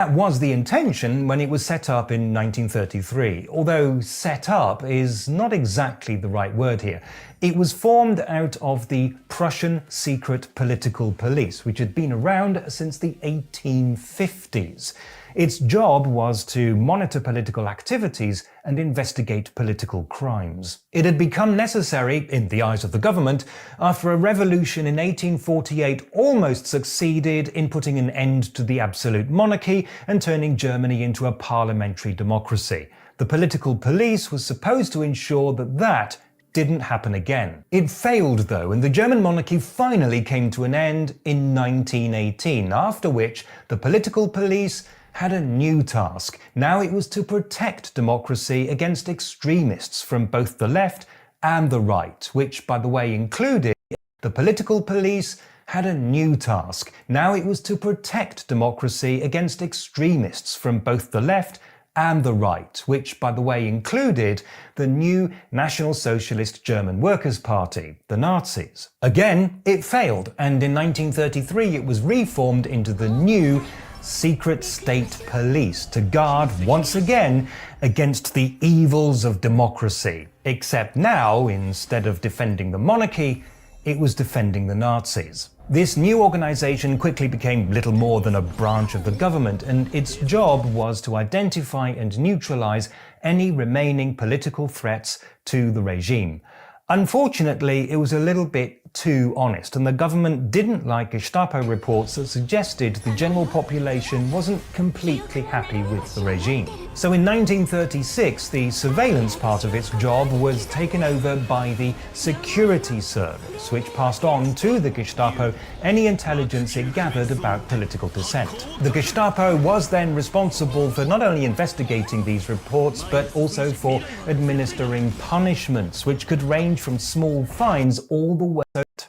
That was the intention when it was set up in 1933, although set up is not exactly the right word here. It was formed out of the Prussian secret political police, which had been around since the 1850s. Its job was to monitor political activities and investigate political crimes. It had become necessary, in the eyes of the government, after a revolution in 1848 almost succeeded in putting an end to the absolute monarchy and turning Germany into a parliamentary democracy. The political police was supposed to ensure that didn't happen again. It failed though, and the German monarchy finally came to an end in 1918, after which the political police had a new task. Now it was to protect democracy against extremists from both the left and the right, which, by the way, included the political police had a new task. Now it was to protect democracy against extremists from both the left and the right, which, by the way, included the new National Socialist German Workers' Party, the Nazis. Again, it failed, and in 1933 it was reformed into the new secret state police to guard, once again, against the evils of democracy. Except now, instead of defending the monarchy, it was defending the Nazis. This new organization quickly became little more than a branch of the government, and its job was to identify and neutralize any remaining political threats to the regime. Unfortunately, it was a little bit too honest, and the government didn't like Gestapo reports that suggested the general population wasn't completely happy with the regime. So in 1936, the surveillance part of its job was taken over by the Security Service, which passed on to the Gestapo any intelligence it gathered about political dissent. The Gestapo was then responsible for not only investigating these reports, but also for administering punishments, which could range from small fines all the way.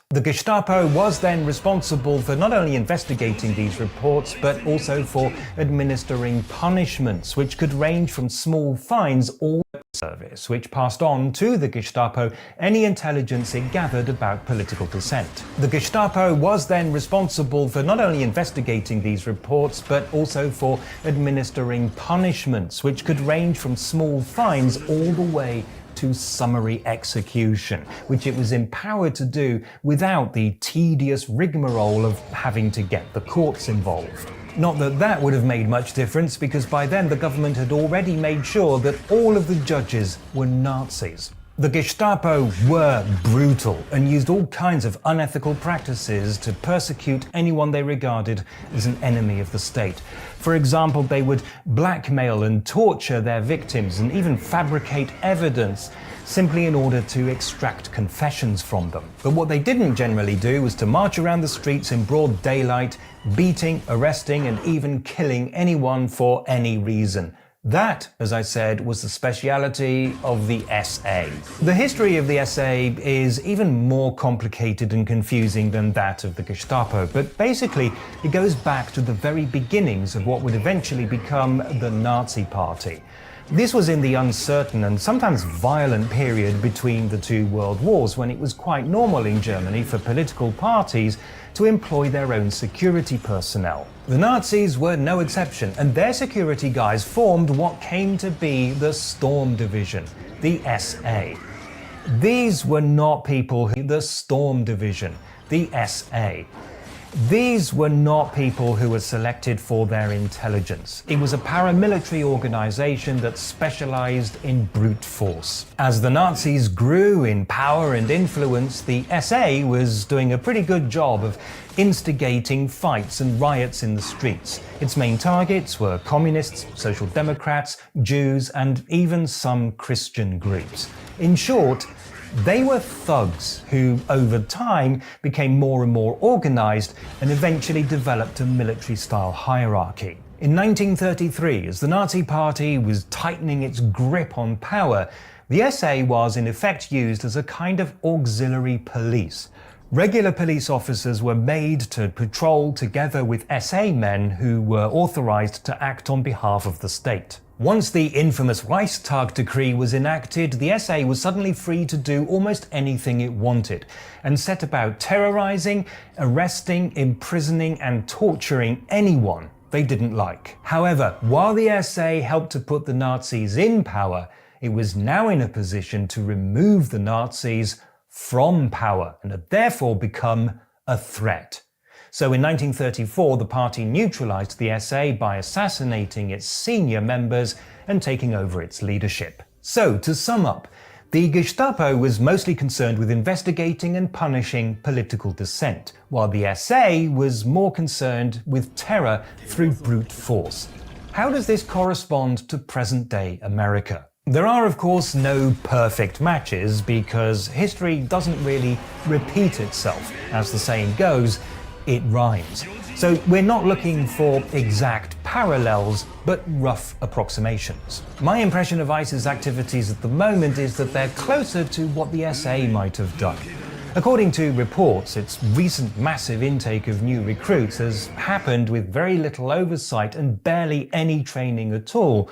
The Gestapo was then responsible for not only investigating these reports, but also for administering punishments, which could range from small fines all the service, which passed on to the Gestapo any intelligence it gathered about political dissent. The Gestapo was then responsible for not only investigating these reports, but also for administering punishments, which could range from small fines all the way to summary execution, which it was empowered to do without the tedious rigmarole of having to get the courts involved. Not that that would have made much difference, because by then the government had already made sure that all of the judges were Nazis. The Gestapo were brutal and used all kinds of unethical practices to persecute anyone they regarded as an enemy of the state. For example, they would blackmail and torture their victims and even fabricate evidence simply in order to extract confessions from them. But what they didn't generally do was to march around the streets in broad daylight, beating, arresting, and even killing anyone for any reason. That, as I said, was the speciality of the SA. The history of the SA is even more complicated and confusing than that of the Gestapo, but basically it goes back to the very beginnings of what would eventually become the Nazi Party. This was in the uncertain and sometimes violent period between the two world wars, when it was quite normal in Germany for political parties to employ their own security personnel. The Nazis were no exception, and their security guys formed what came to be the Storm Division, the SA. These were not people who... The Storm Division, the SA. These were not people who were selected for their intelligence. It was a paramilitary organization that specialized in brute force. As the Nazis grew in power and influence, the SA was doing a pretty good job of instigating fights and riots in the streets. Its main targets were communists, social democrats, Jews, and even some Christian groups. In short, they were thugs who, over time, became more and more organized and eventually developed a military-style hierarchy. In 1933, as the Nazi Party was tightening its grip on power, the SA was in effect used as a kind of auxiliary police. Regular police officers were made to patrol together with SA men who were authorized to act on behalf of the state. Once the infamous Reichstag decree was enacted, the SA was suddenly free to do almost anything it wanted, and set about terrorizing, arresting, imprisoning, and torturing anyone they didn't like. However, while the SA helped to put the Nazis in power, it was now in a position to remove the Nazis from power and had therefore become a threat. So in 1934, the party neutralized the SA by assassinating its senior members and taking over its leadership. So, to sum up, the Gestapo was mostly concerned with investigating and punishing political dissent, while the SA was more concerned with terror through brute force. How does this correspond to present-day America? There are, of course, no perfect matches because history doesn't really repeat itself. As the saying goes, it rhymes. So we're not looking for exact parallels, but rough approximations. My impression of ICE's activities at the moment is that they're closer to what the SA might have done. According to reports, its recent massive intake of new recruits has happened with very little oversight and barely any training at all,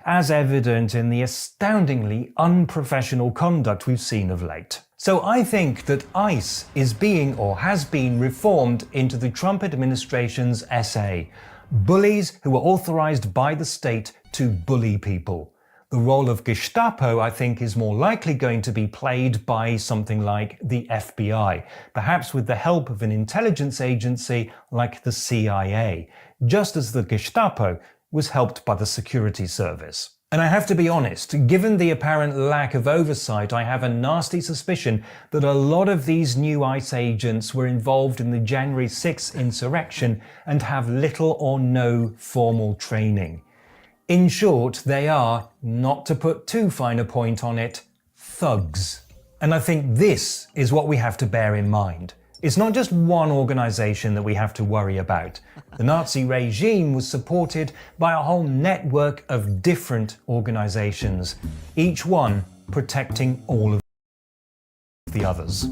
as evident in the astoundingly unprofessional conduct we've seen of late. So I think that ICE is being or has been reformed into the Trump administration's SA. Bullies who are authorized by the state to bully people. The role of Gestapo, I think, is more likely going to be played by something like the FBI, perhaps with the help of an intelligence agency like the CIA, just as the Gestapo was helped by the security service. And I have to be honest, given the apparent lack of oversight, I have a nasty suspicion that a lot of these new ICE agents were involved in the January 6th insurrection and have little or no formal training. In short, they are, not to put too fine a point on it, thugs. And I think this is what we have to bear in mind. It's not just one organization that we have to worry about. The Nazi regime was supported by a whole network of different organizations, each one protecting all of the others.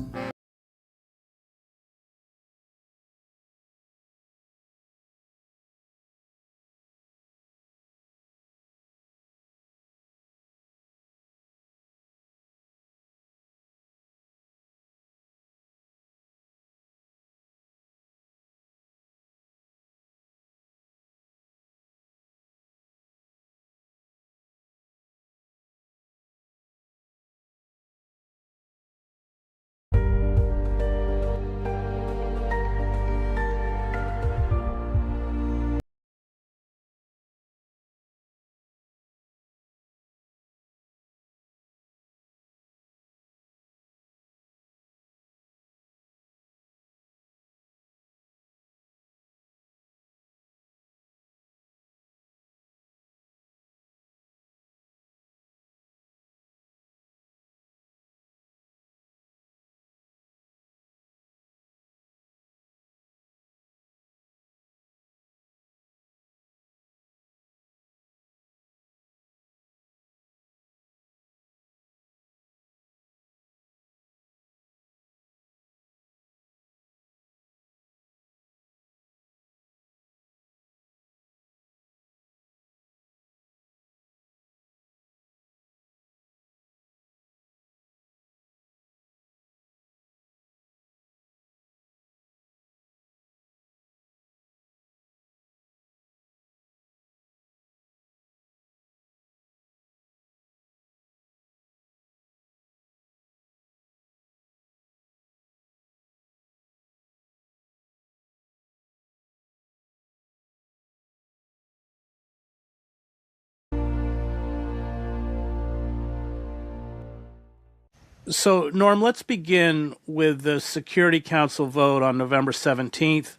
So, Norm, let's begin with the Security Council vote on November 17th,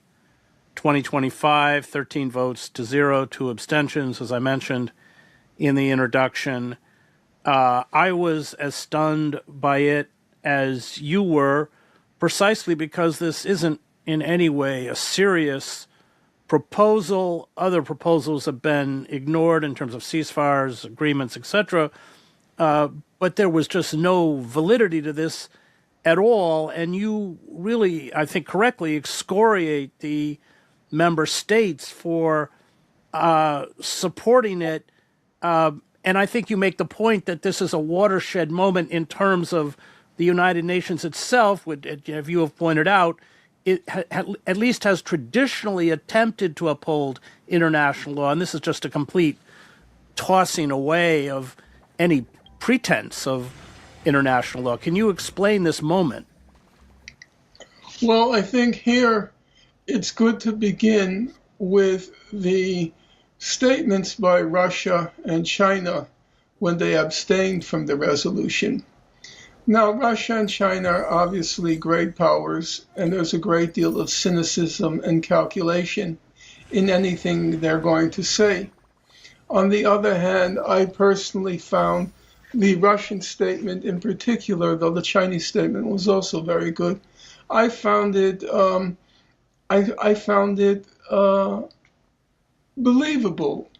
2025, 13 votes to 0, 2 abstentions, as I mentioned in the introduction. I was as stunned by it as you were, precisely because this isn't in any way a serious proposal. Other proposals have been ignored in terms of ceasefires, agreements, etc., but there was just no validity to this at all, and you really, I think correctly, excoriate the member states for supporting it, and I think you make the point that this is a watershed moment in terms of the United Nations itself, which, if you have pointed out, at least has traditionally attempted to uphold international law, and this is just a complete tossing away of any pretense of international law. Can you explain this moment? Well, I think here it's good to begin with the statements by Russia and China when they abstained from the resolution. Now, Russia and China are obviously great powers, and there's a great deal of cynicism and calculation in anything they're going to say. On the other hand, I personally found the Russian statement in particular, though the Chinese statement was also very good, I found it believable.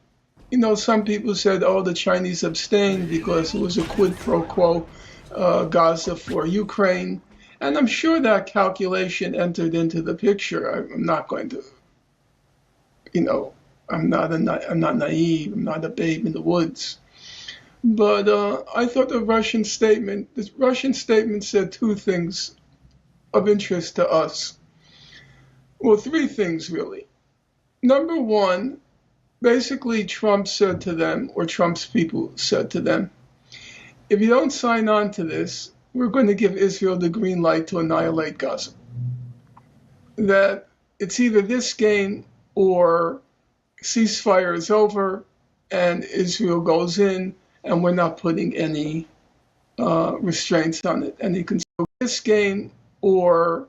You know, some people said, oh, the Chinese abstained because it was a quid pro quo, Gaza for Ukraine. And I'm sure that calculation entered into the picture. I'm not going to, you know, I'm not naive. I'm not a babe in the woods. But I thought the Russian statement said two things of interest to us. Well, three things really. Number one, basically Trump said to them, or Trump's people said to them, if you don't sign on to this, we're going to give Israel the green light to annihilate Gaza. That it's either this game or ceasefire is over and Israel goes in and we're not putting any restraints on it. And you can say this game or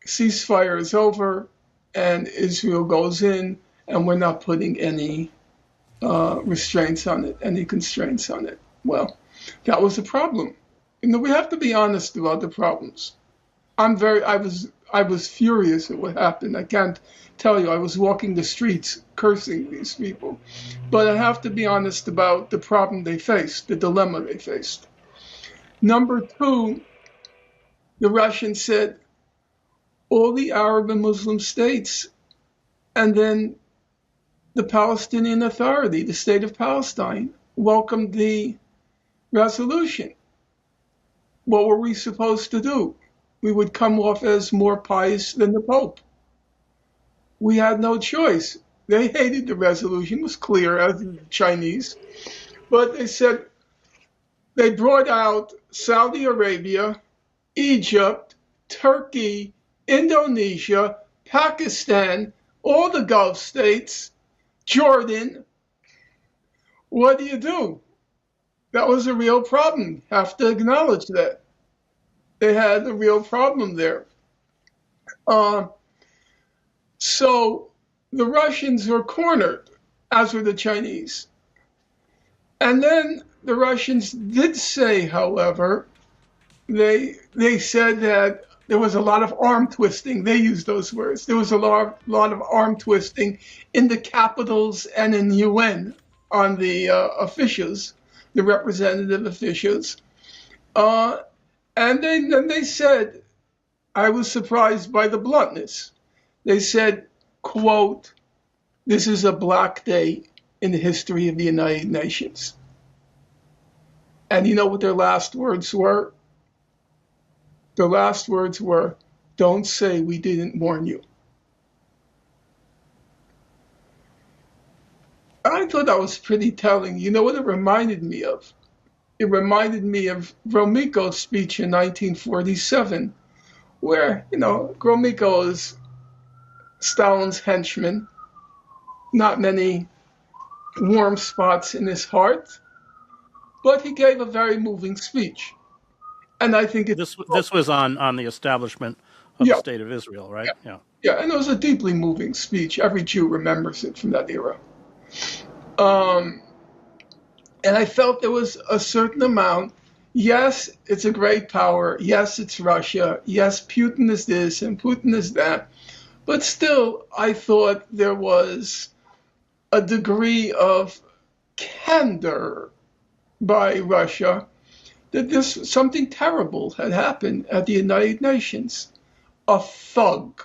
ceasefire is over and Israel goes in and we're not putting any restraints on it, any constraints on it. Well, that was a problem. You know, we have to be honest about the problems. I was furious at what happened. I can't tell you, I was walking the streets cursing these people. But I have to be honest about the problem they faced, the dilemma they faced. Number two, the Russians said all the Arab and Muslim states, and then the Palestinian Authority, the state of Palestine, welcomed the resolution. What were we supposed to do? We would come off as more pious than the Pope. We had no choice. They hated the resolution, it was clear, as the Chinese. But they said they brought out Saudi Arabia, Egypt, Turkey, Indonesia, Pakistan, all the Gulf states, Jordan. What do? That was a real problem. Have to acknowledge that. They had a real problem there. So the Russians were cornered, as were the Chinese. And then the Russians did say, however, they said that there was a lot of arm twisting. They used those words. There was a lot of arm twisting in the capitals and in UN on the officials, the representative officials. And then they said, I was surprised by the bluntness. They said, quote, this is a black day in the history of the United Nations. And you know what their last words were? Their last words were, don't say we didn't warn you. I thought that was pretty telling. You know what it reminded me of? It reminded me of Gromyko's speech in 1947, where, you know, Gromyko is Stalin's henchman, not many warm spots in his heart, but he gave a very moving speech. And I think this was on the establishment of the State of Israel, right? Yeah, and it was a deeply moving speech. Every Jew remembers it from that era. And I felt there was a certain amount. Yes, it's a great power. Yes, it's Russia. Yes, Putin is this and Putin is that. But still, I thought there was a degree of candor by Russia that something terrible had happened at the United Nations. A thug,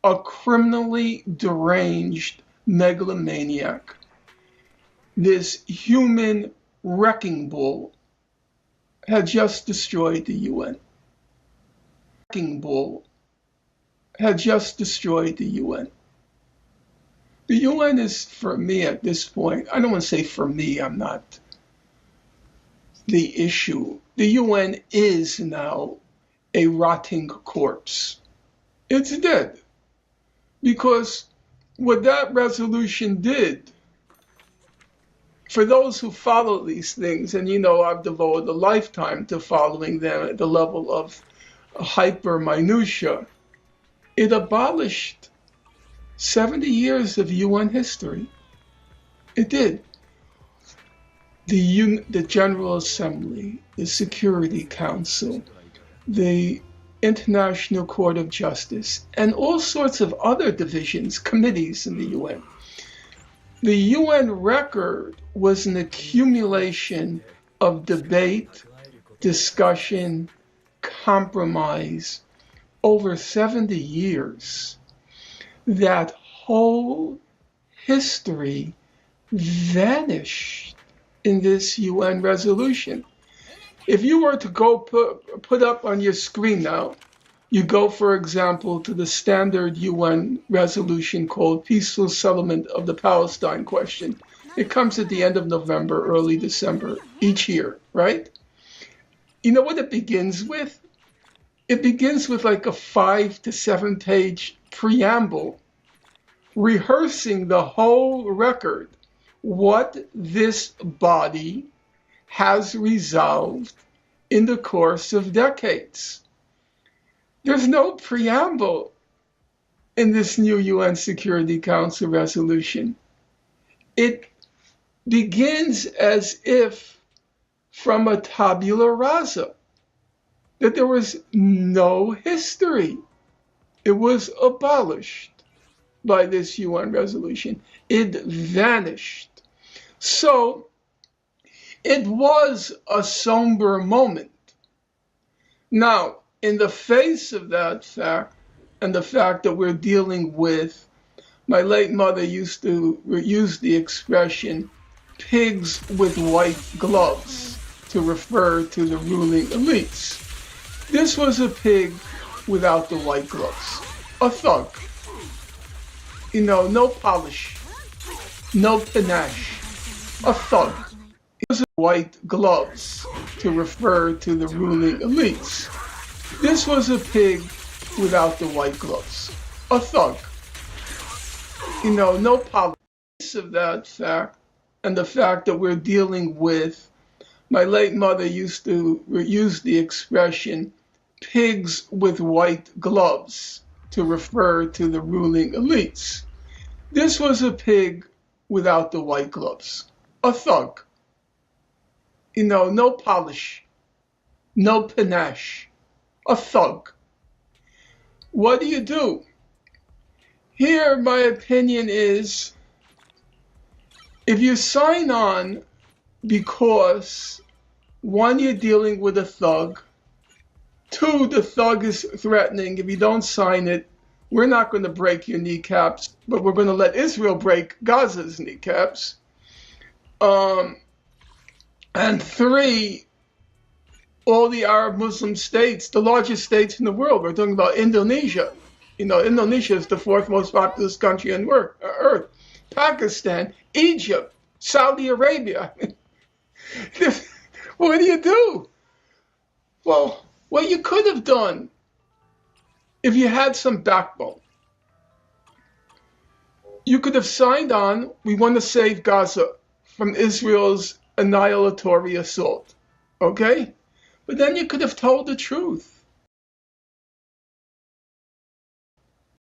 a criminally deranged megalomaniac, this human wrecking ball had just destroyed the UN. Wrecking ball had just destroyed the UN. The UN is, for me at this point, I don't want to say for me, I'm not the issue. The UN is now a rotting corpse. It's dead. Because what that resolution did, for those who follow these things, and you know I've devoted a lifetime to following them at the level of hyper minutia, it abolished 70 years of UN history. It did. The General Assembly, the Security Council, the International Court of Justice, and all sorts of other divisions, committees in the UN. The UN record was an accumulation of debate, discussion, compromise over 70 years. That whole history vanished in this UN resolution. If you were to go put up on your screen now, you go, for example, to the standard UN resolution called Peaceful Settlement of the Palestine Question. It comes at the end of November, early December each year, right? You know what it begins with? It begins with like a 5 to 7 page preamble, rehearsing the whole record, what this body has resolved in the course of decades. There's no preamble in this new UN Security Council resolution. It begins as if from a tabula rasa, that there was no history. It was abolished by this UN resolution. It vanished. So it was a somber moment. Now, in the face of that fact, and the fact that we're dealing with, my late mother used to use the expression, pigs with white gloves, to refer to the ruling elites. This was a pig without the white gloves, a thug. You know, no polish, no panache, a thug. It was white gloves, to refer to the ruling elites. This was a pig without the white gloves, a thug. You know, no polish. Of that fact, and the fact that we're dealing with, my late mother used to use the expression, pigs with white gloves, to refer to the ruling elites. This was a pig without the white gloves, a thug. You know, no polish, no panache, a thug. What do? Here, my opinion is, if you sign on because, one, you're dealing with a thug, two, the thug is threatening, if you don't sign it, we're not going to break your kneecaps, but we're going to let Israel break Gaza's kneecaps. And three, all the Arab Muslim states, the largest states in the world, we're talking about Indonesia. You know, Indonesia is the 4th most populous country on earth. Pakistan, Egypt, Saudi Arabia. What do? Well, what you could have done, if you had some backbone, you could have signed on, we want to save Gaza from Israel's annihilatory assault, okay? But then you could have told the truth.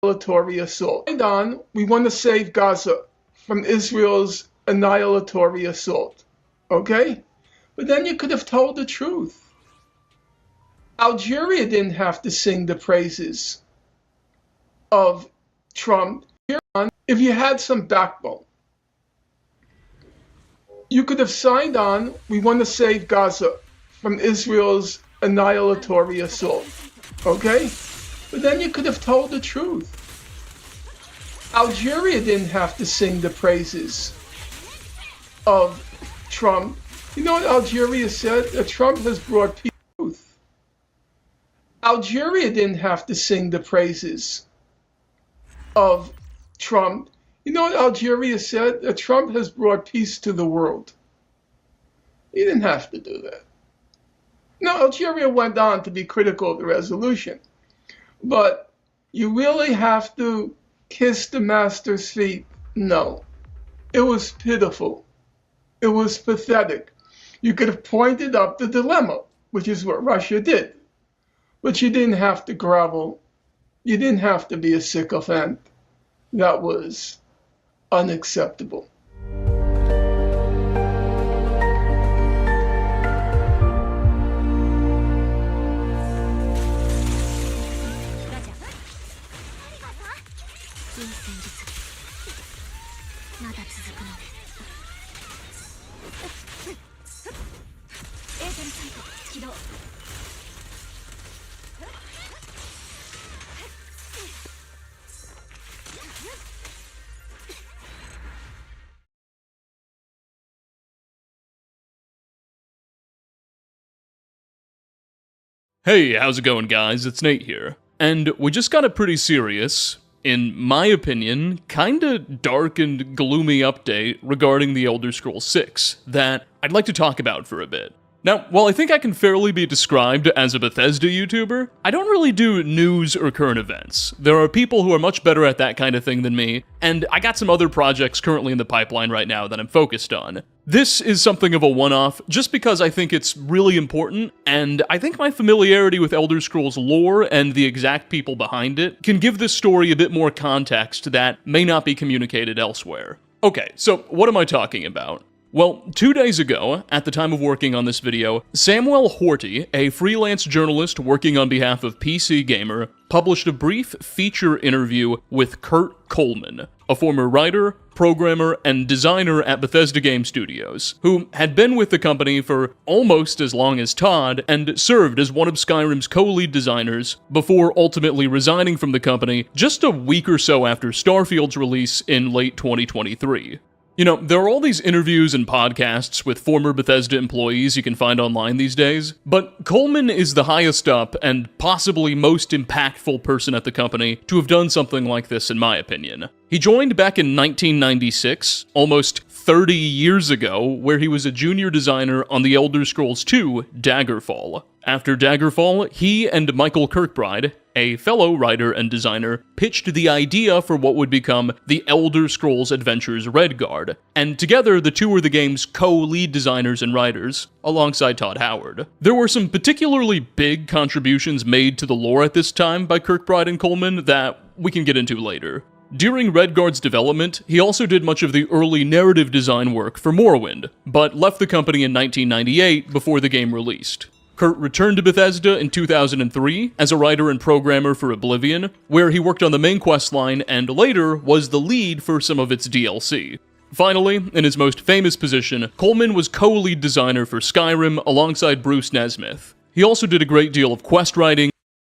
Annihilatory assault. Signed on, we want to save Gaza from Israel's annihilatory assault, okay? But then you could have told the truth. Algeria didn't have to sing the praises of Trump. If you had some backbone, you could have signed on, we want to save Gaza from Israel's annihilatory assault, okay? But then you could have told the truth. Algeria didn't have to sing the praises of Trump. You know what Algeria said? That Trump has brought peace. Algeria didn't have to sing the praises of Trump. You know what Algeria said? That Trump has brought peace to the world. He didn't have to do that. No, Algeria went on to be critical of the resolution. But you really have to kiss the master's feet? No. It was pitiful. It was pathetic. You could have pointed up the dilemma, which is what Russia did. But you didn't have to grovel. You didn't have to be a sycophant. That was unacceptable. Hey, how's it going, guys? It's Nate here. And we just got a pretty serious, in my opinion, kinda dark and gloomy update regarding the Elder Scrolls 6 that I'd like to talk about for a bit. Now, while I think I can fairly be described as a Bethesda YouTuber, I don't really do news or current events. There are people who are much better at that kind of thing than me, and I got some other projects currently in the pipeline right now that I'm focused on. This is something of a one-off, just because I think it's really important, and I think my familiarity with Elder Scrolls lore and the exact people behind it can give this story a bit more context that may not be communicated elsewhere. Okay, so what am I talking about? Well, 2 days ago, at the time of working on this video, Samuel Horty, a freelance journalist working on behalf of PC Gamer, published a brief feature interview with Kurt Coleman, a former writer, programmer, and designer at Bethesda Game Studios, who had been with the company for almost as long as Todd and served as one of Skyrim's co-lead designers before ultimately resigning from the company just a week or so after Starfield's release in late 2023. You know, there are all these interviews and podcasts with former Bethesda employees you can find online these days, but Coleman is the highest up and possibly most impactful person at the company to have done something like this, in my opinion. He joined back in 1996, almost 30 years ago, where he was a junior designer on the Elder Scrolls II Daggerfall. After Daggerfall, he and Michael Kirkbride, a fellow writer and designer, pitched the idea for what would become the Elder Scrolls Adventures Redguard, and together the two were the game's co-lead designers and writers, alongside Todd Howard. There were some particularly big contributions made to the lore at this time by Kirkbride and Coleman that we can get into later. During Redguard's development, he also did much of the early narrative design work for Morrowind, but left the company in 1998 before the game released. Kurt returned to Bethesda in 2003 as a writer and programmer for Oblivion, where he worked on the main questline and later was the lead for some of its DLC. Finally, in his most famous position, Coleman was co-lead designer for Skyrim alongside Bruce Nesmith. He also did a great deal of quest writing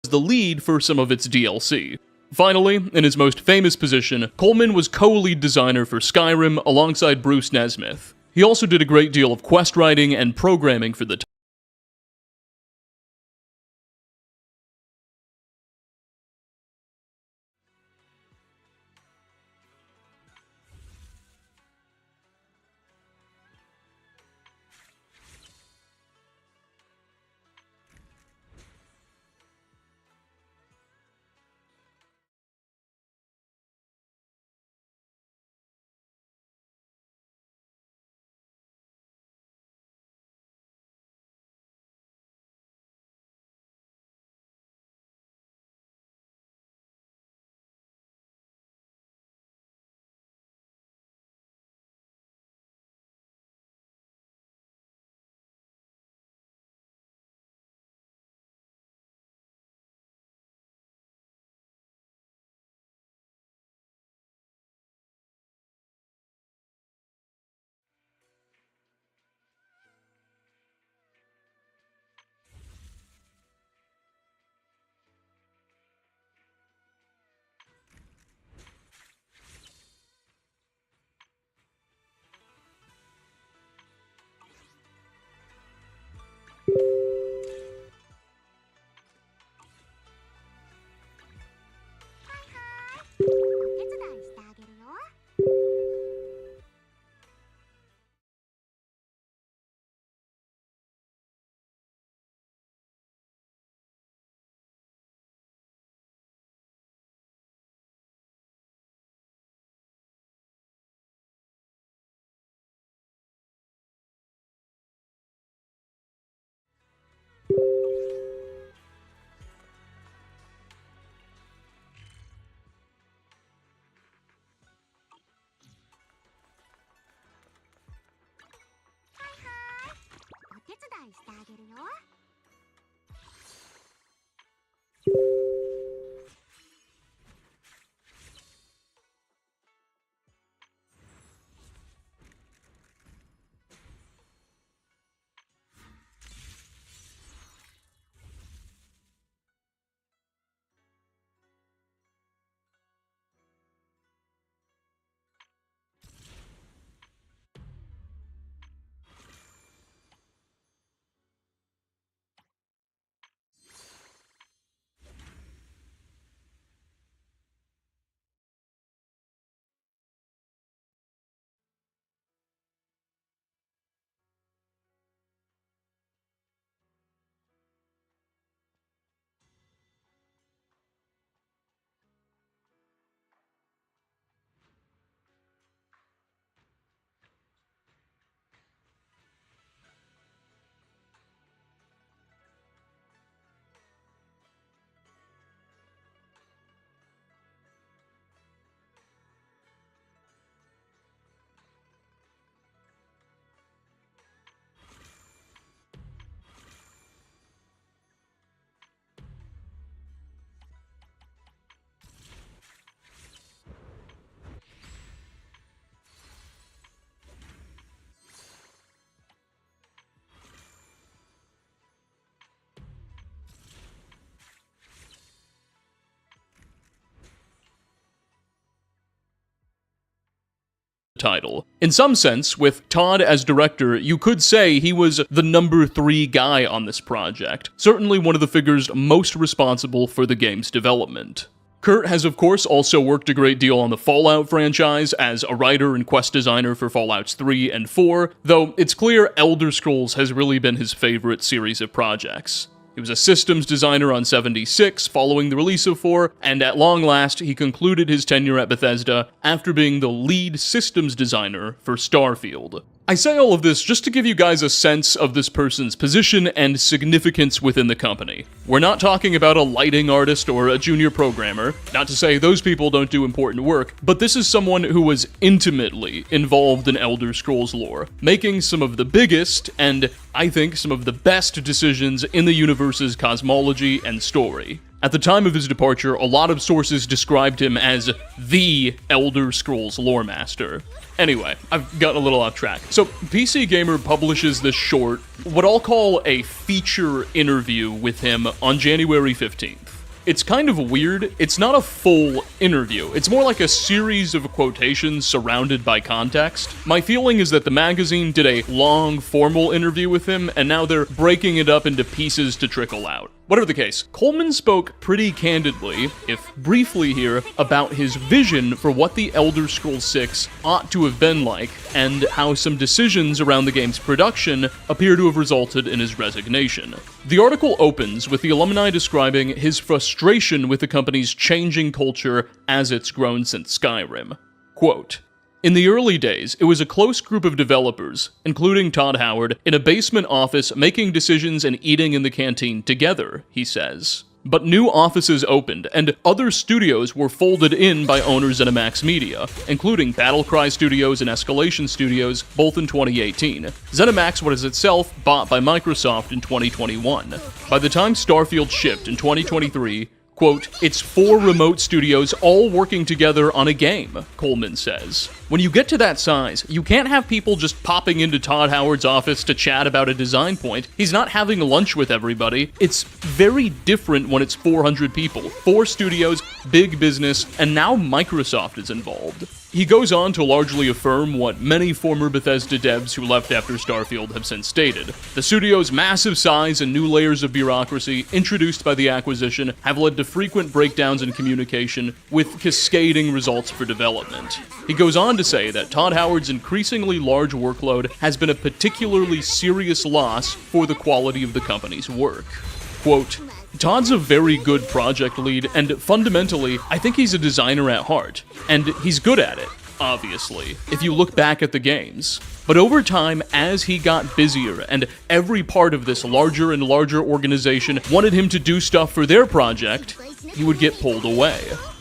as the lead for some of its DLC. Finally, in his most famous position, Coleman was co-lead designer for Skyrim alongside Bruce Nesmith. He also did a great deal of quest writing and programming for the Title. In some sense, with Todd as director, you could say he was the number 3 guy on this project, certainly one of the figures most responsible for the game's development. Kurt has of course also worked a great deal on the Fallout franchise as a writer and quest designer for Fallouts 3 and 4, though it's clear Elder Scrolls has really been his favorite series of projects. He was a systems designer on 76 following the release of 4, and at long last he concluded his tenure at Bethesda after being the lead systems designer for Starfield. I say all of this just to give you guys a sense of this person's position and significance within the company. We're not talking about a lighting artist or a junior programmer, not to say those people don't do important work, but this is someone who was intimately involved in Elder Scrolls lore, making some of the biggest, and I think some of the best decisions in the universe's cosmology and story. At the time of his departure, a lot of sources described him as the Elder Scrolls lore master. Anyway, I've gotten a little off track. So, PC Gamer publishes this short, what I'll call a feature interview with him on January 15th. It's kind of weird. It's not a full interview. It's more like a series of quotations surrounded by context. My feeling is that the magazine did a long, formal interview with him, and now they're breaking it up into pieces to trickle out. Whatever the case, Coleman spoke pretty candidly, if briefly here, about his vision for what the Elder Scrolls 6 ought to have been like, and how some decisions around the game's production appear to have resulted in his resignation. The article opens with the alumni describing his frustration with the company's changing culture as it's grown since Skyrim. Quote, "In the early days, it was a close group of developers, including Todd Howard, in a basement office making decisions and eating in the canteen together," he says. But new offices opened, and other studios were folded in by owners at Zenimax Media, including Battlecry Studios and Escalation Studios, both in 2018. Zenimax was itself bought by Microsoft in 2021. By the time Starfield shipped in 2023, quote, "It's 4 remote studios all working together on a game," Coleman says. When you get to that size, you can't have people just popping into Todd Howard's office to chat about a design point. He's not having lunch with everybody. It's very different when it's 400 people, 4 studios, big business, and now Microsoft is involved. He goes on to largely affirm what many former Bethesda devs who left after Starfield have since stated. The studio's massive size and new layers of bureaucracy introduced by the acquisition have led to frequent breakdowns in communication, with cascading results for development. He goes on to say that Todd Howard's increasingly large workload has been a particularly serious loss for the quality of the company's work. Quote, "Todd's a very good project lead, and fundamentally, I think he's a designer at heart. And he's good at it, obviously, if you look back at the games. But over time, as he got busier, and every part of this larger and larger organization wanted him to do stuff for their project, he would get pulled away."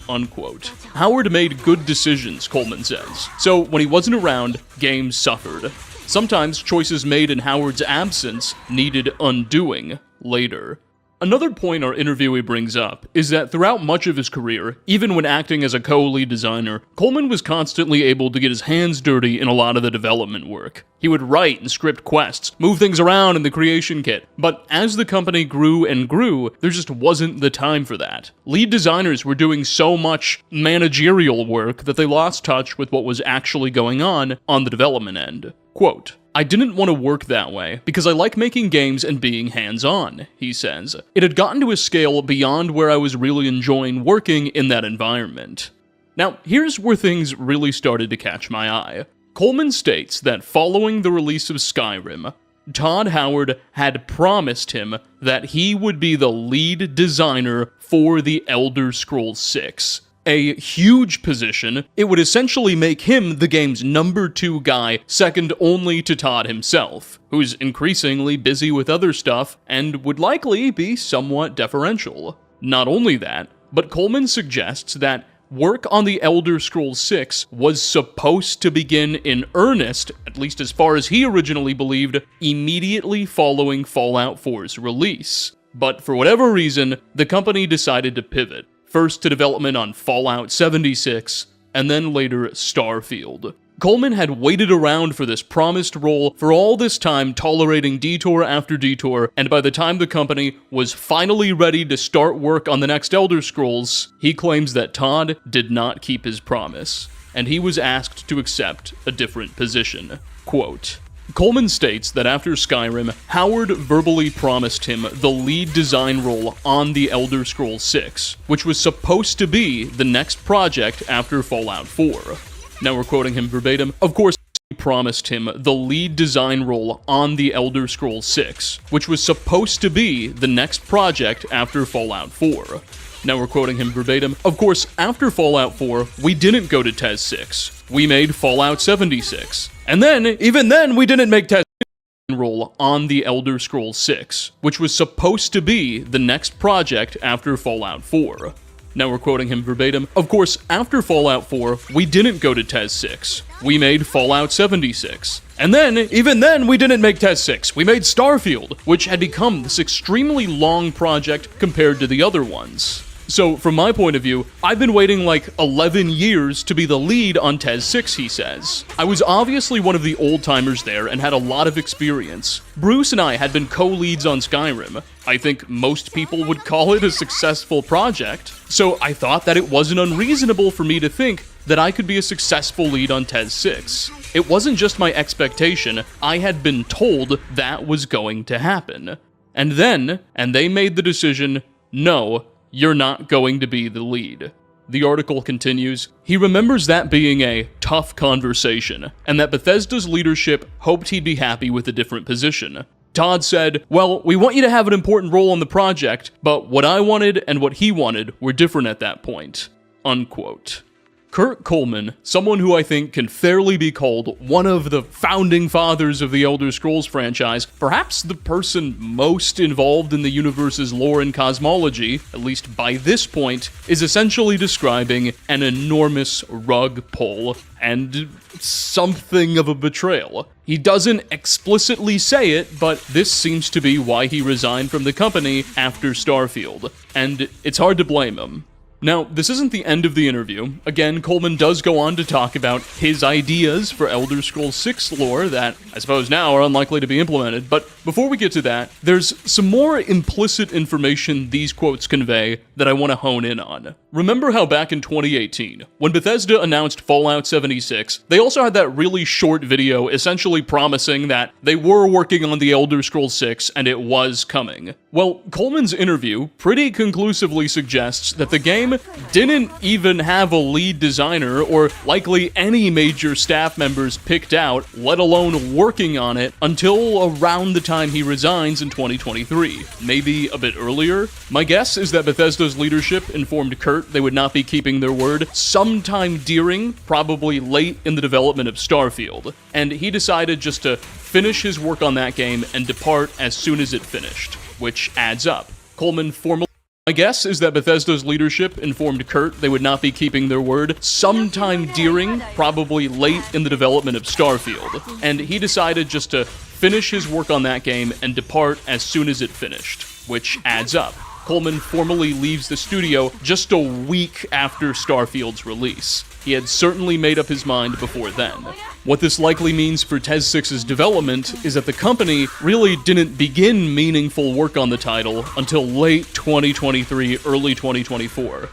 Unquote. Howard made good decisions, Coleman says. So when he wasn't around, games suffered. Sometimes choices made in Howard's absence needed undoing later. Another point our interviewee brings up is that throughout much of his career, even when acting as a co-lead designer, Coleman was constantly able to get his hands dirty in a lot of the development work. He would write and script quests, move things around in the creation kit, but as the company grew and grew, there just wasn't the time for that. Lead designers were doing so much managerial work that they lost touch with what was actually going on the development end. Quote, "I didn't want to work that way because I like making games and being hands-on," he says. "It had gotten to a scale beyond where I was really enjoying working in that environment." Now, here's where things really started to catch my eye. Coleman states that following the release of Skyrim, Todd Howard had promised him that he would be the lead designer for the Elder Scrolls 6. A huge position. It would essentially make him the game's number 2 guy, second only to Todd himself, who's increasingly busy with other stuff and would likely be somewhat deferential. Not only that, but Coleman suggests that work on the Elder Scrolls 6 was supposed to begin in earnest, at least as far as he originally believed, immediately following Fallout 4's release. But for whatever reason, the company decided to pivot. First to development on Fallout 76, and then later Starfield. Coleman had waited around for this promised role for all this time, tolerating detour after detour, and by the time the company was finally ready to start work on the next Elder Scrolls, he claims that Todd did not keep his promise, and he was asked to accept a different position. Quote, Coleman states that after Skyrim, Howard verbally promised him the lead design role on the Elder Scrolls 6, which was supposed to be the next project after Fallout 4. Now we're quoting him verbatim. Of course, he promised him the lead design role on the Elder Scrolls 6, which was supposed to be the next project after Fallout 4. Now we're quoting him verbatim. Of course, after Fallout 4, we didn't go to TES 6. We made Fallout 76. And then, even then, we didn't make TES role on the Elder Scrolls 6, which was supposed to be the next project after Fallout 4. Now we're quoting him verbatim. Of course, after Fallout 4, we didn't go to TES 6. We made Fallout 76. And then, even then, we didn't make TES 6. We made Starfield, which had become this extremely long project compared to the other ones. So, from my point of view, I've been waiting like 11 years to be the lead on TES 6, he says. I was obviously one of the old-timers there and had a lot of experience. Bruce and I had been co-leads on Skyrim. I think most people would call it a successful project. So I thought that it wasn't unreasonable for me to think that I could be a successful lead on TES 6. It wasn't just my expectation, I had been told that was going to happen. And they made the decision, no, you're not going to be the lead. The article continues, he remembers that being a tough conversation, and that Bethesda's leadership hoped he'd be happy with a different position. Todd said, well, we want you to have an important role on the project, but what I wanted and what he wanted were different at that point. Unquote. Kurt Coleman, someone who I think can fairly be called one of the founding fathers of the Elder Scrolls franchise, perhaps the person most involved in the universe's lore and cosmology, at least by this point, is essentially describing an enormous rug pull and something of a betrayal. He doesn't explicitly say it, but this seems to be why he resigned from the company after Starfield, and it's hard to blame him. Now, this isn't the end of the interview. Again, Coleman does go on to talk about his ideas for Elder Scrolls 6 lore that, I suppose now, are unlikely to be implemented, but before we get to that, there's some more implicit information these quotes convey that I want to hone in on. Remember how back in 2018, when Bethesda announced Fallout 76, they also had that really short video essentially promising that they were working on the Elder Scrolls 6 and it was coming. Well, Coleman's interview pretty conclusively suggests that the game didn't even have a lead designer or likely any major staff members picked out, let alone working on it, until around the time he resigns in 2023. Maybe a bit earlier? My guess is that Bethesda's leadership informed Kurt they would not be keeping their word sometime during, probably late in the development of Starfield, and he decided just to finish his work on that game and depart as soon as it finished, which adds up. Coleman formally My guess is that Bethesda's leadership informed Kurt they would not be keeping their word sometime during, probably late in the development of Starfield, and he decided just to finish his work on that game and depart as soon as it finished, which adds up. Coleman formally leaves the studio just a week after Starfield's release. He had certainly made up his mind before then. What this likely means for TES 6's development is that the company really didn't begin meaningful work on the title until late 2023, early 2024.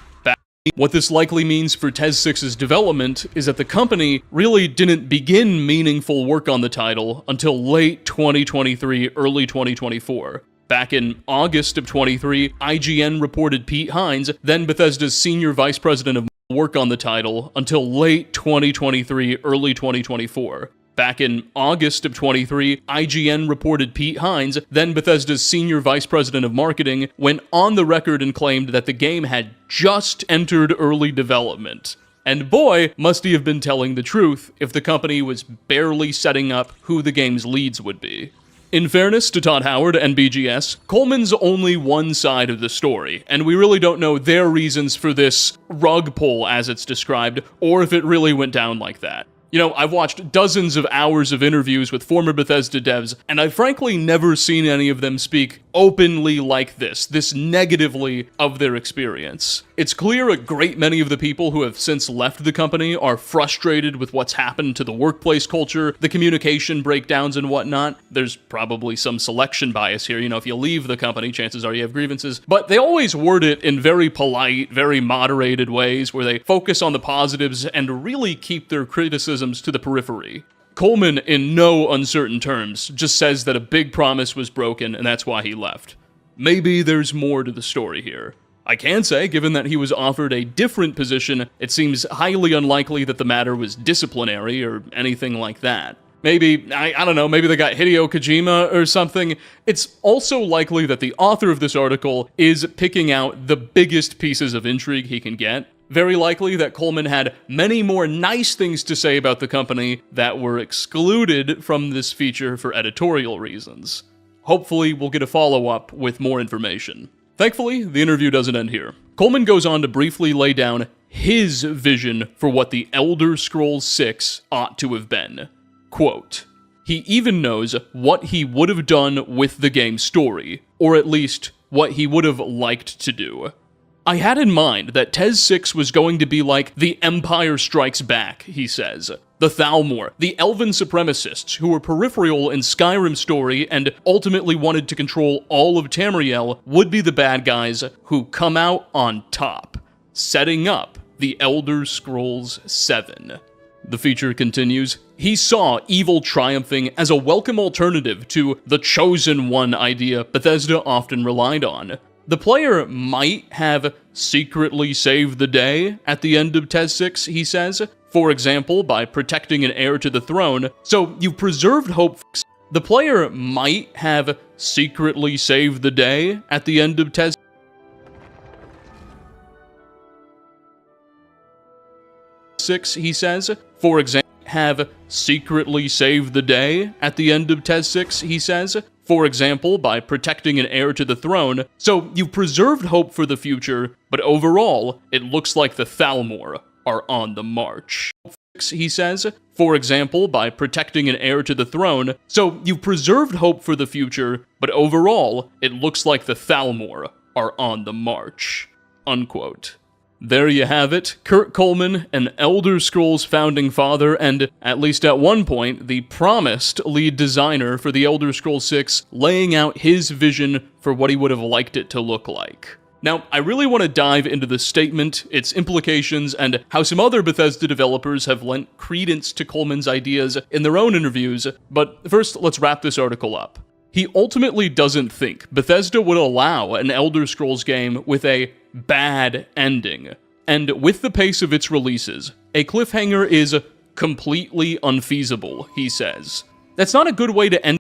What this likely means for TES 6's development is that the company really didn't begin meaningful work on the title until late 2023, early 2024. Back in August of 23, IGN reported Pete Hines, then Bethesda's senior vice president of work on the title, until late 2023, early 2024. Back in August of 23, IGN reported Pete Hines, then Bethesda's senior vice president of marketing, went on the record and claimed that the game had just entered early development. And boy, must he have been telling the truth if the company was barely setting up who the game's leads would be. In fairness to Todd Howard and BGS, Coleman's only one side of the story, and we really don't know their reasons for this rug pull as it's described, or if it really went down like that. You know, I've watched dozens of hours of interviews with former Bethesda devs, and I've frankly never seen any of them speak openly like this negatively of their experience. It's clear a great many of the people who have since left the company are frustrated with what's happened to the workplace culture, the communication breakdowns and whatnot. There's probably some selection bias here. You know, if you leave the company, chances are you have grievances. But they always word it in very polite, very moderated ways where they focus on the positives and really keep their criticisms to the periphery. Coleman, in no uncertain terms, just says that a big promise was broken and that's why he left. Maybe there's more to the story here. I can say, given that he was offered a different position, it seems highly unlikely that the matter was disciplinary or anything like that. Maybe, I don't know, maybe they got Hideo Kojima or something. It's also likely that the author of this article is picking out the biggest pieces of intrigue he can get. Very likely that Coleman had many more nice things to say about the company that were excluded from this feature for editorial reasons. Hopefully, we'll get a follow-up with more information. Thankfully, the interview doesn't end here. Coleman goes on to briefly lay down his vision for what the Elder Scrolls 6 ought to have been. Quote, he even knows what he would have done with the game's story, or at least what he would have liked to do. I had in mind that TES 6 was going to be like The Empire Strikes Back, he says. The Thalmor, the elven supremacists who were peripheral in Skyrim's story and ultimately wanted to control all of Tamriel, would be the bad guys who come out on top, setting up the Elder Scrolls 7. The feature continues, he saw evil triumphing as a welcome alternative to the Chosen One idea Bethesda often relied on. The player might have secretly saved the day at the end of TES 6, he says, for example, by protecting an heir to the throne, so you've preserved hope. The player might have secretly saved the day at the end of TES 6, he says, for example, have secretly saved the day at the end of TES 6, he says, for example, by protecting an heir to the throne, so you've preserved hope for the future, but overall, it looks like the Thalmor are on the march. He says, for example, by protecting an heir to the throne, so you've preserved hope for the future, but overall, it looks like the Thalmor are on the march. Unquote. There you have it, Kurt Coleman, an Elder Scrolls founding father and, at least at one point, the promised lead designer for the Elder Scrolls 6, laying out his vision for what he would have liked it to look like. Now, I really want to dive into the statement, its implications, and how some other Bethesda developers have lent credence to Coleman's ideas in their own interviews, but first, let's wrap this article up. He ultimately doesn't think Bethesda would allow an Elder Scrolls game with a bad ending. And with the pace of its releases, a cliffhanger is completely unfeasible, he says. That's not a good way to end.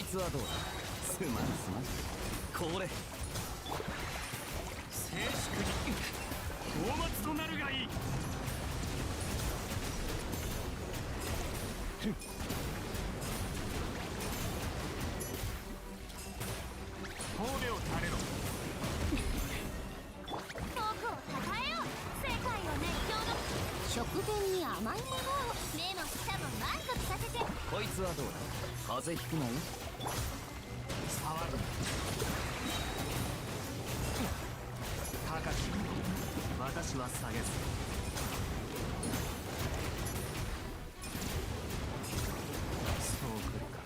つはどうだ。すまんすまん。これ静粛に大松となるがいい。褒美を垂れろ。僕をたたえよう。世界を熱狂の食前に甘いものを目も舌も満足させて。こいつはどうだ。風邪ひくなよ。触るな。高き私は下げず。そう来るか。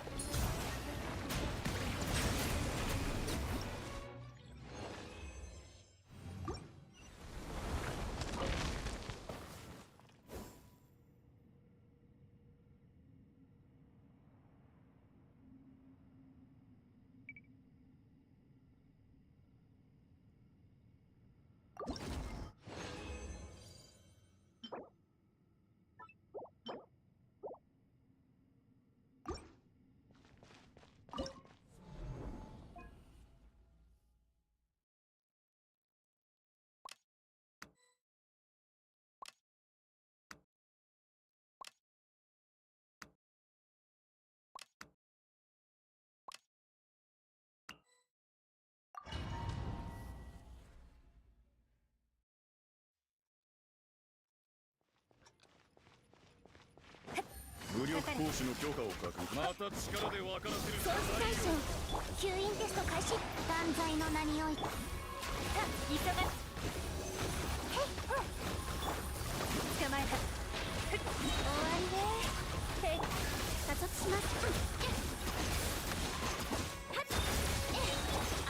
武力行使の許可を確認。また力で分からせる。掃除対象吸引テスト開始。断罪の名において。さあ急がへいほっ捕まえた。終わりね。へい加速します。はっ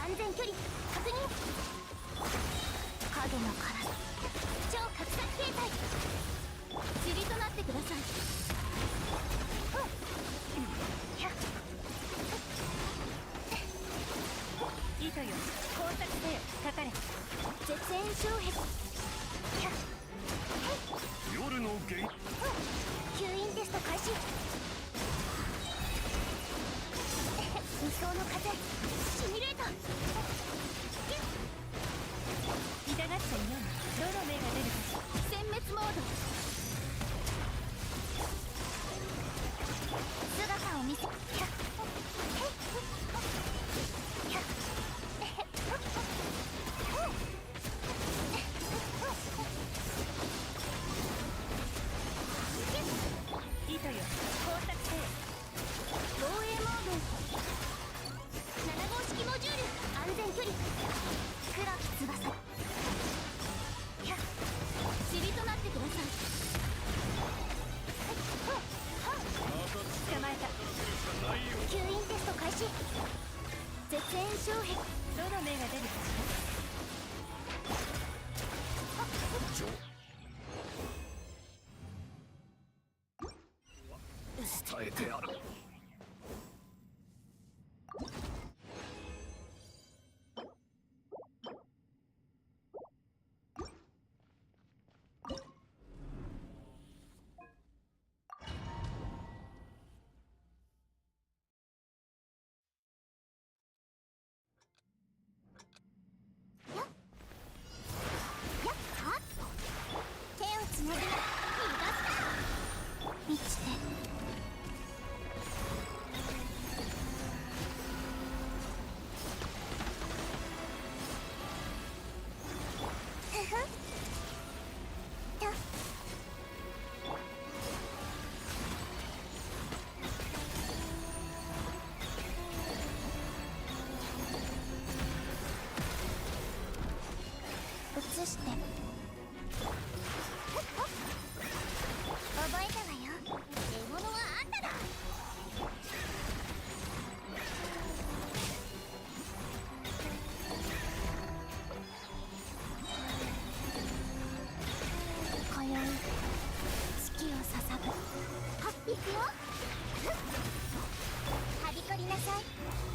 安全距離確認。影の体超拡散形態塵となってください。糸よ工作せよ。かかれ絶縁障壁。夜の限吸引テスト開始。無双の風シミュレート。痛がっちゃいようにどの目が出るか。殲滅モード。姿を見せ。糸よ工作せよ。防衛モード。7号式モジュール安全距離。黒き翼。塵となってください。捕まえた。吸引テスト開始。絶縁障壁。どの目が出るかし伝えてやる。手をつなぎ逃がすな。満ちてふふっと移して覚えたわよ。獲物はあんただ。今宵月を捧ぐ。はっ行くよ。はびこりなさい。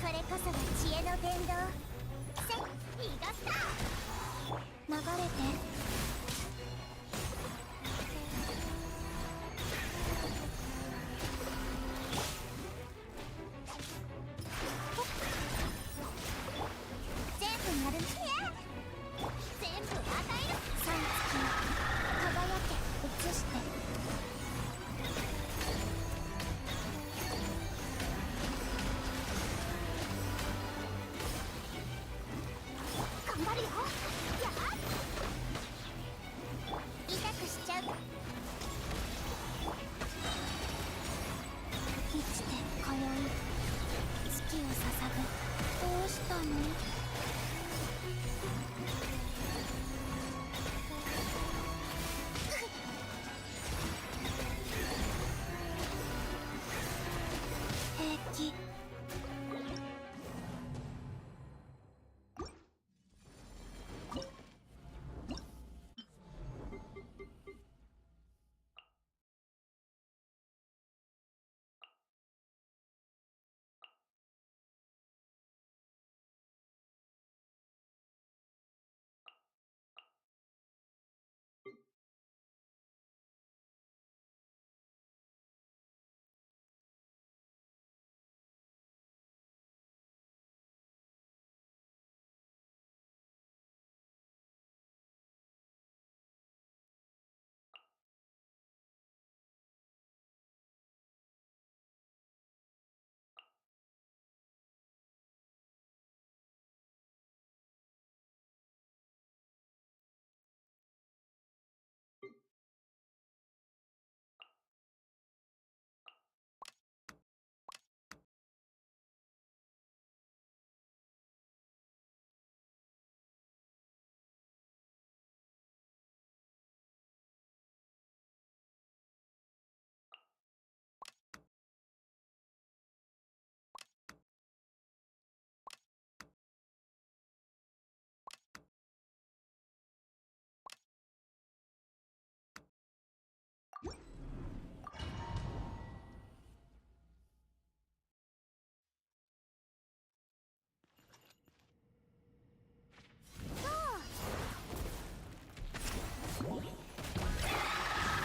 これこそが知恵の伝道。せっ逃がした流れて。どうしたの？平気。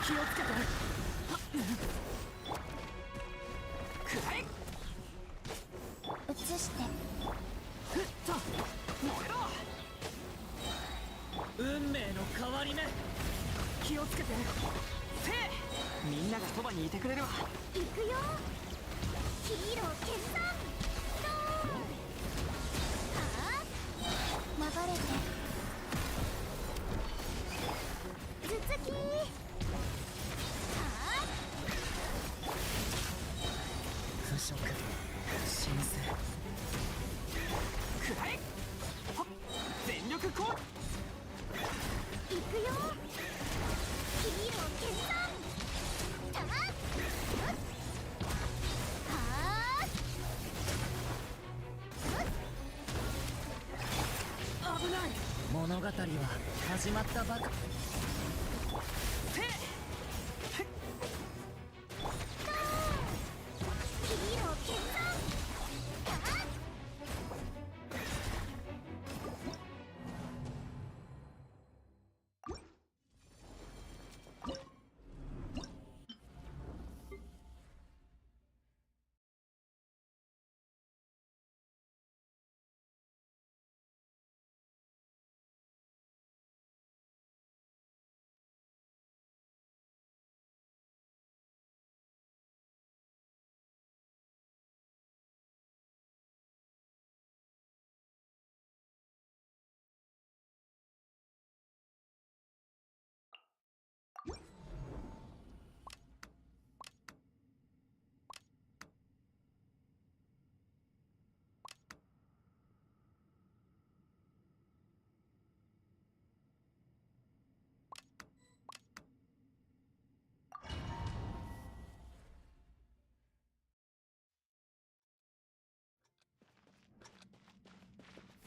気をつけて。くらえ。移してふっと燃えろ。運命の変わり目。気をつけて。せい。みんながそばにいてくれるわ。行くよ。ヒーロー決断。ドーン。はあ、流れて頭突き。はあ、腐食新生。くらえ。はっ、全力攻撃。行くよ。ヒーロー決断。たあ、はあ、危ない。物語は始まったばか。せい。ヒーロー決断。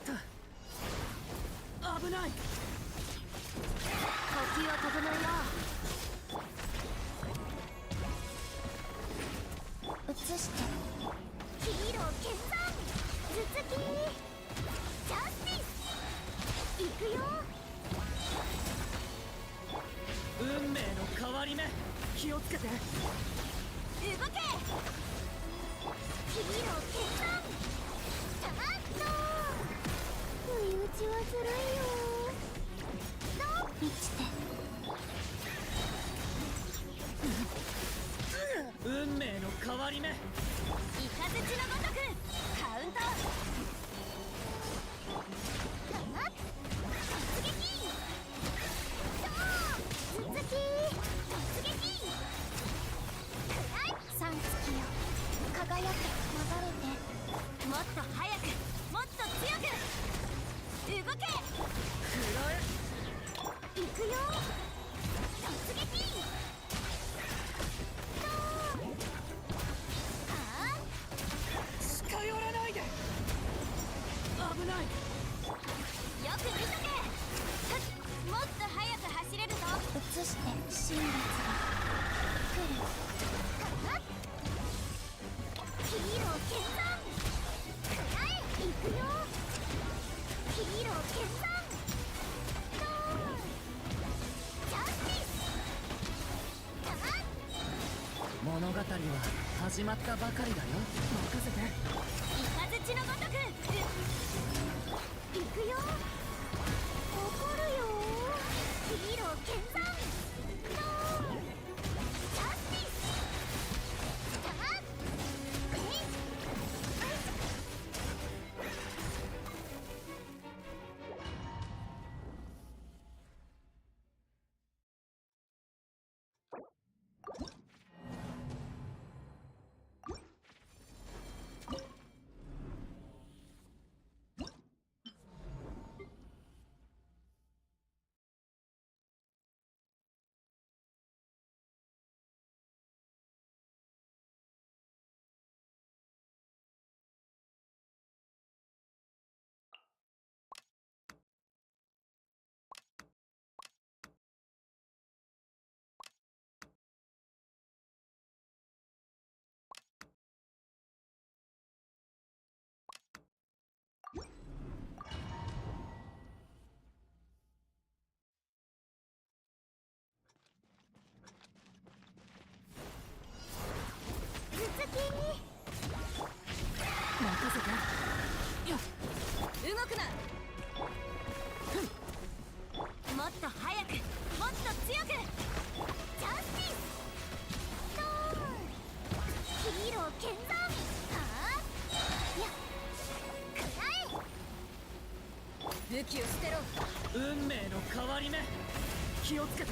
たあ、危ない。呼吸を整えよう。移してヒーロー決断。頭突き。ジャスティス。行くよ。運命の変わり目。気をつけて。動け。ヒーロー決断。たまっと不意打ちはずるいよ。ドン。生きて運命の変わり目。イカズチのごとくカウント。たまっ突撃。ドーン。頭突き。突撃。くらい。三月よ輝け。流れてもっと早く。動け行くよ突撃近寄らないで危ないよく見とけもっと速く走れるぞ移して新月が来るヒーロー決断行くよヒーロー決断ジャスティス物語は始まったばかりだよ任せて雷のごとく行くよ怒るよヒーロー決断ジャスティス任せてよっ動くなもっと速くもっと強くジャスティスヒーロー決断やっくらえ武器を捨てろ運命の変わり目気をつけて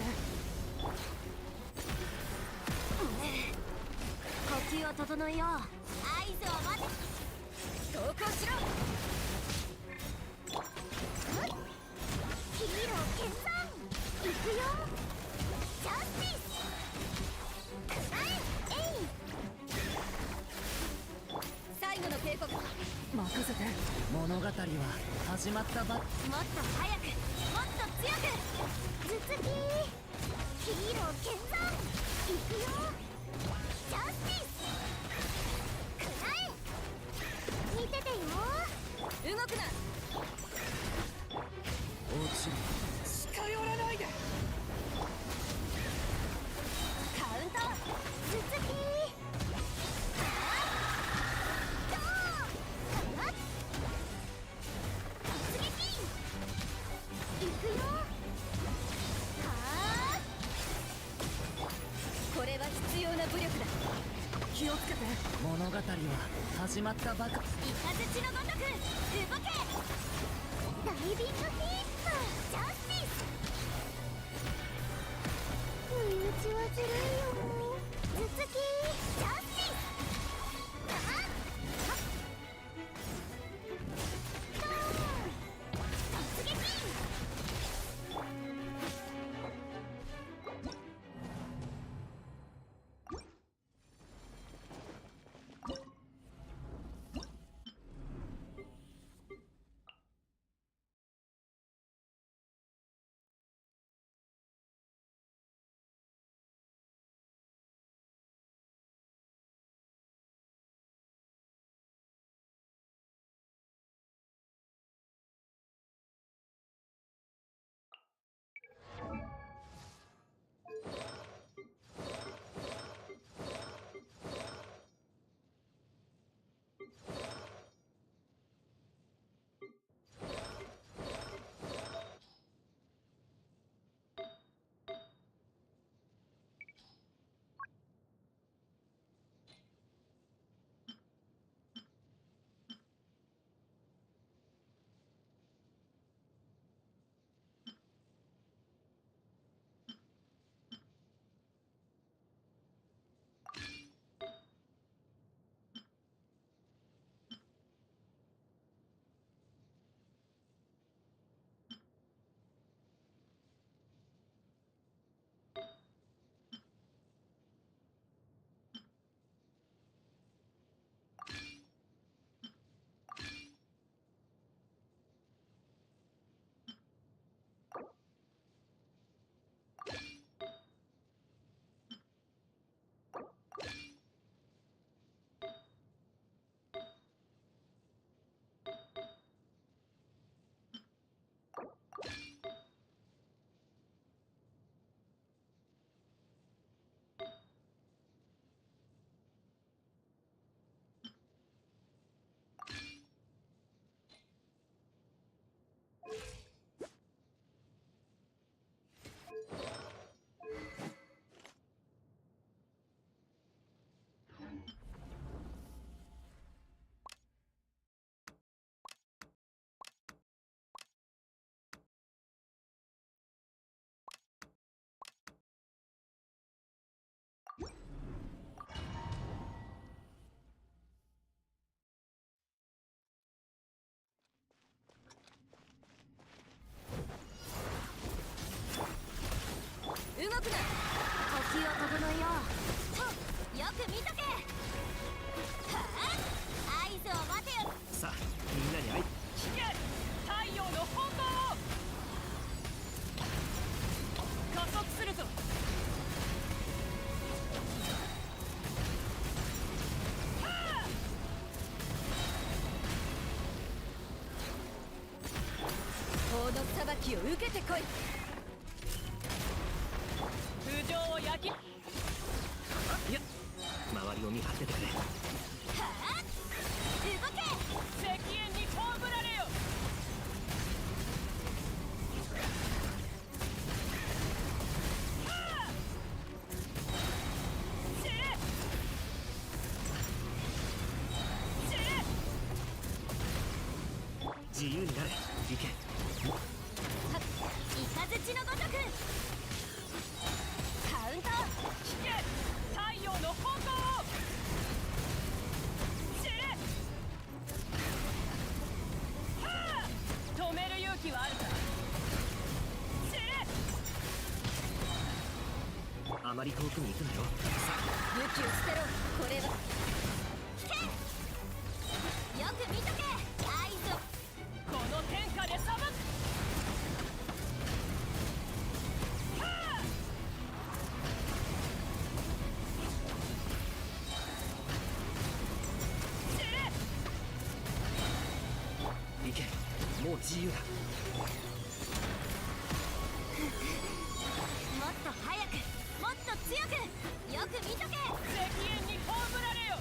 呼吸を整えよう合図を待て投降しろヒーロー決断行くよジャスティスくらええい最後の警告任せて物語は始まったばもっと速くもっと強く頭突きヒーロー決断行くよジャスティスくらえ見ててよ動くな落ちろ近寄らないでカウント頭突き突撃行くよこれは必要な武力だ気をつけて物語は始まったばか雷のごとく動けダイビングフィップジャスティス不意打ちはずるいよ頭突きジャスティス気を受けてこい。風情を焼き。いや、周りを見張っててくれ。はあ、動け。石煙に葬られよ。自由になれ。行け。イカズチのごとくカウント。引け。太陽の炎を。知れ。はあ、止める勇気はあるか。知れ。あまり遠くに行くなよ。武器を捨てろ。これは引け。よく見とけ。合図を。この天下で裁く。はあ、知れ。行け。もう自由だ。もっと早く、もっと強く。よく見とけ。石煙に葬られよ。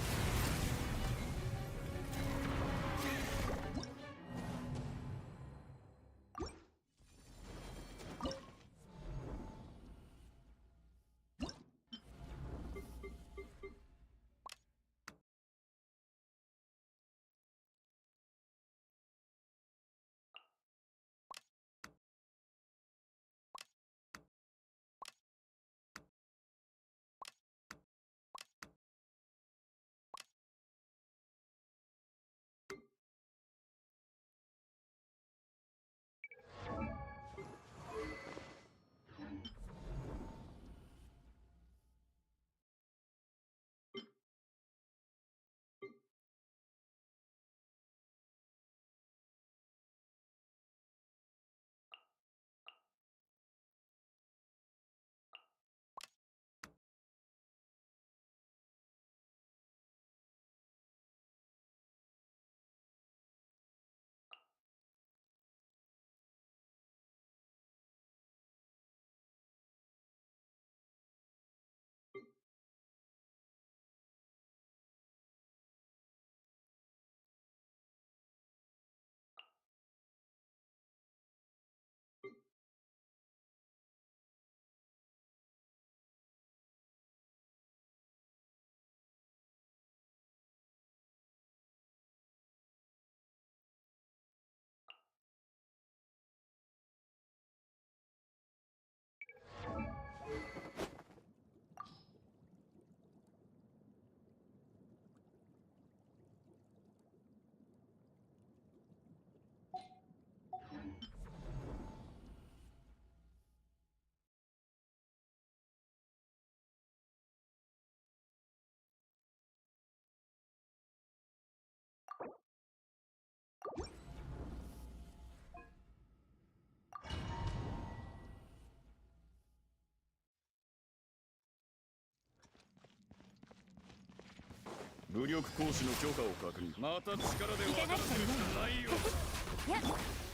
武力行使の許可を確認。また力で渡らせるしかないよ。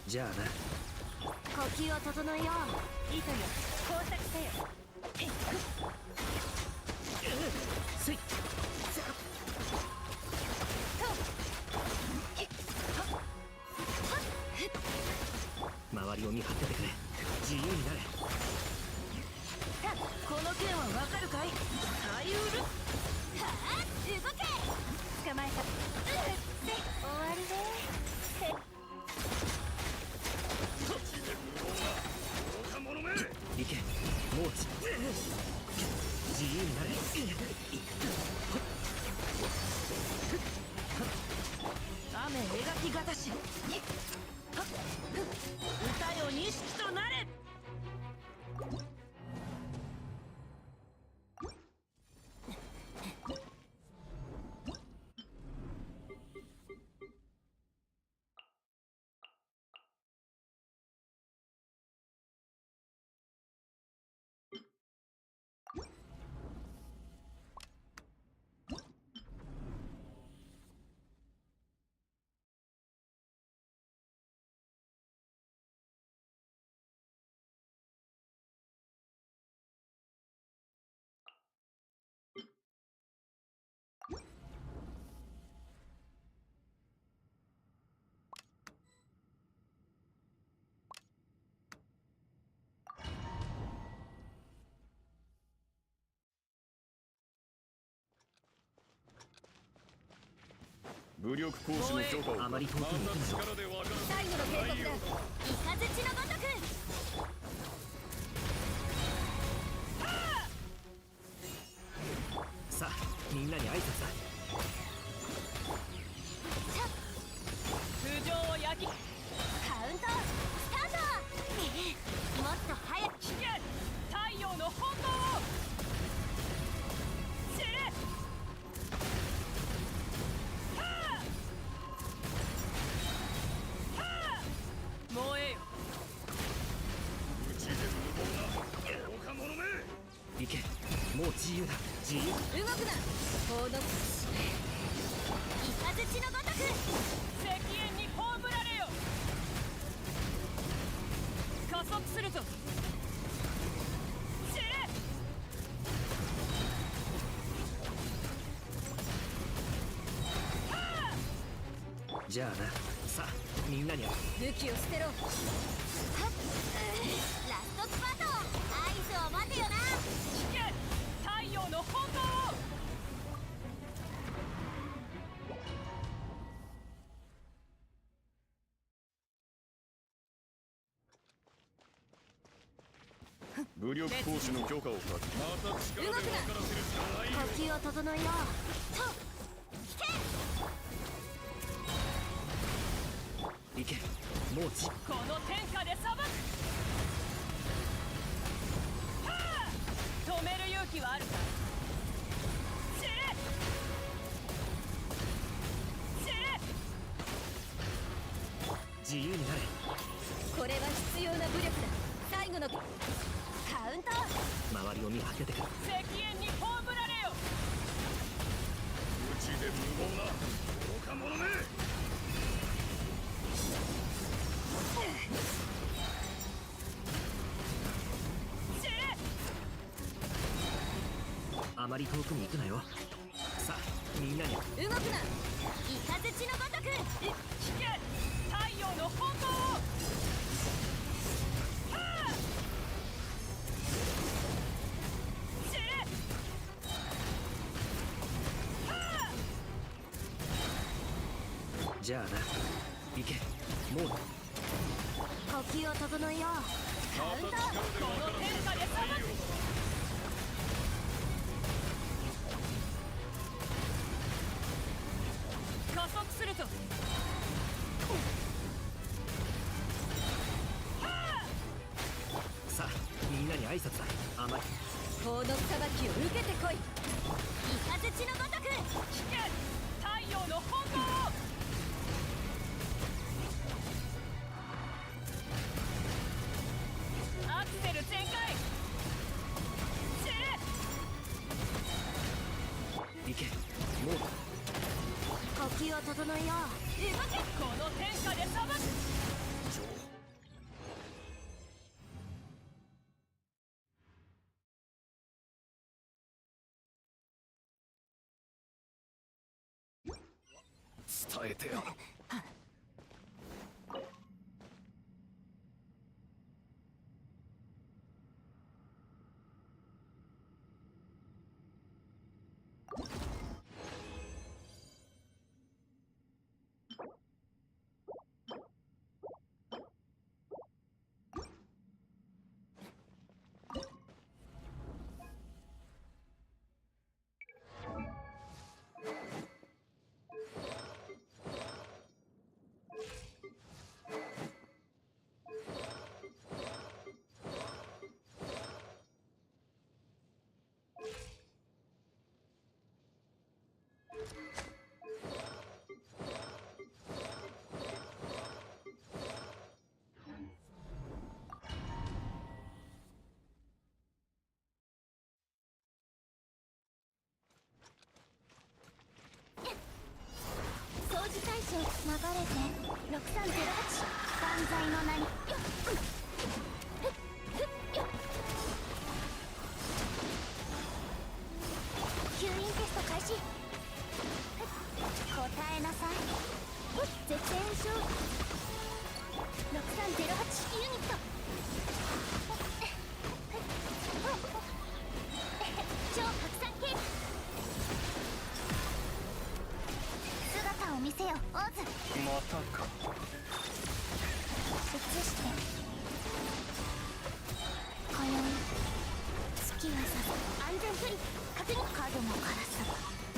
じゃあな。呼吸を整えよう。糸よ、工作せよ。せい。周りを見張っててくれ。自由になれ。この剣はわかるかい。サイウル。はあ、動け。捕まえた。終わりね。愚か者め。行け。もう自由になれ。雨描きがたし。歌よ錦となれ。武力行使の許可をあまり遠くに行くなよ。力で分からせ最後の警告だ。イカズチのごとく。さあみんなに挨拶だ。頭上を焼きカウントスタート。もっと早く。危険太陽の本能を知れ。燃えよ。うちで無謀な愚か者め。行け、もう自由だ。自由。動くな。報道。イカズチのごとく。石煙に葬られよ。加速するぞ。知れ。じゃあな。さあみんなに武器を捨てろ。はっラストスパート。合図を待てよな。危険太陽の本能を武力行使の許可を書く。また力で分からせるしかないよ。呼吸を整えよう。と危険。行け、もうこの天下で裁く。はあ止める勇気はあるか。知れ。知れ。自由になれ。これは必要な武力だ。最後のカウント。周りを見張っててくれ。石煙に葬られよ。うちで無謀な愚か者め。知れ。あまり遠くに行くなよ。さあみんなに。動くな。イカズチのごとく。危険太陽の本能をはあ知れ。はあじゃあな。行け、もう。呼吸を整えよう。カウント。この天下で裁く。加速するぞ。さあみんなに挨拶だ。あまり。法の裁きを受けてこい。イカズチのごとく。危険太陽の本能をアクセル全開。知れ。行け、もう。呼吸を整えよう。動け。この天下で裁く。伝えてやろう。掃除対象流れて6308万歳の名によっ吸引テスト開始。答えなさい。絶縁症6308ユニット。超拡散系姿を見せ今宵月はさす安全距離確認カードも枯らす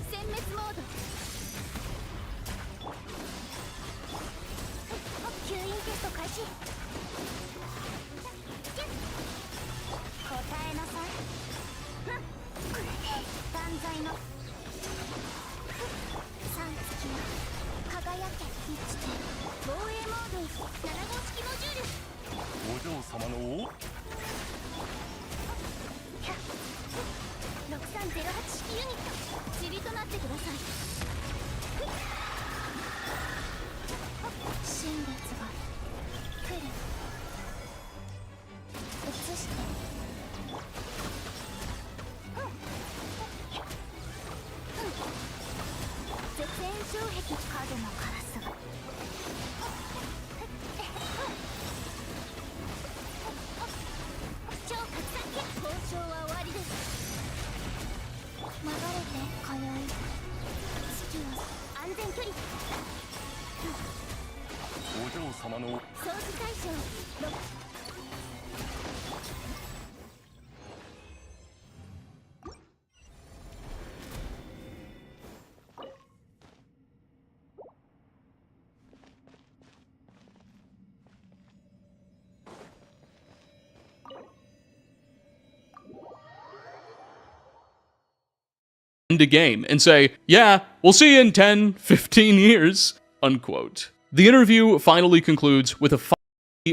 殲滅モード吸引テスト開始答えなさい断罪の三月は輝け満ちて防衛モード7号式モジュールお嬢様の6308式ユニット塵となってください新月が来る移して絶縁障壁カードも枯らす超拡散決交渉は終わりです流れて今宵月は安全距離お嬢様の掃除対象6 end a game and say, yeah, we'll see you in 10, 15 years, unquote. The interview finally concludes with a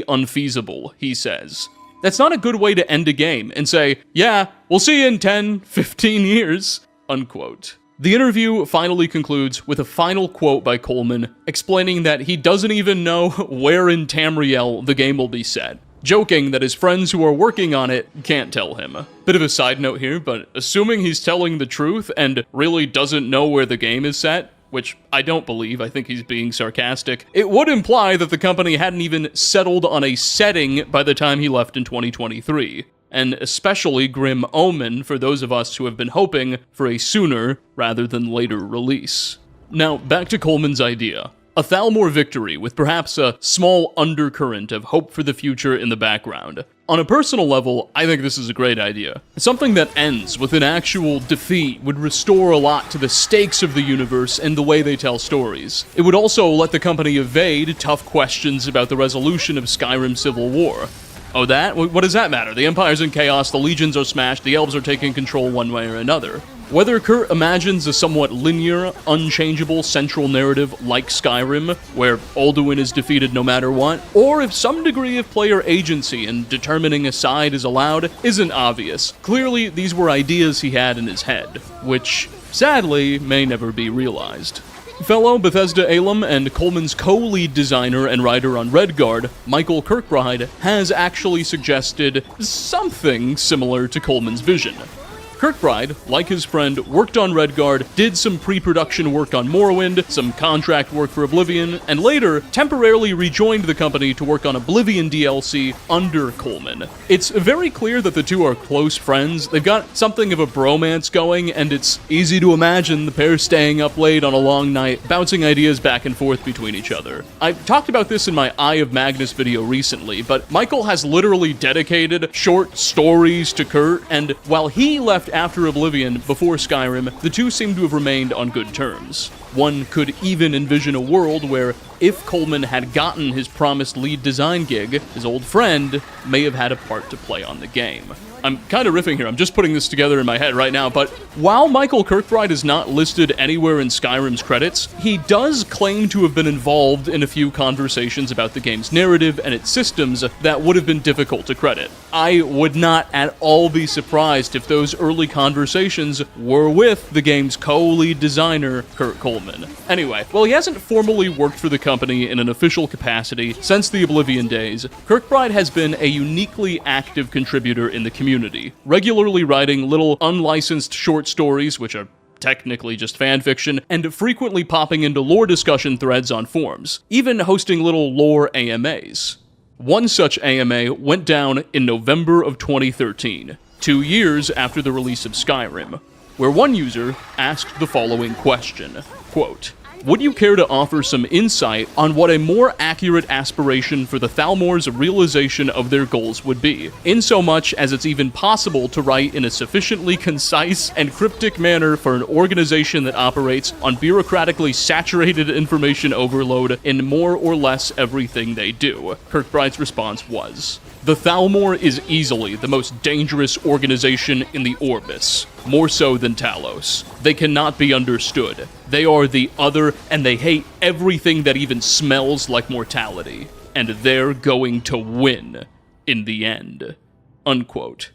unfeasible, he says. That's not a good way to end a game and say, yeah, we'll see you in 10, 15 years, unquote. The interview finally concludes with a final quote by Coleman explaining that he doesn't even know where in Tamriel the game will be set, joking that his friends who are working on it can't tell him. Bit of a side note here, but assuming he's telling the truth and really doesn't know where the game is set, which I don't believe, I think he's being sarcastic, it would imply that the company hadn't even settled on a setting by the time he left in 2023. An especially grim omen for those of us who have been hoping for a sooner rather than later release. Now, back to Coleman's idea. A Thalmor victory with perhaps a small undercurrent of hope for the future in the background. On a personal level, I think this is a great idea. Something that ends with an actual defeat would restore a lot to the stakes of the universe and the way they tell stories. It would also let the company evade tough questions about the resolution of Skyrim's civil war. Oh, that? What does that matter? The Empire's in chaos, the legions are smashed, the elves are taking control one way or another. Whether Kurt imagines a somewhat linear, unchangeable central narrative like Skyrim, where Alduin is defeated no matter what, or if some degree of player agency in determining a side is allowed, isn't obvious. Clearly, these were ideas he had in his head, which, sadly, may never be realized. Fellow Bethesda alum and Coleman's co-lead designer and writer on Redguard, Michael Kirkbride, has actually suggested something similar to Coleman's vision. Kirkbride, like his friend, worked on Redguard, did some pre-production work on Morrowind, some contract work for Oblivion, and later temporarily rejoined the company to work on Oblivion DLC under Coleman. It's very clear that the two are close friends, they've got something of a bromance going, and it's easy to imagine the pair staying up late on a long night, bouncing ideas back and forth between each other. I've talked about this in my Eye of Magnus video recently, but Michael has literally dedicated short stories to Kurt, and while he left after Oblivion, before Skyrim, the two seem to have remained on good terms. One could even envision a world where, if Coleman had gotten his promised lead design gig, his old friend may have had a part to play on the game. I'm kind of riffing here, I'm just putting this together in my head right now, but while Michael Kirkbride is not listed anywhere in Skyrim's credits, he does claim to have been involved in a few conversations about the game's narrative and its systems that would have been difficult to credit. I would not at all be surprised if those early conversations were with the game's co-lead designer, Kurt Coleman. Anyway, while he hasn't formally worked for the company in an official capacity since the Oblivion days, Kirkbride has been a uniquely active contributor in the community, regularly writing little unlicensed short stories, which are technically just fanfiction, and frequently popping into lore discussion threads on forums, even hosting little lore AMAs. One such AMA went down in November of 2013, 2 years after the release of Skyrim, where one user asked the following question, quote, would you care to offer some insight on what a more accurate aspiration for the Thalmor's realization of their goals would be, in so much as it's even possible to write in a sufficiently concise and cryptic manner for an organization that operates on bureaucratically saturated information overload in more or less everything they do? Kirkbride's response was, "The Thalmor is easily the most dangerous organization in the Orbis, more so than Talos. They cannot be understood. They are the other, and they hate everything that even smells like mortality. And they're going to win in the end." Unquote.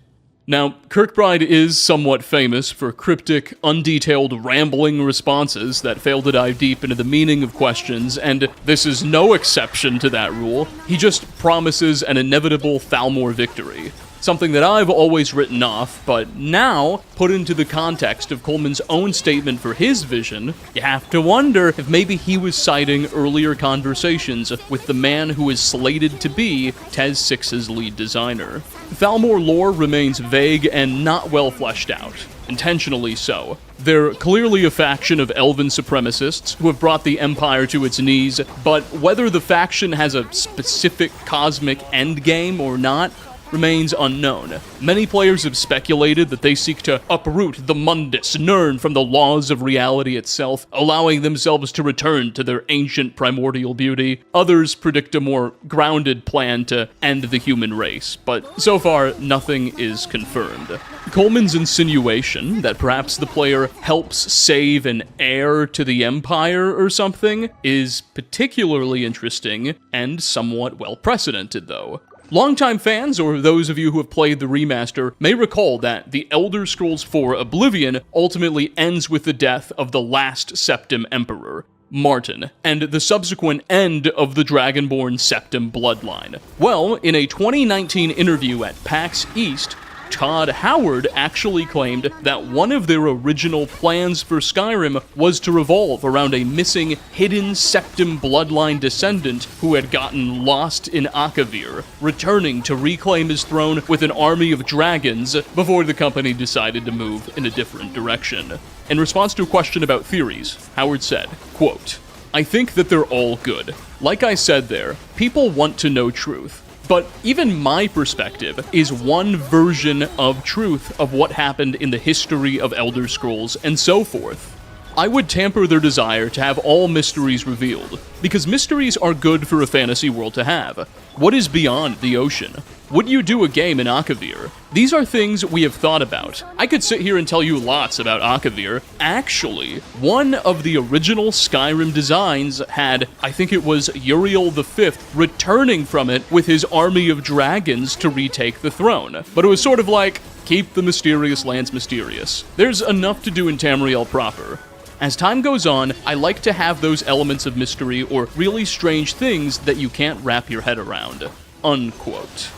Now, Kirkbride is somewhat famous for cryptic, undetailed, rambling responses that fail to dive deep into the meaning of questions, and this is no exception to that rule. He just promises an inevitable Thalmor victory. Something that I've always written off, but now, put into the context of Coleman's own statement for his vision, you have to wonder if maybe he was citing earlier conversations with the man who is slated to be TES 6's lead designer. Thalmor lore remains vague and not well fleshed out, intentionally so. They're clearly a faction of elven supremacists who have brought the Empire to its knees, but whether the faction has a specific cosmic endgame or not remains unknown. Many players have speculated that they seek to uproot the Mundus Nirn from the laws of reality itself, allowing themselves to return to their ancient primordial beauty. Others predict a more grounded plan to end the human race, but so far, nothing is confirmed. Coleman's insinuation that perhaps the player helps save an heir to the Empire or something is particularly interesting and somewhat well-precedented, though. Longtime fans, or those of you who have played the remaster, may recall that The Elder Scrolls IV Oblivion ultimately ends with the death of the last Septim Emperor, Martin, and the subsequent end of the Dragonborn Septim bloodline. Well, in a 2019 interview at PAX East, Todd Howard actually claimed that one of their original plans for Skyrim was to revolve around a missing, hidden Septim bloodline descendant who had gotten lost in Akavir, returning to reclaim his throne with an army of dragons before the company decided to move in a different direction. In response to a question about theories, Howard said, quote, "I think that they're all good. Like I said there, people want to know truth. But even my perspective is one version of truth of what happened in the history of Elder Scrolls and so forth. I would tamper their desire to have all mysteries revealed, because mysteries are good for a fantasy world to have. What is beyond the ocean? Would you do a game in Akavir? These are things we have thought about. I could sit here and tell you lots about Akavir. Actually, one of the original Skyrim designs had, I think it was Uriel V, returning from it with his army of dragons to retake the throne. But it was sort of like, keep the mysterious lands mysterious. There's enough to do in Tamriel proper. As time goes on, I like to have those elements of mystery or really strange things that you can't wrap your head around." Unquote.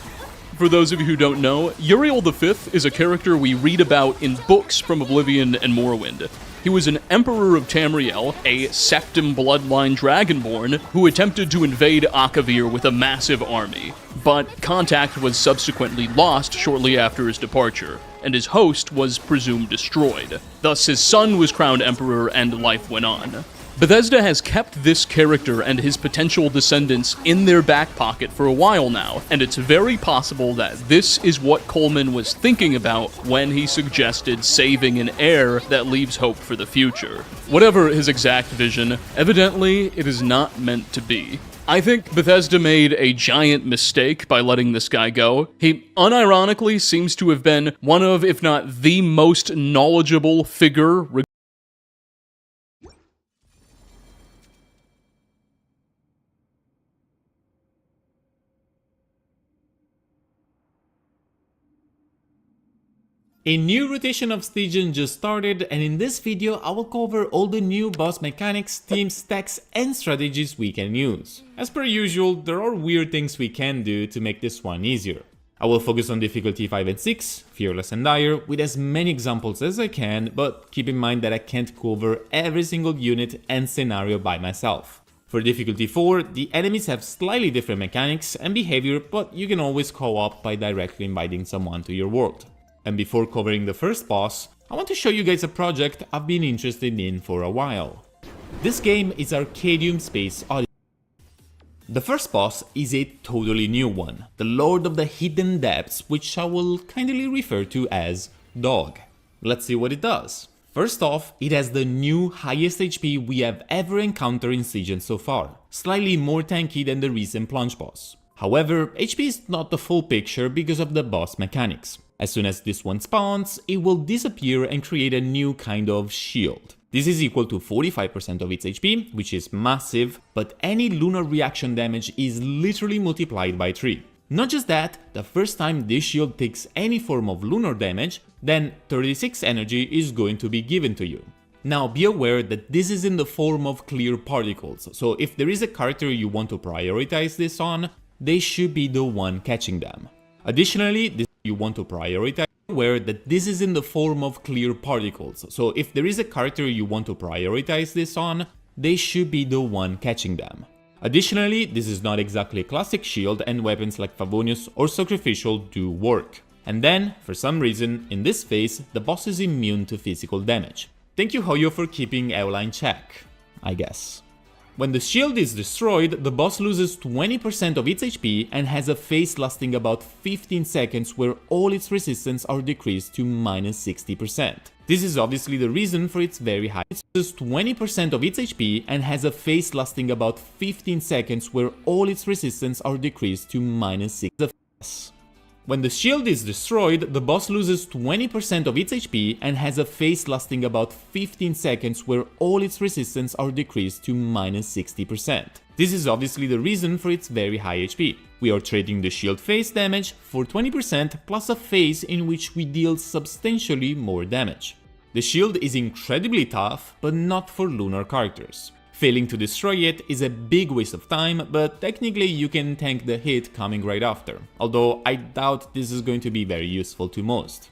For those of you who don't know, Uriel V is a character we read about in books from Oblivion and Morrowind. He was an emperor of Tamriel, a Septim bloodline dragonborn, who attempted to invade Akavir with a massive army, but contact was subsequently lost shortly after his departure, and his host was presumed destroyed. Thus his son was crowned emperor and life went on. Bethesda has kept this character and his potential descendants in their back pocket for a while now, and it's very possible that this is what Coleman was thinking about when he suggested saving an heir that leaves hope for the future. Whatever his exact vision, evidently it is not meant to be. I think Bethesda made a giant mistake by letting this guy go. He unironically seems to have been one of, if not the most knowledgeable figure A new rotation of Stygian just started, and in this video I will cover all the new boss mechanics, teams, stacks and strategies we can use. As per usual, there are weird things we can do to make this one easier. I will focus on difficulty 5 and 6, Fearless and Dire, with as many examples as I can, but keep in mind that I can't cover every single unit and scenario by myself. For difficulty 4, the enemies have slightly different mechanics and behavior, but you can always co-op by directly inviting someone to your world. And before covering the first boss, I want to show you guys a project I've been interested in for a while. This game is Arcadium Space Odyssey. The first boss is a totally new one, the Lord of the Hidden Depths, which I will kindly refer to as Dog. Let's see what it does. First off, it has the new highest HP we have ever encountered in Siege so far, slightly more tanky than the recent plunge boss. However, HP is not the full picture because of the boss mechanics. As soon as this one spawns, it will disappear and create a new kind of shield. This is equal to 45% of its HP, which is massive, but any lunar reaction damage is literally multiplied by 3. Not just that, the first time this shield takes any form of lunar damage, then 36 energy is going to be given to you. Now be aware that this is in the form of clear particles, so if there is a character you want to prioritize this on, they should be the one catching them. Additionally, this you want to prioritize aware that this is in the form of clear particles, so if there is a character you want to prioritize this on, they should be the one catching them. Additionally, this is not exactly a classic shield and weapons like Favonius or Sacrificial do work. And then, for some reason, in this phase, the boss is immune to physical damage. Thank you Hoyo for keeping Eola in check, I guess. When the shield is destroyed, the boss loses 20% of its HP and has a phase lasting about 15 seconds where all its resistance are decreased to minus 60%. This is obviously the reason for its very high. It loses 20% of its HP and has a phase lasting about 15 seconds where all its resistance are decreased to minus 60%. When the shield is destroyed, the boss loses 20% of its HP and has a phase lasting about 15 seconds where all its resistance are decreased to minus 60%. This is obviously the reason for its very high HP. We are trading the shield phase damage for 20% plus a phase in which we deal substantially more damage. The shield is incredibly tough, but not for lunar characters. Failing to destroy it is a big waste of time, but technically you can tank the hit coming right after, although I doubt this is going to be very useful to most.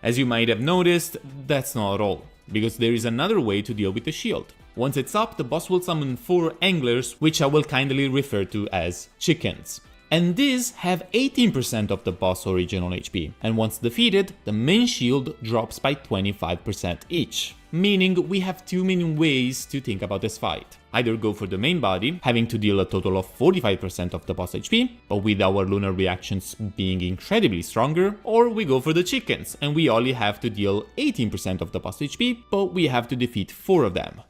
As you might have noticed, that's not all, because there is another way to deal with the shield. Once it's up, the boss will summon 4 anglers, which I will kindly refer to as chickens. And these have 18% of the boss' original HP, and once defeated, the main shield drops by 25% each. Meaning we have 2 main ways to think about this fight. Either go for the main body, having to deal a total of 45% of the boss HP, but with our lunar reactions being incredibly stronger, or we go for the chickens, and we only have to deal 18% of the boss HP, but we have to defeat 4 of them.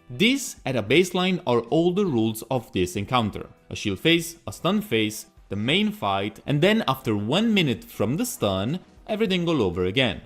These, at a baseline, are all the rules of this encounter. A shield phase, a stun phase, the main fight, and then after 1 minute from the stun, everything all over again.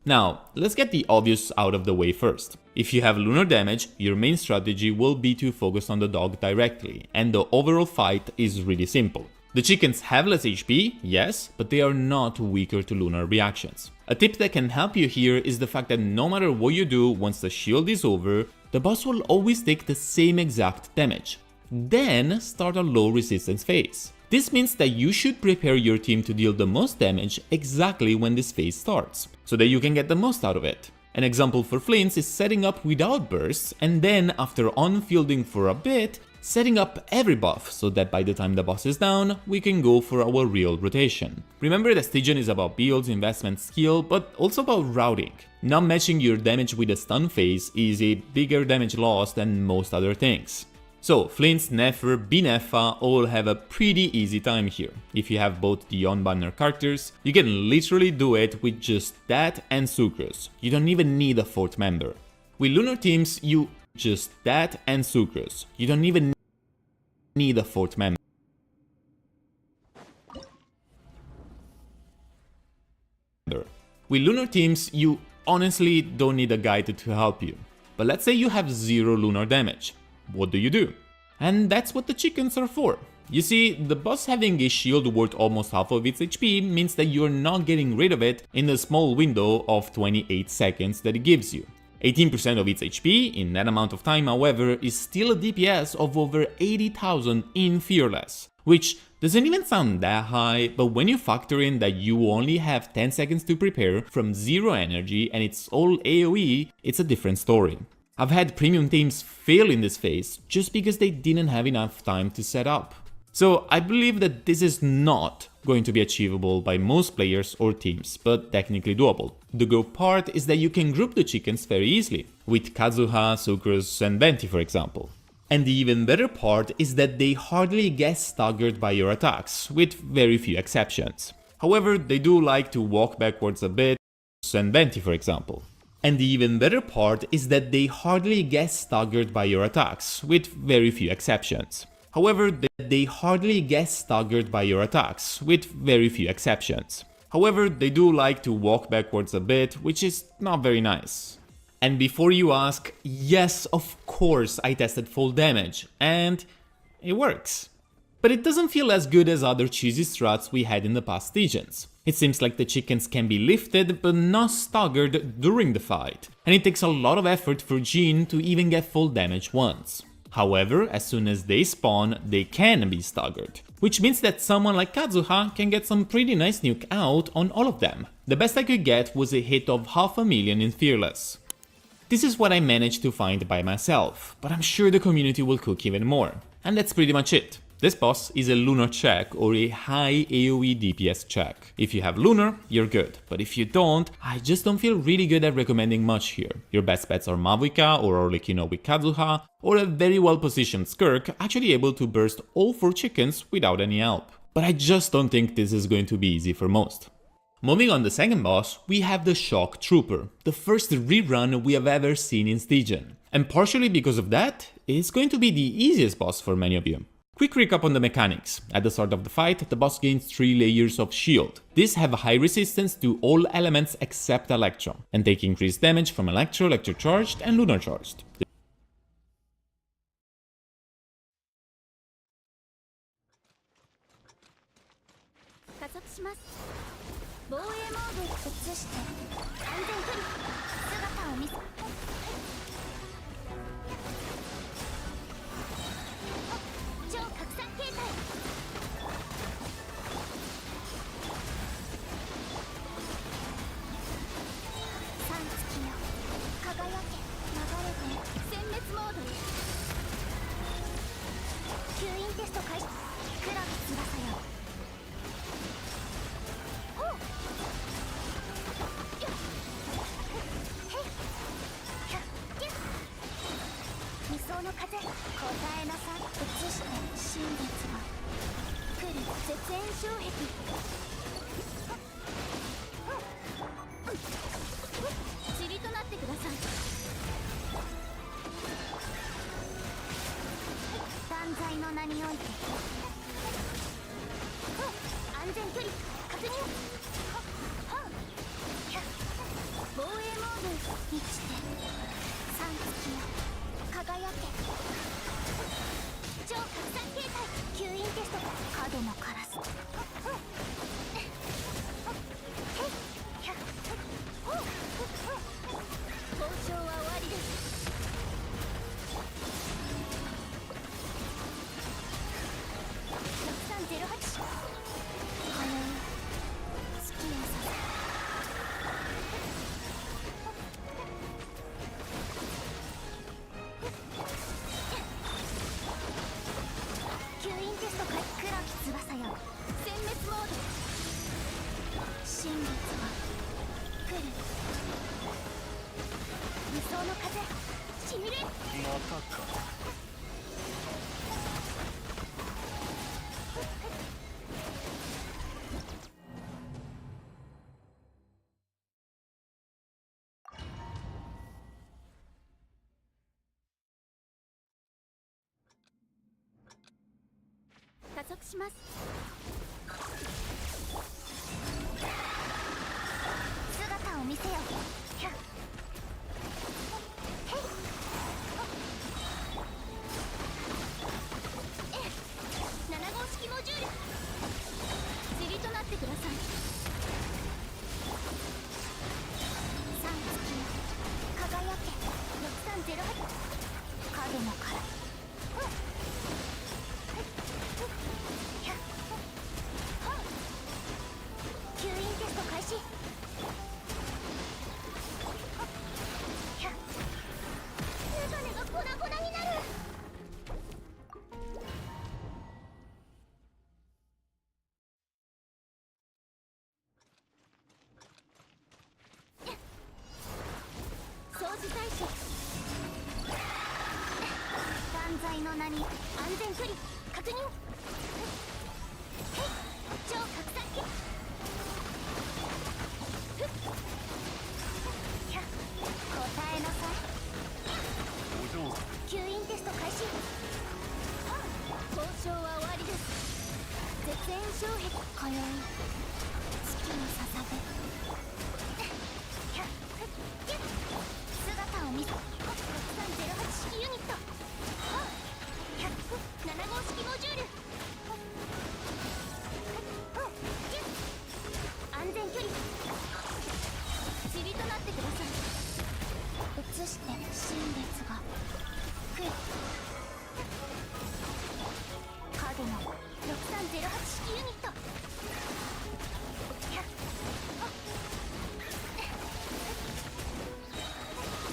Now, let's get the obvious out of the way first. If you have lunar damage, your main strategy will be to focus on the dog directly, and the overall fight is really simple. The chickens have less HP, yes, but they are not weaker to lunar reactions. A tip that can help you here is the fact that no matter what you do once the shield is over, the boss will always take the same exact damage. Then start a low resistance phase. This means that you should prepare your team to deal the most damage exactly when this phase starts, so that you can get the most out of it. An example for Flints is setting up without bursts, and then after on-fielding for a bit, setting up every buff so that by the time the boss is down, we can go for our real rotation. Remember that Stygian is about builds, investment, skill, but also about routing. Not matching your damage with a stun phase is a bigger damage loss than most other things. So, Flints, Nefer, Binefa all have a pretty easy time here. If you have both the on-banner characters, you can literally do it with just that and Sucrose. You don't even need a 4th member. With lunar teams, you just that and Sucrose. You don't even need a 4th member. With lunar teams, you honestly don't need a guide to help you. But let's say you have 0 lunar damage. What do you do? And that's what the chickens are for. You see, the boss having a shield worth almost half of its HP means that you're not getting rid of it in the small window of 28 seconds that it gives you. 18% of its HP in that amount of time, however, is still a DPS of over 80,000 in Fearless, which doesn't even sound that high, but when you factor in that you only have 10 seconds to prepare from 0 energy and it's all AoE, it's a different story. I've had premium teams fail in this phase just because they didn't have enough time to set up. So I believe that this is not going to be achievable by most players or teams, but technically doable. The good part is that you can group the chickens very easily, with Kazuha, Sucrose and Venti for example. And the even better part is that they hardly get staggered by your attacks, with very few exceptions. However, they do like to walk backwards a bit, and Venti for example. And the even better part is that they hardly get staggered by your attacks, with very few exceptions. However, they hardly get staggered by your attacks, with very few exceptions. However, they do like to walk backwards a bit, which is not very nice. And before you ask, yes, of course I tested full damage, and it works. But it doesn't feel as good as other cheesy strats we had in the past Stygians. It seems like the chickens can be lifted but not staggered during the fight, and it takes a lot of effort for Jin to even get full damage once. However, as soon as they spawn, they can be staggered, which means that someone like Kazuha can get some pretty nice nuke out on all of them. The best I could get was a hit of 500,000 in Fearless. This is what I managed to find by myself, but I'm sure the community will cook even more. And that's pretty much it. This boss is a Lunar check or a high AoE DPS check. If you have Lunar, you're good, but if you don't, I just don't feel really good at recommending much here. Your best bets are Mavuika or Orlikino with Kazuha, or a very well positioned Skirk actually able to burst all 4 chickens without any help. But I just don't think this is going to be easy for most. Moving on the second boss, we have the Shock Trooper, the first rerun we have ever seen in Stygian. And partially because of that, it's going to be the easiest boss for many of you. Quick recap on the mechanics. At the start of the fight, the boss gains 3 layers of shield. These have high resistance to all elements except Electro, and take increased damage from Electro, Electro Charged and Lunar Charged. の名に安全距離確認。超拡散機。答えなさい。吸引テスト開始。交渉は終わりです。絶縁障壁今宵月の捧げ。姿を見せ。6308式ユニット。7号式モジュール。安全距離。塵となってください。移して新列が増え。影の6308式ユニット。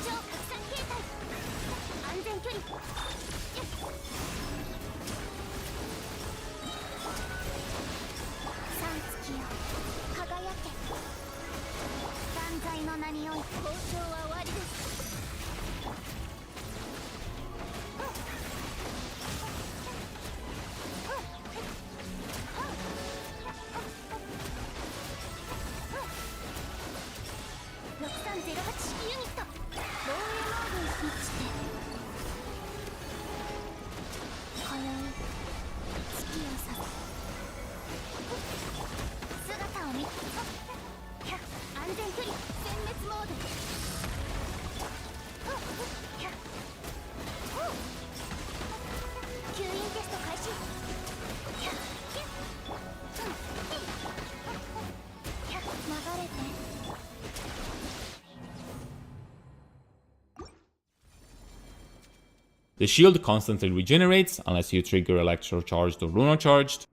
超拡散形態。安全距離。三月よ輝け。断罪の名において交渉は終わりです。6308式ユニット。防衛モードにスイッチで。今宵月をさす。姿を見。安全距離殲滅モード。吸引テスト開始。流れて。The shield constantly regenerates unless you trigger Electro Charged or Lunar Charged.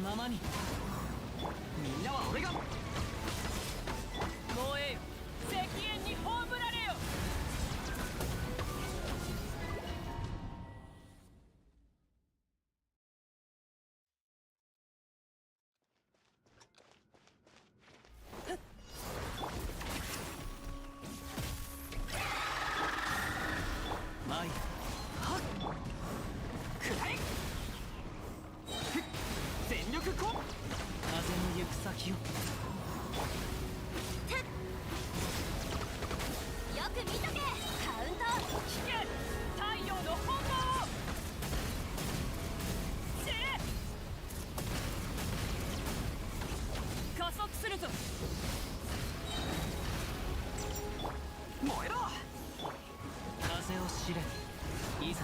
ままに。みんなは俺が。防衛よ、石煙に葬られよ。前へ。はっ。下れ。全力こ。風の行く先を。よく見とけ。カウント。聞け。太陽の炎を。死ね。加速するぞ。燃えろ。風を知れ。いざ。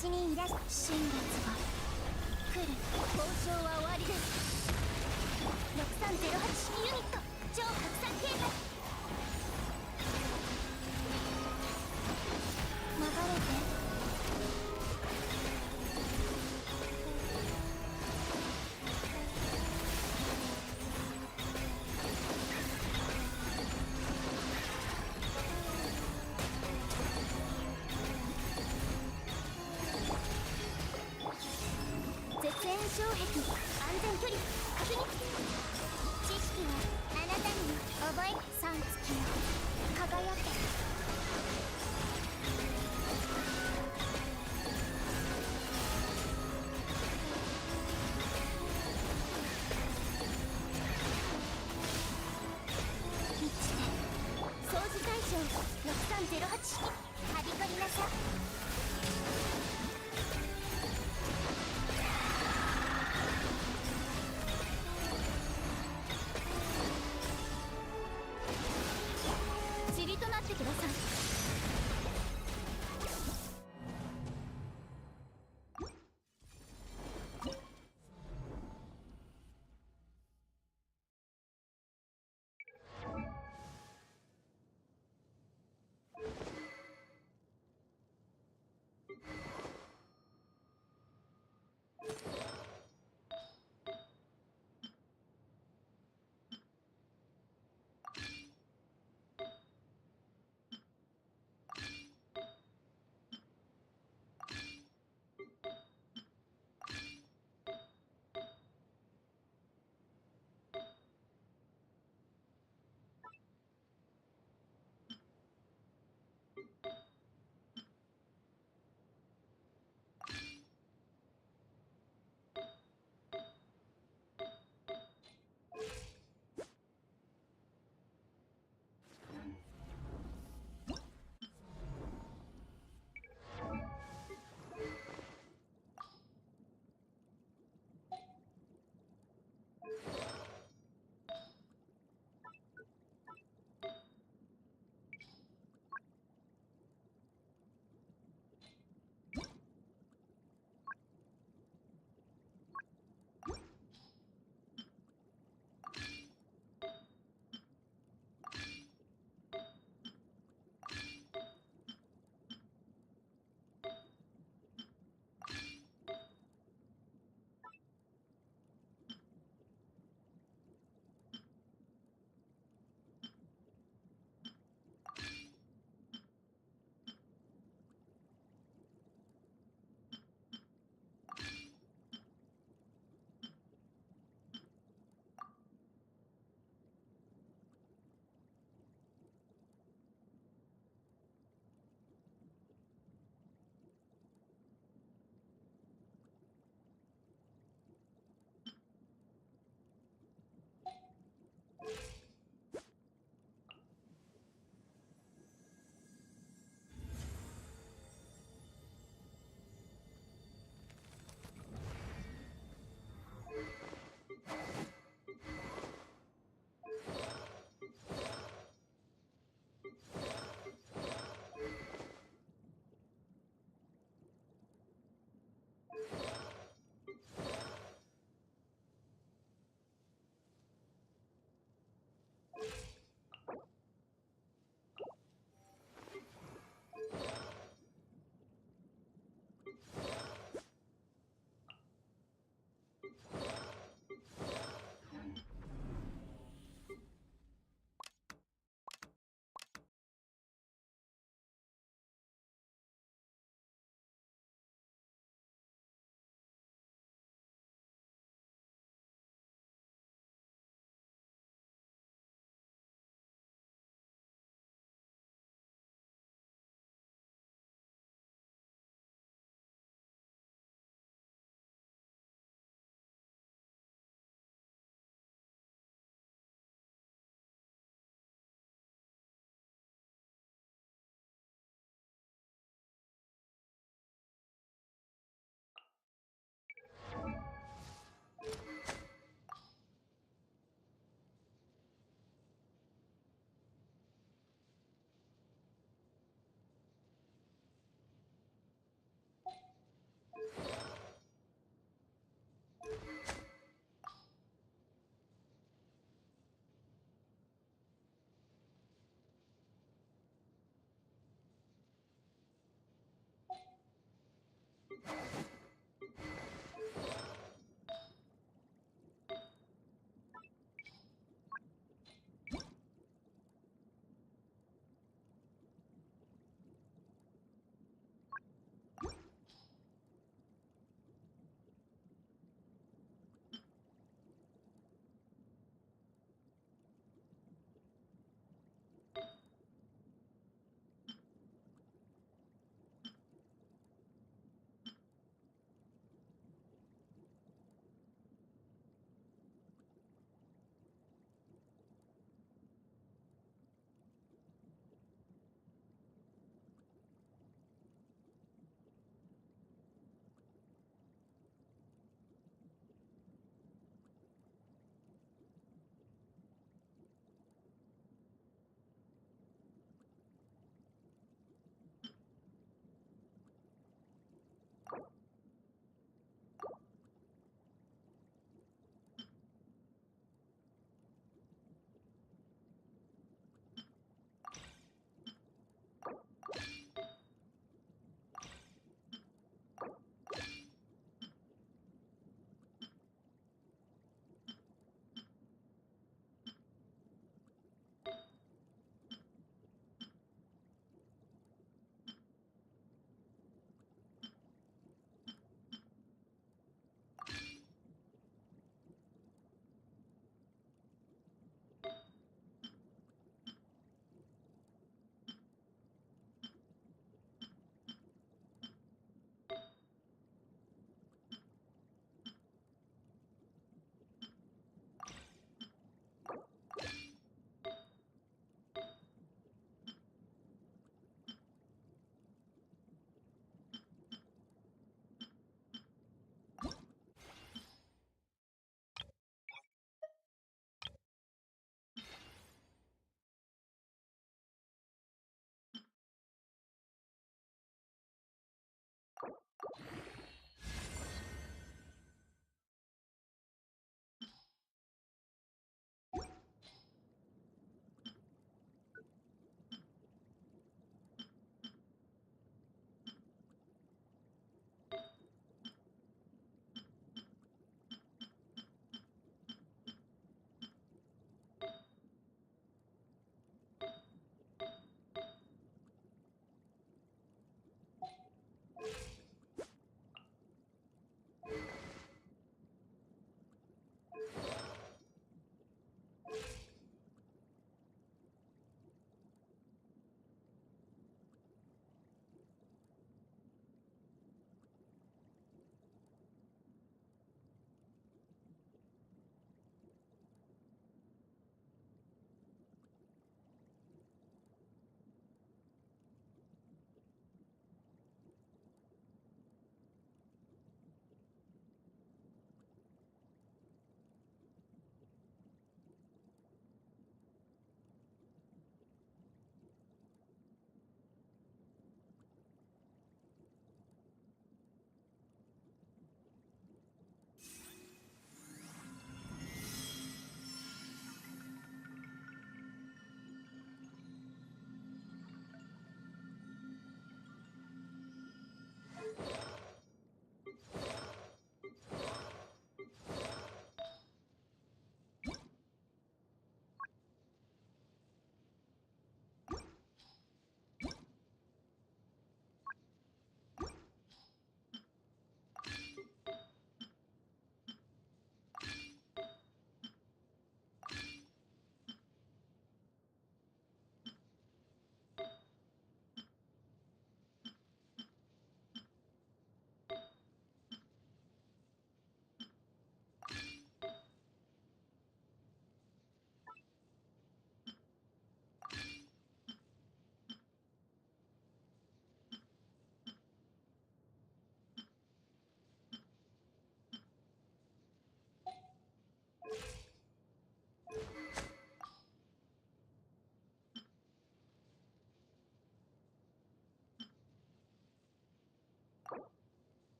ちにいらっ新月が来る。交渉は終わりです。6308ユニット超拡散警戒。流れて。絶縁障壁安全距離確認。知識はあなたにも覚え3月よ輝け。一致掃除対象6308式はびこりなさ。塵となってください。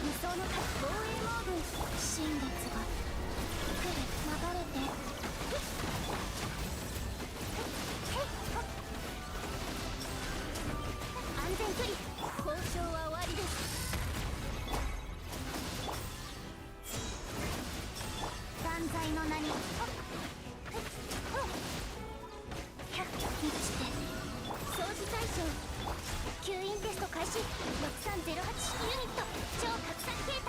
理想の防衛モード。新月が来る。流れて安全距離。交渉は終わりです。断罪の名に満ちて掃除対象。吸引テスト開始。6308式ユニット超拡散形態。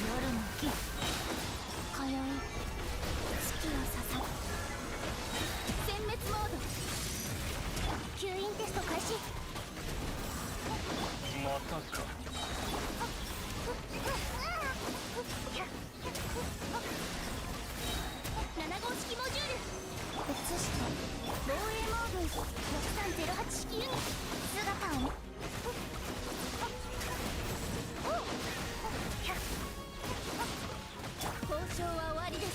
夜の木今宵月を刺さる。殲滅モード。吸引テスト開始。またか。7号式モジュール移して防衛モード。6308式ユニット姿を交渉は終わりです。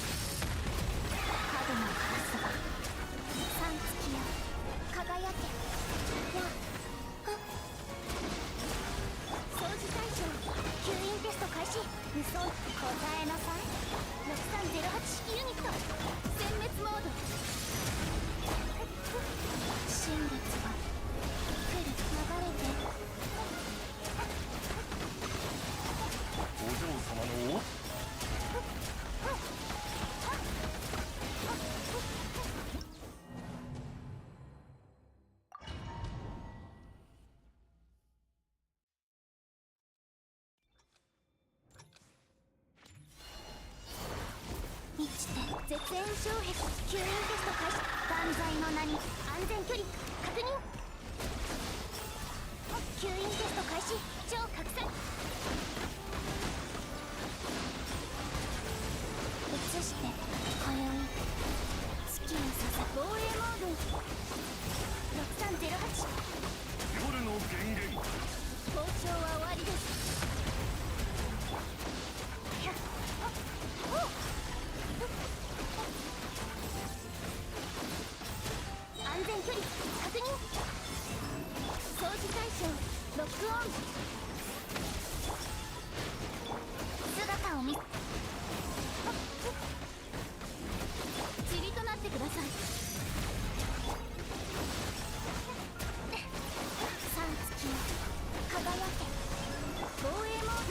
角のカラスが三月よ輝け。掃除対象。吸引テスト開始。無双答えなさい。6308式ユニット殲滅モード。新月が来る。流れてお嬢様の満ちて絶縁障壁。吸引テスト開始。断罪の名に安全距離確認。吸引テスト開始。超拡散。移して今宵月を刺さ防衛モード。6308夜の源源。交渉は終わりです。安全距離確認。掃除対象ロックオン。姿を見塵となってください。三月よ輝け。防衛モー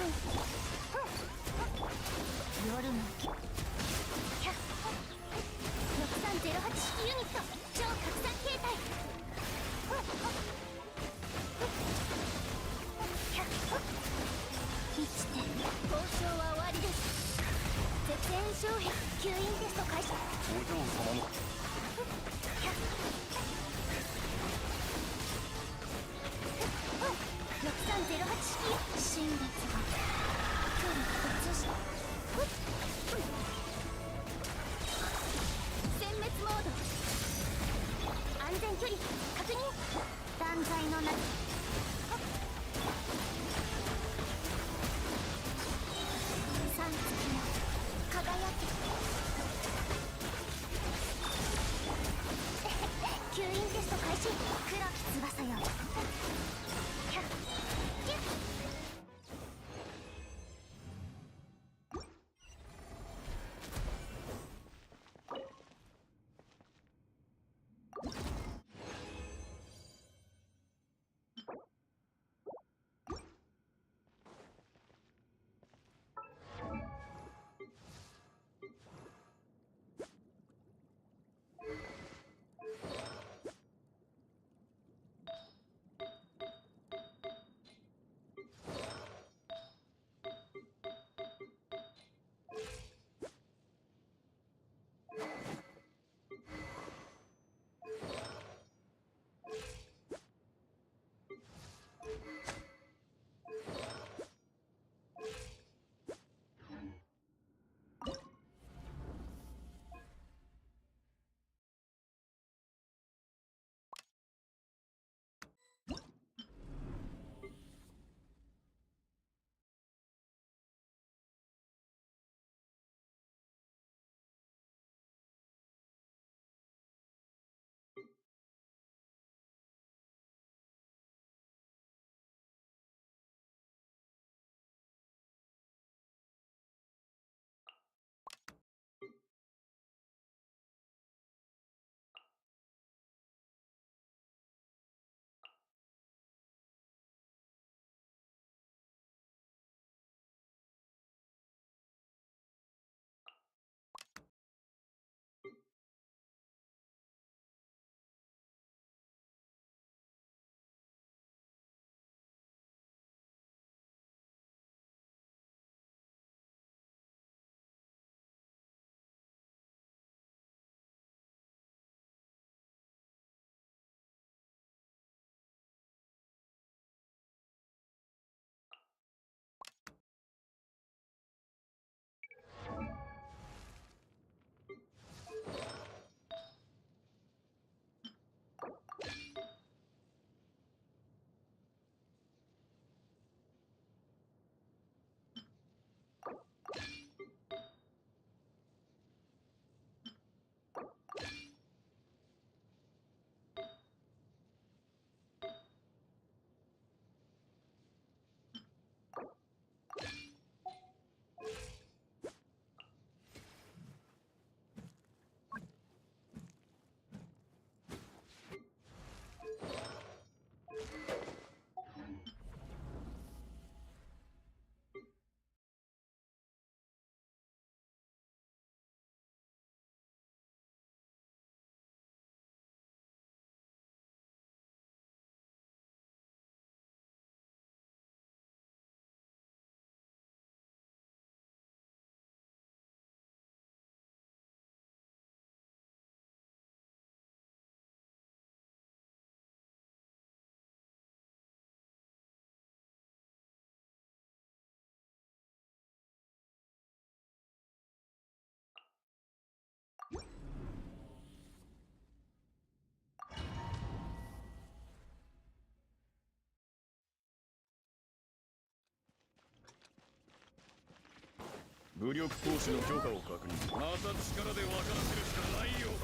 武力行使の許可を確認。また力で分からせるしかないよう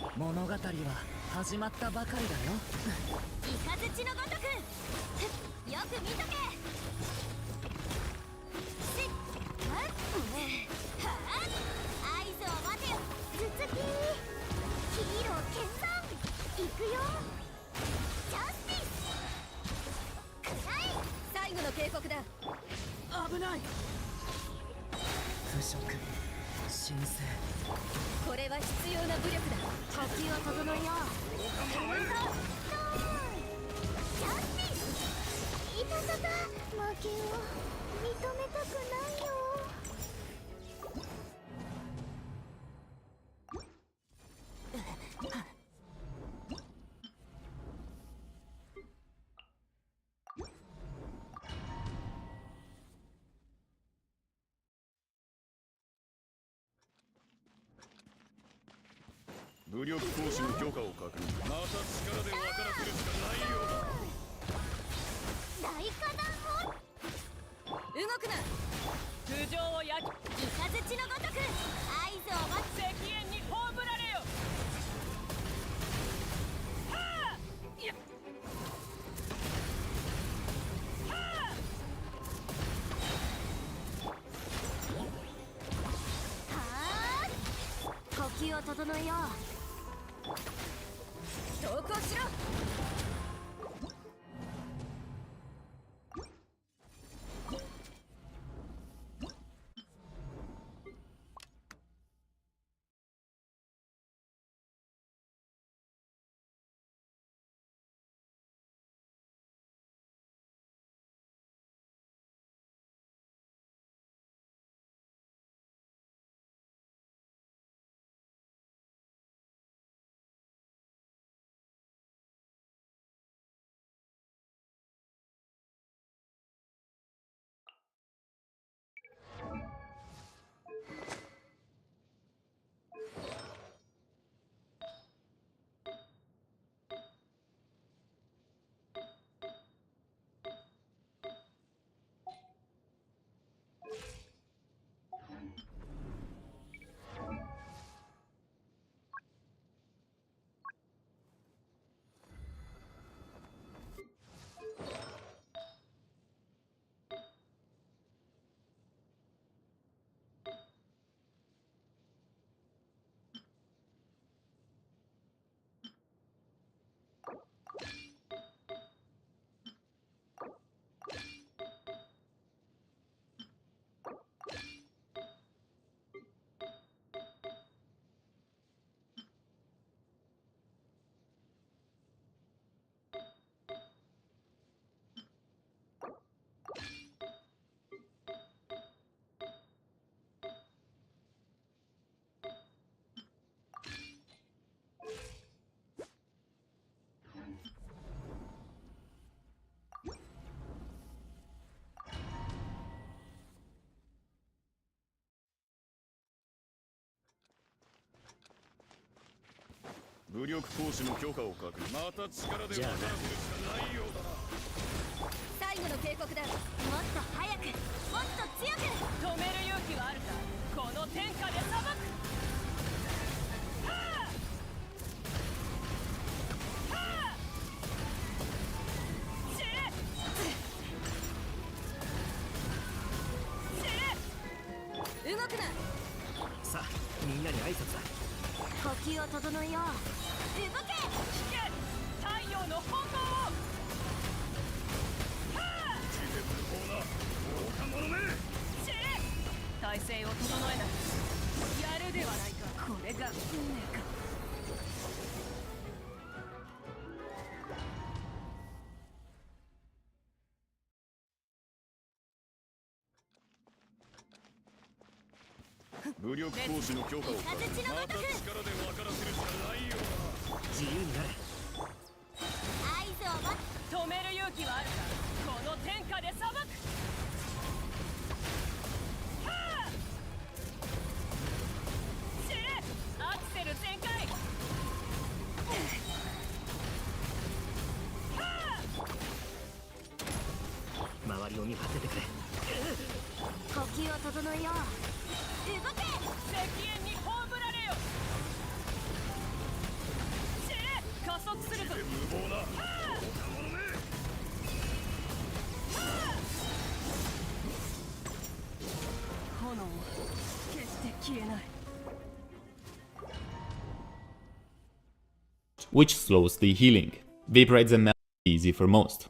だ。物語は始まったばかりだよ。雷のごとくよく見とけ。合図を待てよ。頭突きヒーロー決断。行くよ。ジャスティスくらえ。最後の警告だ。危ない。腐食神聖、これは必要な武力だ。呼吸を整えよう。カウントドーン。ジャスティス。いたたた、負けを認めたくないよ。武力行使の許可を確認。また力で分からせるしかないようだ。大火弾を動くな。頭上を焼き、イカズチのごとく合図を待つ。石煙に葬られよ。はあ、いや、はあ、はーい。呼吸を整えよう。投降しろ。武力行使の許可を確認。また力で分からせるしかないようだな。最後の警告だ。もっと早く、もっと強く。止める勇気はあるか。この天下で裁く。はあ、はあ、死ね、死ね。動くな。さあみんなに挨拶だ。呼吸を整えよう。動け。引け、太陽の炎を。はあ、ついてくる方だ。愚か者め。死ね。体勢を整えない。やるではないか。これが運命か。武力行使の許可を確認。また力で分からせるしかないようだ。自由になれ。合図を待つ。止める勇気はあるか。この天下で裁く。はあ、死ね。アクセル全開。はあ、周りを見張っててくれ。に葬られよ。加速するぞ。無謀な炎は決して消えない。 which slows the healing. Vaporize and melt is easy for most.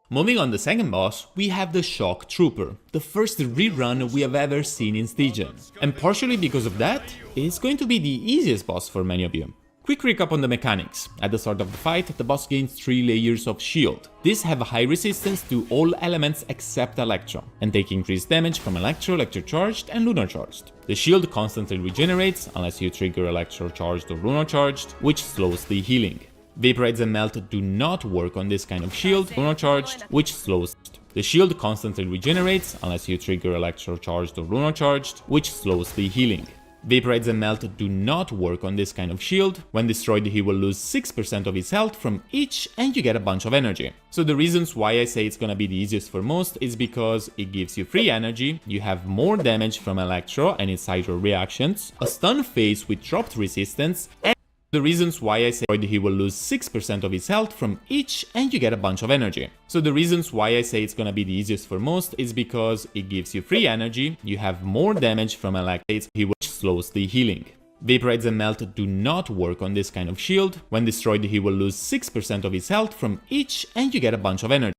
Moving on the second boss, we have the Shock Trooper, the first rerun we have ever seen in Stygian. And partially because of that, it's going to be the easiest boss for many of you. Quick recap on the mechanics. At the start of the fight, the boss gains 3 layers of shield. These have high resistance to all elements except Electro, and take increased damage from Electro, Electro Charged, and Lunar Charged. The shield constantly regenerates unless you trigger Electro Charged or Lunar Charged, which slows the healing. Vaporize and Melt do not work on this kind of shield, Lunar Charged, which slows. The shield constantly regenerates unless you trigger Electro Charged or Lunar Charged, which slows the healing. Vaporize and Melt do not work on this kind of shield. When destroyed, he will lose 6% of his health from each and you get a bunch of energy. So the reasons why I say it's gonna be the easiest for most is because it gives you free energy, you have more damage from Electro and its hydro reactions, a stun phase with dropped resistance, and the reasons why I say he will lose 6% of his health from each and you get a bunch of energy. So the reasons why I say it's gonna be the easiest for most is because it gives you free energy, you have more damage from Electro, which slows the healing. Vaporize and Melt do not work on this kind of shield. When destroyed, he will lose 6% of his health from each and you get a bunch of energy.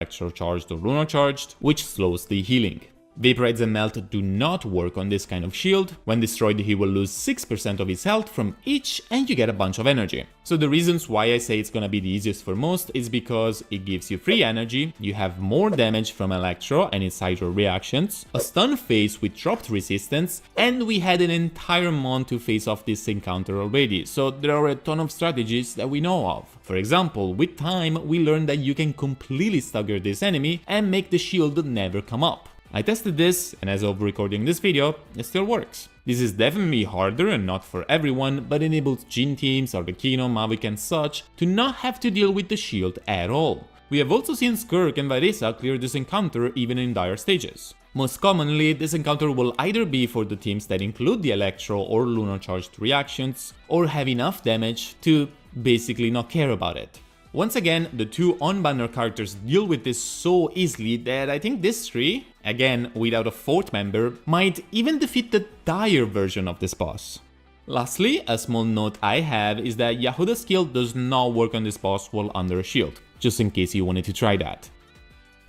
Electro Charged or Lunar Charged, which slows the healing. Vaporize and Melt do not work on this kind of shield. When destroyed, he will lose 6% of his health from each and you get a bunch of energy. So the reasons why I say it's gonna be the easiest for most is because it gives you free energy, you have more damage from Electro and its hydro reactions, a stun phase with dropped resistance, and we had an entire month to face off this encounter already, so there are a ton of strategies that we know of. For example, with time, we learned that you can completely stagger this enemy and make the shield never come up. I tested this, and as of recording this video, it still works. This is definitely harder and not for everyone, but enables Jin teams, Arlecchino, Mavic and such to not have to deal with the shield at all. We have also seen Skirk and Varesa clear this encounter even in dire stages. Most commonly, this encounter will either be for the teams that include the Electro or Lunar Charged reactions, or have enough damage to basically not care about it. Once again, the two on-banner characters deal with this so easily that I think this tree, again without a fourth member, might even defeat the dire version of this boss. Lastly, a small note I have is that Yahuda's skill does not work on this boss while under a shield, just in case you wanted to try that.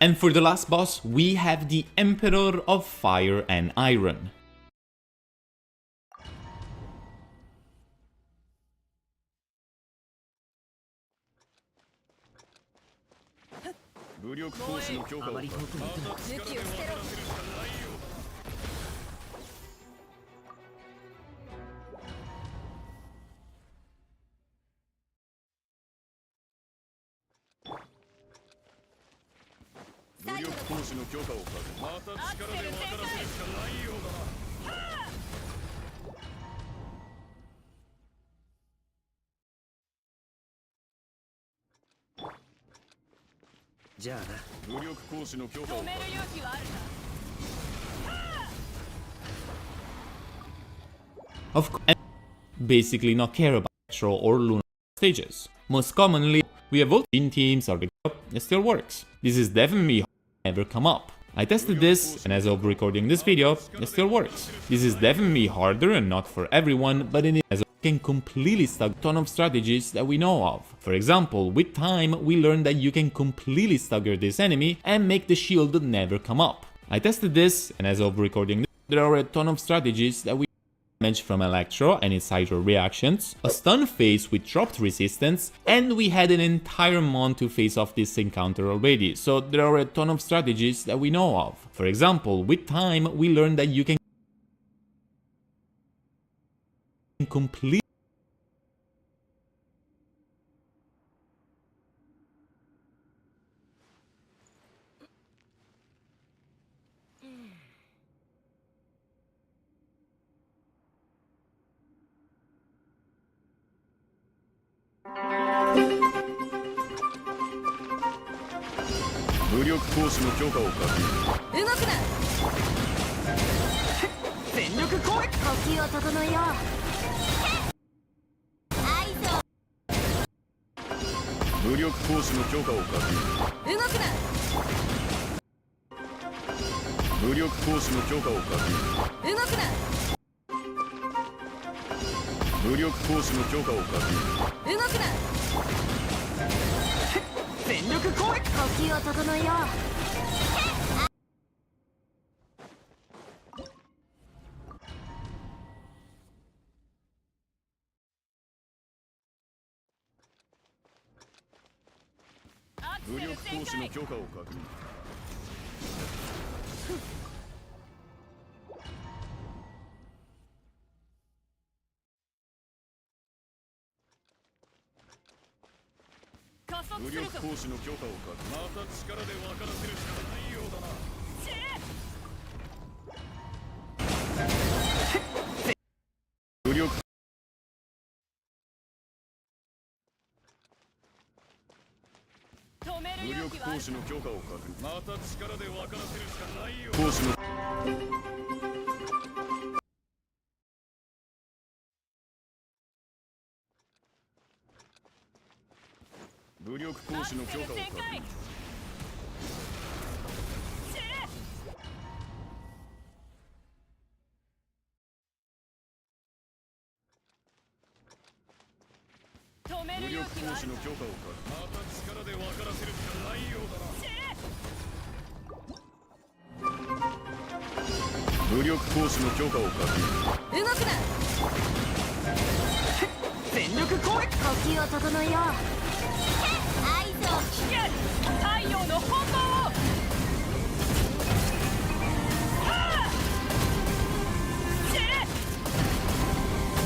And for the last boss, we have the Emperor of Fire and Iron. Of course, basically not care about Electro or Lunar stages. Most commonly, we have all Jin teams or it still works. This is definitely never come up. I tested this, and as of recording this video, it still works. This is definitely harder and not for everyone, but it can completely stagger a ton of strategies that we know of. For example, with time, we learned that you can completely stagger this enemy and make the shield never come up. I tested this, and as of recording this, there are a ton of strategies that we damage from Electro and its hydro reactions, a stun phase with dropped resistance, and we had an entire month to face off this encounter already, so there are a ton of strategies that we know of. For example, with time, we learned that you can complete 全力攻撃。呼吸を整えよう。合図を。武力行使の許可を確認。動くな。武力行使の許可を確認。動くな。武力行使の許可を確認。動くな。全力攻撃。呼吸を整えよう。武力行使の許可を確認。加速武するぞ。力行使の許可を確認。また力で分からせるしかないようだな。武力止める武力勇気はある行使の許可を確認。また力で分からせるしかないようだな。行使の武力行使の許可を確認。止め武力る勇気はある行使の許可を確認。また力で分からせるしかないようだな。武力行使の許可を確認。動くな。全力攻撃。呼吸を整えよう。合図を。聞け。太陽の本能を。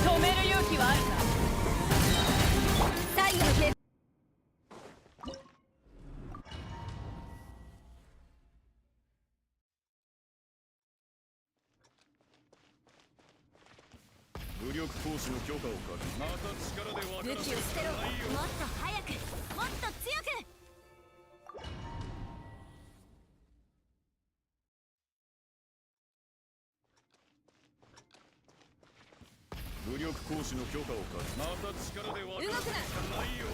止める勇気はあるか。最後の警武力行使の許可を確認。また力で分武器をからせるし捨てろ。もっかないようだな。と早く、もっと強く。武力行使の許可を確認。また力で分からせるしかないよう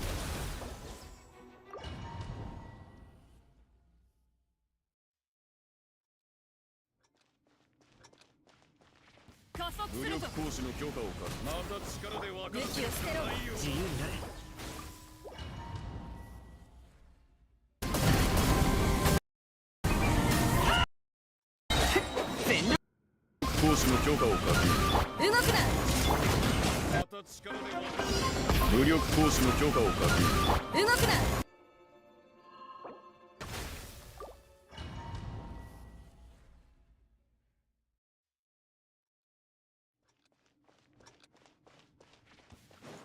加速だ。武するぞ。力行使の許可を確認。また力で分から武せるし器を捨てろ。かないようだ自由になれ。全力。行使の許可を確認。動くな。また力で分からせるしかない。武力行使の許可を確認。動くな。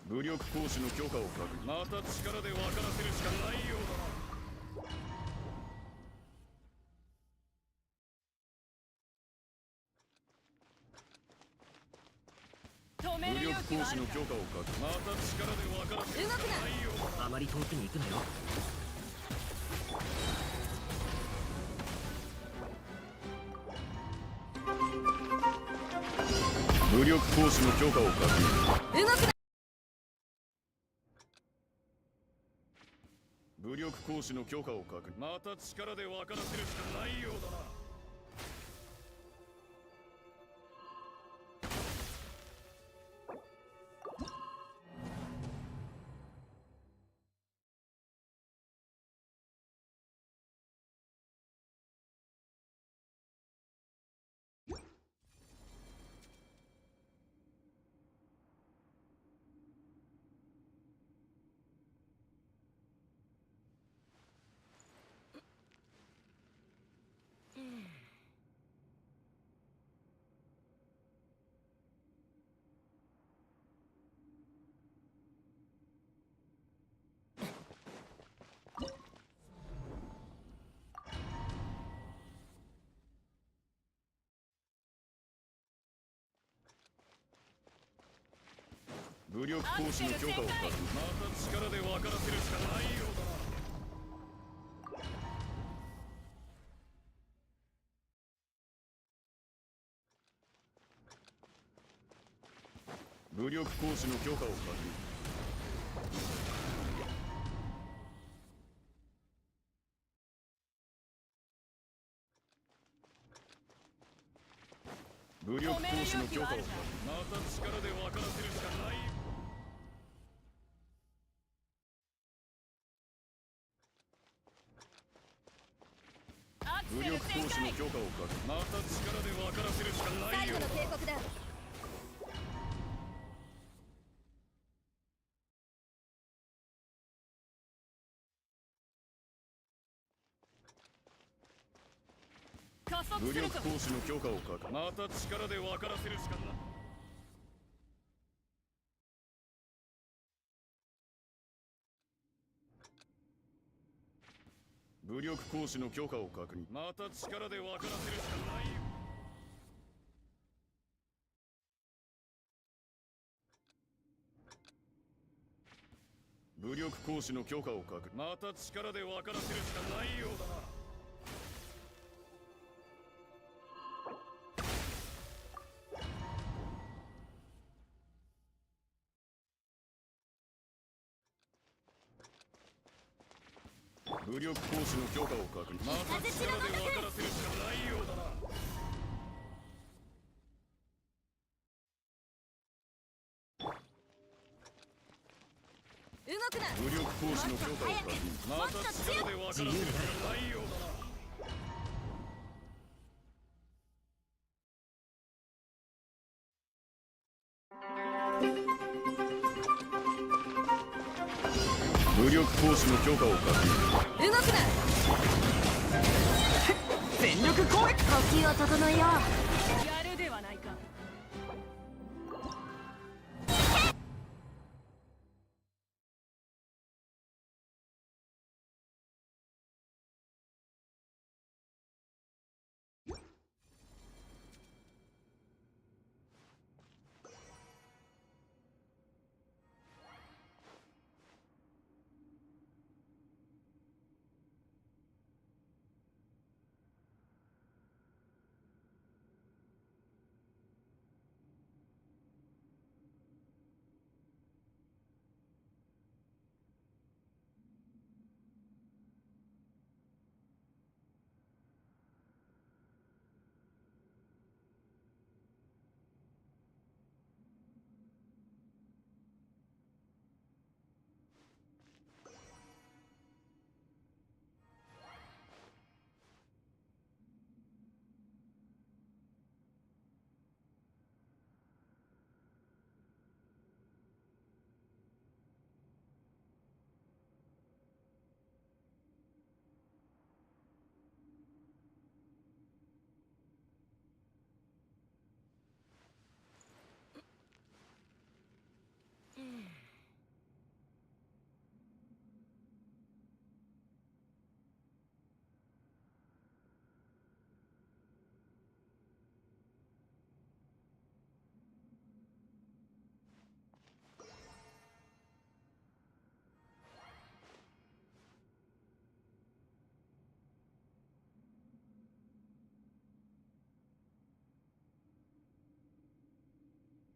武力行使の許可を確認。また力で分からせるしかないようだな。止め武力る勇気行使はあるか。の許可を確認。また力で分からせるしかないようだな。あまり遠くに行くなよ。武力行使の許可を確認。動くな。武力行使の許可を確認。また力で分からせるしかないようだな。武力行使の許可を確認。また力で分からせるしかないようだな。武力行使の許可を確認。武力行使の許可を確認。また力で分からせるしかない。武力行使の許可を確認。また力で分からせるしかないよ。最後の警告だ。武力行使の許可を確認。また力で分からせるしかない。武力行使の許可を確認。また力で分からせるしかないよ。武力行使の許可を確認。また力で分からせるしかないようだな。武力行使の許可を確認。また力で分からせるしかないようだな。動くな。武力行使の許可を確認。また力で分からせるしかないようだな。武力行使の許可を確認。動くな。全力攻撃。呼吸を整えよう。やるではないか。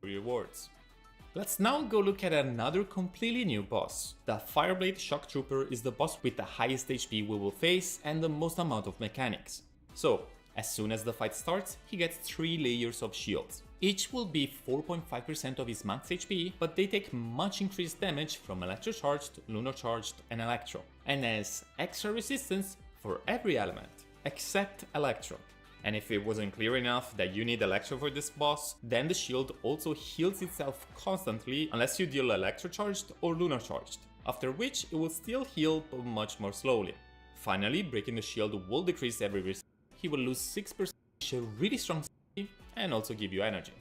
Rewards. Let's now go look at another completely new boss. The Fireblade Shock Trooper is the boss with the highest HP we will face and the most amount of mechanics. So, as soon as the fight starts, he gets 3 layers of shields. Each will be 4.5% of his max HP, but they take much increased damage from Electro Charged, Lunar Charged and Electro, and has extra resistance for every element, except Electro. And if it wasn't clear enough that you need Electro for this boss, then the shield also heals itself constantly unless you deal Electro Charged or Lunar Charged, after which it will still heal but much more slowly. Finally, breaking the shield will decrease every resistance. He will lose 6% a really strong save and also give you energy.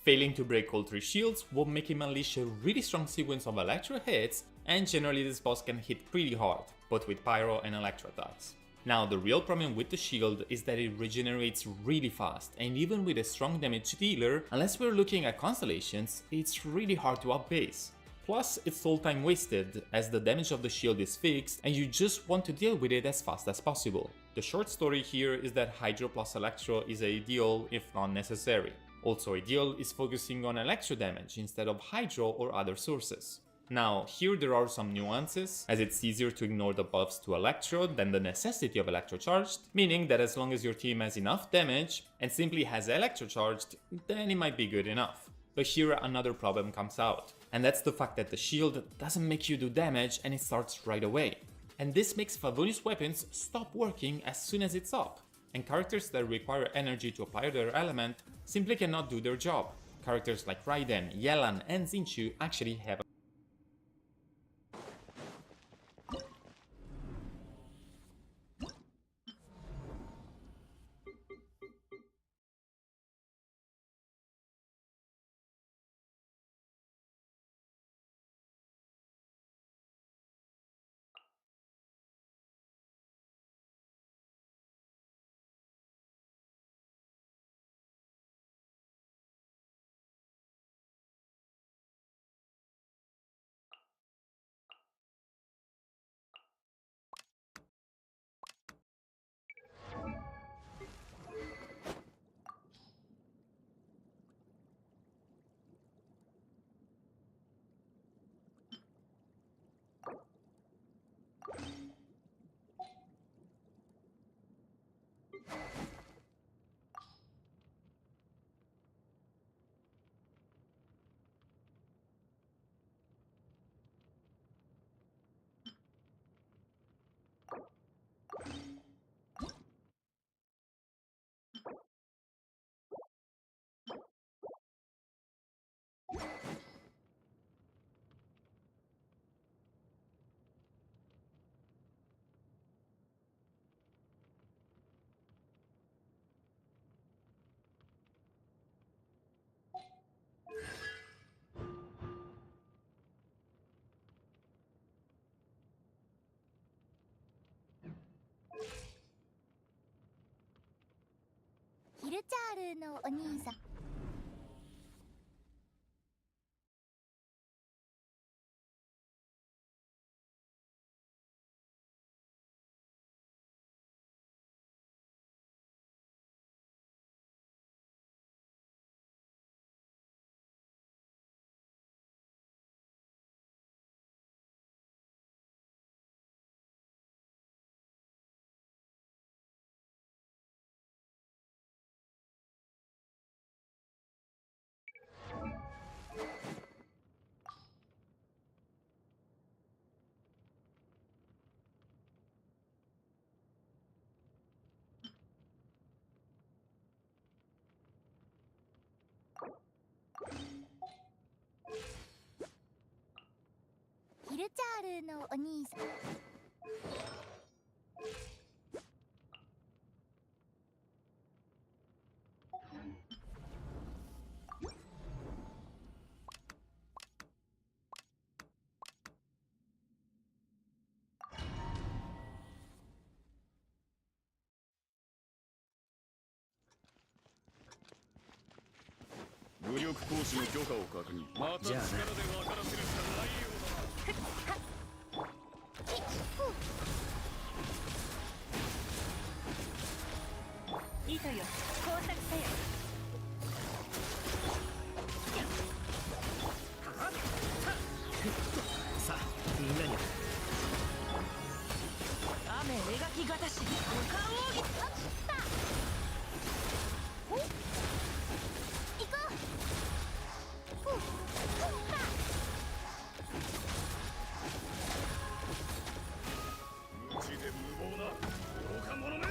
Failing to break all 3 shields will make him unleash a really strong sequence of Electro hits, and generally this boss can hit pretty hard, both with Pyro and Electro attacks. Now, the real problem with the shield is that it regenerates really fast, and even with a strong damage dealer, unless we're looking at constellations, it's really hard to outbase. Plus, it's all time wasted, as the damage of the shield is fixed and you just want to deal with it as fast as possible. The short story here is that Hydro plus Electro is ideal if not necessary. Also ideal is focusing on electro damage instead of hydro or other sources. Now, here there are some nuances, as it's easier to ignore the buffs to Electro than the necessity of Electro Charged, meaning that as long as your team has enough damage and simply has Electro Charged, then it might be good enough. But here another problem comes out, and that's the fact that the shield doesn't make you do damage and it starts right away. And this makes Favonius weapons stop working as soon as it's up, and characters that require energy to apply their element simply cannot do their job. Characters like Raiden, Yelan and Zinchu actually have ヒルチャールのお兄さん。ヒルチャールのお兄さん。武力行使の許可を確認。また力で分からせるしかないようだ。糸よ、工作せよ。さあ、みんなに雨描きがたし、五感奥義。行こう。無知で無謀な愚か者め。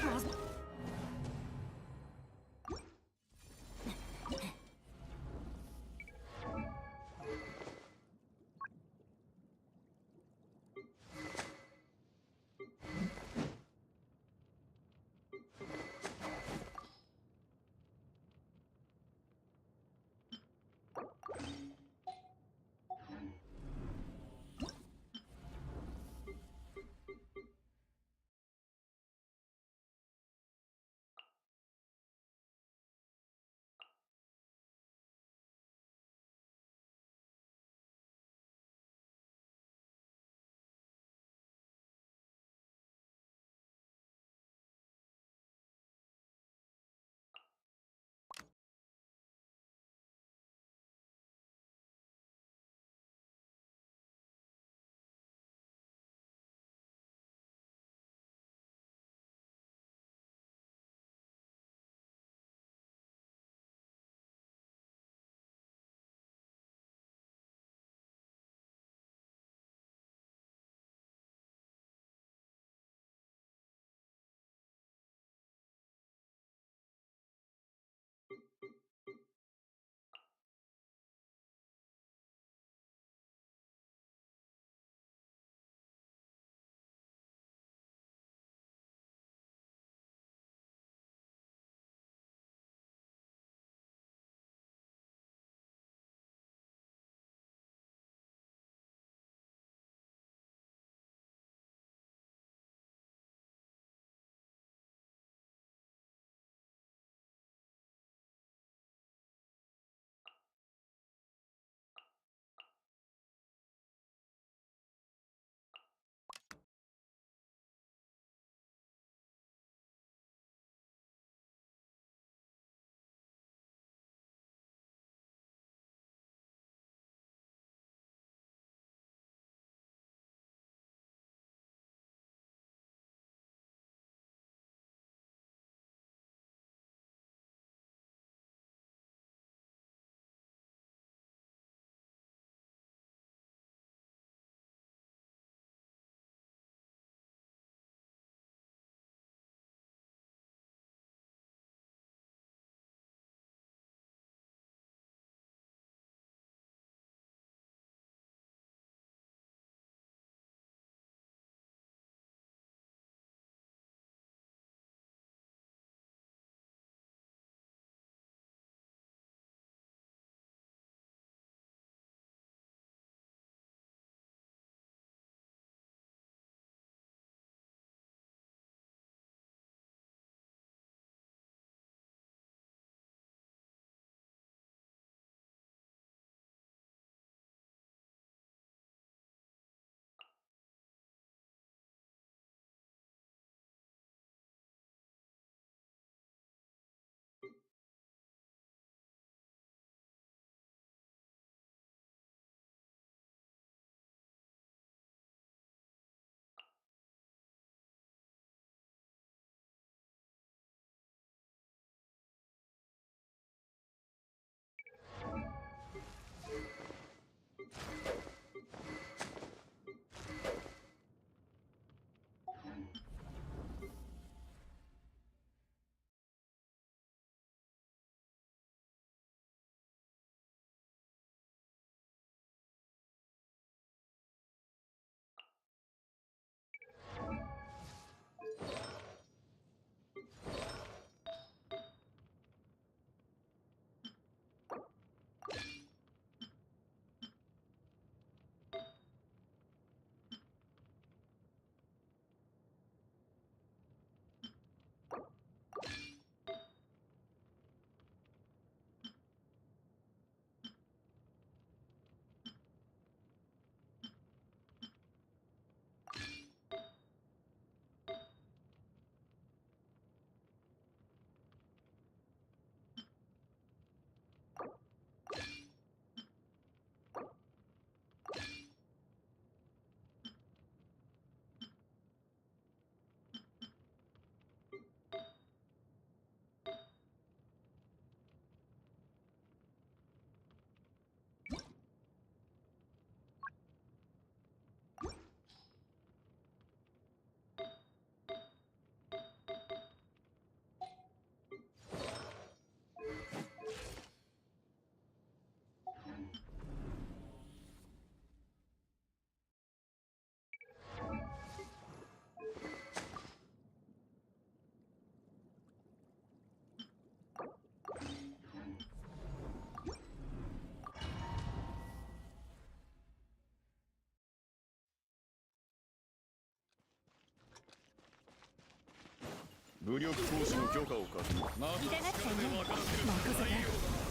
武力行使の許可を確認。また力で分からせるしかないよ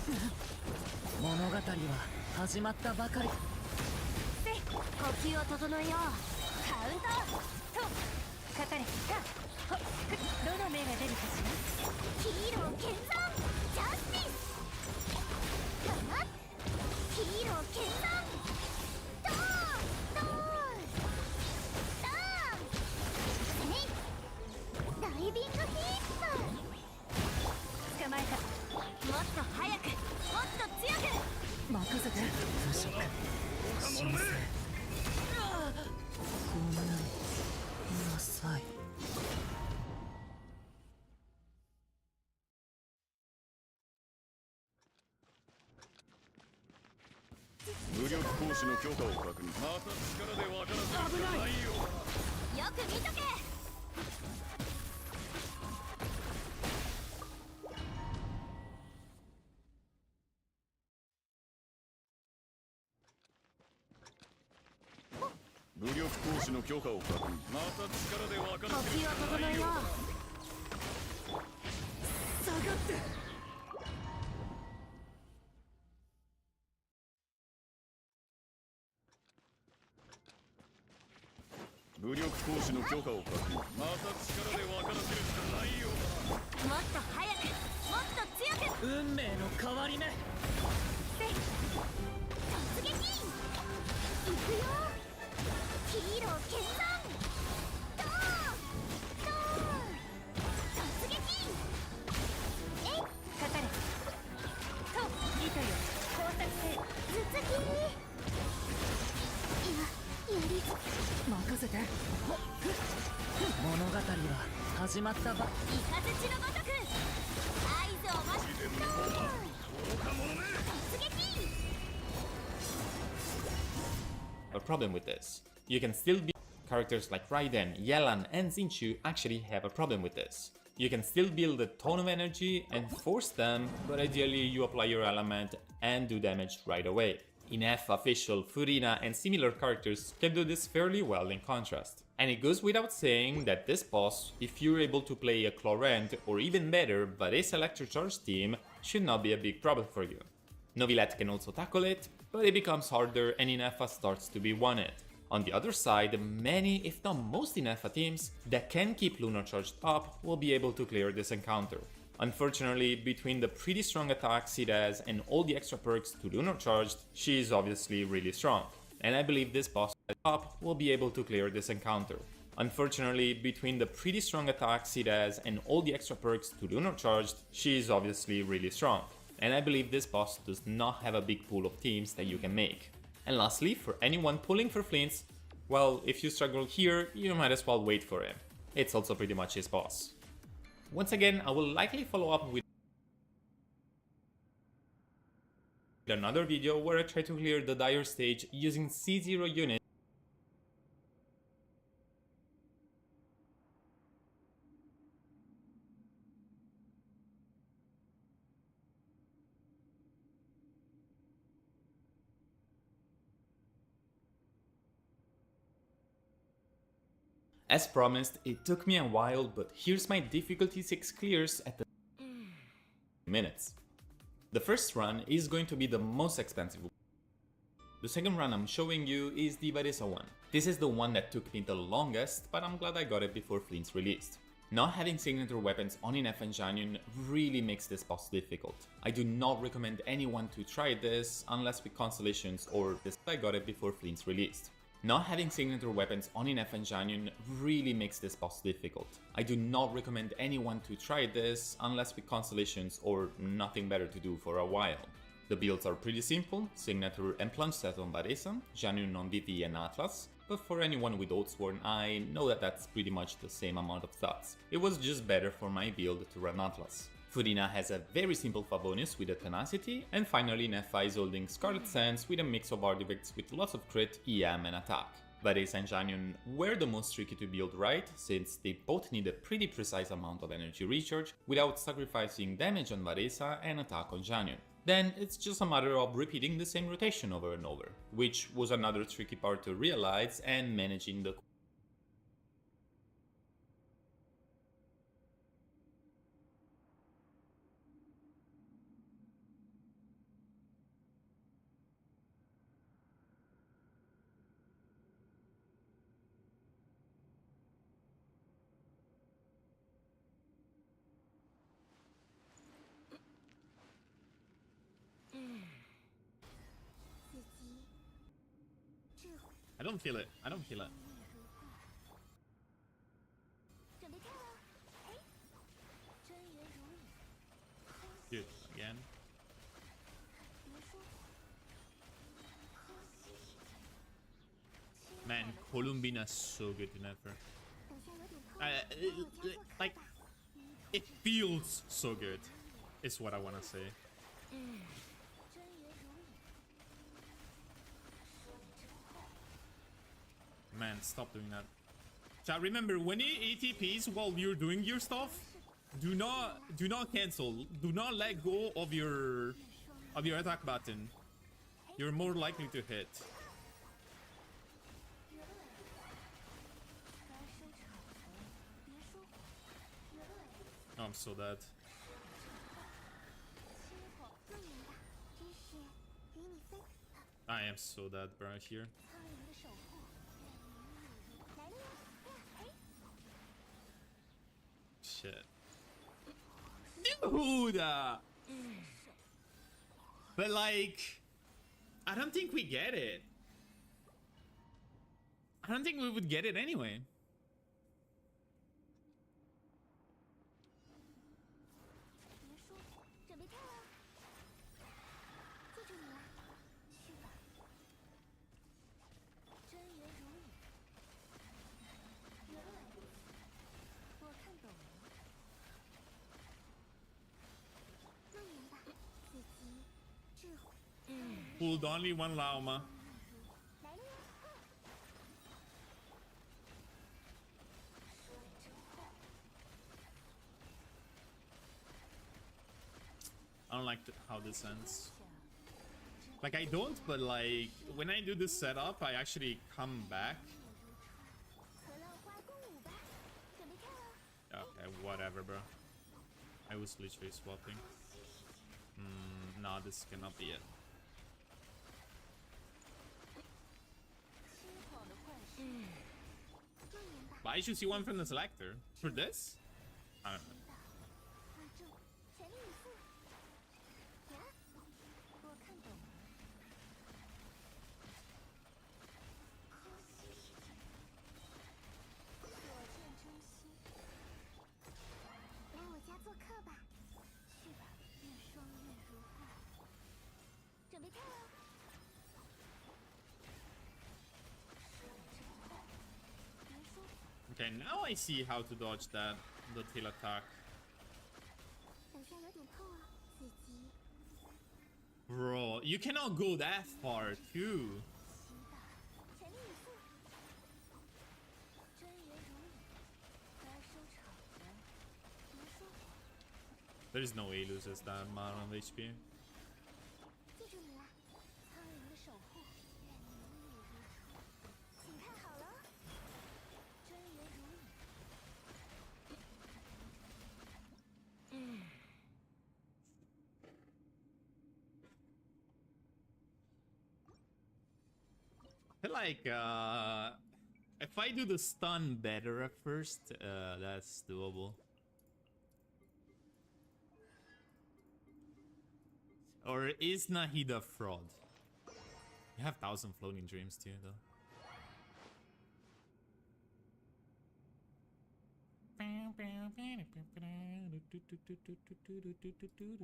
うだ。物語は始まったばかり。せ呼吸を整えよう。カウントとかかれがほっどの目が出るかしら。ヒーロー剣山ジャスティス。かなヒーロー剣山ドーンドーンダーンえいダイビングヒップ。捕まえた。もっと早くもっと強く任せて。不食神聖。ごめんなさい。武力行使の許可を確認。また力で分からせるしかないようだ。よく見とけ。武力行使の許可を確認。また力で分からせるしかないようだ。下がって。武力行使の許可を確認。また力で分からせるしかないようだ。もっと早くもっと強く運命の変わり目。突撃いくよ。ヒーロー決断ドーンドーン突撃えいかかれと糸よ工作性頭突きやり任せて。物語は始まったば。イカズチのごとく合図を待つドーン突撃A problem with this. You can still build characters like Raiden, Yelan, and Zinchu actually have a problem with this. You can still build a ton of energy and force them, but ideally you apply your element and do damage right away. Inef, Official, Furina, and similar characters can do this fairly well in contrast. And it goes without saying that this boss, if you're able to play a Chlorent or even better, Varese Electric Charge team, should not be a big problem for you. Novilette can also tackle it, but it becomes harder and Inefa starts to be one-hit. On the other side, many, if not most Inefa teams that can keep Lunar charged up will be able to clear this encounter. Unfortunately, between the pretty strong attacks it has and all the extra perks to Lunar charged, she is obviously really strong. And I believe this boss at top will be able to clear this encounter. Unfortunately, between the pretty strong attacks it has and all the extra perks to Lunar charged, she is obviously really strong. And I believe this boss does not have a big pool of teams that you can make. And lastly, for anyone pulling for Flints, well, if you struggle here, you might as well wait for him. It's also pretty much his boss. Once again, I will likely follow up with another video where I try to clear the Dire stage using C0 units. As promised, it took me a while, but here's my difficulty 6 clears at the minutes. The first run is going to be the most expensive one. The second run I'm showing you is the Varese one. This is the one that took me the longest, but I'm glad I got it before Flint's released. Not having signature weapons on Inef and Janun really makes this boss difficult. I do not recommend anyone to try this unless with constellations or this I got it before Flint's released. Not having signature weapons on Inef and Janun really makes this boss difficult. I do not recommend anyone to try this unless with constellations or nothing better to do for a while. The builds are pretty simple, signature and plunge set on Varese, Janun on DT and Atlas, but for anyone with Oathsworn I know that that's pretty much the same amount of stats. It was just better for my build to run Atlas. Furina has a very simple Favonius with a Tenacity, and finally Nefa is holding Scarlet Sands with a mix of artifacts with lots of crit, EM and attack. Varese and Janun were the most tricky to build right, since they both need a pretty precise amount of energy recharge without sacrificing damage on Varese and attack on Janun. Then it's just a matter of repeating the same rotation over and over, which was another tricky part to realize and managing the don't feel it. I don't feel it. 准备跳了，嘿，真言如语， Dude, again. 别说，喝西西， Man, Columbina's so good in Nether. 等下有点痛，来我家做客 Like, 吧。 it feels so good, is what I wanna say. 真言如语， Man, stop doing that. Chat, remember, when you ATPs while you're doing your stuff, do not cancel. Do not let go of your attack button. You're more likely to hit. 原来该收场了，别说谎，原来 Oh, I'm so dead. 切谎更明白，知识与你分。 I am so dead, bro, here. 苍蝇的守护，来了呀！哎， Shit. Dude! But like, I don't think we get it. I don't think we would get it anyway. 别说，准备跳了，记住你了，去吧。真言如语，原来如此，我看懂了。更明白，自己智慧。 Pulled only one llama. 来了呀！ I don't like how this ends. Like, I don't, but like, when I do this setup, I actually come back. 和浪花共舞吧，准备跳了。 Okay, whatever, bro. I was literally swapping. Nah, this cannot be it. 痴狂的幻视，更明白。 But I should see one from the selector. For this? I don't know. 二重，全力以赴。呀，我看懂了。喝西西，所见真心。来我家做客吧，去吧，越双越如爱。准备跳了。别说谎。 Okay, now I see how to dodge that, the tail attack. 等下有点痛啊，自己 Bro, you cannot go that far, too. 祈祷，全力以赴。真言如语，该收场了，别说谎。 There is no way he loses that amount of HP. 记住你了，苍蝇的守护，愿你如初。请看好了，真言如语。 I feel like, if I do the stun better at first, that's doable. Or is Nahida fraud? You have 1,000 floating dreams too, though.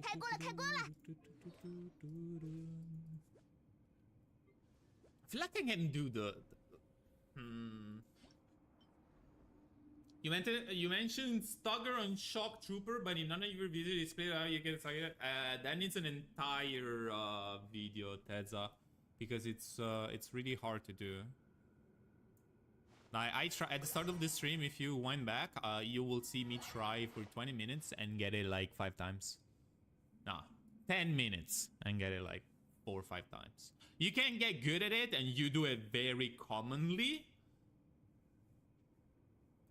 开锅了，开锅了！ I feel like I can do the You mentioned Stugger on Shock Trooper, but in none of your videos display how you get Stugger. That needs an entire video, Tedza, because it's really hard to do. I try at the start of the stream. If you wind back, you will see me try for 20 minutes and get it like 5 times. Nah, 10 minutes and get it like 4 or 5 times. You can get good at it and you do it very commonly,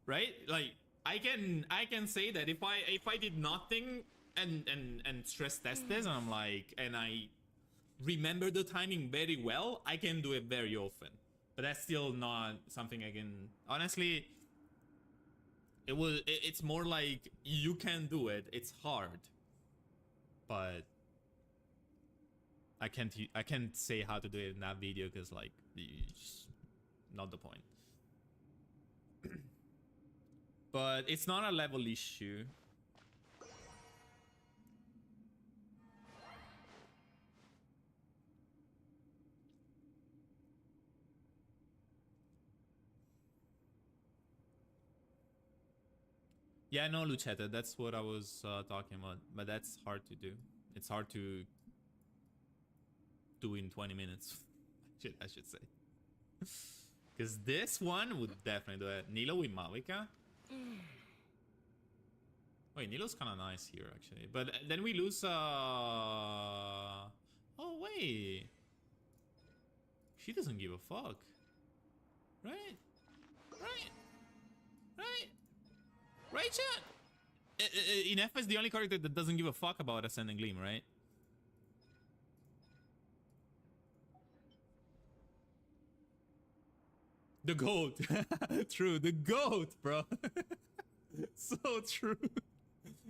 right? Like I can say that if I did nothing and stress test this and I'm like, and I remember the timing very well, I can do it very often. But that's still not something I can honestly. It's more like you can do it. It's hard, but I can't say how to do it in that video because like not the point. But it's not a level issue. Yeah, no, Luchetta, that's what I was talking about. But that's hard to do. It's hard to do in 20 minutes. I should say. Because this one would definitely do it. Nilo with Malika? Wait, Nilo's kind of nice here, actually. But then we lose... Oh, wait. She doesn't give a fuck. Right? Right? Right? Right, chat? Inefa is the only character that doesn't give a fuck about Ascending Gleam, right? The goat. True, the goat, bro. So true.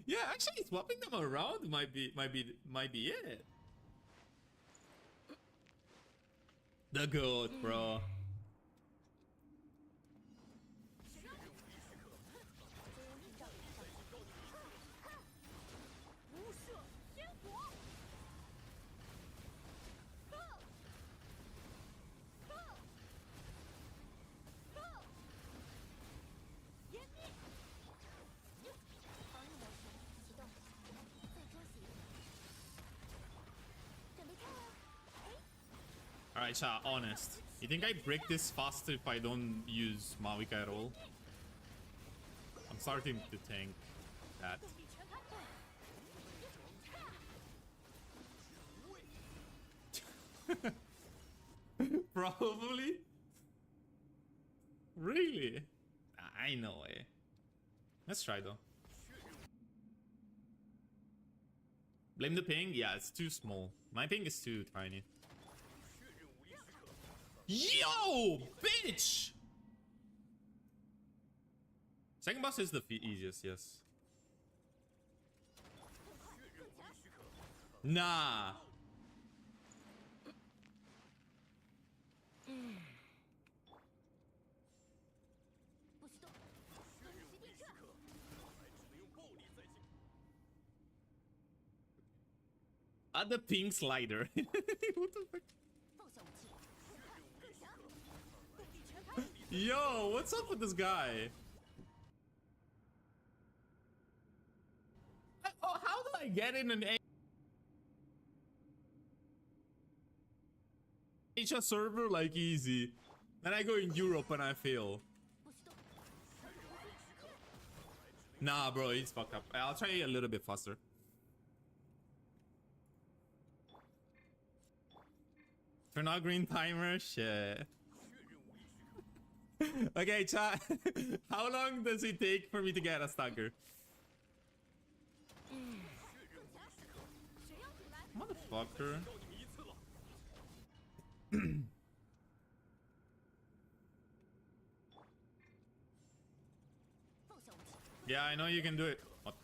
Yeah, actually swapping them around might be it. The goat, bro. Alright, chat, honest. You think I break this faster if I don't use Malika at all? I'm starting to think that. Probably? Really? I know way. Let's try though. Blame the ping? Yeah, it's too small. My ping is too tiny. Yo, bitch! Second boss is the easiest, yes. Nah. The pink slider. What the fuck? Yo, what's up with this guy? Oh, how do I get in an Asia server like easy? Then I go in Europe and I fail. Nah, bro, he's fucked up. I'll try a little bit faster. Turn on green timer, shit. Okay, chat. How long does it take for me to get a stagger? Motherfucker. Yeah, I know you can do it. What?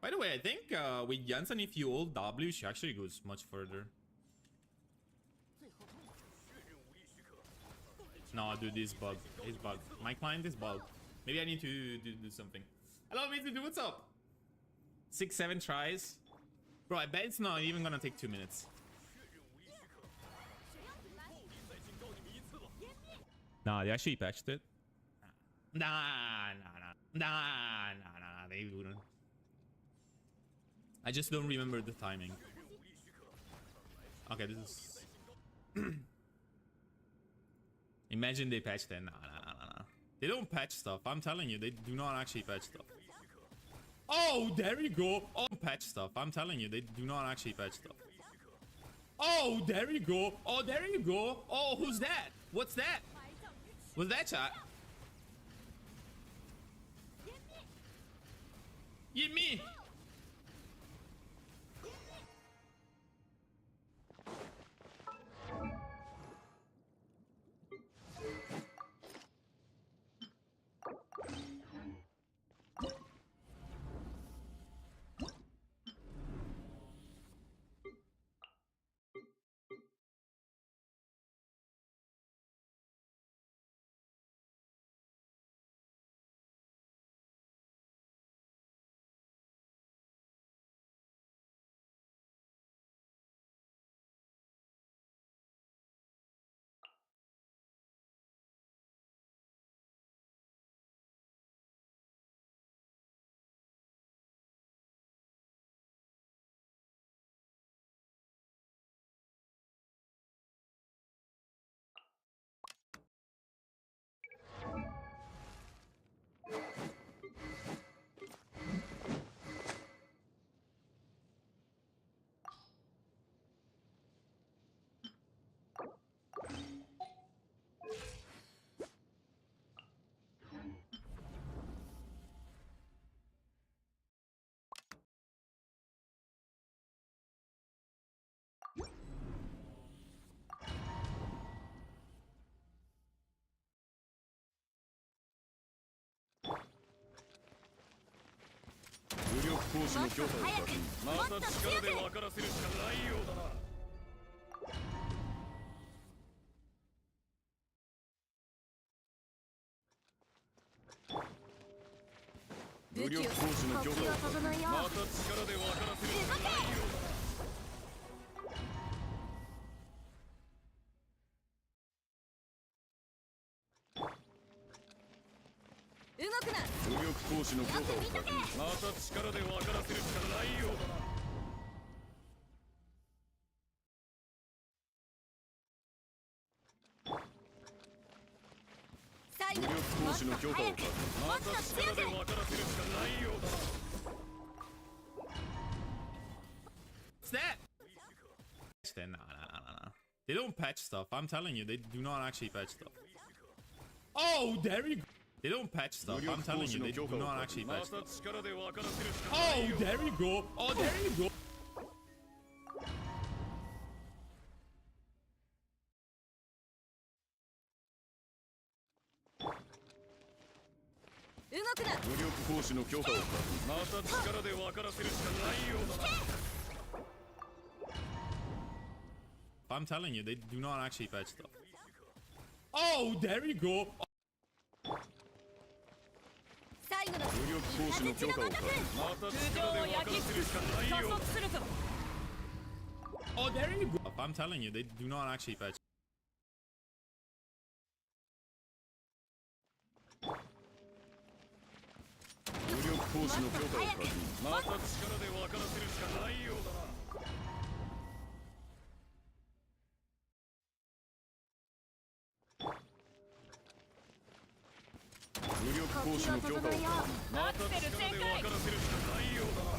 By the way, I think with Jansen, if you ult W, she actually goes much further. No, dude, this bug. It's bugged. My client is bugged. Maybe I need to do something. Hello, Mitsudu, what's up? 6-7 tries. Bro, I bet it's not even gonna take 2 minutes. Nah, they actually patched it. Nah, they wouldn't. I just don't remember the timing. Okay, this is... Imagine they patched it. Nah. They don't patch stuff. I'm telling you, they do not actually patch stuff. Oh, there you go. Oh, patch stuff. I'm telling you, they do not actually patch stuff. Oh, there you go. Oh, there you go. Oh, who's that? What's that? What's that, chat? Yeah, me. 行使の許可を確認。また力で分からせるしかないようだな。武力行使の許可を確認。また力で分からせるしかないようだな。動くな。武力行使の許可を確認。また力で分からせるしかないようだな。武力行使の許可を確認。また力で分からせるしかないようだな。What's that? Nah. They don't patch stuff. I'm telling you, they do not actually patch stuff. Oh, there you go. They don't patch stuff. I'm telling you, they do not actually patch stuff. Oh, there you go. Oh, there you go. 動くな。武力行使の許可を確認。また力で分からせるしかないようだな。I'm telling you, they do not actually patch stuff. Oh, there you go. 最後の武力行使の許可を確認。また力で分からせるしかないようだな。するぞ。 Oh, there you go. I'm telling you, they do not actually patch. 武力行使の許可を確認。また力で分からせるしかないようだな。武力行使の許可を確認。また力で分からせるしかないようだな。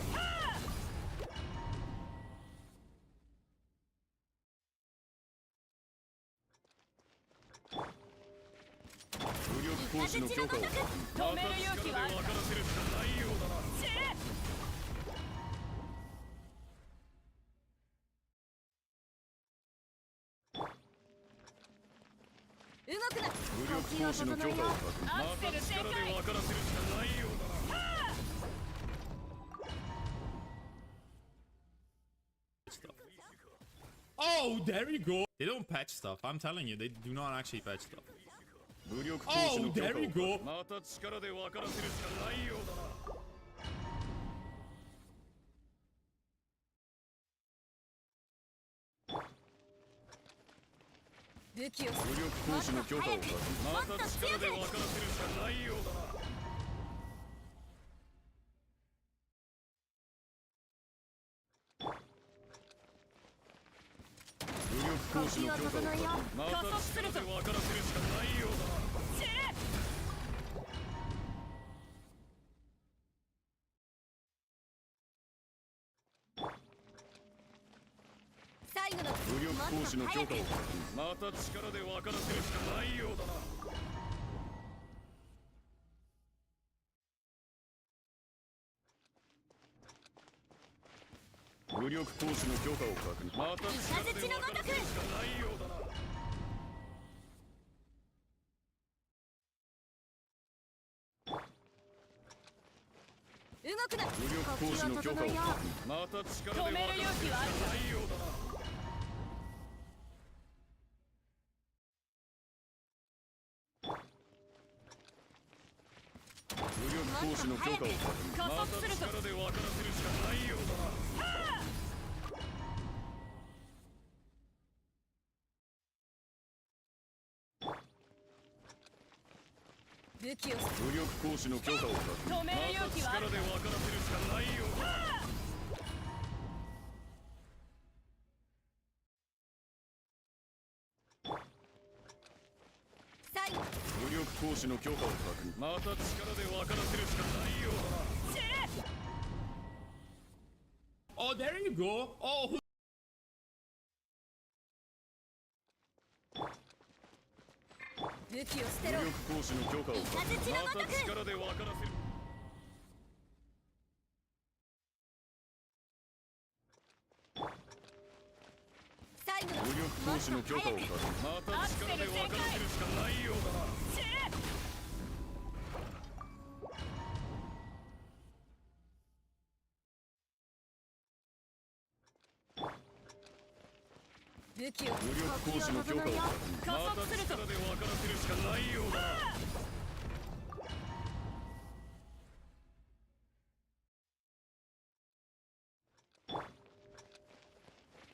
武力行使の許可を確認。また力で分からせるしかないようだな。動くな。武力行使の許可を確認。また力で分からせるしかないようだな。Oh, there you go. They don't patch stuff. I'm telling you, they do not actually patch stuff. 武力行使の許可を there you 確 go. 認。また力で分からせるしかないようだな。武器を武力行使の許可を確認。また力で分からせるしかないようだな。武力行使の許可を確認。また力で分からせるしかないようだな。最後の武力行使の許可を確認。また力で分からせるしかないようだな。武力行使の許可を確認。また力で分からせるしかないようだな。動くな。武力行使の許可を確認。また力で分からせるしかないようだな。武力行使の許可を確認。また力で分からせるしかないようだな。武器を武力行使の許可を確認。また力で分からせるしかないようだ。最後。武力行使の許可を確認。また力で分からせるしかないようだな。Oh, there you go. Oh, 武器を捨てろ。武力行使の許可を確認。また力で分からせる。最後の武力行使の許可を確認。また力で分からせるしかないようだな。気を武力行使の許可を確認。また力で分からせるしかないようだな。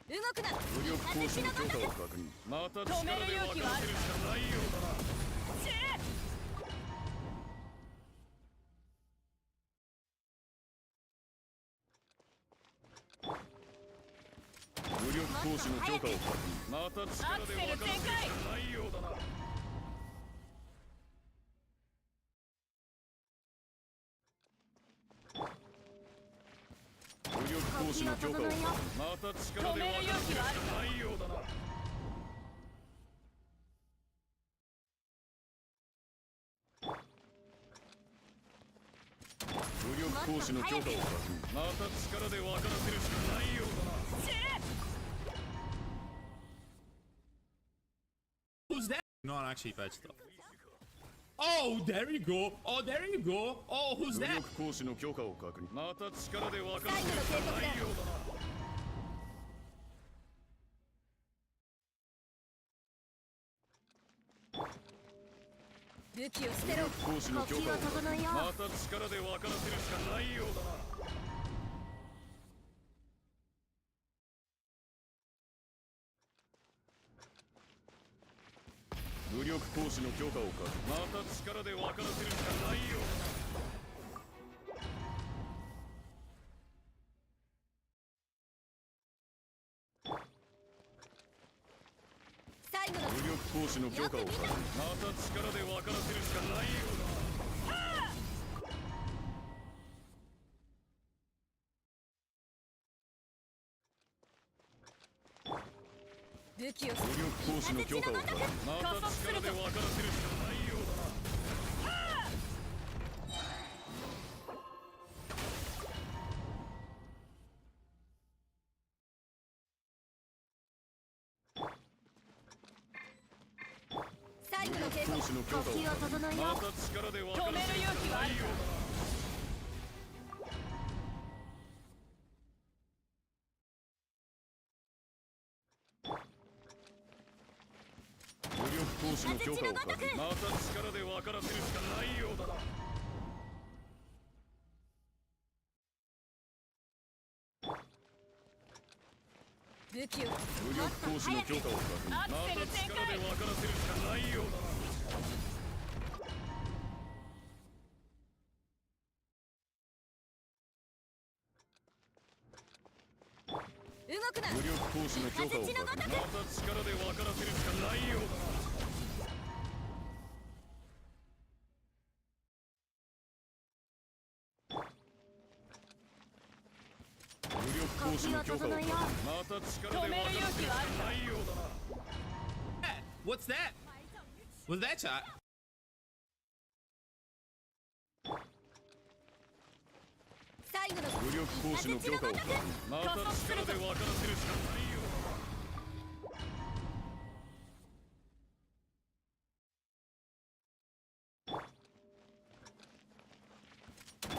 動くな。武力行使の許可を確認。また力で分からせるしかないようだな。武力行使の許可を確認。また力で分からせるしかないようだな。武力行使の許可を確認。また力で分からせるしかないようだな。武力行使の許可を確認。また力で分からせるしかないようだな。Who's that? Not actually bad stuff. Oh, there you go. Oh, there you go. Oh, who's 武 that? 力行使の許可を確認。また力で分からせるしかないようだな。武器を捨てろ。武力行使の許可を確認。整えよう。また力で分からせるしかないようだな。武力行使の許可を確認。また力で分からせるしかないようだな。最後の武力行使の許可を確認。また力で分からせるしかないようだな。武器を武力行使の許可を確認。また力で分からせるしかないようだな。最後の警行使の許可を確認。呼吸を整えようまた力で分からせるしかないようだな。武力行使の許可を確認。また力で分からせるしかないようだな。武器を武力行使の許可を確認。また力で分からせるしかないようだな。動くな。武力行使の許可を確認。また力で分からせるしかないようだな。武力行使の許可を確認。また力で分からせるしかないようだな。What's that? Was that shot? 最後の武力行使の許可を確認。また力で分からせるしかないようだな。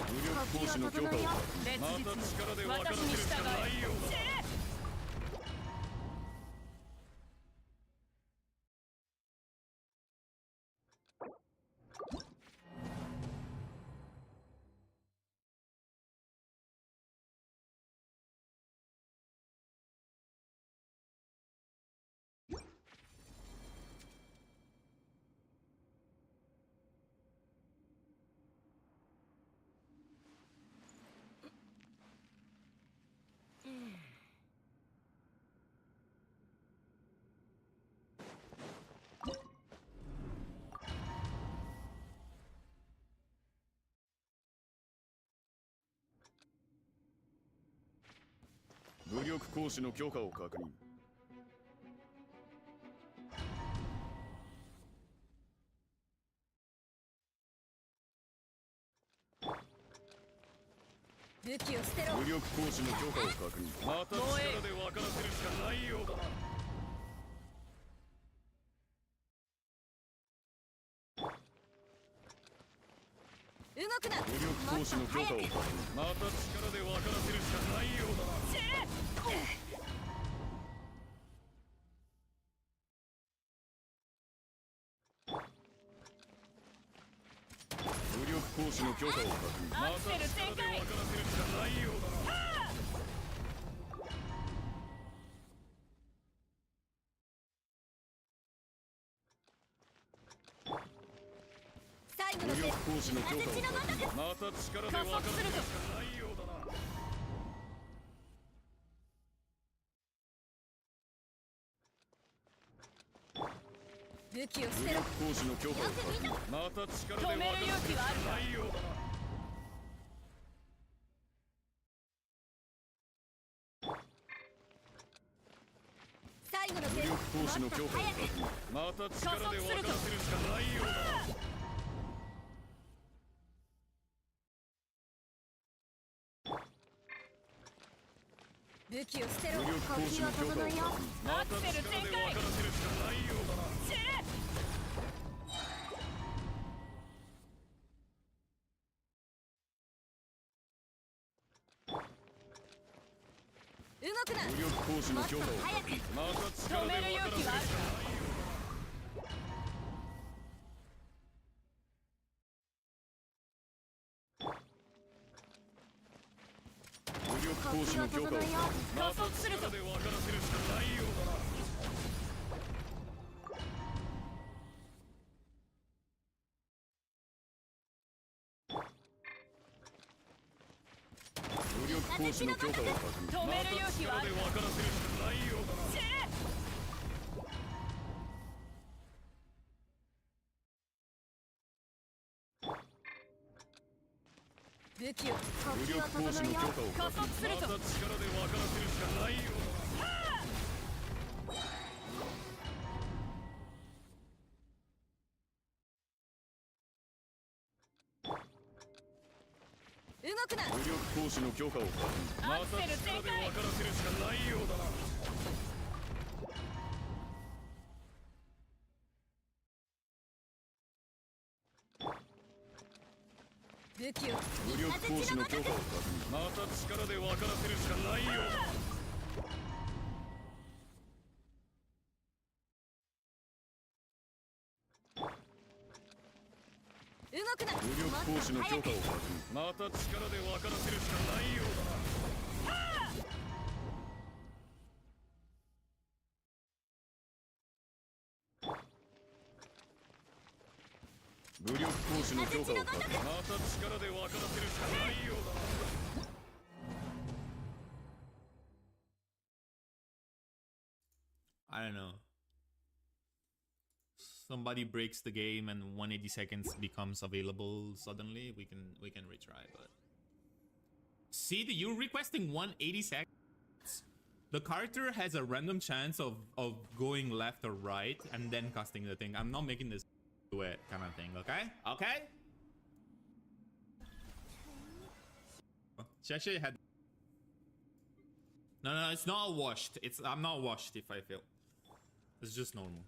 武力行使の許可を確認。また力で分からせるしかないようだな。武力行使の許可を確認。武器を捨てろ。武力行使の許可を確認。また力で分からせるしかないようだな。動くな。武力行使の許可を確認。また力で分からせるしかないようだな。行使の許可を確認。また力で分からせるしかないようだな。最後の武力行使の許可を風の確認。ごとくまた力で分からせるしかないようだな。武器を捨武てろ。力行使の許可を確認。また力で分からせるしかないようだな。最後の武力行使の許可を確認。また力で分からせるしかないようだな。武器を捨てろ。武力行使の許可を確認。また力で分からせるしかないようだな。動くな。武力行使の許可を確認。また力で分からせるしかないようだな。武力行使の許可を確認。また力で分からせるしかないようだな。武力行使の許可を確認。また力で分からせるしかないようだな。武器を武力行使の許可を確認。また力で分からせるしかないようだな。動くな。武力行使の許可を確認。また力で分からせるしかないようだな。武器を武力行使の許可を確認。また力で分からせるしかないようだな。動くな。武力行使の許可を確認。また力で分からせるしかないようだな。武力行使の許可を確認。また力で分からせるしかないようだな。I don't know. Somebody breaks the game and 180 seconds becomes available suddenly. We can retry, but see, you're requesting 180 seconds. The character has a random chance of going left or right and then casting the thing. I'm not making this do it kind of thing, okay? Okay? She actually had. No, it's not washed. I'm not washed if I fail. It's just normal.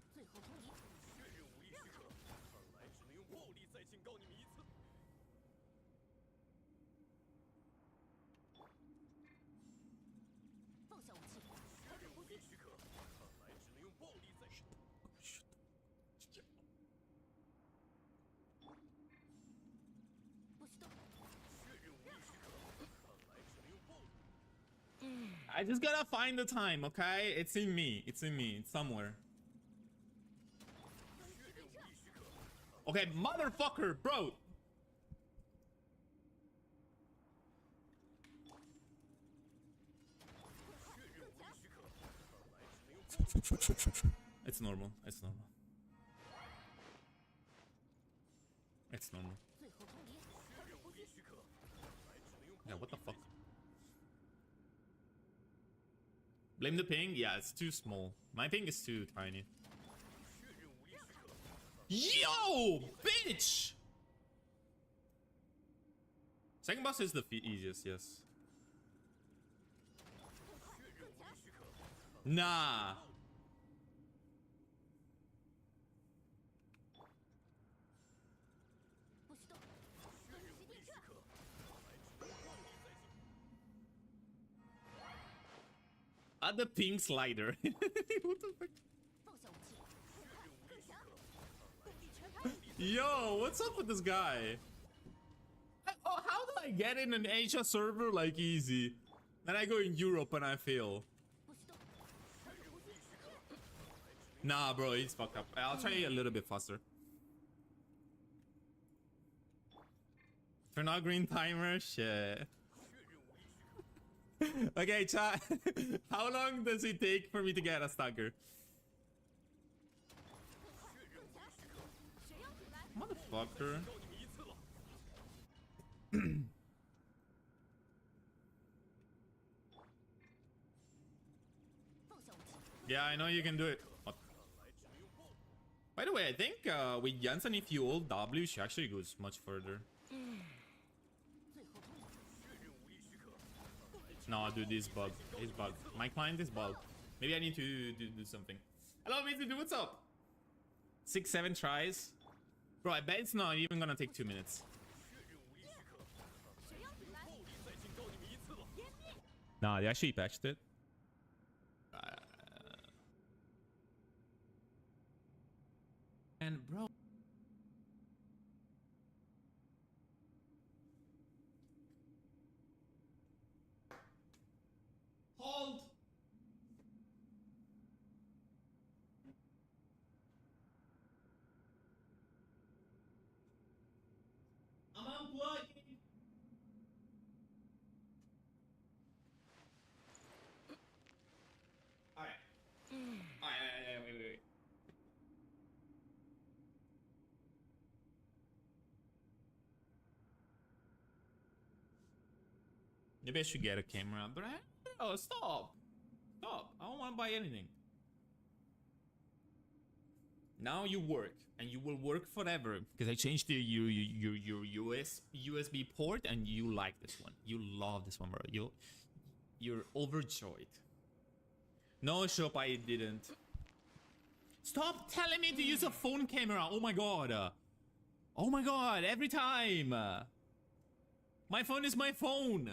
I just gotta find the time, okay? It's in me. It's in me. It's somewhere. Okay, motherfucker, bro. It's normal. It's normal. It's normal. Yeah, what the fuck? Blame the ping? Yeah, it's too small. My ping is too tiny. Yo, bitch! Second boss is the easiest, yes. Nah. The pink slider. What the fuck? Yo, what's up with this guy? I get in an Asia server like easy. Then I go in Europe and I fail. Nah, bro, he's fucked up. I'll try a little bit faster. Turn on green timer, shit. Okay, chat. How long does it take for me to get a stagger? Motherfucker. Yeah, I know you can do it. What? By the way, I think with Jansen, if you ult W, she actually goes much further. No, dude, this bug. It's bug. My client is bug. Maybe I need to do something. Hello, Mr. Dude, what's up? 6-7 tries. Bro, I bet it's not even gonna take 2 minutes. Nah, they actually patched it. And bro. Hold. I'm unplugging. Alright. Alright, wait. Maybe I should get a camera, but oh, stop! Stop! I don't want to buy anything. Now you work, and you will work forever because I changed your USB port, and you like this one. You love this one, bro. You're overjoyed. No, shop, I didn't. Stop telling me to use a phone camera. Oh my god. Oh my god, every time. My phone is my phone.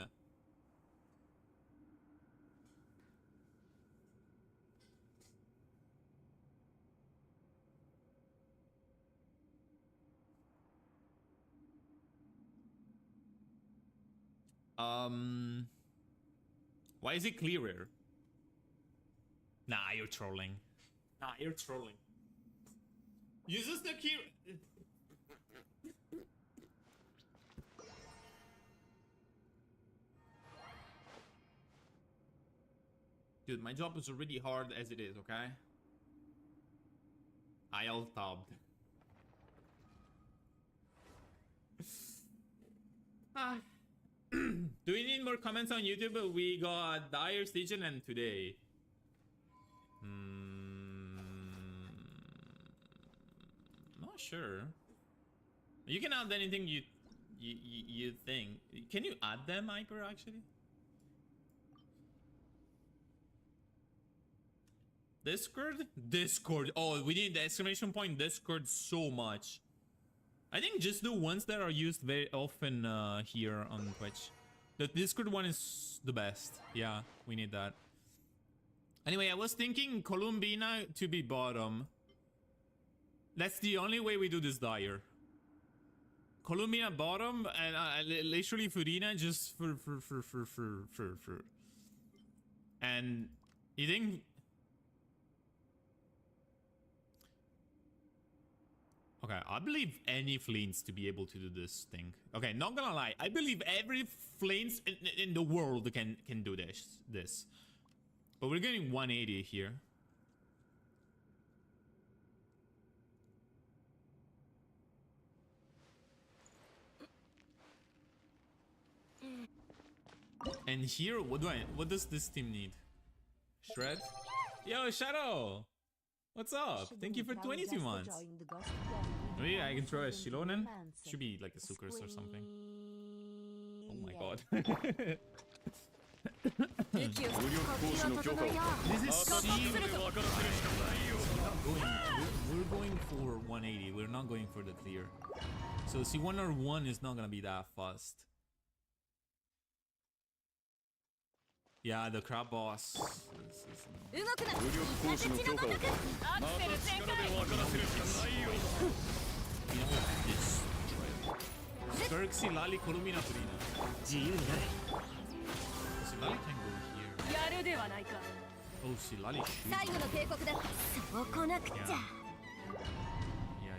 Why is it clearer? Nah, you're trolling. Nah, you're trolling. Uses the key. Dude, my job is already hard as it is, okay? I alt-tabbed. Do we need more comments on YouTube? We got Dire Station and today. Not sure. You can add anything you think. Can you add them, Hyper, actually? Discord? Discord. Oh, we need the exclamation point Discord so much. I think just the ones that are used very often here on Twitch. The Discord one is the best. Yeah, we need that. Anyway, I was thinking Columbina to be bottom. That's the only way we do this Dire. Columbina bottom and literally Furina just for. And you think... Okay, I believe any Flames to be able to do this thing. Okay, not gonna lie. I believe every Flames in the world can do this. But we're getting 180 here. And here, what does this team need? Shred? Yo, Shadow! What's up? Thank you for 22 months. Maybe I can throw a Shilonen? Should be like a Sukers or something. Oh my god. This is we're going for 180. We're not going for the clear. So C1 or 1 is not gonna be that fast. Yeah, the crab boss. Merc Silali Kolumina Purina. 自由になれ Silali can go here. やるではないか Oh, Silali shoot. 最後の警告だそうこなくっちゃ Yeah.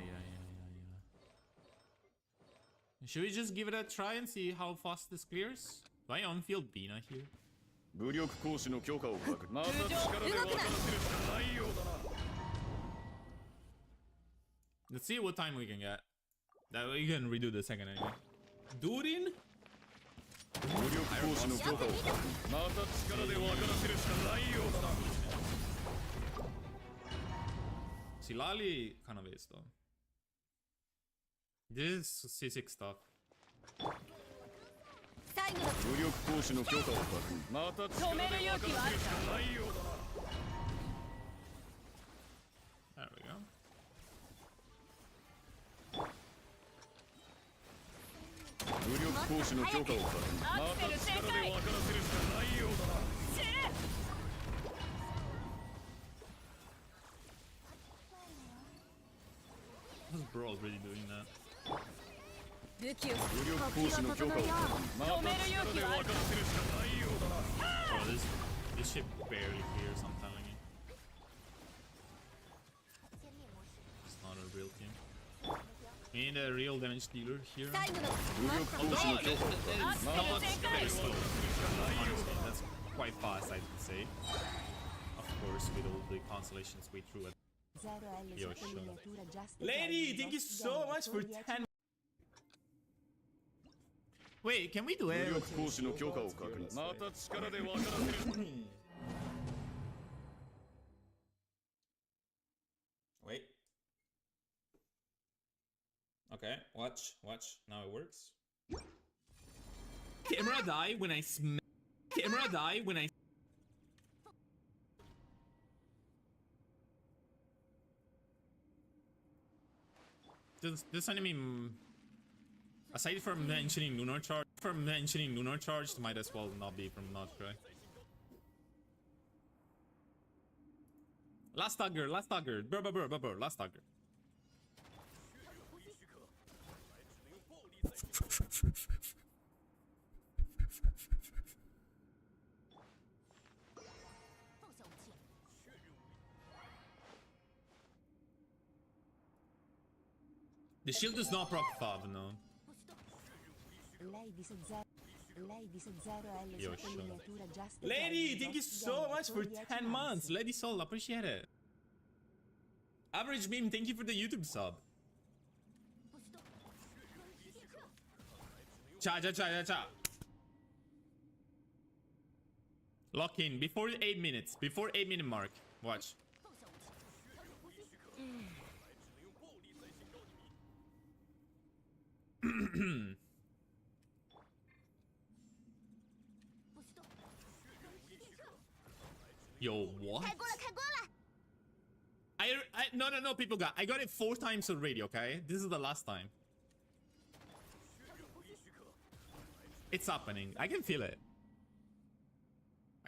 Should we just give it a try and see how fast this clears? Do I on-field Bina here? 武力行使の許可を確認また力で分からせるしかないようだな Let's see what time we can get. That we can redo the second anyway. Durin? 武力行使の許可を確認また力で分からせるしかないようだな Silali kind of is though. This is C6 stuff. 最後の武力行使の許可を確認また力で分からせるしかないようだな There we go.武力行使の許可を確認また力で分からせるしかないようだな How's Brawl really doing that? 武器を武力行使の許可を確認また力で分からせるしかないようだな Bro, this shit barely clears, I'm telling you. It's not a real team. We need a real damage dealer here. 最後の 武力行使の許可を確認また力で分からせるしかないようだ Honestly, that's quite fast, I would say. Of course, with all the constellations we threw at. Yo, sure. Lady, thank you so much for 10. Wait, can we do 武 it? 力行使の許可を確認また力で分からせる Wait. Okay, watch. Now it works. Camera die when I sm. Camera die when I. This enemy, aside from mentioning lunar charge, might as well not be from North Korea. Last dagger, bro, last dagger. The shield does not proc fob, no. Yo, sure. Lady, thank you so much for 10 months. Lady Soul, appreciate it. Average Meme, thank you for the YouTube sub. Cha. Lock in before 8 minutes. Before 8-minute mark. Watch. Yo, what? No, people got. I got it 4 times already. Okay, this is the last time. It's happening. I can feel it.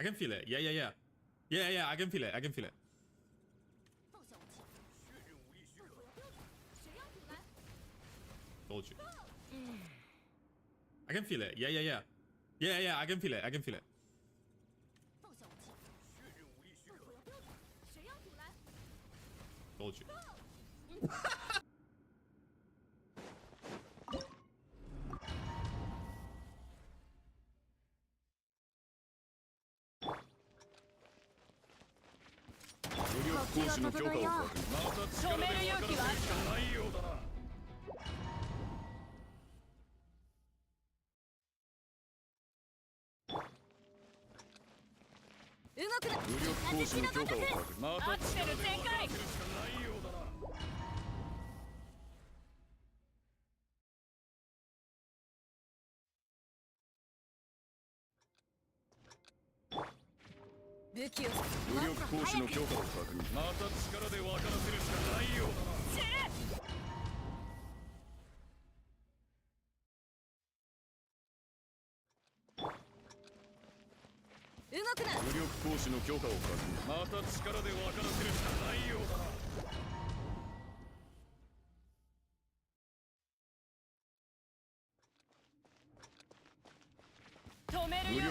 Yeah. I can feel it. Told you. I can feel it. Yeah. I can feel it. Told you.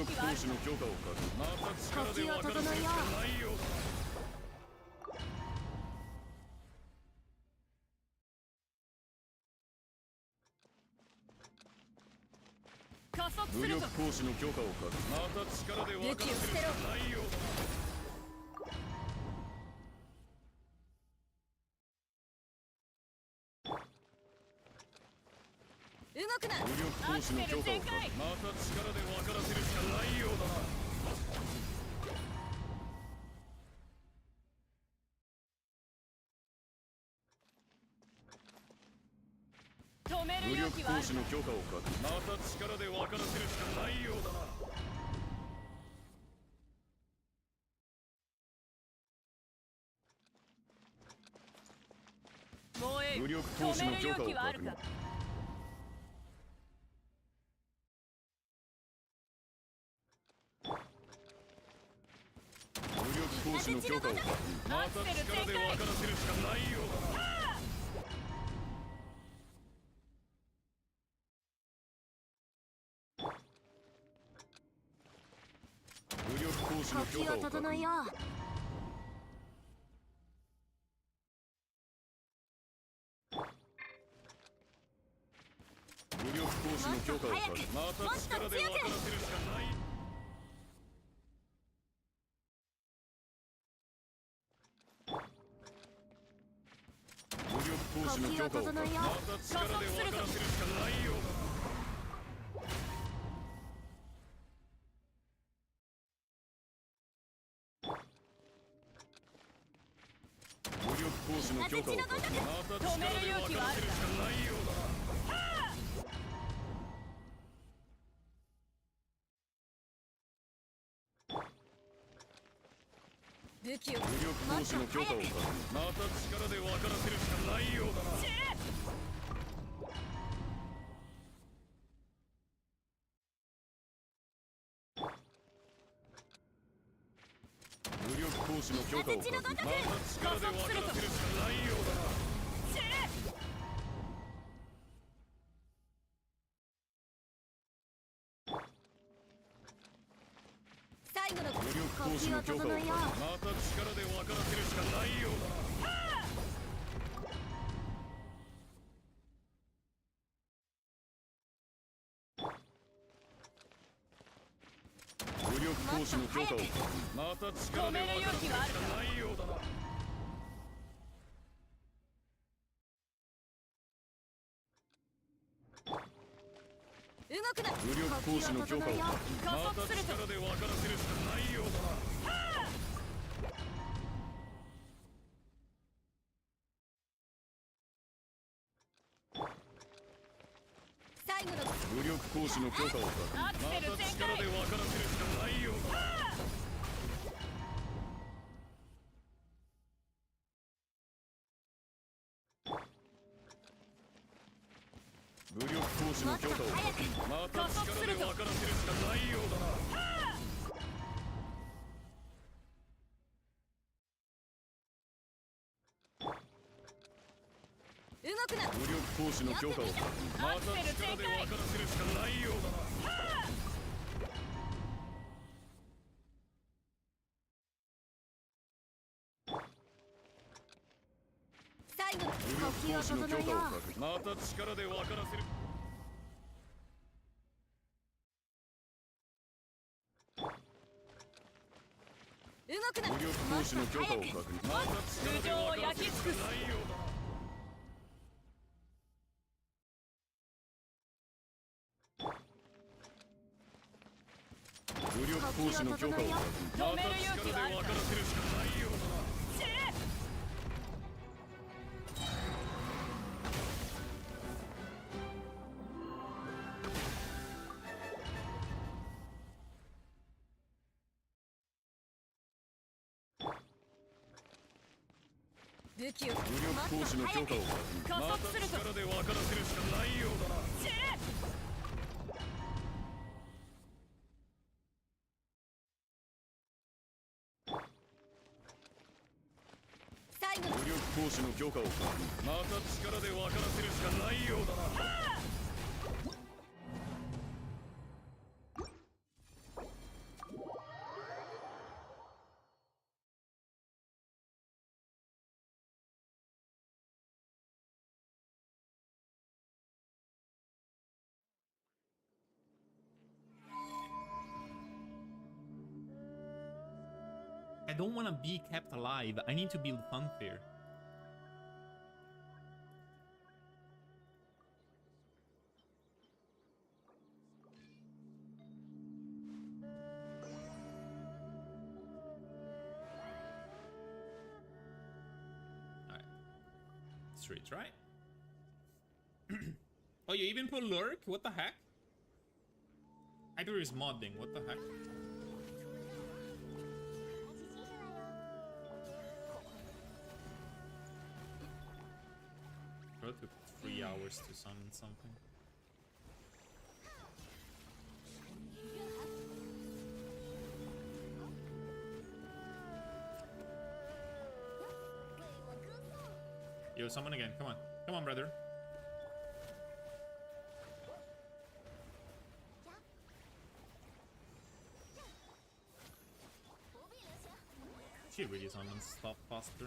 力行使の許可を書く。また力で分からせるしかないようだな。加速す武るぞ。力行使の許可を書く。また力で分からせるしかないようだな。動くな。武力行使の許可を書く。また力で分からせるしかないようだな。止め武る勇気はある力行使の許可を書く。また力で分からせるしかないようだな。もうええ。武力行使止めるの許可を勇気はあるか。確認。武力行使の許可を確認。また力で分からせるしかないようだな。武力行使の許可を確認。よう。武力行使の許可を確認。また力で分からせるしかない。武力行使の許可を確認。また力で分からせるしかないようだな。武力行使の許可を確認。また力で分からせるしかないようだな。武器を。武力行使の許可を確認。また力で分からせるしかないようだな。武力行使の許可を確認。また力で分からせるしかないようだな。最後の武力行使の許可を確認。また力で分からせるしかないようだな。武力行使の許可を確認。また力で分からせるしかないようだな。動くな。武力行使の許可を確認。また力で分からせるしかないようだな。最後の武力行使の許可を確認。また力で分からせるしかないようだな。武力行使の許可を確認。また力で分からせるしかないようだな。動くな。武力行使の許可を確認。また力で分からせるしかないようだな。最後の武力行使の許可を確認。また力で分からせる。動くな。武力行使の許可を確認。また力で分からせるしかないようだな。武力行使の許可を確認。また力で分からせるしかないようだな。武器を。武力行使の許可を確認。また力で分からせるしかないようだな。最後の武力行使の許可を確認。また力で分からせるしかないようだな。don't want to be kept alive. I need to build funfair. Street, right? Oh, you even put lurk? What the heck? I thought it was modding. What the heck? Bro, it took 3 hours to summon something. Yo, summon again. Come on. Come on, brother. She really summons stuff faster.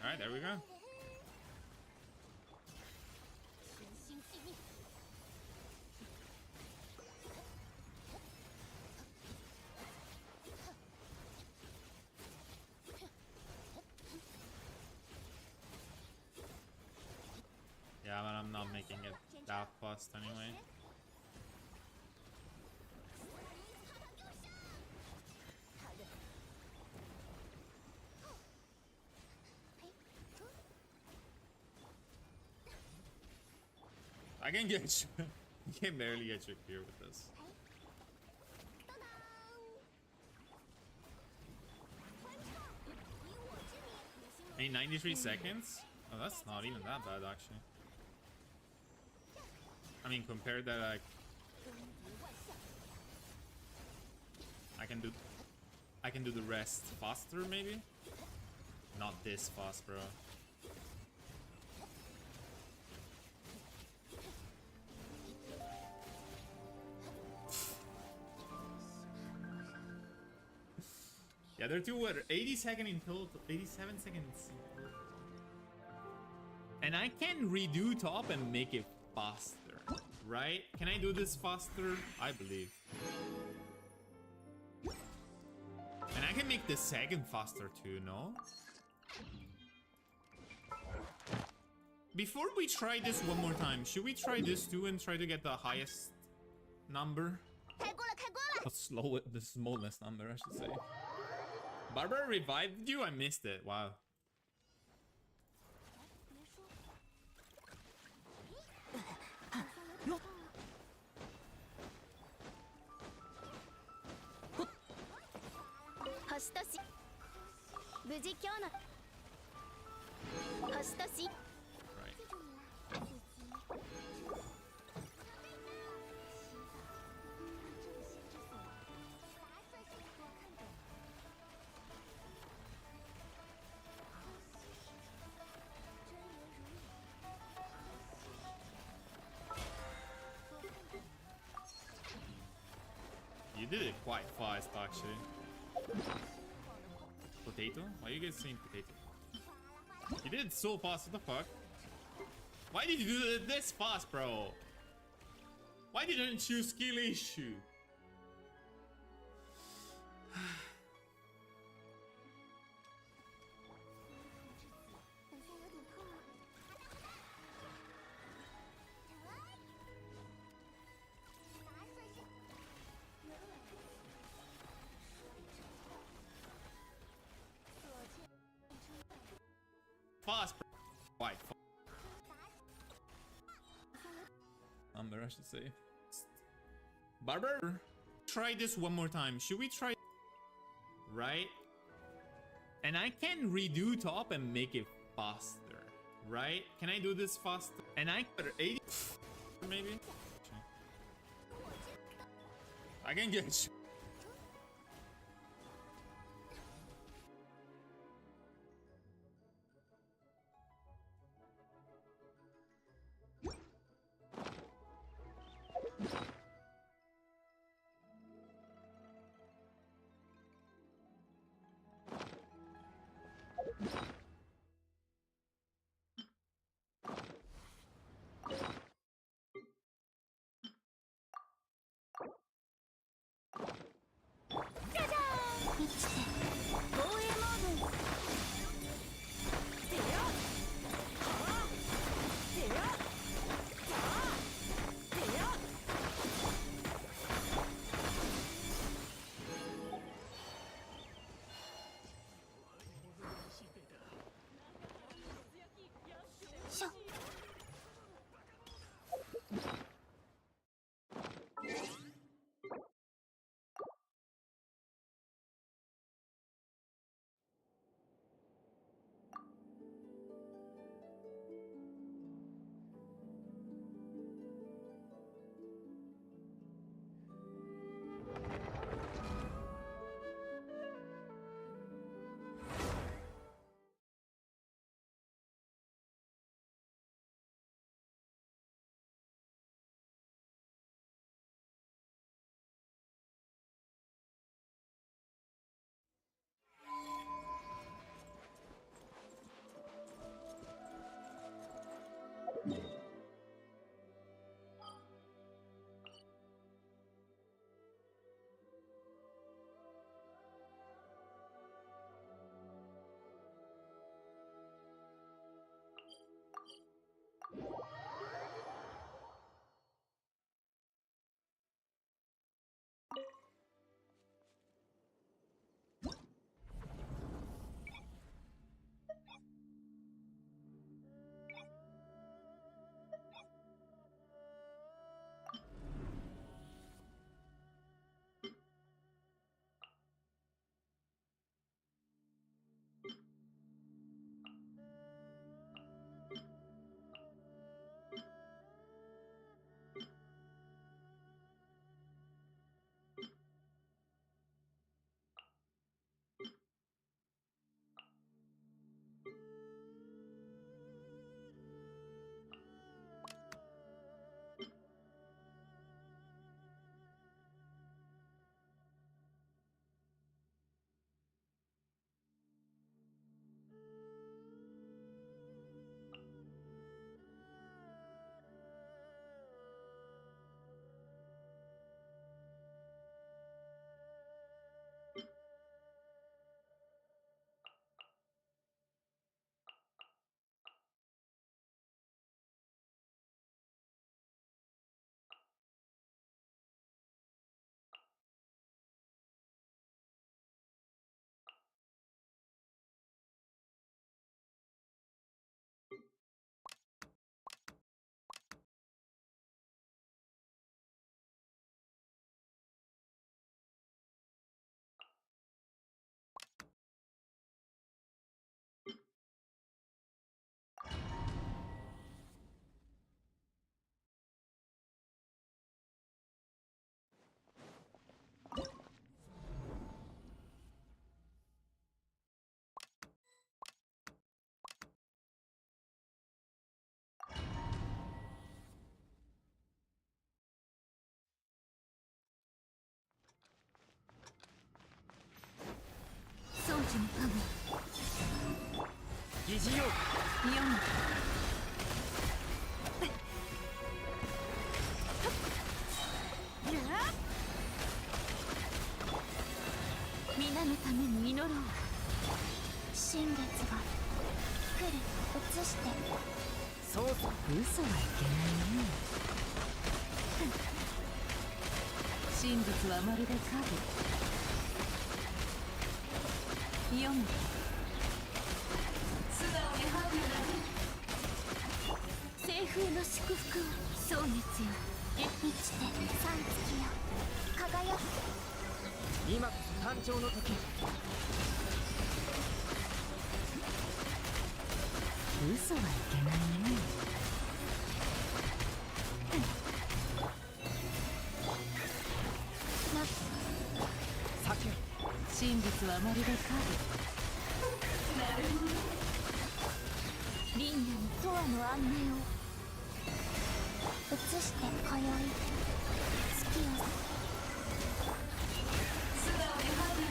Alright, there we go. Yeah, but I'm not making it that fast anyway. I can get you. You can barely get you here with this. Hey, 93 seconds? Oh, that's not even that bad, actually. I mean, compared that, like, I can do the rest faster, maybe. Not this fast, bro. Yeah, they're two, what, 80 seconds in total, 87 seconds in total. And I can redo top and make it faster, right? Can I do this faster? I believe. And I can make the second faster too, no? Before we try this one more time, should we try this too and try to get the highest number? The smallest number, I should say. Barbara revived you? I missed it. Wow. Right. You did it quite fast, actually. Potato? Why are you guys saying potato? You did it so fast, what the fuck? Why did you do it this fast, bro? Why didn't you skill issue? Fast, bro. Why? Number, I should say. Barber, try this one more time. Should we try? Right? And I can redo top and make it faster. Right? Can I do this faster? And I got 80 maybe? I can get you. 疑似用4皆のために祈ろう。新月が来る。移してそうさ嘘はいけないね真実はまるで影読む素直にハグな西風の祝福を。蒼熱よ満ちて三月よ輝く。今こそ誕生の時嘘はいけないね酒真実はまるで影なるほど輪廻に永遠の安寧を。移して今宵月を。素直にハグな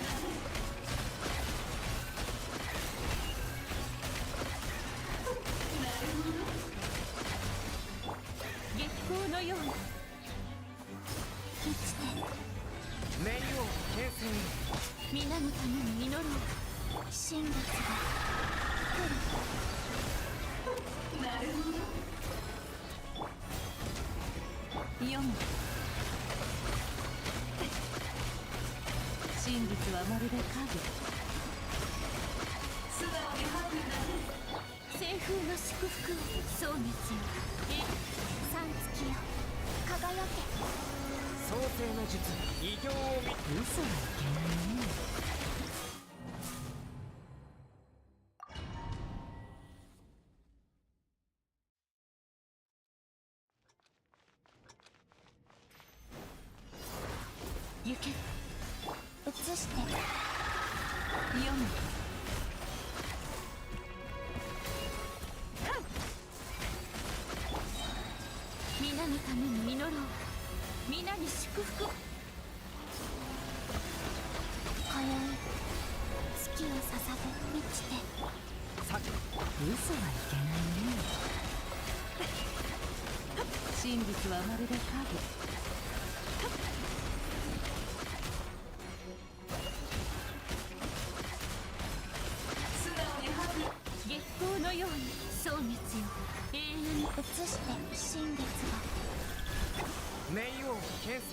月光のように満ちてメリオ牽制皆のために祈ろう。新月が来る。なるほど読む真実はまるで影素直にハグな西風の祝福を。蒼熱よ三月よ輝け。創世の術異形を見嘘はいけないね行け。移して読む皆のために祈ろう。皆に祝福を。今宵月を捧ぐ満ちてさて嘘はいけないね真実はまるで影月光のように蒼熱よ永遠に移して新月が。冥王牽制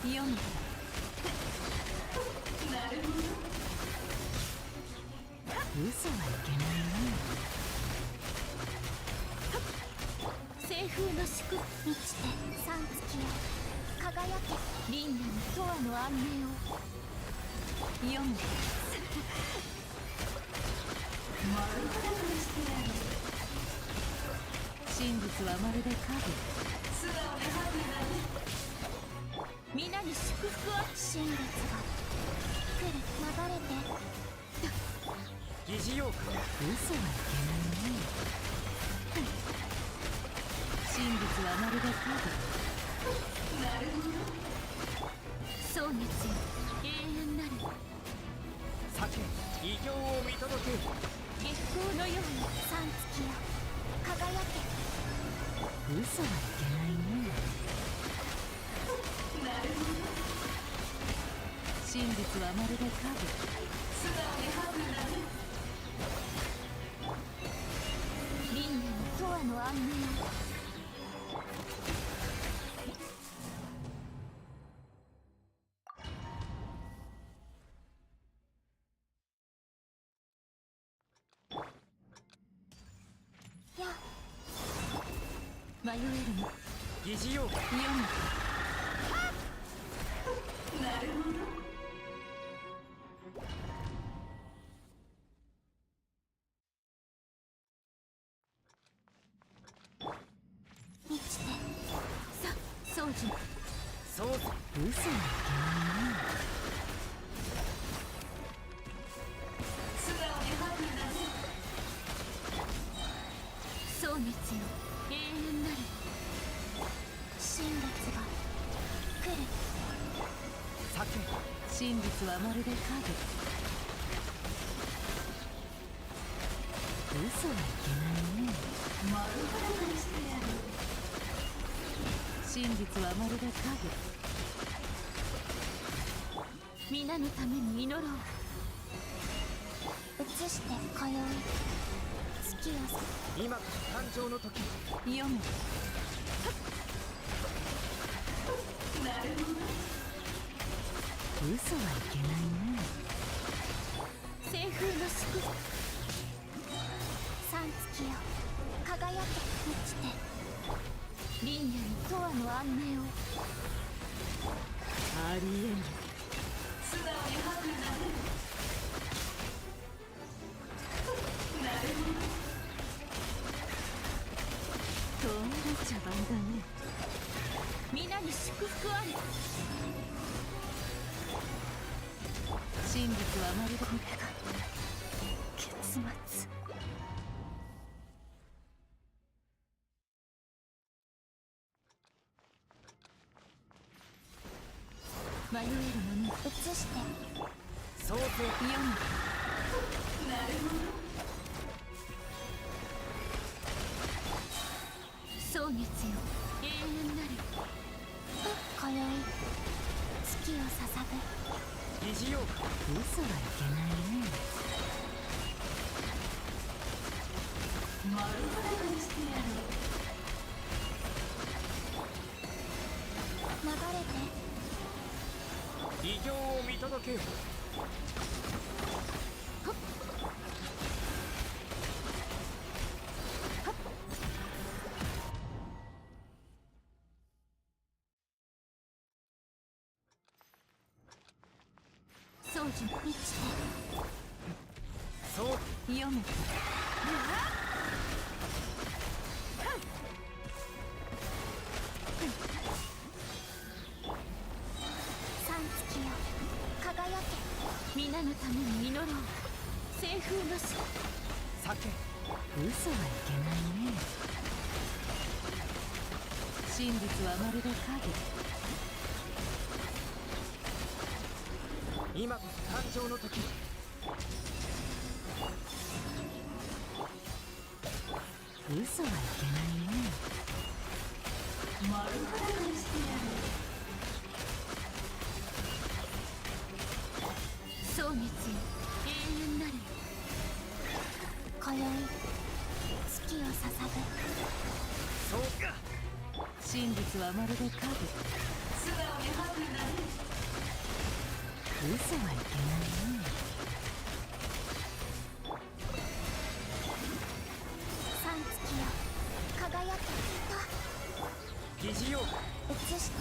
読むなるほど嘘はいけないね西風の祝福満ちて三月よ輝け。輪廻に永遠の安寧を。読む真実はまるで影素直にハグ皆に祝福を。新月が来る。流れて疑似用か嘘はいけないね真実はまるで影なるほど蒼熱よ永遠なる。酒異形を見届け月光のように三月よ輝け。嘘はいけないねなるほど真実はまるで影素直にハグな輪廻に永遠の安寧を。迷えるの疑似用読むなるほど満ちてさ掃除そう嘘はいけないね素直にハグ蒼熱よ永遠なる。新月が来る。酒真実はまるで影嘘はいけないね。丸裸にしてやる。真実はまるで影。皆のために祈ろう。移して今宵月を今こそ誕生の時。読む。なるほど。嘘はいけないね。清風の祝福。三月よ輝け満ちて。林野に永遠の安寧を。ありえぬ。素直にハグになれる。なるほど。とんだ茶番だね。皆に祝福あれ。真実はまるでこれが結末。迷えるもの移してそうせ読む。なるほど。蒼月よ永遠なる。今宵月を捧ぐ。疑似ようか。嘘はいけないね。丸裸にしてやる。流れて異形を見届けよ。掃除満ちてそう読む。三月よ輝け。皆のために祈ろう。清風の死。酒。嘘はいけないね。真実はまるで影。今こそ誕生の時。嘘はいけないね。丸裸にしてやる。蒼月よ永遠なる。今宵月を捧ぐ。そうか。真実はまるで影。素直にハグになれる。嘘はいけないね。三月よ輝け疑似ようか。と移して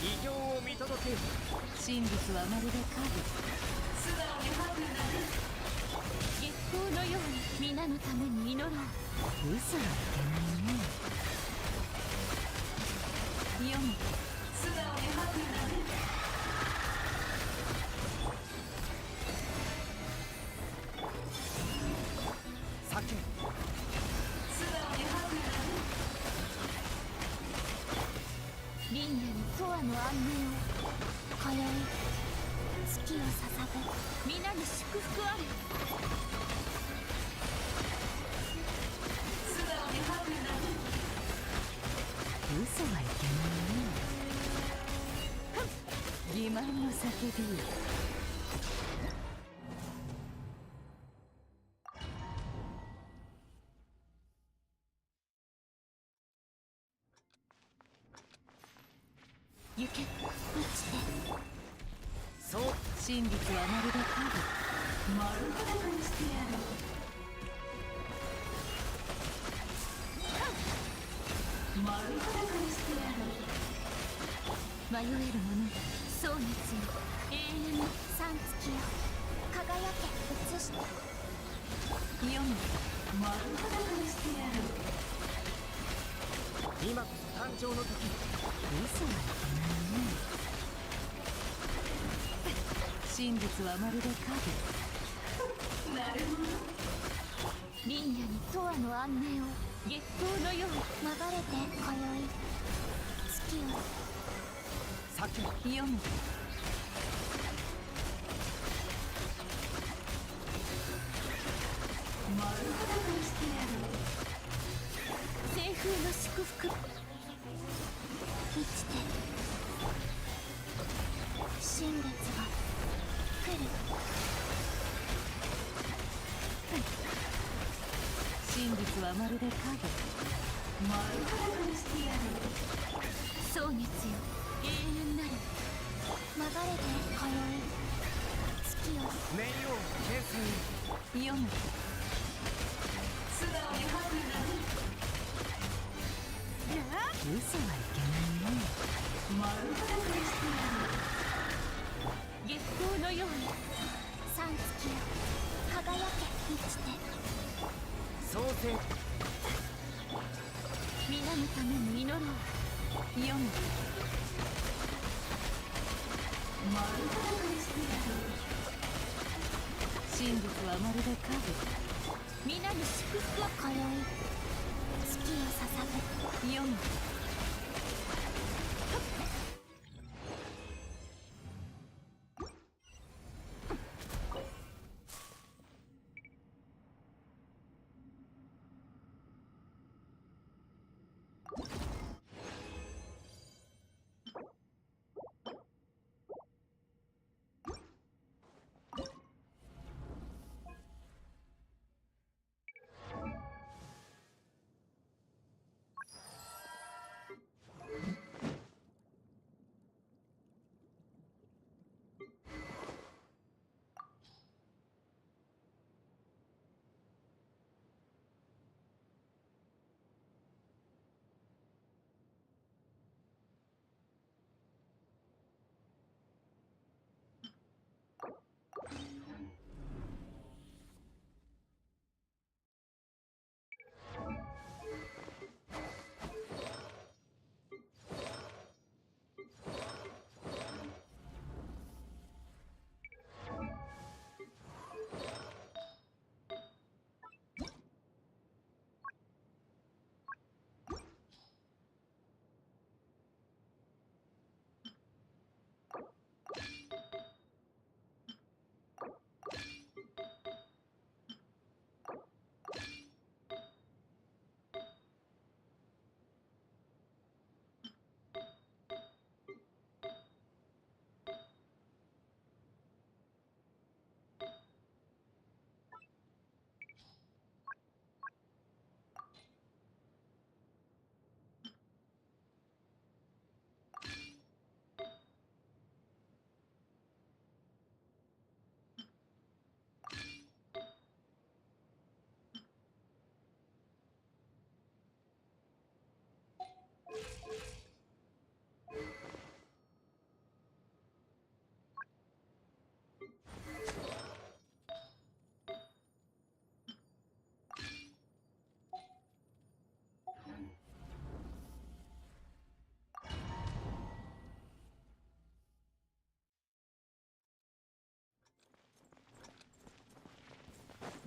異形を見届けよ。真実はまるで影。素直にハグになれる。月光のように皆のために祈ろう。嘘はいけないね。読む。素直にハグになれる。酒。素直にハグになれる。林野に永遠の安寧を。今宵月を捧ぐ。皆に祝福あれ。素直にハグになれる。嘘はいけないね。欺瞞の叫びよ。行け落ちて。そう真実はまるで影。丸裸にしてやる。丸裸にしてやる。迷える者蒼月よ永遠の三月よ輝け移して読む。丸裸にしてやる。今こそ誕生の時。嘘はいけないね。真実はまるで影。なるほど。林野に永遠の安寧を。月光のように流れて今宵月を酒。読む。丸裸にしてく満ちて新月が来る。真実はまるで影。蒼月よ、永遠なる。流れて通い月よ、名誉形成読む。素直に吐くな。嘘はいけないね。月光のように三月よ、輝け満ちて。創世皆のために祈ろう。読む。真実はまるで影。皆に祝福を通い月を捧ぐ。読む。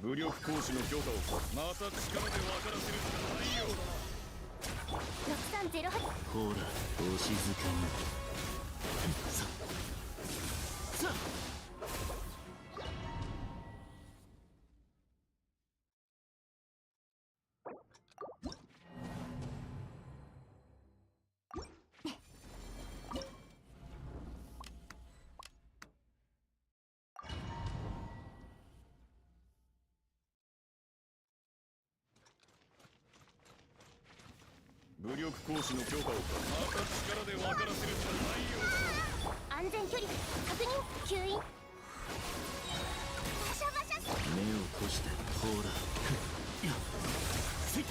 武力行使の許可をまた力で分からせるしかないようだ。6308。ほら、お静かに。さあ武力行使の許可をまた力で分からせるしかないようだ。安全距離確認。吸引。バシャバシャ。目を閉して、ほら。やっせい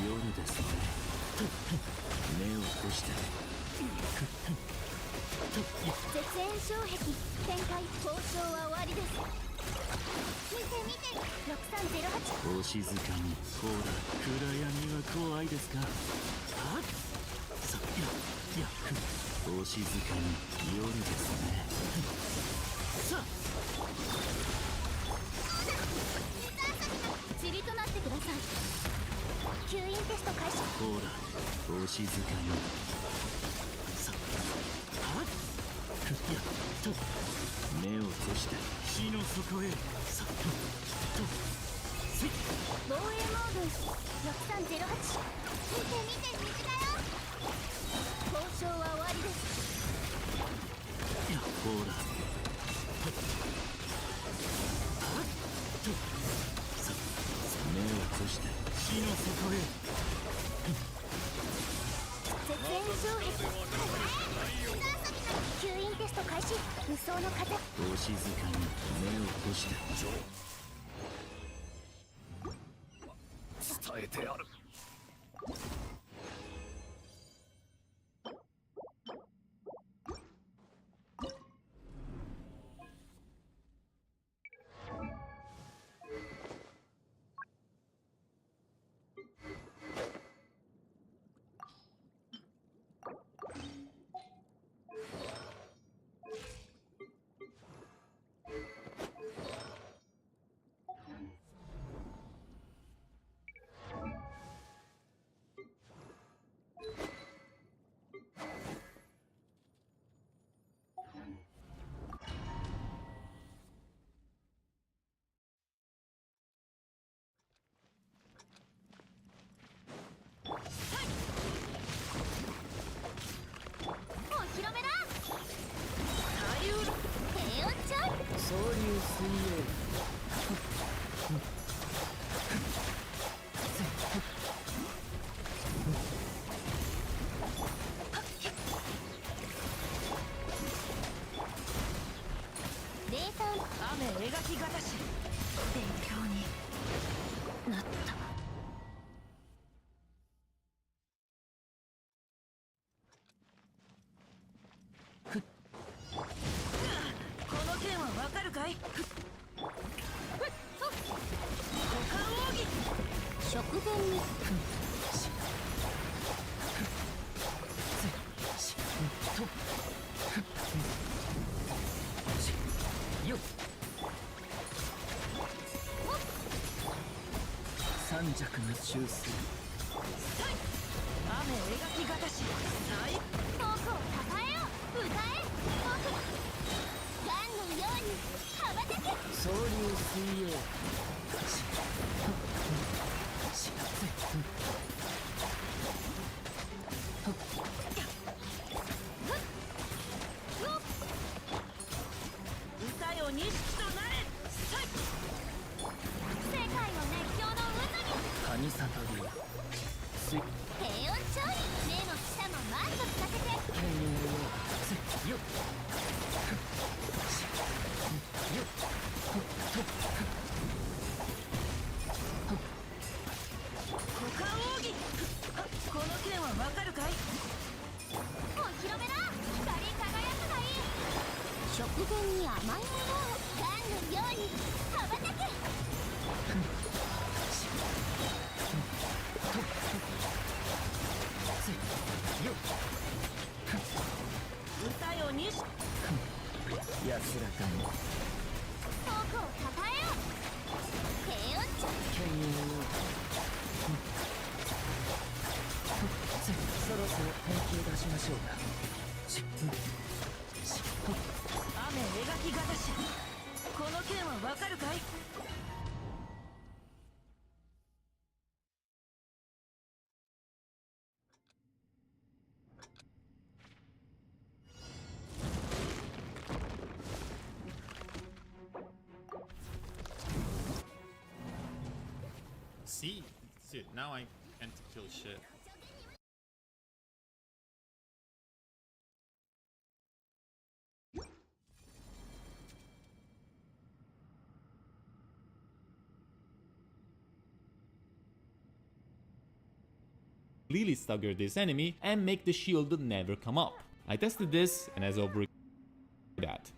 夜ですね。目を閉して。絶縁障壁展開。交渉は終わりです。見て見て。6308。お静かに。ほら、暗闇は怖いですか。はっさやお静かに。夜ですね。さあ塵となってください。吸引テスト開始。ほら、お静かに。さはっやっと目を閉して火の底へ。さとせい防衛モード6308見て見て右だよ。交渉は終わりです。ほら目を閉じて火の底へ。絶縁障壁吸引テスト開始。無双の風。お静かに目を閉じて。伝えてやる。お披露目だ。低温調理。総流水泳。冷凍雨描きがたし勉強になった。この件はわかるかい？股間奥義。食前によっ三尺の中枢。雨描きがたし僕を抱えよう。歌え僕。ガンのように羽ばたけ。総流水泳。歌よ錦となれ。世界を熱狂の渦に。神里流水。低温調理。目も舌も満足させて。剣入よっ股間奥義。この件はわかるかい？お披露目だ。光り輝くがいい。食前に甘いものを。ガンのように羽ばたけ。歌よ錦。安らかに僕を抱えよう。低温調理。剣入そろそろ本気を出しましょうか。雨描きがたしこの件はわかるかい？See? Dude, now I can't kill shit. Really stagger this enemy and make the shield never come up. I tested this and as over that.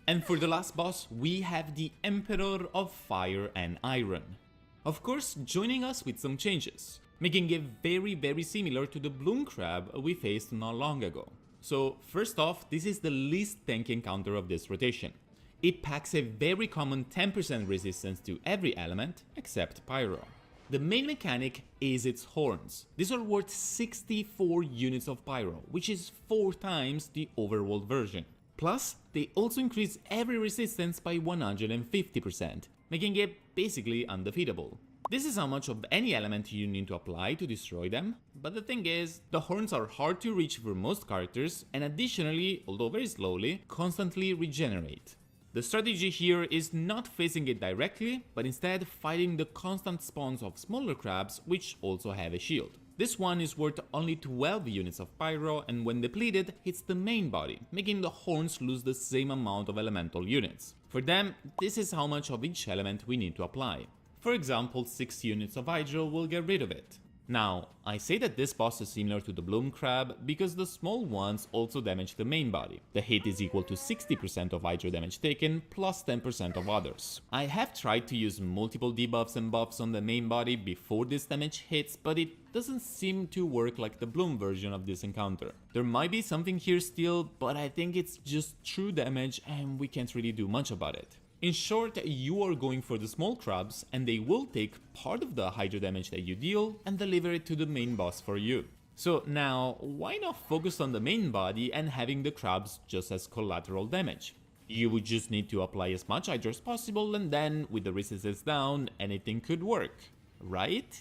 And for the last boss, we have the Emperor of Fire and Iron. Of course, joining us with some changes, making it very similar to the Bloom Crab we faced not long ago. So first off, this is the least tank encounter of this rotation. It packs a very common 10% resistance to every element except Pyro. The main mechanic is its horns. These are worth 64 units of Pyro, which is 4 times the overworld version. Plus, they also increase every resistance by 150%, making it basically undefeatable. This is how much of any element you need to apply to destroy them, but the thing is, the horns are hard to reach for most characters and additionally, although very slowly, constantly regenerate. The strategy here is not facing it directly, but instead fighting the constant spawns of smaller crabs which also have a shield. This one is worth only 12 units of pyro and when depleted hits the main body, making the horns lose the same amount of elemental units. For them, this is how much of each element we need to apply. For example, 6 units of hydro will get rid of it. Now, I say that this boss is similar to the bloom crab because the small ones also damage the main body. The hit is equal to 60% of hydro damage taken plus 10% of others. I have tried to use multiple debuffs and buffs on the main body before this damage hits, but it doesn't seem to work like the bloom version of this encounter. There might be something here still, but I think it's just true damage and we can't really do much about it. In short, you are going for the small crabs and they will take part of the hydro damage that you deal and deliver it to the main boss for you. So now, why not focus on the main body and having the crabs just as collateral damage? You would just need to apply as much hydro as possible and then, with the resistance down, anything could work, right?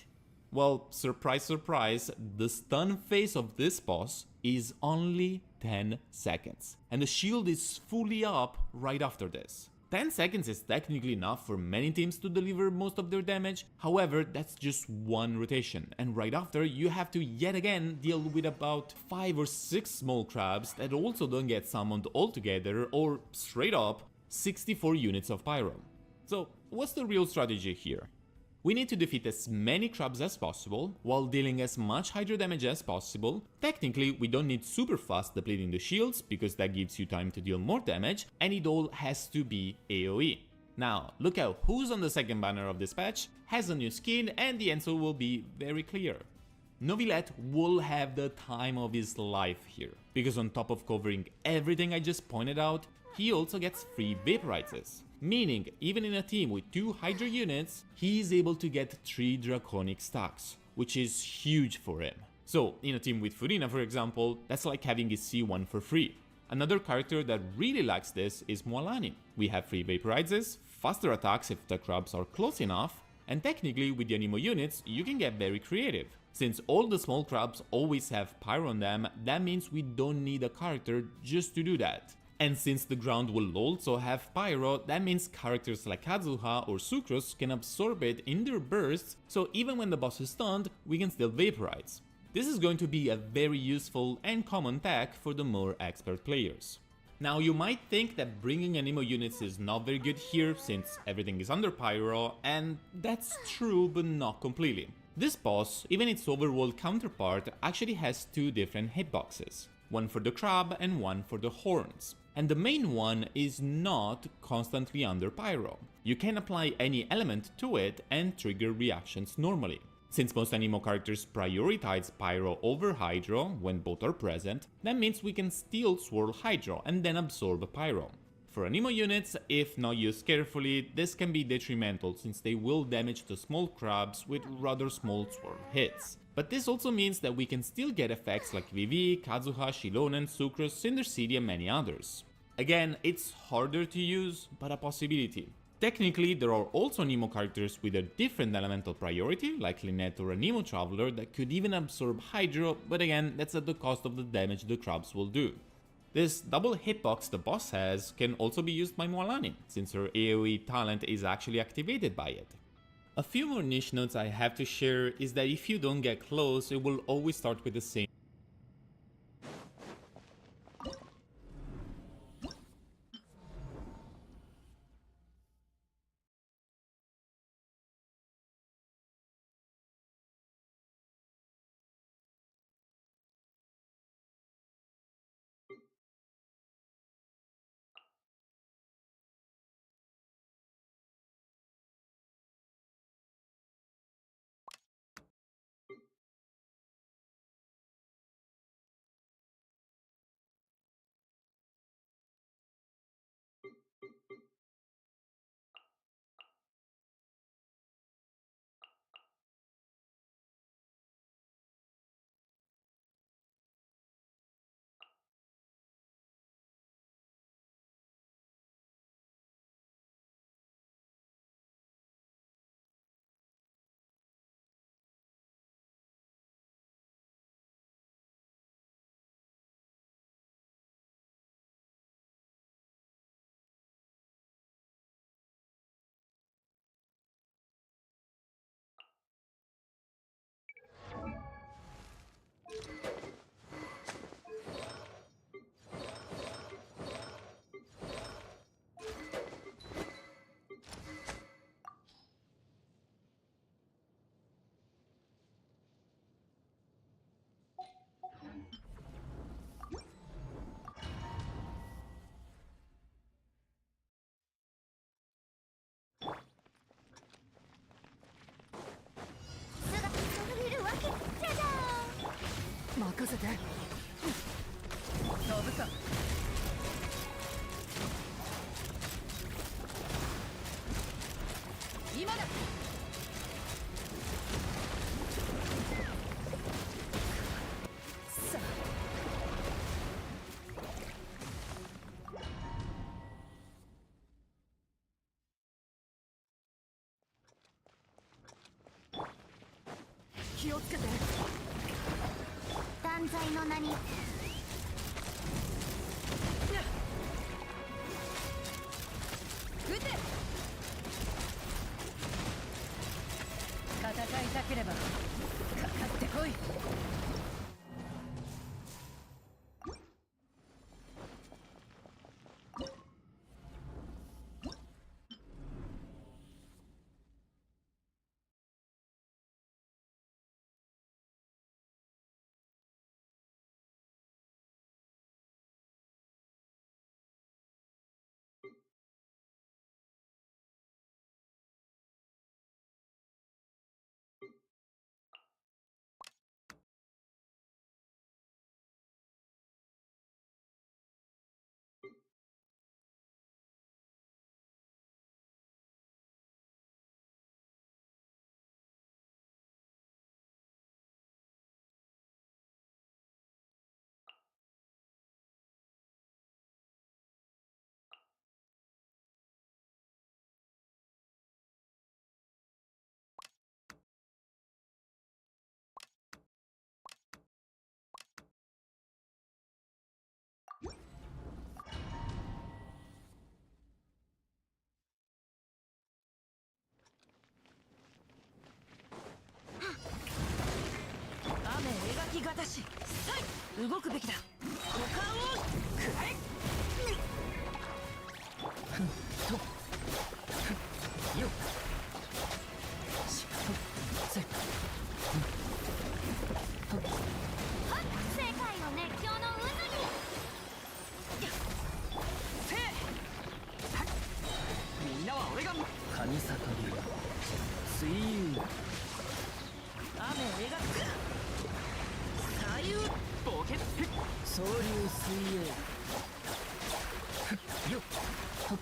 Well, surprise surprise, the stun phase of this boss is only 10 seconds. And the shield is fully up right after this. 10 seconds is technically enough for many teams to deliver most of their damage, however that's just one rotation, and right after you have to yet again deal with about 5 or 6 small crabs that also don't get summoned altogether or straight up 64 units of pyro. So what's the real strategy here? We need to defeat as many crabs as possible, while dealing as much hydro damage as possible. Technically, we don't need super fast depleting the shields, because that gives you time to deal more damage, and it all has to be AoE. Now, look at who's on the second banner of this patch, has a new skin, and the answer will be very clear. Novilette will have the time of his life here, because on top of covering everything I just pointed out, he also gets free vaporizes. Meaning, even in a team with 2 Hydra units, he is able to get 3 Draconic stacks, which is huge for him. So, in a team with Furina for example, that's like having his C1 for free. Another character that really likes this is Mualani. We have free vaporizes, faster attacks if the crabs are close enough, and technically with the Anemo units you can get very creative. Since all the small crabs always have pyro on them, that means we don't need a character just to do that. And since the ground will also have pyro, that means characters like Kazuha or Sucrose can absorb it in their bursts, so even when the boss is stunned, we can still vaporize. This is going to be a very useful and common tech for the more expert players. Now you might think that bringing Anemo units is not very good here since everything is under pyro, and that's true but not completely. This boss, even its overworld counterpart, actually has 2 different hitboxes. One for the crab and one for the horns. And the main one is not constantly under pyro. You can apply any element to it and trigger reactions normally. Since most Anemo characters prioritize pyro over hydro when both are present, that means we can still swirl hydro and then absorb pyro. For Anemo units, if not used carefully, this can be detrimental since they will damage the small crabs with rather small swirl hits. But this also means that we can still get effects like Vivi, Kazuha, Shilonen, Sucrose, Cinder City and many others. Again, it's harder to use, but a possibility. Technically, there are also Anemo characters with a different elemental priority, like Lynette or a Nemo Traveler, that could even absorb Hydro, but again, that's at the cost of the damage the crabs will do. This double hitbox the boss has can also be used by Mualani, since her AoE talent is actually activated by it. A few more niche notes I have to share is that if you don't get close, it will always start with the same 任せて。飛ぶか。今だ。さあ。気をつけて。断罪の名に。撃て。戦いたければかかってこい。雨描きがたし。動くべきだ。股間をくらえ。とよっしせ世界の熱狂の渦に。みんなは俺が神悟りは水遊雨描く。左右ボケ。総流水泳よっとっ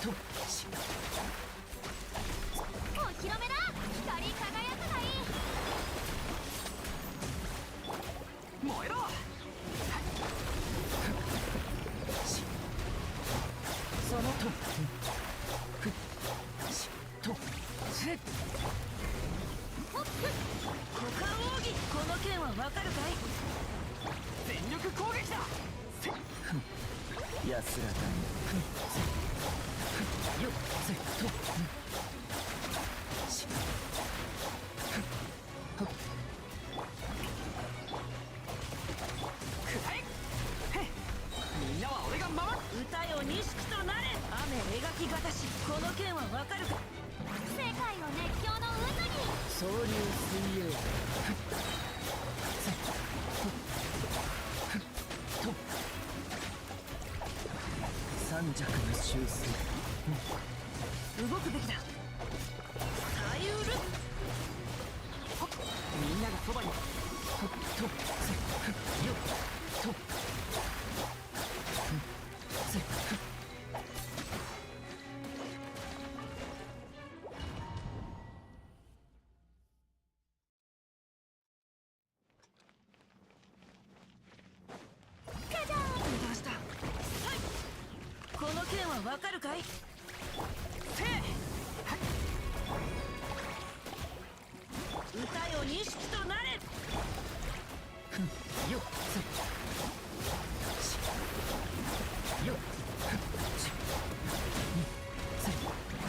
としお披露目だ。光り輝くがいい。燃えろ。そのとふしとせ股間奥義。この剣はわかるかい。全力攻撃だ。安らかによっせとしみんなは俺が守る。歌よ錦となれ。雨描きがたし。この剣はわかるか。世界の熱狂の渦に。総流水泳と三尺の修正動くべきだ。左右ル。みんながそばに。とよっと出した。この剣はわかるかい。歌よ錦となれ。よっよっ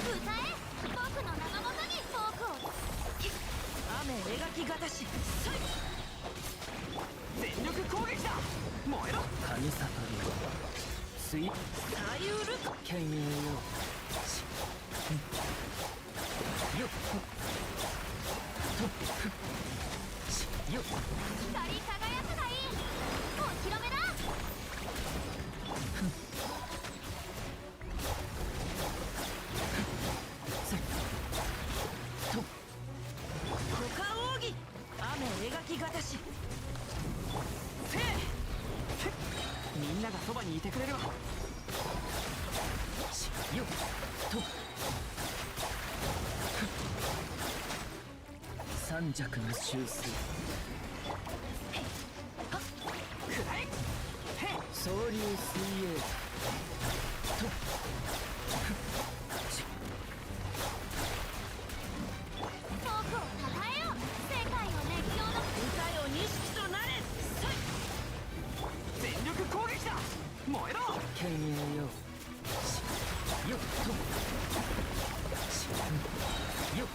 歌え。僕の名のもとにフォークを。雨描きがたし。全力攻撃だ。燃えろ。神悟りは水左右ル。権威よよっとよっ光り輝くがいい。お披露目だ。股間奥義。雨描きがたし。てくれるわ。よっと三尺の修正。くらえ。総流水泳と僕を称えよ、世界を熱狂の歌よ錦となれ。全力攻撃だ。燃えろ。権威よ。よっとよっ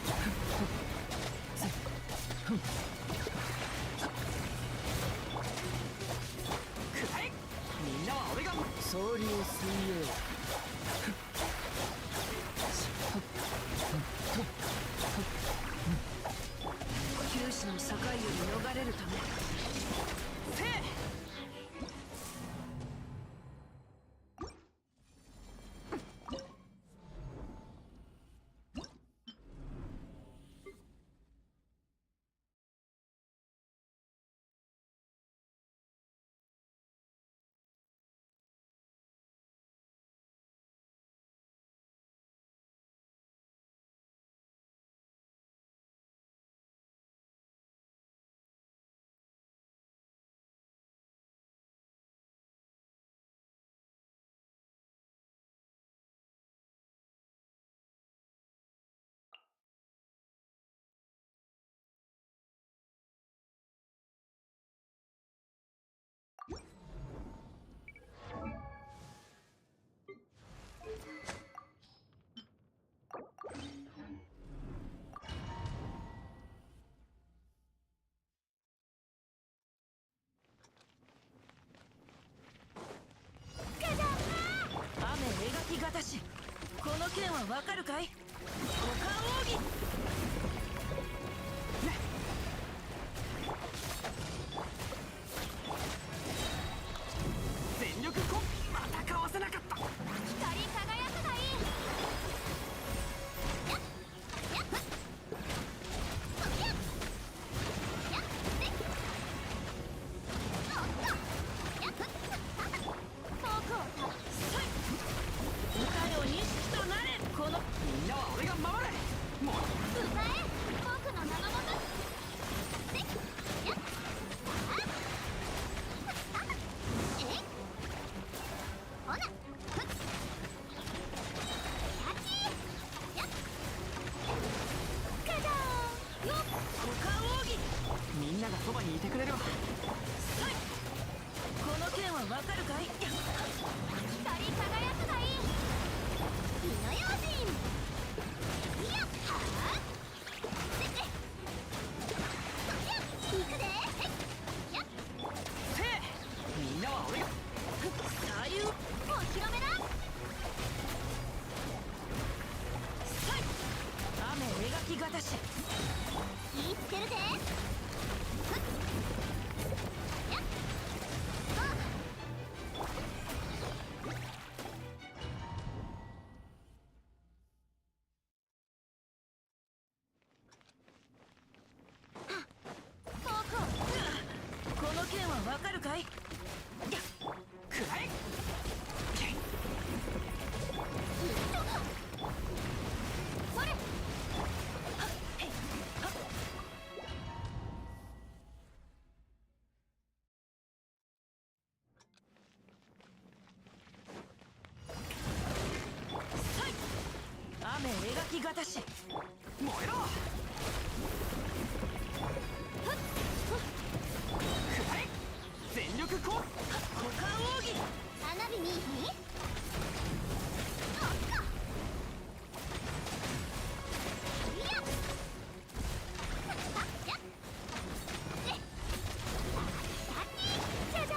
くらえ。みんなは俺が総流水泳。九死の境より逃れるため。せえ。雨描きがたし、この剣はわかるかい？五感奥義。全力コンまたかわせなかった。光り輝くがいい。歌よ錦となれ。このみんなは俺が守れ。もう歌え、僕の名のもと。ほな、キャッチやっカジャーよっ。五感奥義。みんながそばにいてくれるわ。この剣はわかるかい？光り輝くがいい。火の用心やっはー行くで。やっせえ。みんなは俺が左右お披露目だ。雨描きがたし。言いつけるぜ。やっこの剣はわかるかい？くらえ。それ。雨描きがたし。燃えろ。くらえ。全力コン股間奥義。花火におっかいやっやっじゃじゃ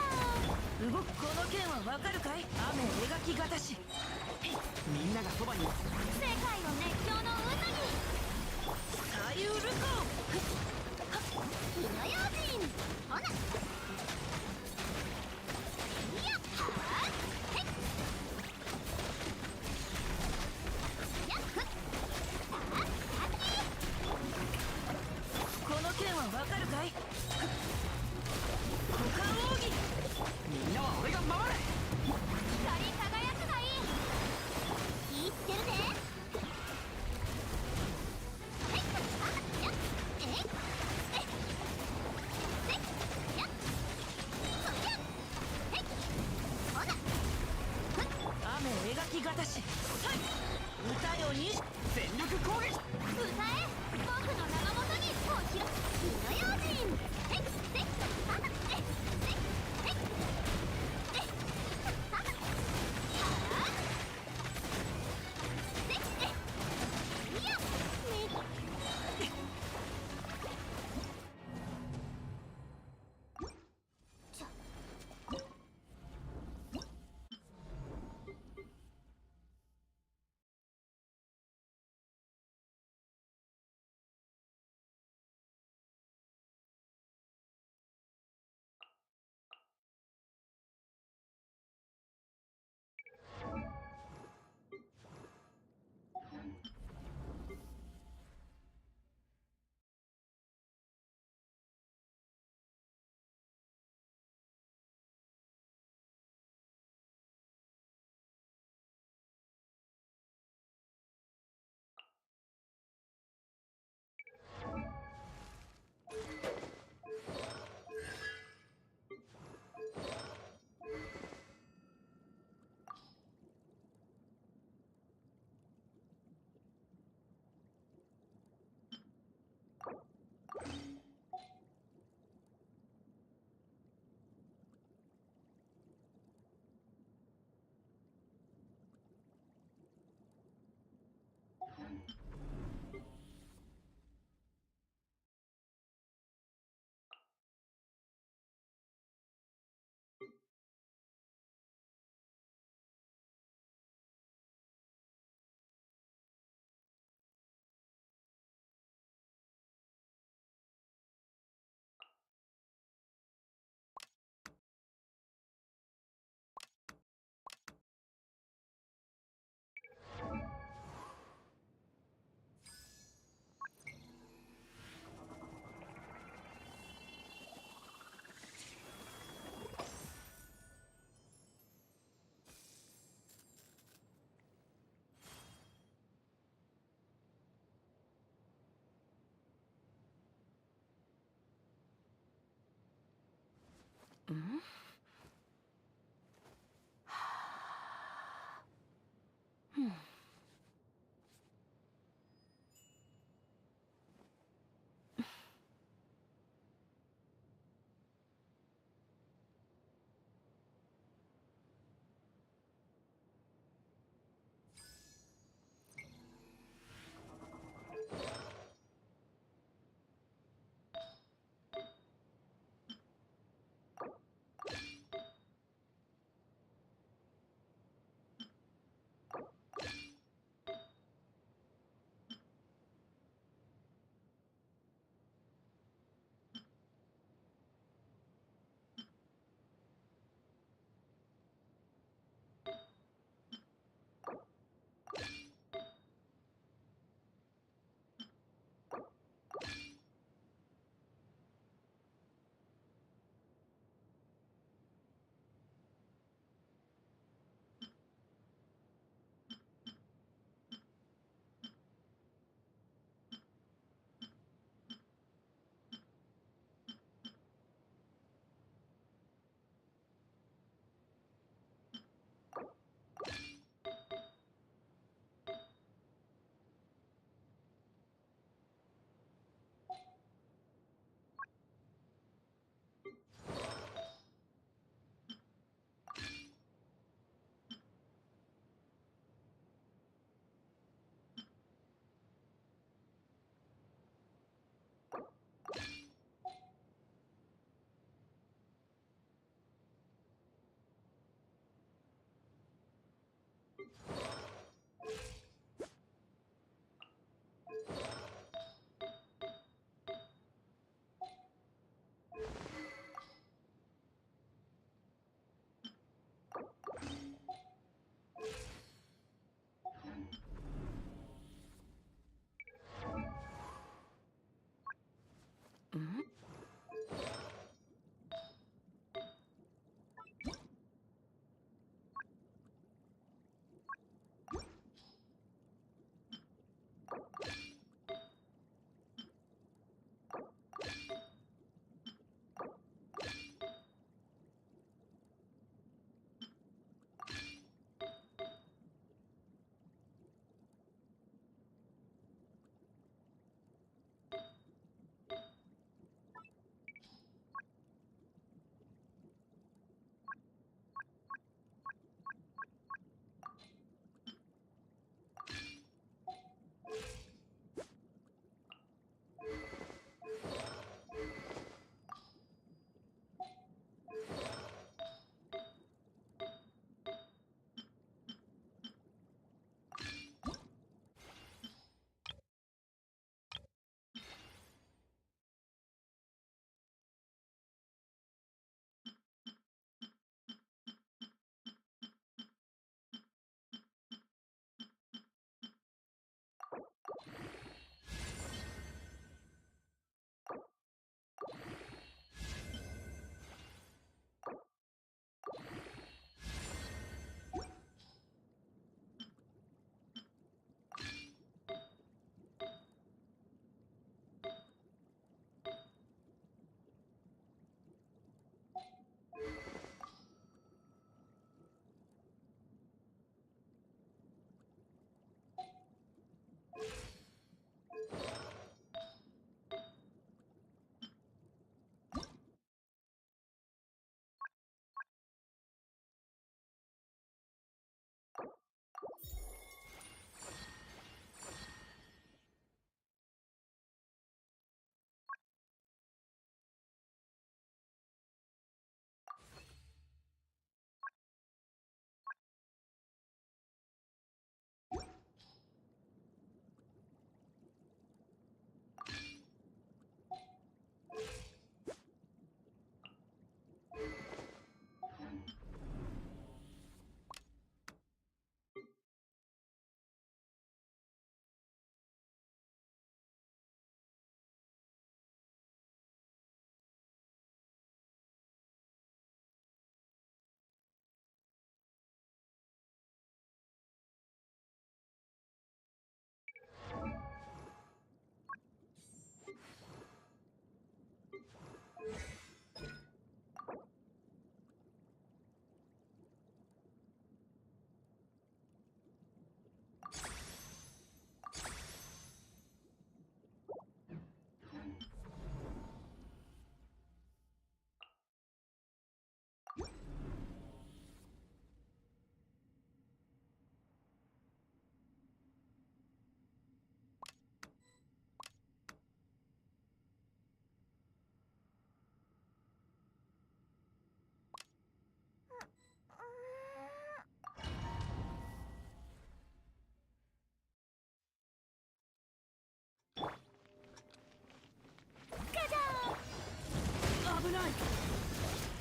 ーん。動くこの剣はわかるかい？雨描きがたし。みんながそばに。世界を熱狂の渦に左右ルコ火の用心ほなやっはーへっやっふっさあこの剣はわかるかい？股間奥義。みんなは俺が守れ。歌よに全力攻撃。歌え僕の名のもとにおひろ火の用心ヘクセクハヘクセクヘクセクハセクセいや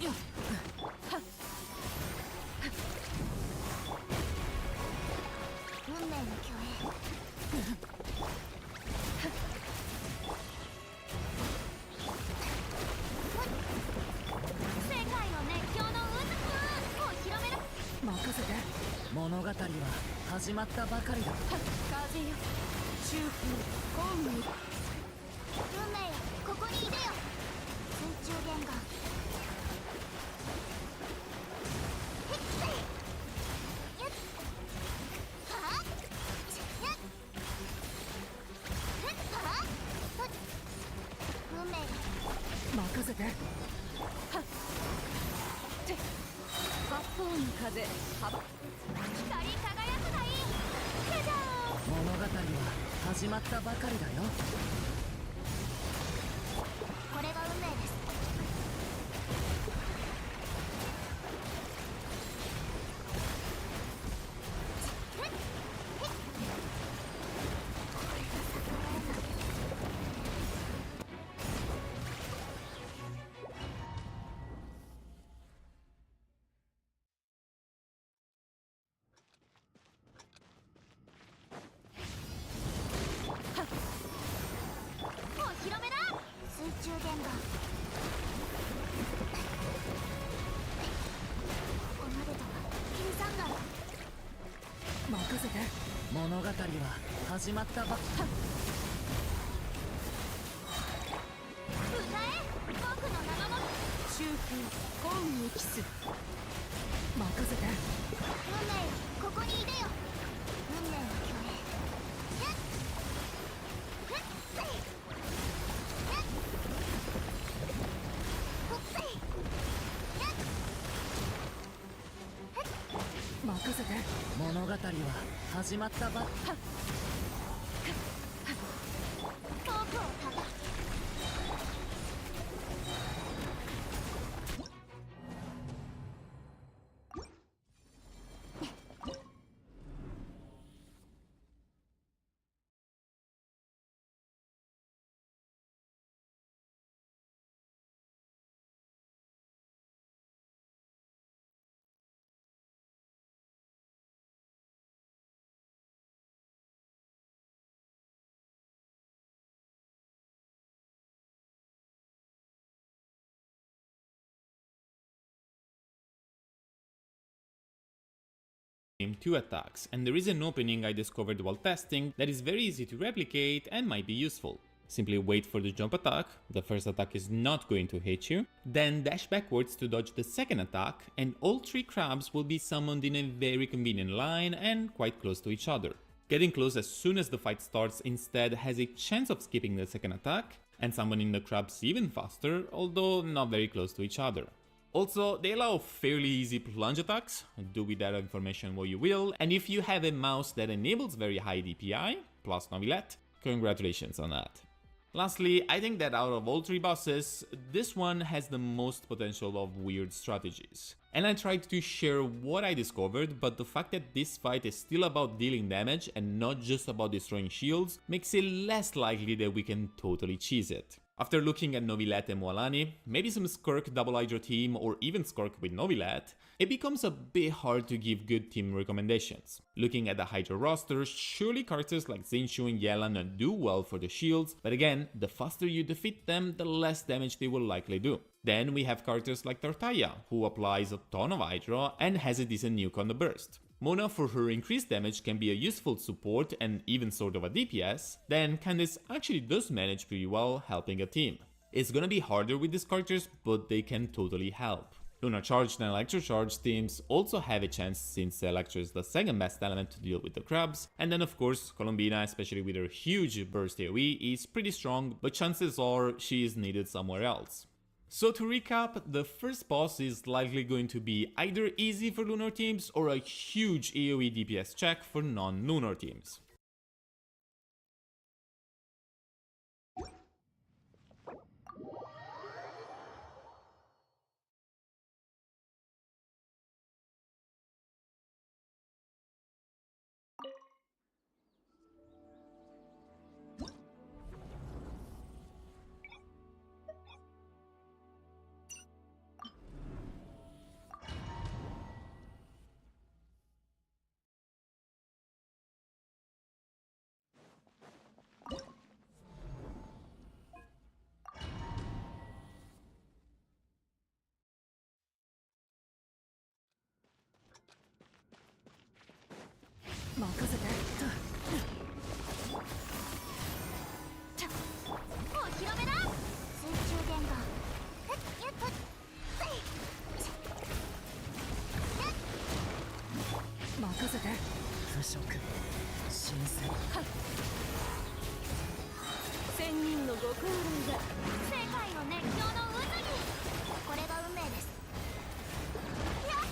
運命の共栄世界の熱狂の渦を広める任せて物語は始まったばかりだ風よ修復本に運命よここにいでよ水中玄関やっはっやっはっ運命よ任せてはって八方の風幅光り輝くがいいじゃじゃーん物語は始まったばかりだよこれが運命ですお披露目だ水中玄関ここまでとは計算外任せて物語は始まったばっ歌え僕の名守り修復本にキス任せて運命よここにいでよ運命の共栄やっふっせいやっほっせいやっ任せて物語は始まったばっ僕をたたtwo attacks, and there is an opening I discovered while testing that is very easy to replicate and might be useful. Simply wait for the jump attack, the first attack is not going to hit you, then dash backwards to dodge the second attack, and all three crabs will be summoned in a very convenient line and quite close to each other. Getting close as soon as the fight starts instead has a chance of skipping the second attack, and summoning the crabs even faster, although not very close to each other. Also, they allow fairly easy plunge attacks, do with that information what you will, and if you have a mouse that enables very high DPI, plus Novilette, congratulations on that. Lastly, I think that out of all three bosses, this one has the most potential of weird strategies. And I tried to share what I discovered, but the fact that this fight is still about dealing damage and not just about destroying shields makes it less likely that we can totally cheese it. After looking at Novilette and Moalani, maybe some Skirk double Hydro team or even Skirk with Novilette, it becomes a bit hard to give good team recommendations. Looking at the Hydro roster, surely characters like Zenshou and Yelan do well for the shields, but again, the faster you defeat them, the less damage they will likely do. Then we have characters like Tartaya, who applies a ton of Hydro and has a decent nuke on the burst. Mona for her increased damage can be a useful support and even sort of a DPS, then Candice actually does manage pretty well helping a team. It's gonna be harder with these characters, but they can totally help. Lunar Charged and Electro Charged teams also have a chance since Electro is the second best element to deal with the crabs, and then of course Colombina, especially with her huge burst AoE, is pretty strong, but chances are she is needed somewhere else. So to recap, the first boss is likely going to be either easy for lunar teams or a huge AoE DPS check for non-lunar teams. 任せてお披露目だ。水中言語。やっと。任せて腐食新鮮千人のご高齢が世界を熱狂の渦に。これが運命です。やっ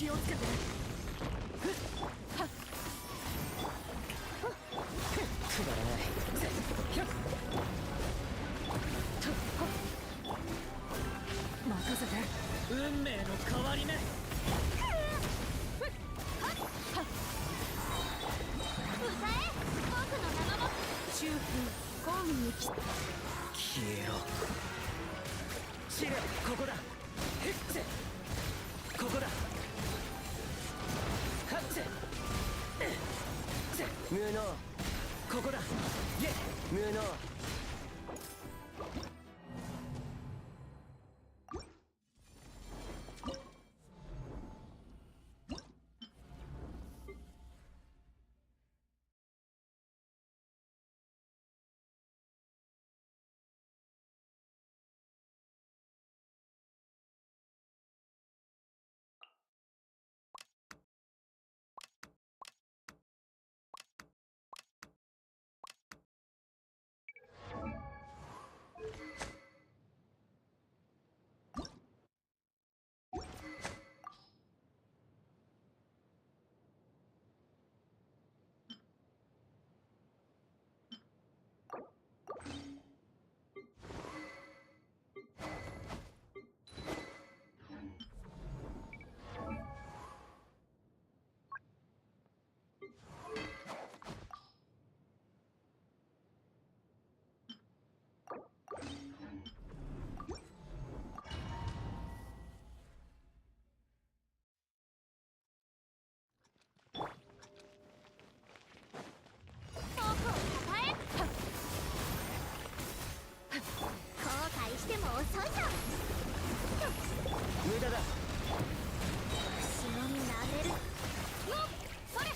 気をつけてくだらない任せて運命の変わり目歌え僕の名のも中風公務に消えろ試練ここだここだ無能ここだ無能しても遅いぞ。無駄だ。後ろに投げる。それ。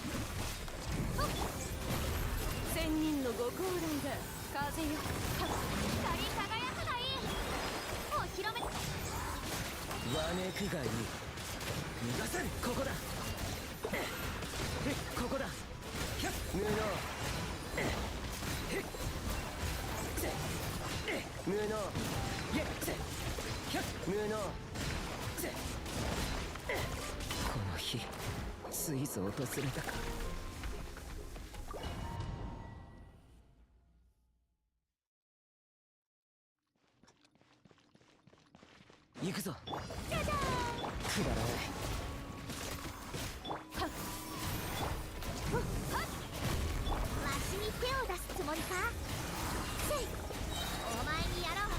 千人のご高齢が風よ。光り輝くがいい。お披露目。わめくがいい。逃がせる。ここだ。この日ついぞ訪れたか。行くぞ。くだらない。わしに手を出すつもりか。せい、お前にやろう。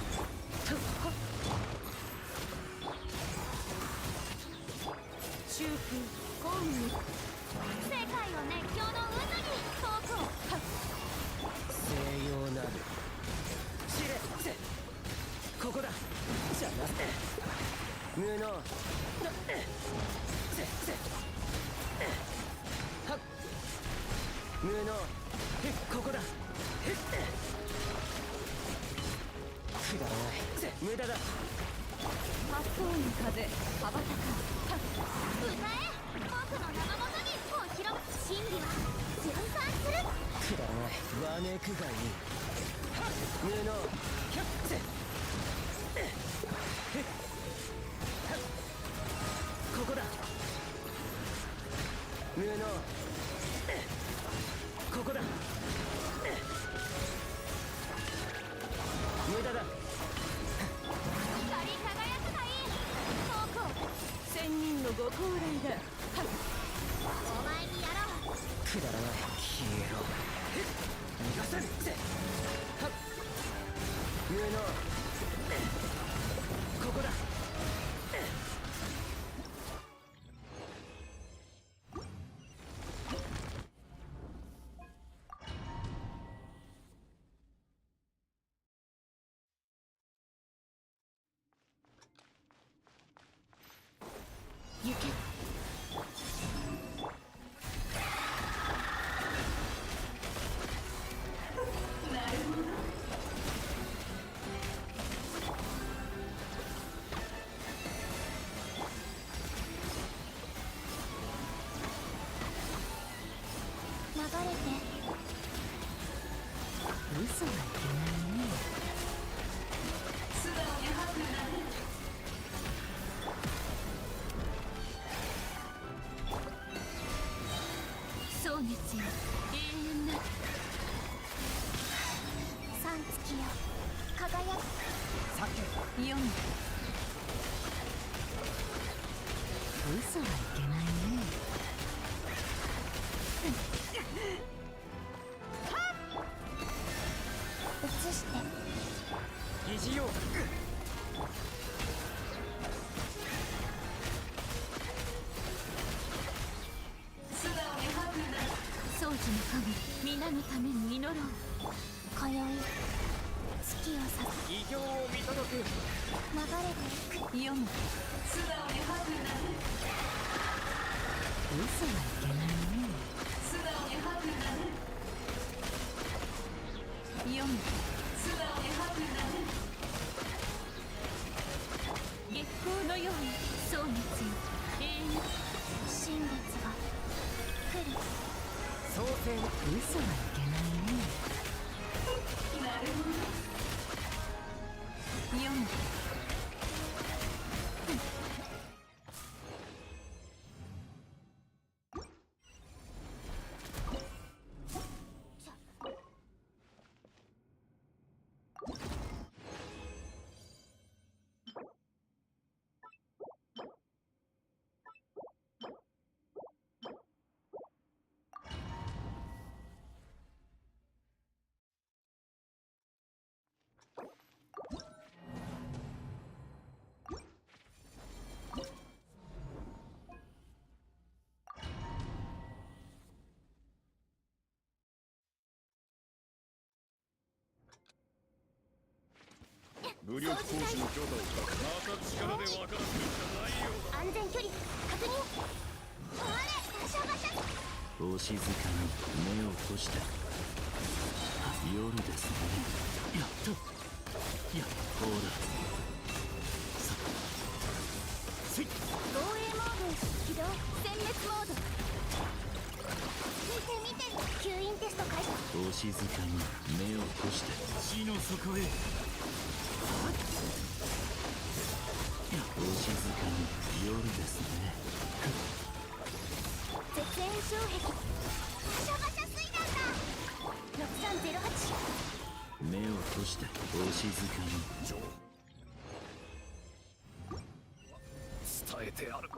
中空公務に世界を熱狂の渦に遠くを。西洋なる知れ。ここだ。じゃな無能。はっ無能。ここだ。くだらない。無駄だ。八方の風羽ばたか歌え。僕の名のもとにこう広く真理は循環する。くだらない。わめくがいい。無能。ここだ。無能。ここだ。無駄だ。光り輝くがいい。遠くを。千人のご高齢だ。お前にやろう。くだらない。消えろ。逃がさぬ。無能。ここだ。行け。流れて。嘘はいけないね。素直に吐くなね。蒼熱よ、永遠な三月よ、輝く。酒読む。嘘はいけないね。移して疑似用。掃除の神、皆のために祈ろう。今宵月をさす異形を見届く。流れていく。読む。素直に吐くなる。嘘はいけないね。素直に吐くなる。読む。素直に吐くなる。月光のように蒼熱よ、永遠。新月が来る。創世の嘘はいけないね。なるほど。読む。武力行使の許可をまた力で分からせるしかないようだ。安全距離確認。我ガシャガシャ。お静かに目を閉じて。夜ですね。やっと。いや、ほら。防衛モード起動。殲滅モード。見て吸引テスト開始。お静かに目を閉して地の底へ。お静かに夜ですね。絶縁障壁。バシャバシャ水弾だ。6308。目を閉してお静かに。伝えてある。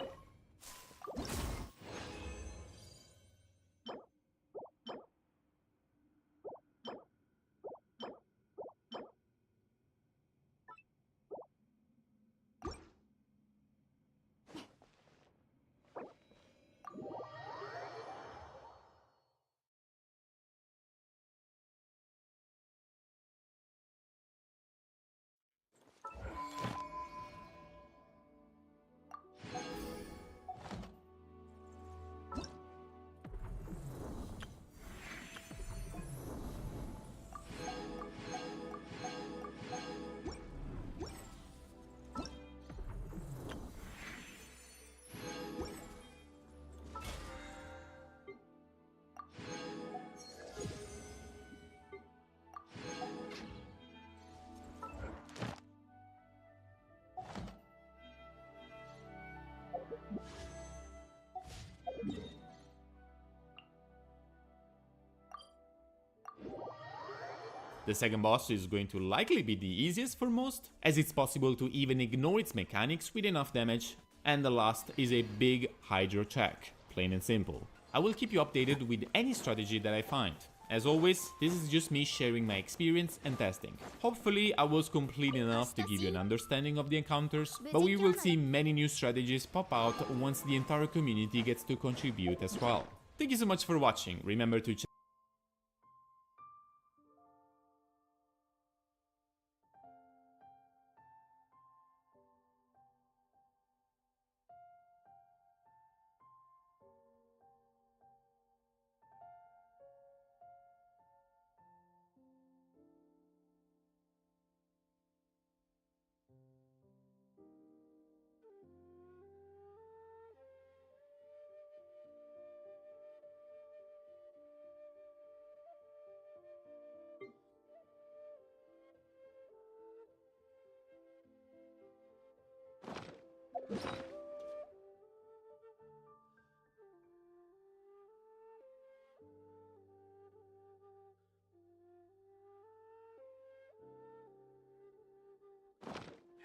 The second boss is going to likely be the easiest for most, as it's possible to even ignore its mechanics with enough damage, and the last is a big hydro check, plain and simple. I will keep you updated with any strategy that I find. As always, this is just me sharing my experience and testing. Hopefully I was complete enough to give you an understanding of the encounters, but we will see many new strategies pop out once the entire community gets to contribute as well. Thank you so much for watching, remember to check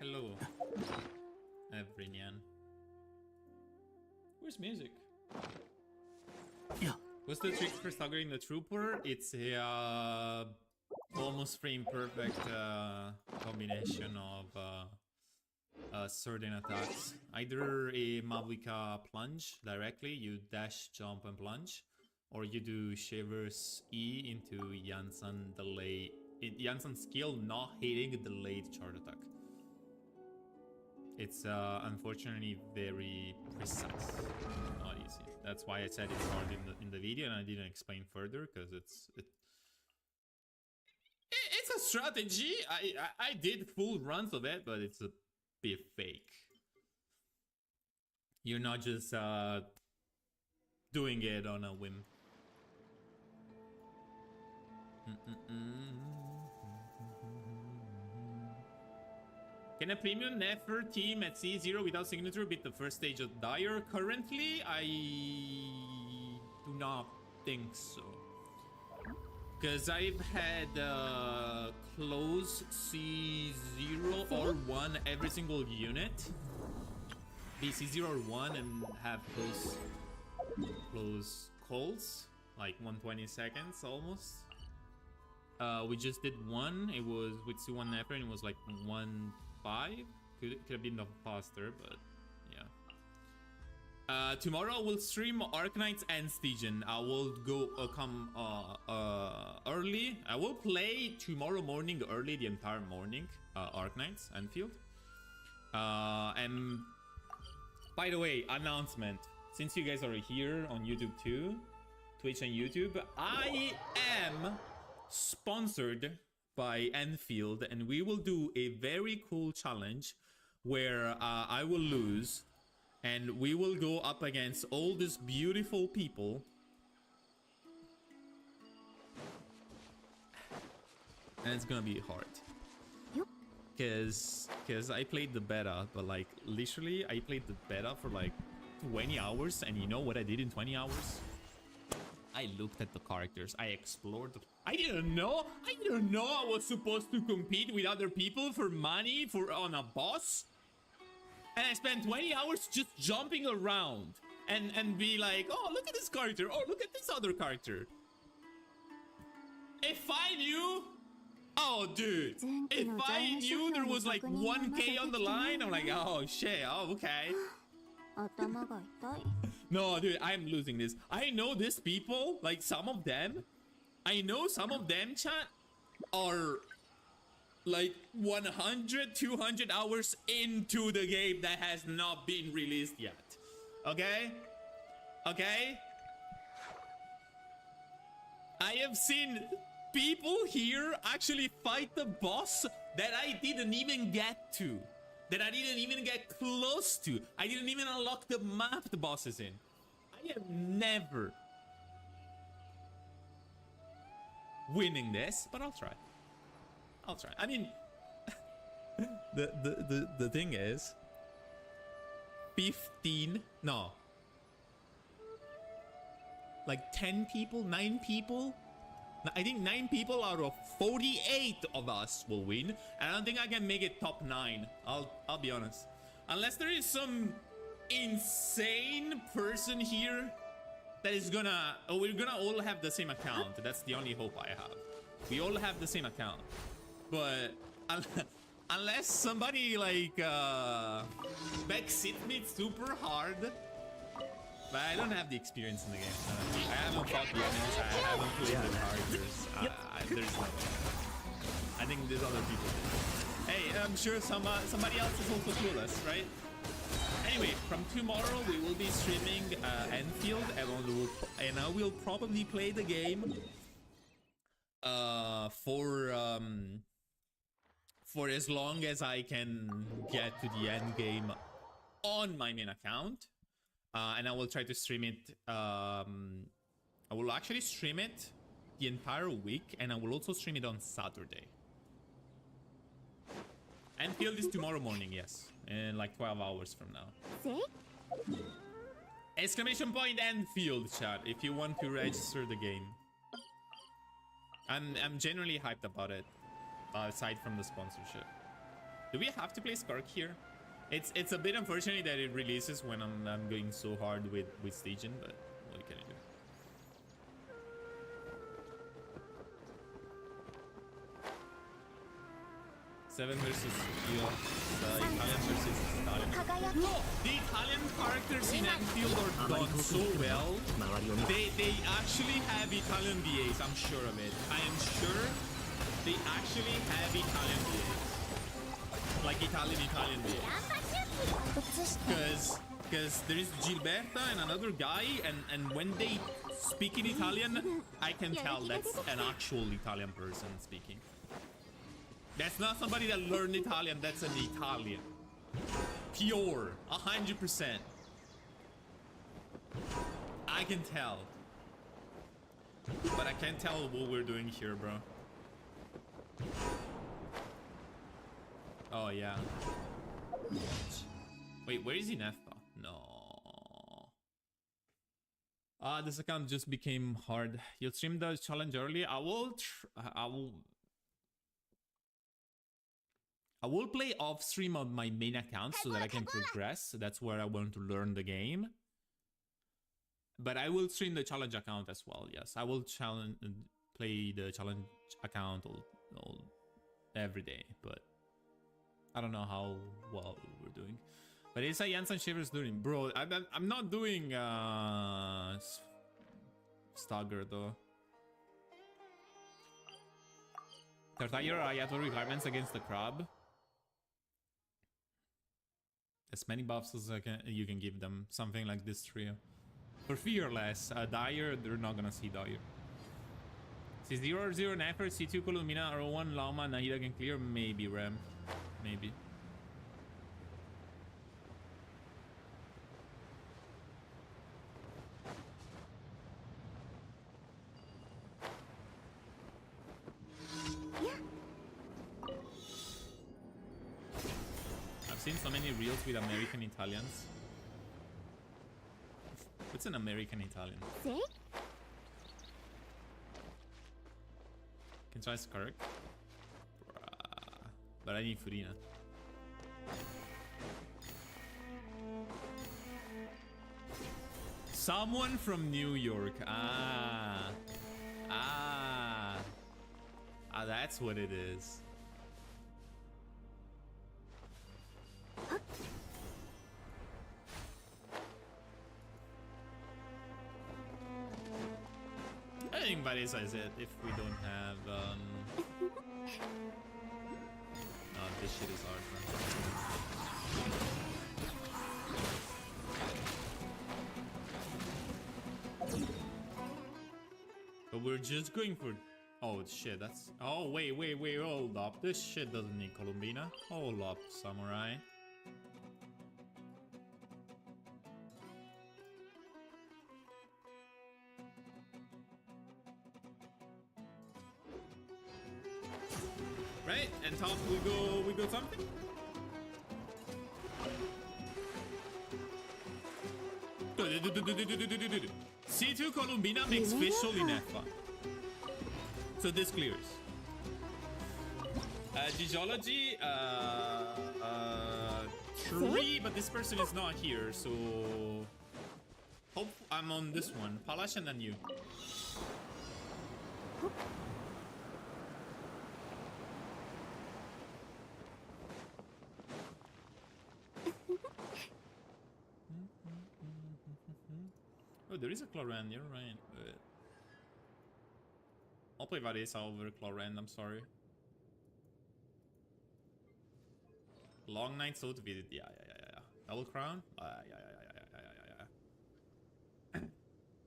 Hello, everyone. Where's music? Yeah. What's the trick for staggering the trooper? It's a almost frame perfect combination of certain attacks. Either a Mablika plunge directly, you dash, jump, and plunge, or you do Shaver's E into Yansan delay. Yansan skill not hitting delayed charge attack. It's unfortunately very precise, not easy. That's why I said it's hard in the video, and I didn't explain further because it's a strategy. I did full runs of it, but it's a bit fake. You're not just doing it on a whim. Can a premium Nefer team at C0 without signature beat the first stage of Dire? Currently, I do not think so. Because I've had close C0 or 1 every single unit. Be C0 or 1 and have close calls. Like 120 seconds almost. We just did 1. It was with C1 Nefer and it was like 1.5. Could have been faster, but yeah. Tomorrow I will stream Arknights and Stygian. I will go come early. I will play tomorrow morning early, the entire morning. Arknights and Field. And by the way, announcement. Since you guys are here on YouTube too, Twitch and YouTube, I am sponsored by Enfield, and we will do a very cool challenge where I will lose and we will go up against all these beautiful people and it's gonna be hard. Cause I played the beta, but like literally I played the beta for like 20 hours, and you know what I did in 20 hours? I looked at the characters, I explored. I didn't know I was supposed to compete with other people for money on a boss. And I spent 20 hours just jumping around and be like, oh, look at this character, oh, look at this other character. If I knew, oh, dude, if I knew there was like 1K on the line, I'm like, oh, shit, oh, okay. No, dude, I'm losing this. I know these people, like some of them, chat, are like 100, 200 hours into the game that has not been released yet. Okay? Okay? I have seen people here actually fight the boss that I didn't even get to. That I didn't even get close to. I didn't even unlock the map the boss is in. I am never winning this, but I'll try. I'll try. I mean, the thing is, 15, no, like 10 people, 9 people. I think 9 people out of 48 of us will win. And I don't think I can make it top 9. I'll be honest. Unless there is some insane person here that is gonna... Oh, we're gonna all have the same account. That's the only hope I have. We all have the same account. But unless somebody like backseat me super hard. But I don't have the experience in the game. I haven't fought the enemies. I haven't played the characters. There's no way. I think there's other people. Hey, I'm sure somebody else is also clueless, right? Anyway, from tomorrow we will be streaming Enfield, and I will probably play the game for as long as I can get to the end game on my main account. And I will try to stream it. I will actually stream it the entire week, and I will also stream it on Saturday. Enfield is tomorrow morning, yes, in like 12 hours from now. Exclamation point Enfield, chat, if you want to register the game. I'm genuinely hyped about it, aside from the sponsorship. Do we have to play Spark here? It's a bit unfortunate that it releases when I'm going so hard with Stygian, but what can I do? Seven versus the Italian versus Italian. No, the Italian characters in Enfield are done so well. They actually have Italian VAs, I'm sure of it. I am sure they actually have Italian VAs. Like Italian VAs. Because there is Gilberta and another guy, and when they speak in Italian, I can tell that's an actual Italian person speaking. That's not somebody that learned Italian, that's an Italian. Pure, 100%. I can tell. But I can't tell what we're doing here, bro. Oh, yeah. Wait, where is Inefpa? No. This account just became hard. You'll stream the challenge early. I will play off stream on my main account so that I can progress. That's where I want to learn the game. But I will stream the challenge account as well. Yes, I will play the challenge account all every day. But I don't know how well we're doing. But it's a Janssen Shivers doing, bro. I'm not doing Stagger though. Tartaglia I have requirements against the crab. As many buffs as you can give them. Something like this trio. For Fearless, Dire, they're not gonna see Dire. C0 0 Nefer, C2 Columina, R1 Lama, Nahida can clear, maybe Ram. Maybe. seen so many reels with American Italians. What's an American Italian? See? Can try Skirk. But I need Furina. Someone from New York. Ah, that's what it is. I think Varese is it if we don't have oh, this shit is hard, man. But we're just going for... Oh shit, that's... Oh wait, hold up. This shit doesn't need Columbina. Hold up, samurai. Right, and top we go something. C2 Columbina makes Fischl in F1. So this clears. Geology, 3, but this person is not here, so hope I'm on this one. Palash and then you. Oh, there is a Chlorand, you're right. But I'll play Varese over Chlorand, I'm sorry. Long night so to visit. Yeah. Double crown? Yeah.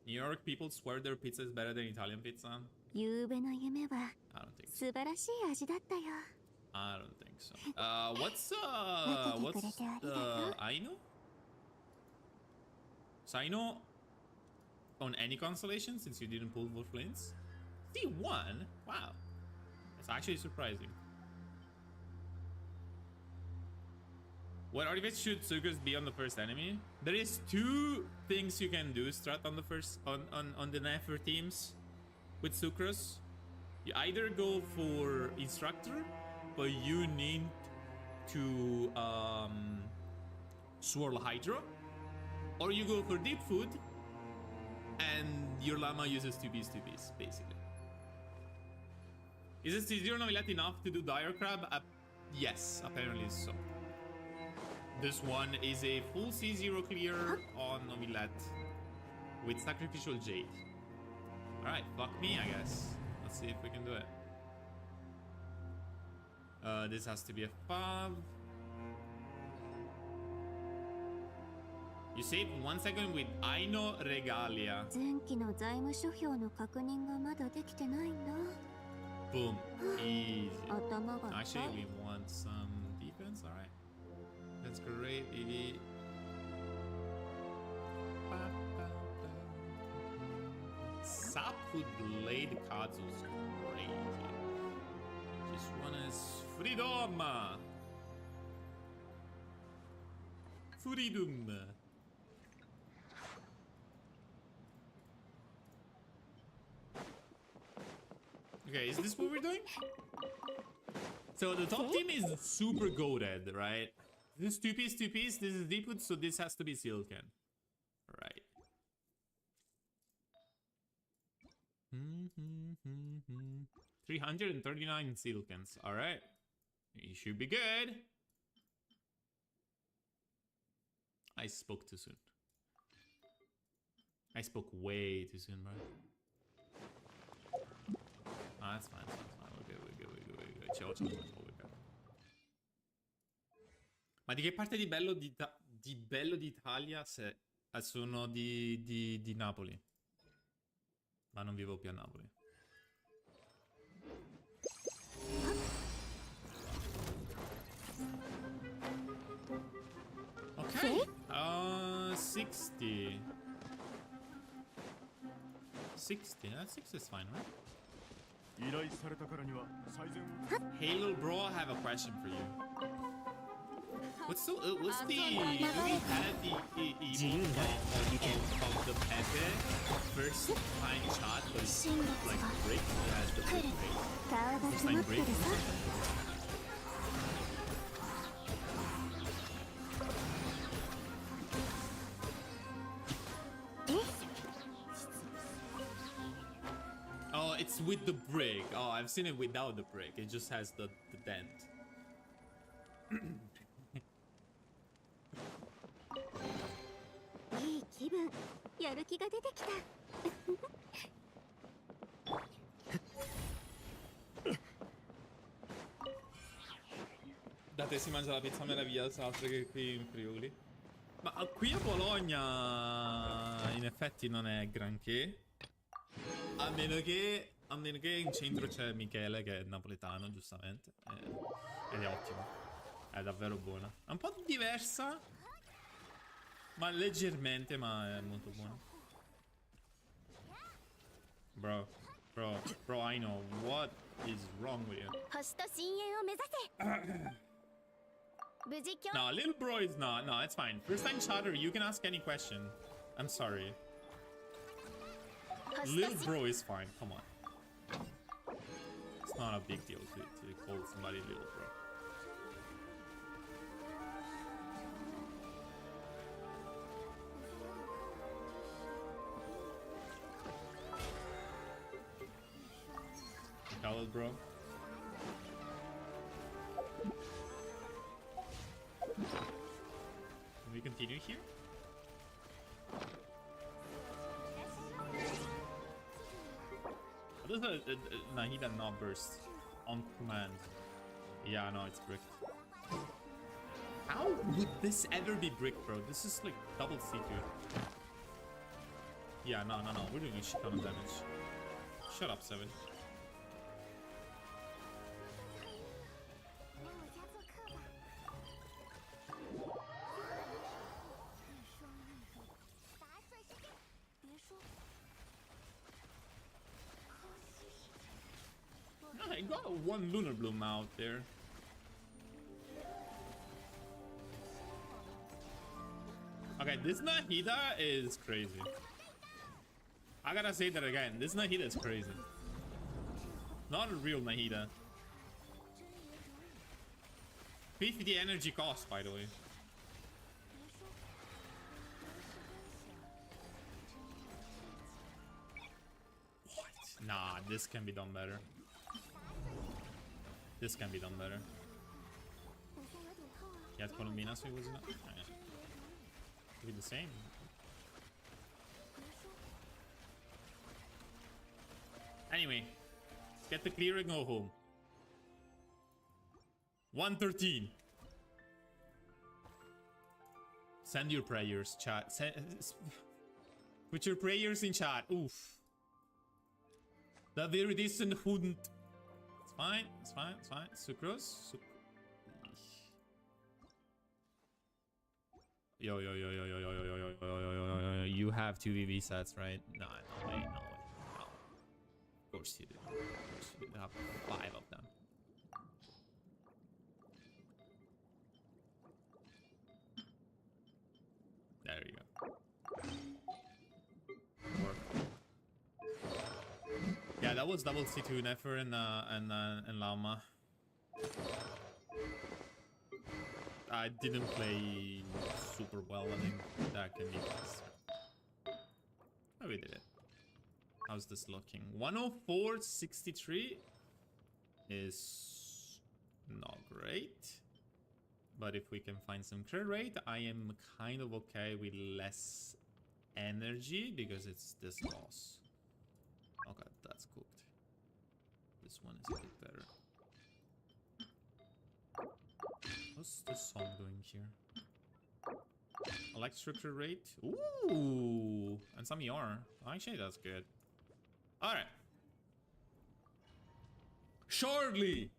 New York people swear their pizza is better than Italian pizza. I don't think so. I don't think so. What's Aino? Sino on any constellation since you didn't pull for flints? C1? Wow. That's actually surprising. What artifacts should Sucrose be on the first enemy? There is 2 things you can do, Strat, on the first on the Nefer teams with Sucrose. You either go for Instructor, but you need to swirl Hydra, or you go for Deep Food and your llama uses 2Ps, basically. Is this C0 Novelette enough to do Dire Crab? Yes, apparently so. This one is a full C0 clear on Novelette with Sacrificial Jade. Alright, fuck me, I guess. Let's see if we can do it. This has to be a 5. You saved 1 second with Aino Regalia. Boom. Easy. Actually, we want some defense. Alright. That's great, Vivi. Sapwood Blade Kazu's crazy. Just run as Freedom! Freedom! Okay, is this what we're doing? So the top team is super goated, right? This is 2Ps, this is Deepwood, so this has to be Silken. Right. 339 Silkens, alright. You should be good. I spoke too soon. I spoke way too soon, bro. Oh, that's fine, We're good. Ciao, we're good. Ma di che parte di bello d'Italia sono di Napoli? Ma non vivo più a Napoli. Ok. 60. 60, that 60 is fine, right? Halo Bro, I have a question for you. What's the do we have the emote of the Pepe first time shot, but it's like break as the break. First time break or something. Oh, it's with the brick. Oh, I've seen it without the brick. It just has the dent. Da te si mangia la pizza meravigliosa altre che qui in Friuli. Ma qui a Bologna in effetti non è granché. A meno che in centro c'è Michele che è napoletano, giustamente. Ed è ottimo. È davvero buona. È un po' diversa, ma leggermente, ma è molto buona. Bro, I know. What is wrong with you? No, little bro is not. No, it's fine. First time chatter, you can ask any question. I'm sorry. Little bro is fine, come on. It's not a big deal to call somebody little bro. Hello, bro. Can we continue here? Does a Nahida not burst on command? Yeah, no, it's bricked. How would this ever be bricked, bro? This is like double C2. Yeah, no. We're doing a shit ton of damage. Shut up, 7. I got one Lunar Bloom out there. Okay, this Nahida is crazy. I gotta say that again. This Nahida is crazy. Not a real Nahida. 50 energy cost, by the way. What? Nah, this can be done better. This can be done better. Yeah, Colombina, so it was not. Be the same. Anyway, let's get the clear and go home. 113. Send your prayers, chat. Put your prayers in chat. Oof. The very distant Hund. It's fine. Sucrose. Yo. You have 2 VV sets, right? No way. No. Of course you do. You have 5 of them. There you go. Work. Yeah, that was double C2 Nefer and Lama. I didn't play super well. I think that can be fast. Oh, we did it. How's this looking? 104.63 is not great. But if we can find some crit rate, I am kind of okay with less energy because it's this loss. Okay, that's cooked. This one is a bit better. What's this song doing here? I like structure rate. Ooh! And some ER. Actually, that's good. Alright. Shortly!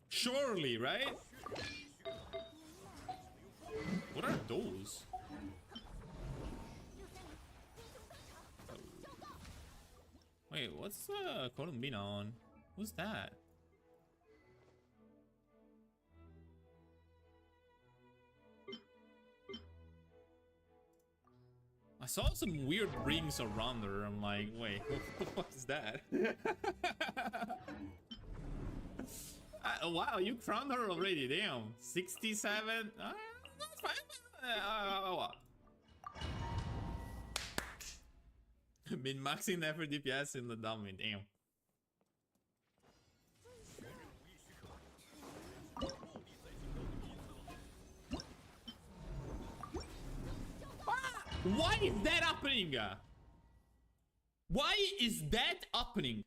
Surely, right? What are those? Wait, what's Colombina on? Who's that? I saw some weird rings around her. I'm like, wait, what is that? Wow, you crowned her already. Damn. 67. That's fine. Been maxing effort DPS in the dummy. Damn. Why is that happening? Why is that happening?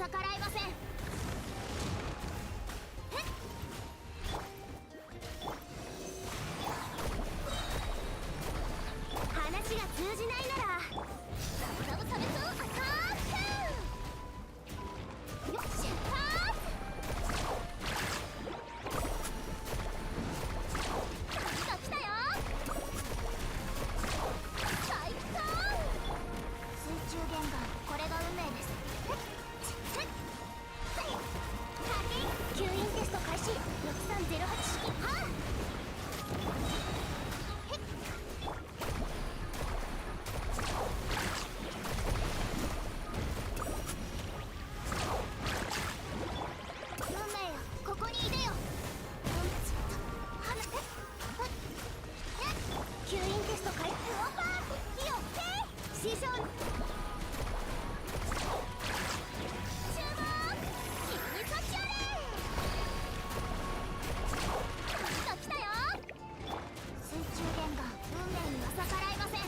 逆らいません。話が通じないならザブザブ差別をアタック。よっ出発。来たよ。最高。水中弦がこれが運命です。吸引テスト開始。6308式はあ。運命よ、ここにいでよ。吸引テスト開始。オーバー火を師匠注目。君にそっちあれ。来たよ。水中弦が運命には逆らいません。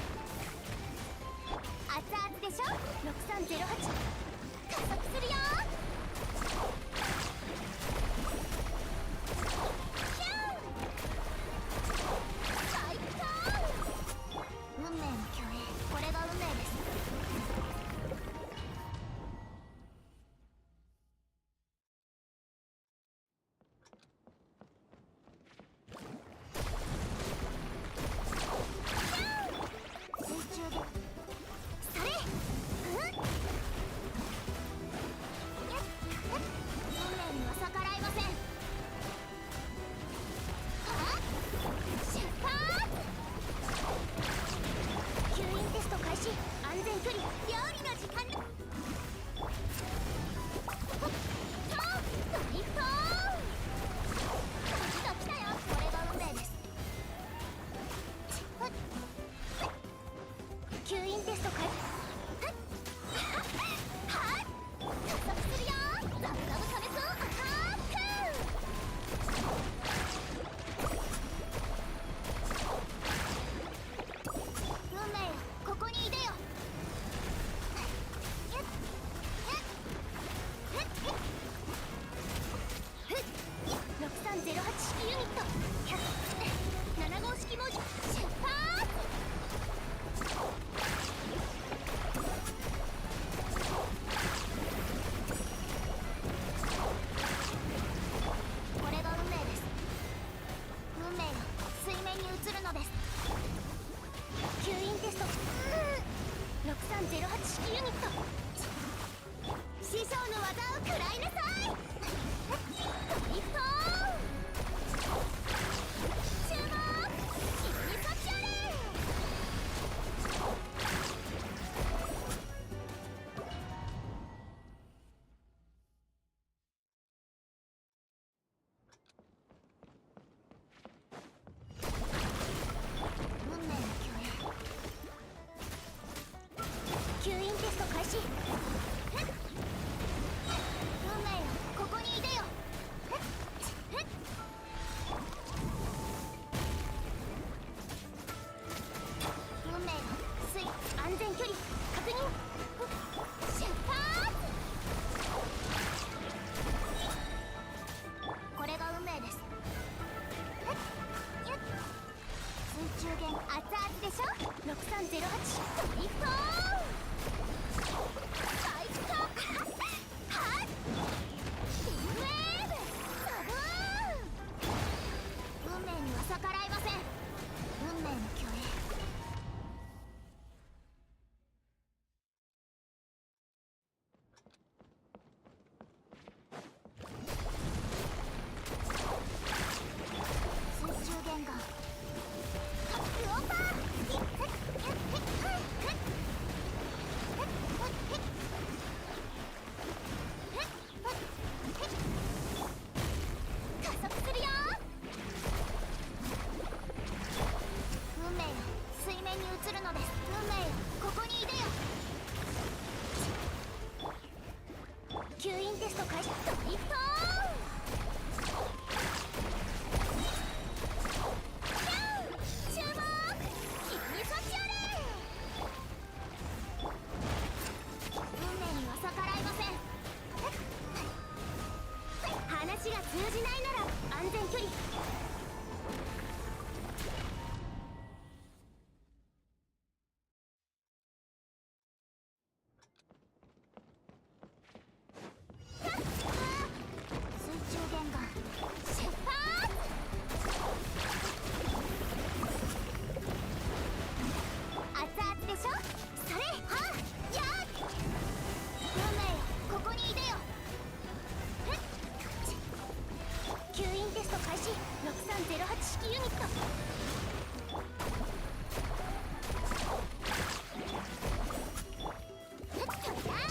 熱々でしょ。6308加速するよ。ヒュー最高。運命の共栄、これが運命です。水中でそれ。運命には逆らいません。はあ出発。吸引テスト開始。安全距離料理の時間だ。ドリフト。来たよ。これが運命です。吸引テスト開始。はっ加速するよ。ザブザブ差別をアタック。運命よ、ここにいでよ。6308式ユニット7号式文字出発。これが運命です。運命が水面に映るのです。吸引テスト6308式ユニット師匠の技を食らいなさい。ドリフト注目。君にそっちあれ。運命の共栄。吸引テスト開始。運命よ、ここにいでよ。運命の水安全距離確認。出発。これが運命です。水中弦熱々でしょ。6308ドリフト最高。はっビッグウェーブサブーン。運命には逆らいません。運命の共栄。水中弦がカップオーバー。加速するよ。運命よ、水面に映るのです。運命よ、ここにいでよ。吸引テスト開始。ドリフト注目。君にそっちあれ。運命には逆らいません。通じないなら安全距離。水中弦が出発。熱々でしょ。それはっやー。運命よ、ここにいでよ。ふっ吸引テスト開始。6308式ユニット。ふっとやー。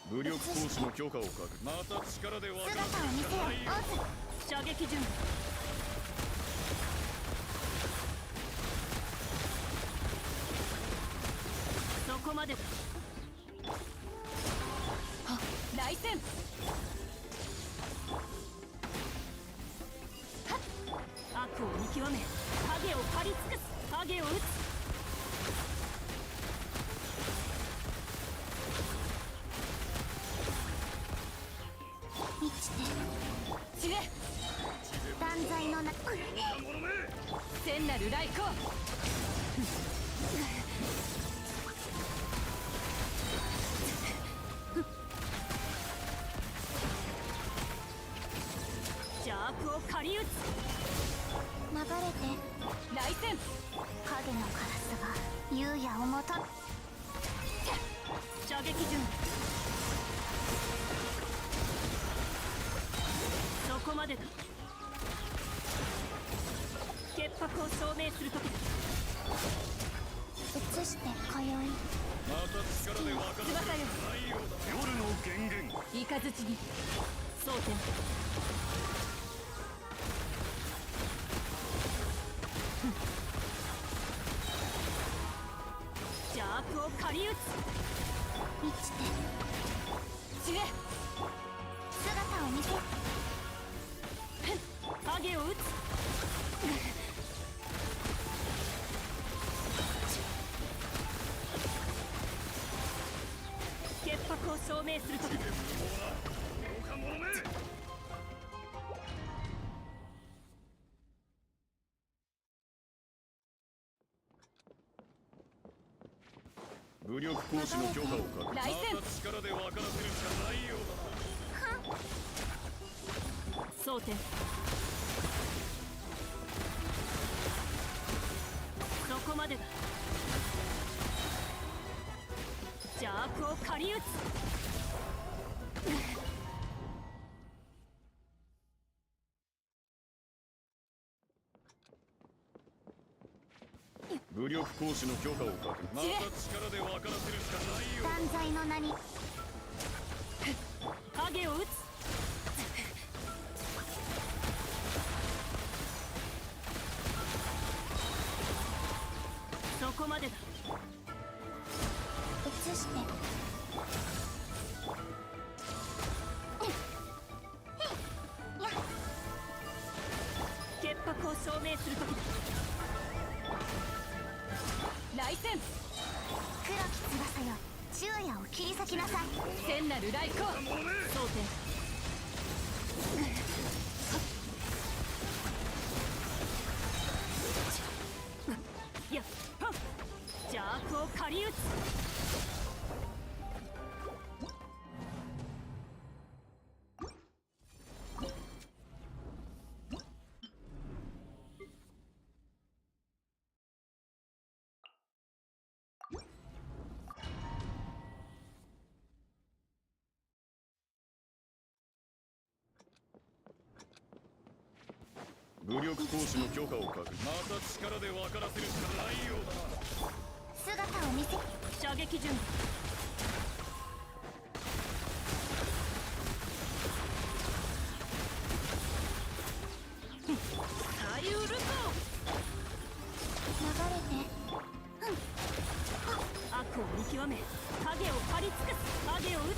武力行使の許可を確認。また力で分から姿を見せよオズ。射撃準備。そこまでだ。はっ、来戦。はっ、悪を見極め影を狩り尽くす。影を撃つ。満ちて散れ。断罪のな聖なる来光。邪悪を狩り撃つ。流れて来戦。影のカラスが優也を求め射撃準備。そこまでだ。潔白を証明する時だ。移して今宵また力で分から翼よ、ないようだ。夜の権限。雷に蒼天。邪悪を狩り撃つ。満ちて散れ。姿を見せ影を撃つ。潔白を証明する時だ。愚か者め。武力行使の許可を確認。来戦。また力で分からせるしかないようだな。蒼天。そこまでだ。邪悪を狩り撃つ。武力行使の許可を確認。また力で分からせるしかないようだ。断罪の名に影を撃つ。そこまでだ。移して潔白を証明する時だ。来戦。黒き翼よ昼夜を切り裂きなさい。聖なる来光。蒼天。やっはっ。邪悪を狩り撃つ。武力行使の許可を確認。また力で分からせるしかないようだな。姿を見せ射撃準備。サリウルコ。流れて悪を見極め影を狩り尽くす。影を撃つ。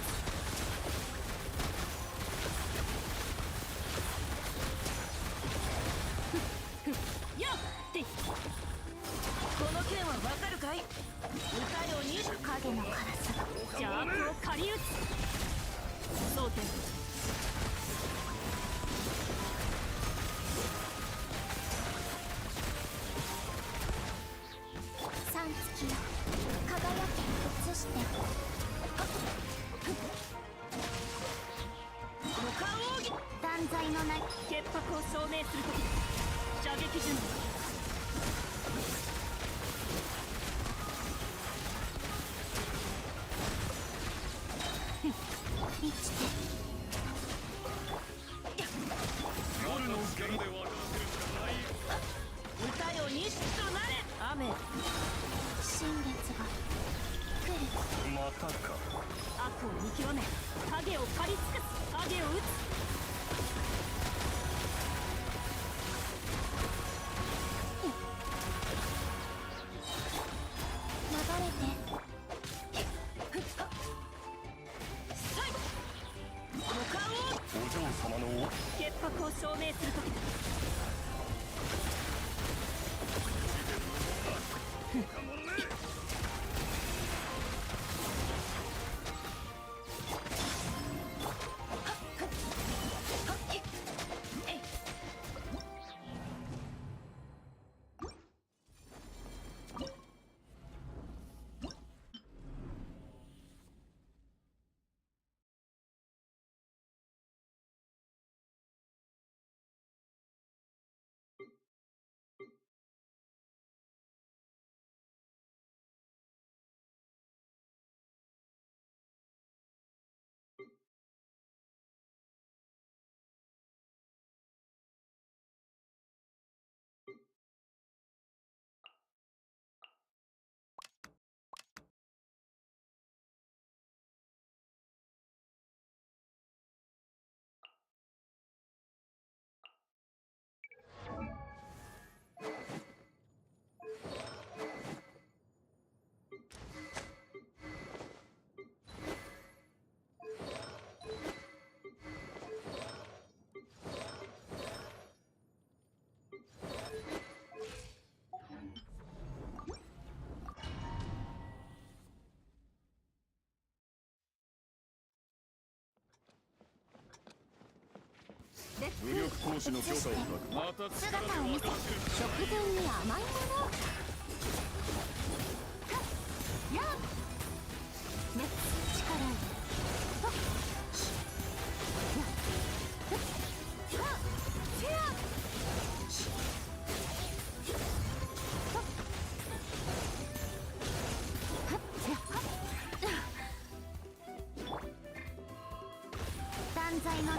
やってこの剣はわかるかい。歌よに影のカラスが邪悪を狩り撃つ。蒼天。三月よ輝け移して五感奥義。断罪の名に潔白を証明する時だ。射撃準備。満ちて夜の力で分からせるしかないよ。歌よ日となれ。雨新月が来る。またか。悪を見極め影を狩り尽くす。影を撃つ。流れて。五感をお嬢様の潔白を証明する時だ。武力行使の許可を書く。また力で姿を見せ、分からせる。食前に甘いもの。はっやっめっ力を。はっやっはっせやはっはっせやはっ断罪の道で。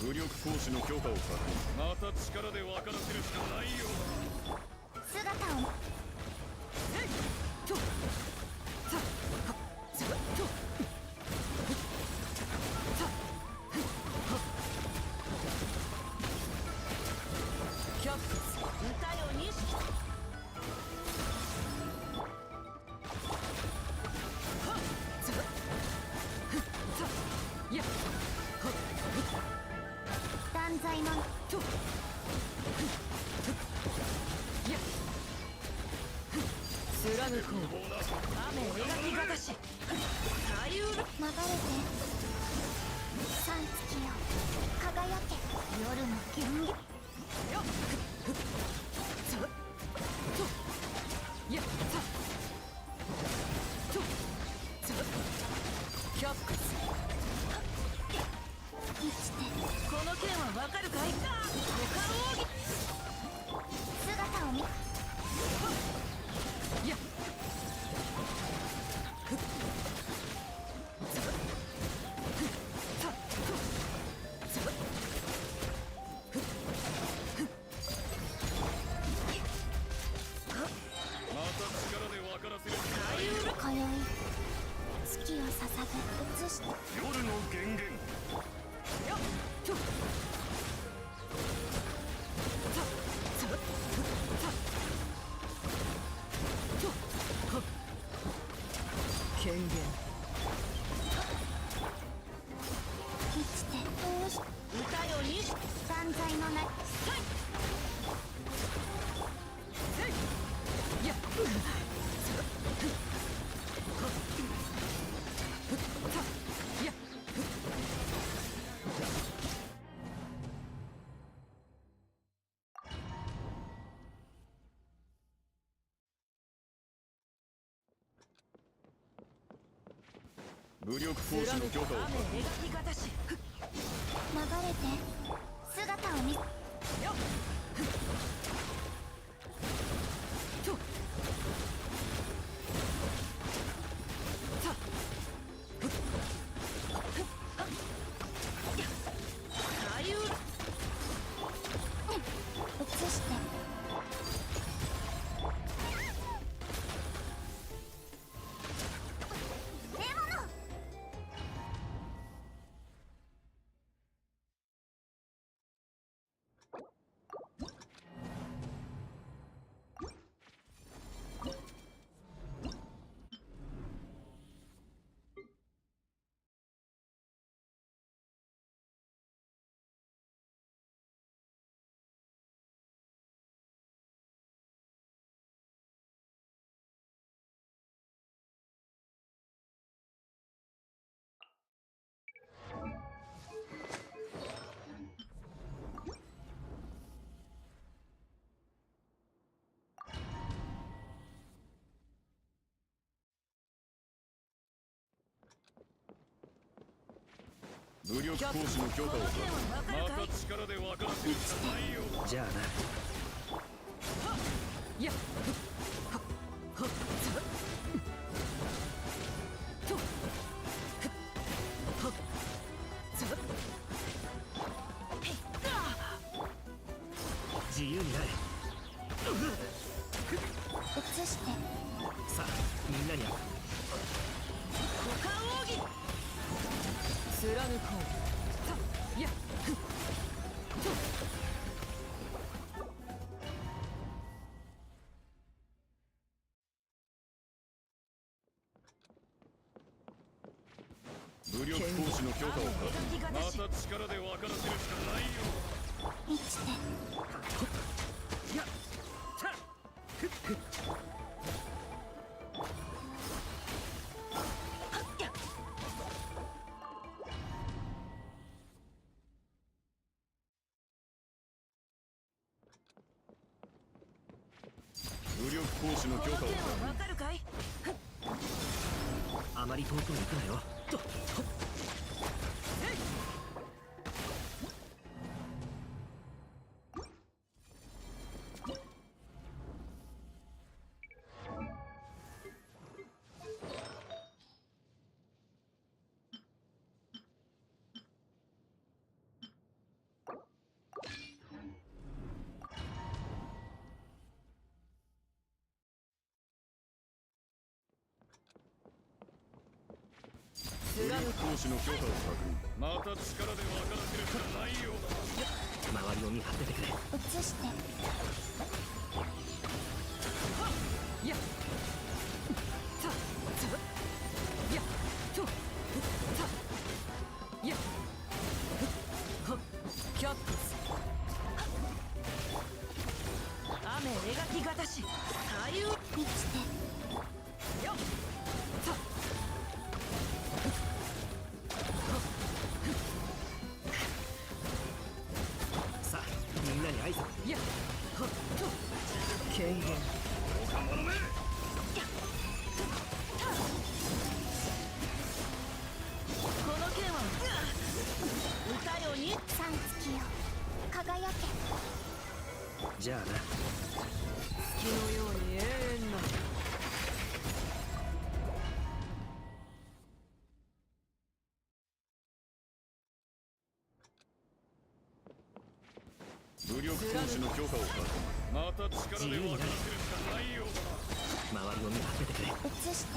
武力行使の許可を書く。また力で分からせるしかないようだ。姿を。キャップス歌よ認識。やっ断罪の。貫こう。雨描きがたし。左右流れて。三月よ輝け。夜の剣よっやっキャップス生きて。この剣はわかるかい。五感奥義。姿を見。やっうに万歳のな武力行使の許可を確認。流れて姿を見移して武力行使の許可を確認。また力で分からせるしかないよ。じゃあな自由になれ。移してさあみんなに貫こう武力行使の許可を確認。また力で分からせるしかないよ。満ちて武力行使の許可を確認。わかるかいあまり遠くに行くなよと武力行使の許可を確認。また力で分からせるしかないよ。周りを見張っててくれ。移してキャップス雨描きがたし左右満ちてよっさあみんなに合図やっほっと権限岡者め。この剣は歌よに三月よ輝けじゃあな月のように永遠な武力行使の許可を確認。また力で分からせるしかないよ。周りを見張っててくれ。移して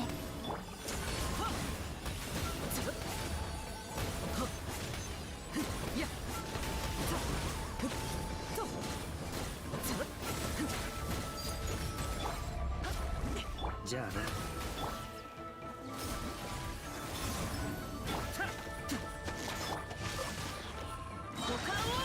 やっじゃあな股間を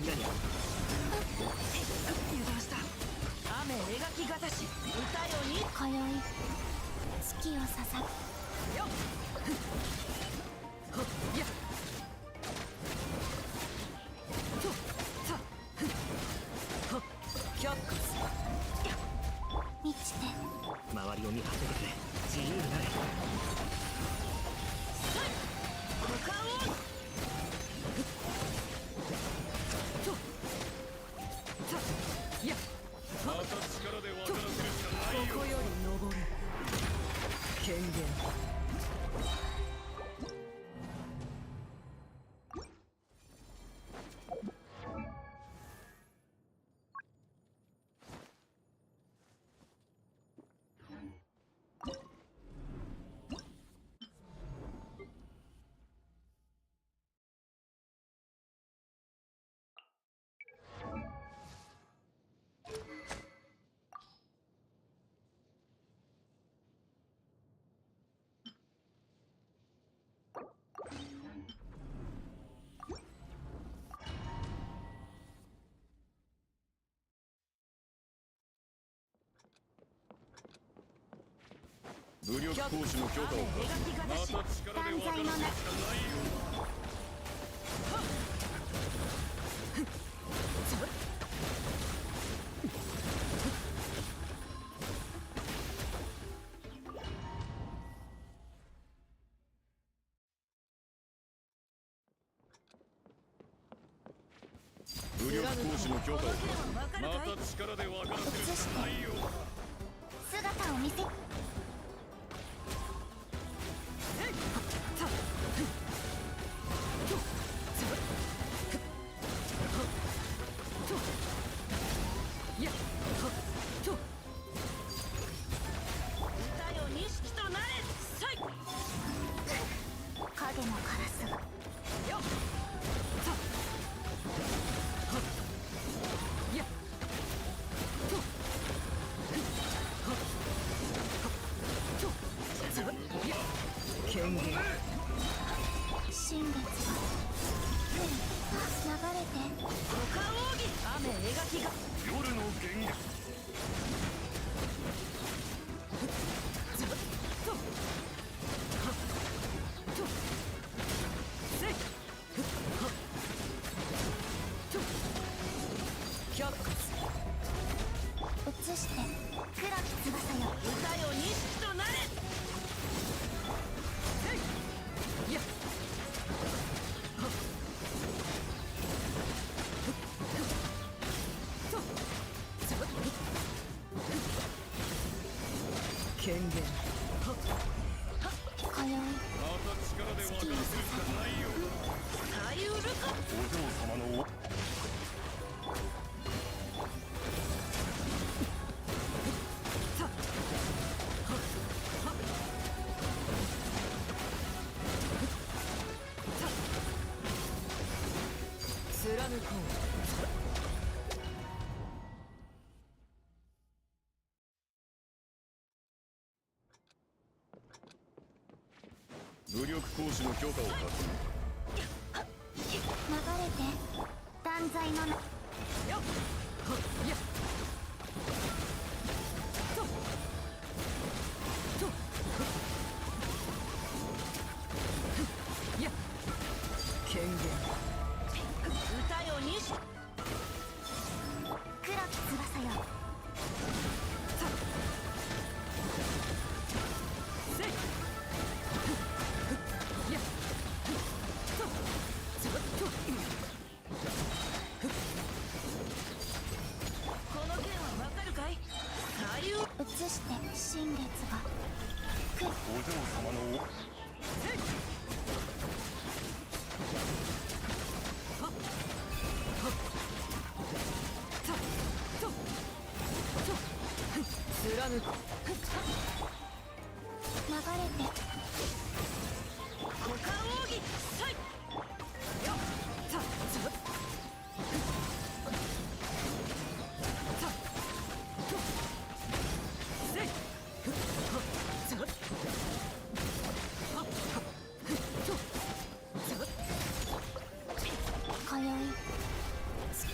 なに油断した雨描きがたし歌よに今宵月を捧ぐよっほっやっとさほっ却下す満ちて周りを見張っててくれ自由になれ股間をとさやっまた力で渡らせるしかないよここより登る権限武力行使の許可を雨描きがたしまた力で渡らせるしかないよ武力行使の許可をわかるかいまた力で渡らせるしかないよ姿を見せやっほっと歌よ錦となれさい影も枯らすがよっさはっやっとはっとさやっ権限新月が流れて五感奥義雨描きが夜の源源ずっとはっとせいはっと却下す移して黒き翼よ歌よ錦となれせいやっはっとさ権限はっ今宵また力で渡らせるしかないよさゆるかお嬢様のさはっはっさ貫こう武力行使の許可を確認流れて断罪のなよっはっやっととやっ権限歌よ錦黒き翼よさせいやっとざっとこの剣はわかるかい左右移して新月がお嬢様のせいはっはっさっと貫く流れて股間奥義さいよっさっさっさっとせいはっさっはっはっとさっ今宵月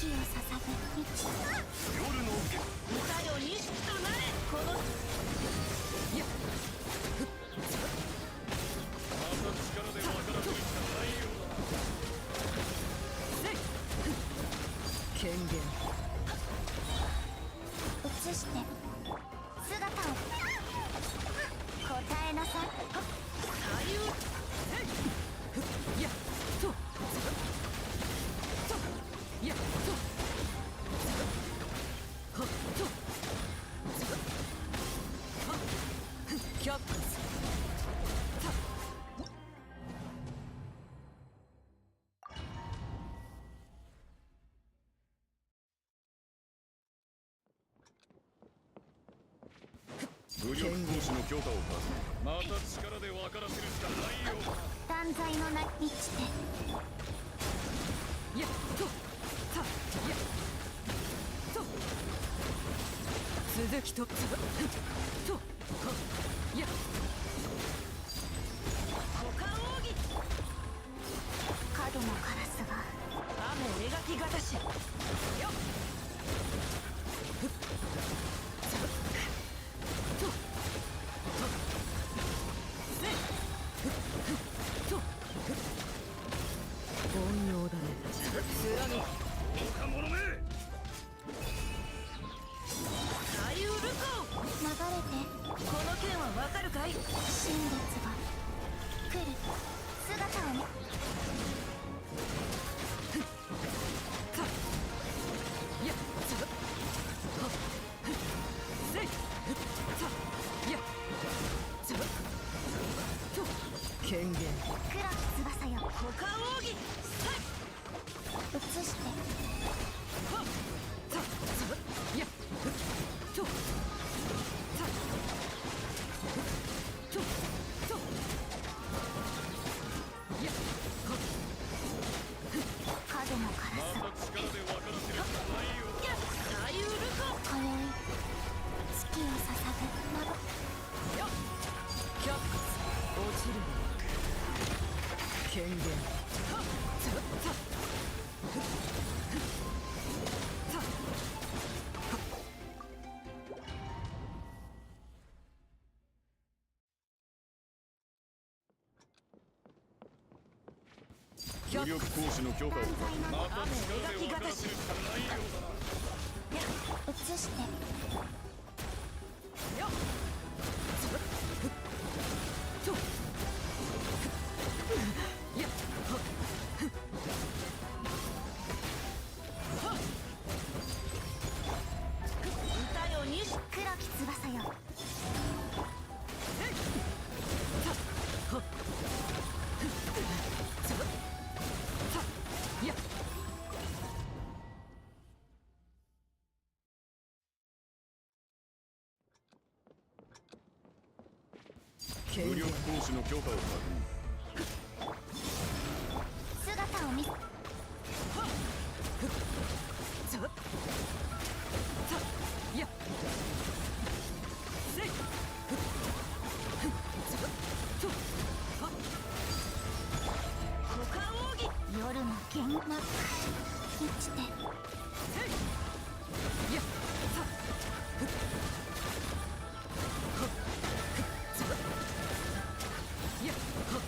武力行使の許可を貸す。また力で分からせるしかないよ。断罪の名にして。やっとさやっと続きととやっ股間奥義角のカラスが雨描きがたしよっ凡庸だね貫くバカ者め。左右ルコ流れてこの件はわかるかい神月が来る姿を見やっつはっせいさやっつと権限黒き翼よ股間奥義さい移してはっさつやっとさととやっはっ角のカラスまた力で分からせるしかないよ。やっ左右ルコ今宵月を捧ぐ孫よっ却下落ちるの権限はっさささ武力行使の許可を貸す。また雨力で描きがたし分からせるしかないようだな。移してよっとやっはっ歌よにし黒き翼よはっやっ武力行使の許可を確認。姿を見せささやっせいさとはっ股間奥義夜の剣幕満ちてせいやっさはっさやっはっ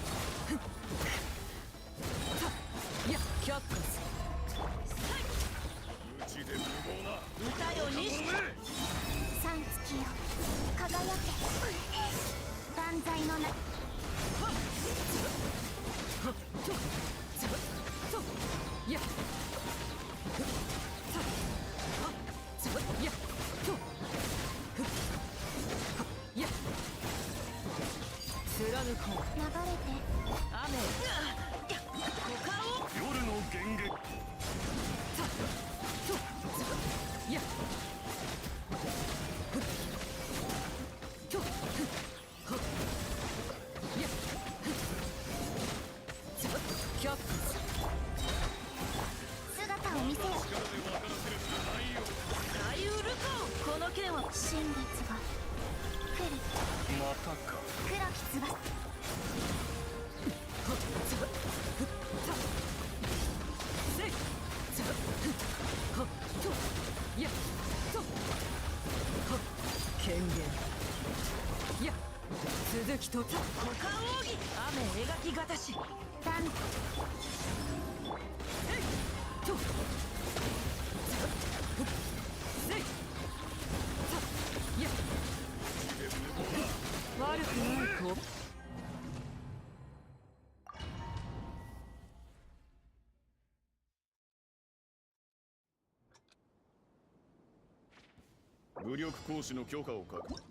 さやっ却下す無知で無謀な歌よにしバカ者め。三月よ輝け断罪の名はっとさとやっさはっさやっとはっやっ貫こう流れて雨やっ股間を夜の幻月。さとさやっとはっやっさ却下す姿を見せよ力で分からせるしかないよ。左右ルコこの件は神月が来るまたか。黒き翼はっささせいさはっとやっとはっ権限やっ続きとた股間奥義雨描きがたし断せいとさせいさやっ悪くない子武力行使の許可を確認。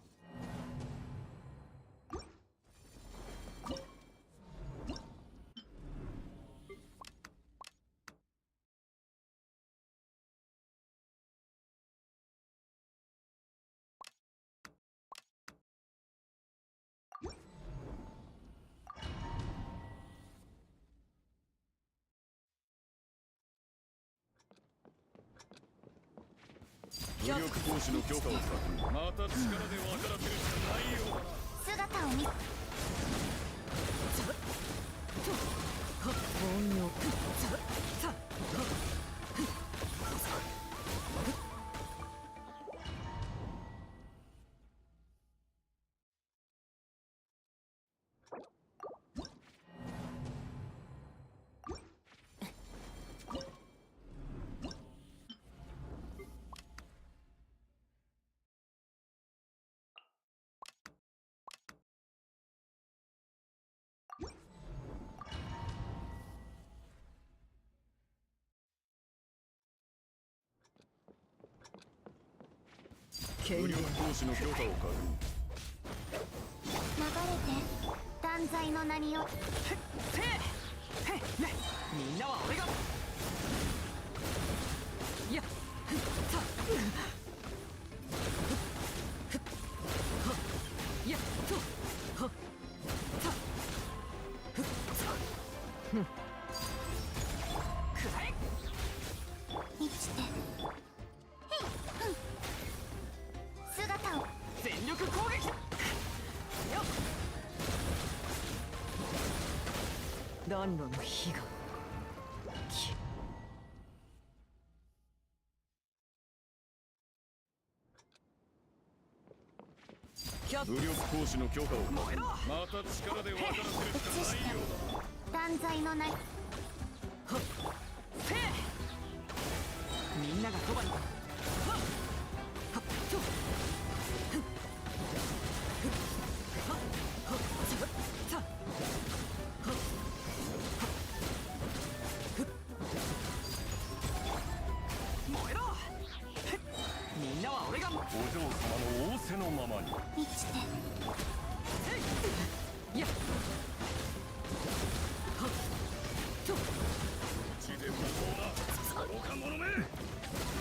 武力行使の許可を確認。また力で分からせるしかないようだな。姿を見音量武力行使の許可を確認。流れて断罪の名によみんなは俺がいやいや満ちて姿を全力攻撃だよ暖炉の火がキャッ武力行使の許可を確認。また力で分からせるしかないようだな。断罪の名にみんながそばに燃えろみんなは俺がお嬢様の仰せのままに。満ちていや血で無謀な愚か者め。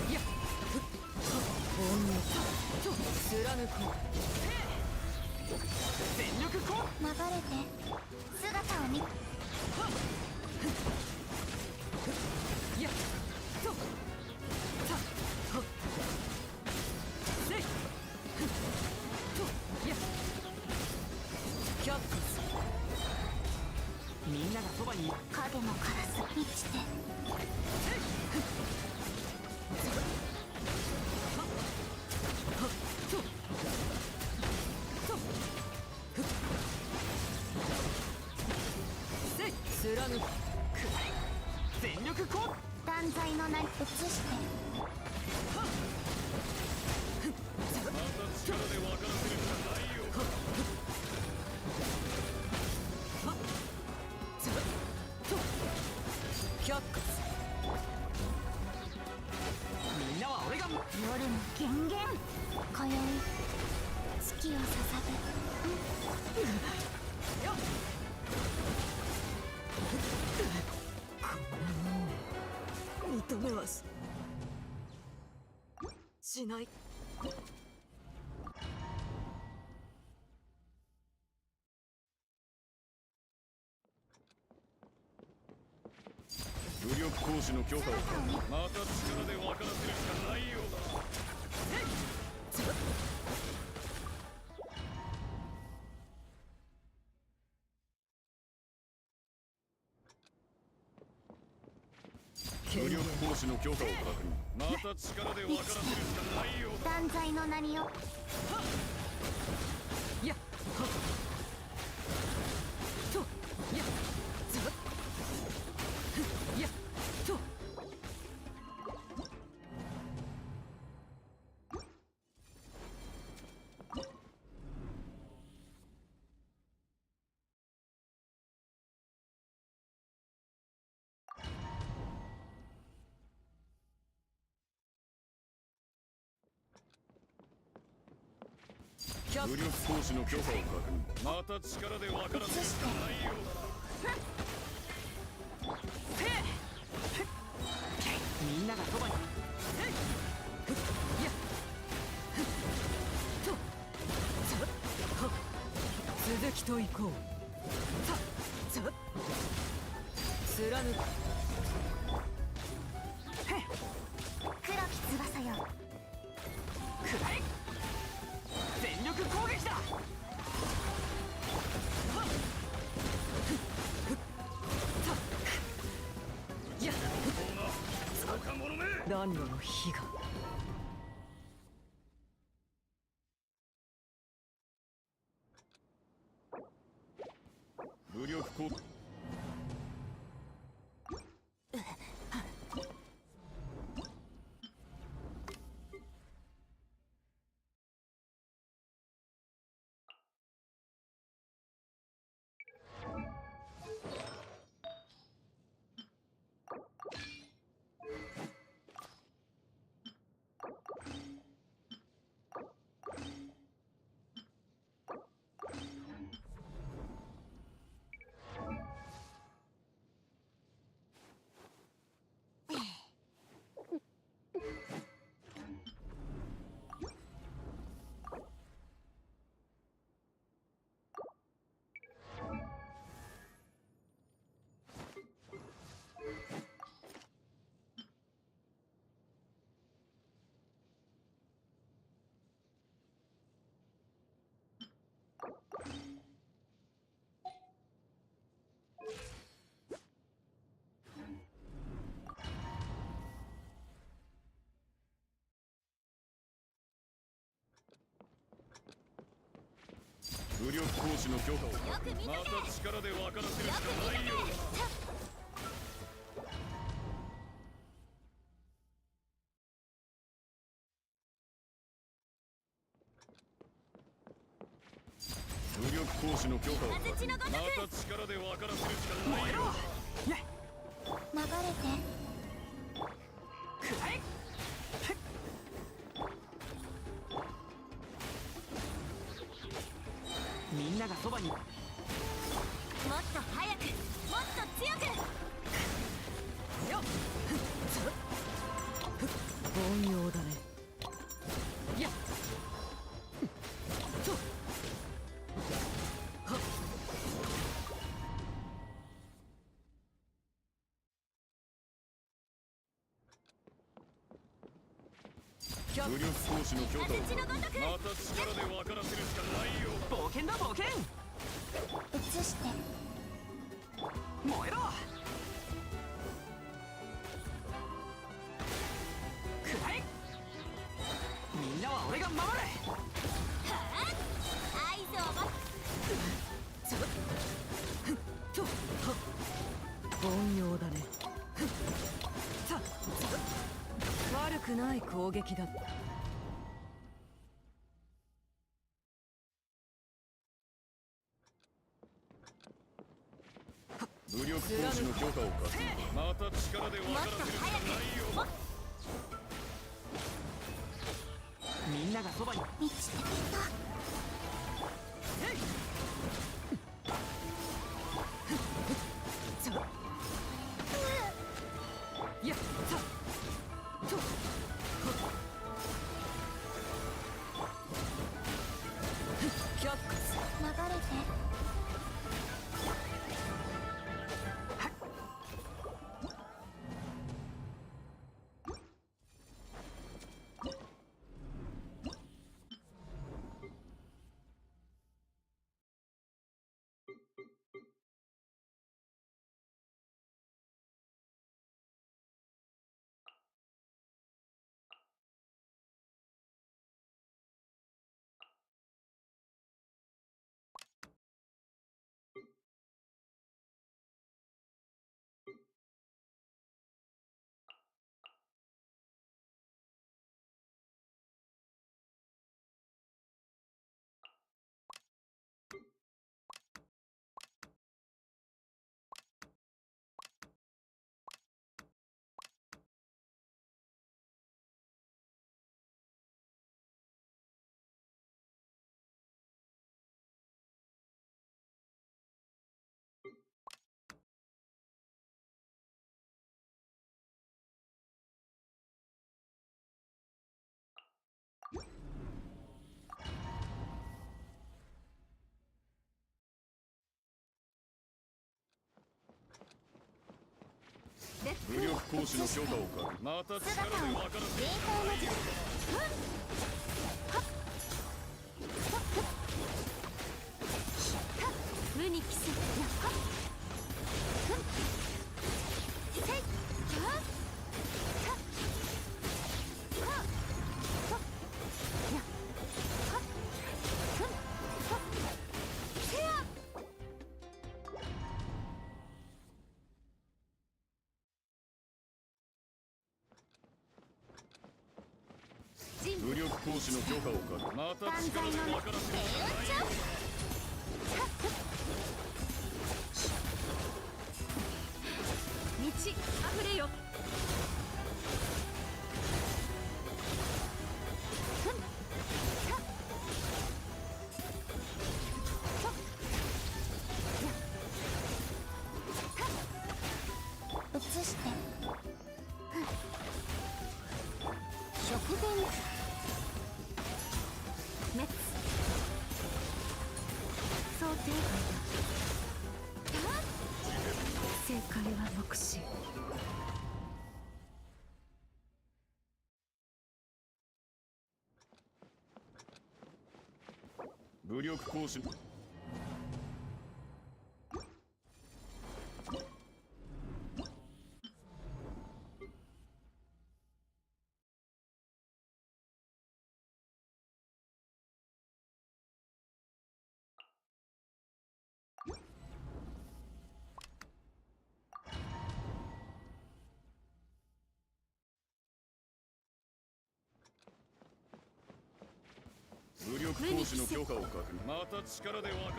いや貫こう全力こう流れて姿を見いやとさはせいといやキャッツみんながそばに影もカラス満ちて貫く全力こう断罪の名に移してまた力で分からせるしかないようだな。キャックスみんなは俺が夜の源源今宵月を捧よっ認めはしない武力行使の許可を確認。また力で分からせるしかないようだな。武力行使の許可を確認。また力で分からせるしかないようだ。断罪の名によいやといやいやと武力行使の許可を確認。また力で分からせるしかないようだな。みんながそばにいやと続きと行こう貫く黒き翼よらえ全力攻撃だやっ暖炉の火が武力攻武力行使の許可をまた力で分からせるしかないようだ武力行使の許可をまた力で分からせるしかないようだ流れてくらえみんながそばにもっと早くもっと強くよっ凡庸だねやっとはっ武力行使の許可をまた力で分からせるしかないようだ冒険だ冒険移して燃えろくらえみんなは俺が守れはあ合図を待ちょっとはっ凡庸だねさ悪くない攻撃だった武力行使の許可を貸すまた力で分からせるしかないようだみんながそばに満ちてきたえいちょやっさと却下流れて武力行使の許可を借りまた力で分からせるしかないようだ無に帰すやっはっふんせいはっはっはっはっやっはっふんはっせや武力行使の許可をかけまた万歳の名力で分からせる低温調道あふれよ移して食前滅想定外だ正解は目視武力行使武力行使の許可を確認また力で分か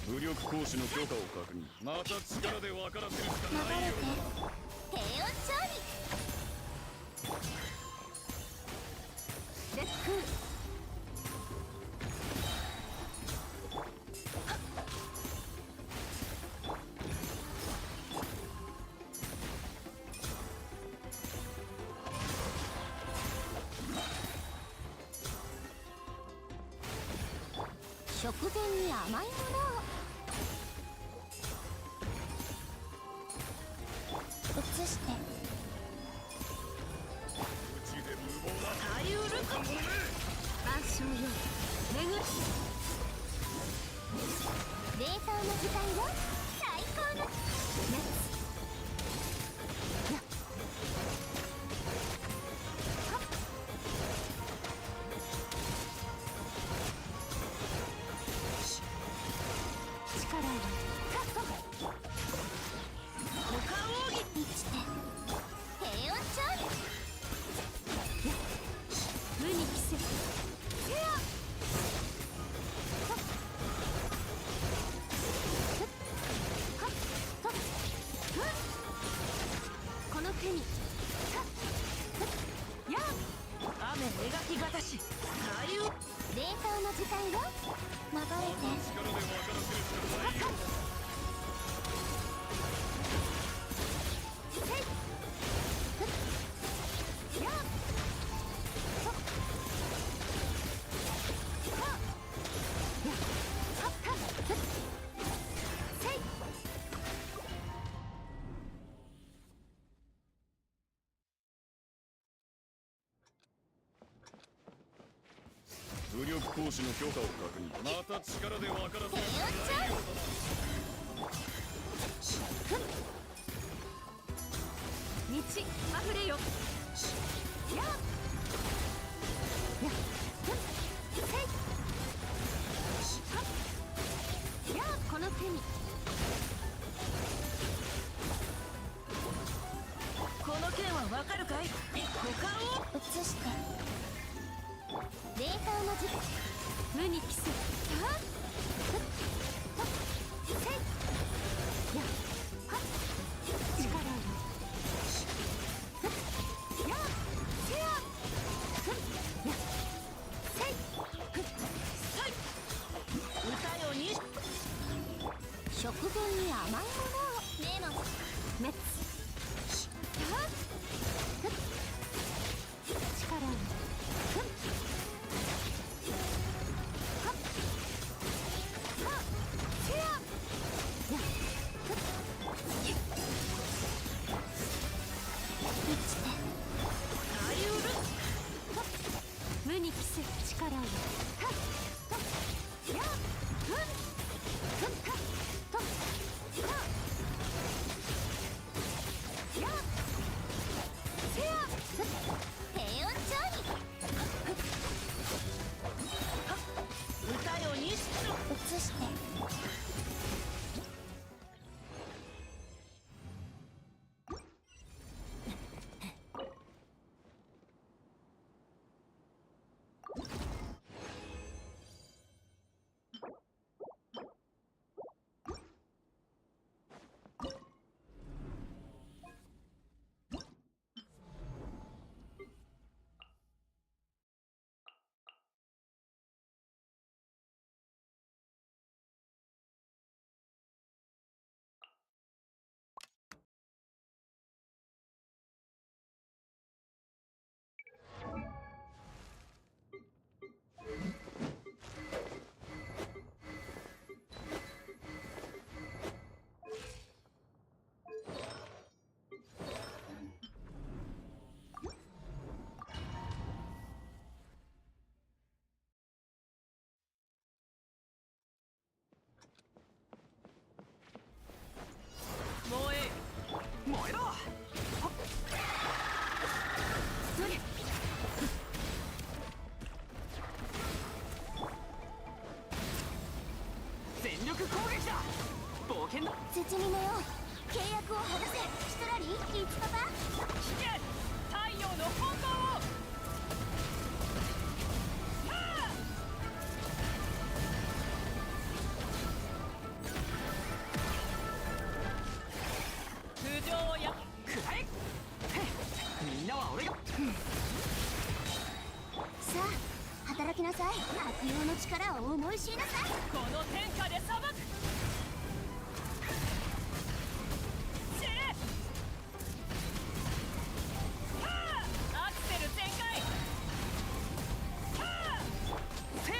武力行使の許可を確認また力で分からせるしか流れてないよ低温調理レック食前に甘いものを移してうちで無謀だ耐えうるか万象よ巡る冷凍の時間よ最高の熱やっはっ力をカット股間奥義生きて低温調理やっ無に帰せせやはっふっはっとっふっこの手にはっふっやっ雨描きがたし耐えう冷凍の時間よ流れて力で分からせるしかないよせいふっやっそっはっやっはっはっふっせい武力行使の許可を確認また力で分からせるしかないよ道あふれよやっやっふんせいはっやっこの手にこの剣はわかるかい股間を移して冷凍の時間無に帰すやっふっはっせいやっはっ力をふっやっせやふっやっせいふっさい歌よに食前に甘いものをメモ滅やっふっ力をふっはっはっせややっふっ生きて耐えうる攻撃だ。冒険だ。絶妙めよ、契約を果たせ。シトラリー、リーチパパ。危険。太陽の本能を。頭上をやくらえ。みんなは俺が。さあ働きなさい。悪用の力を思い知りなさい。この天下で裁く。死ね。アクセル全開。せえ。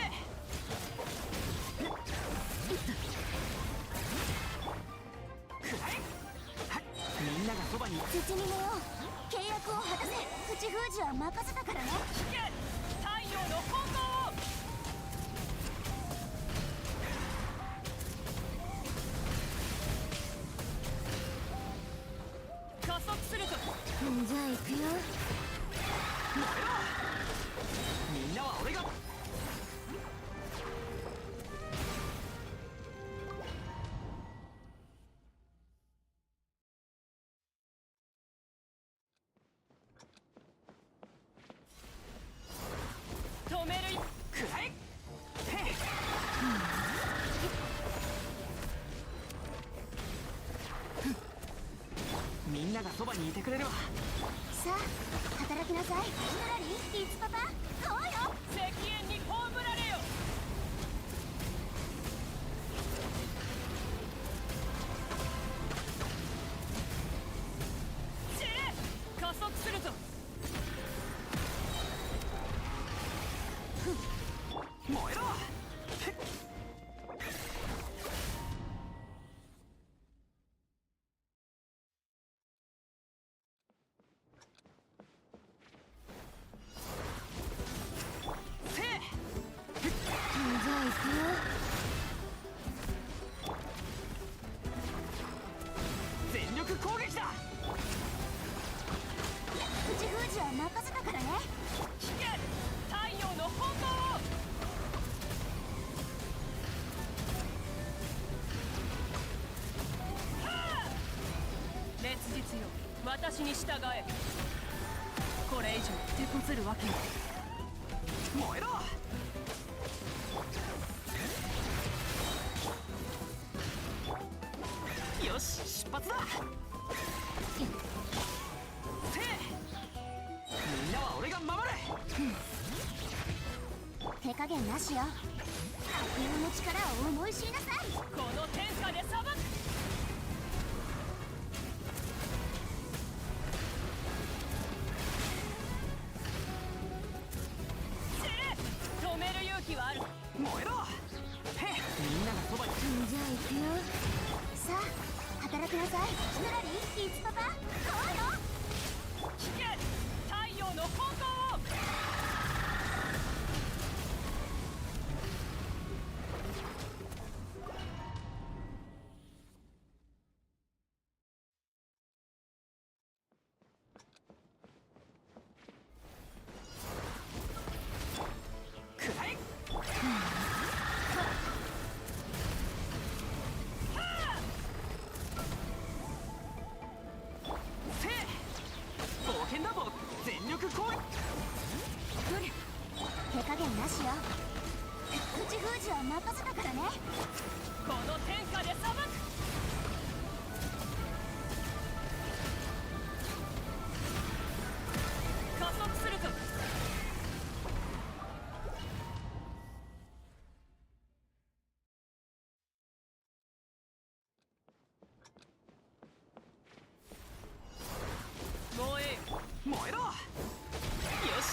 くらえ。みんながそばに。絶妙めよ、契約を果たせ。口封じは任せたからね。危険。太陽の本能を。加速するぞ。じゃあ行くよ。みんなは俺が。止める。くらえ。みんながそばにいてくれるわ。さあ働きなさい。シトラリー、リーチパパ。こうよ。石煙に葬られよ。死ね。加速するぞ。燃えろ。せえ。じゃあ行くよ。全力攻撃だ。口封じは任せたからね。危険。太陽の本能を。烈日よ、私に従え。これ以上手こずるわけに。燃えろ。よし、出発だ。せえ。みんなは俺が守れ。手加減なしよ。悪用の力を思い知りなさい。この天下で裁く。止める勇気はある。燃えろ。みんながそばに。じゃあ行くよ。さあ働きなさい。シトラリー、リーチパパ。こうよ。危険。太陽の本能を。くらえ。せえ。冒険だぼ。全力攻撃。手加減なしよ。口封じは任せたからね。この天下で裁く。加速するぞ。燃え。燃えろ。よし。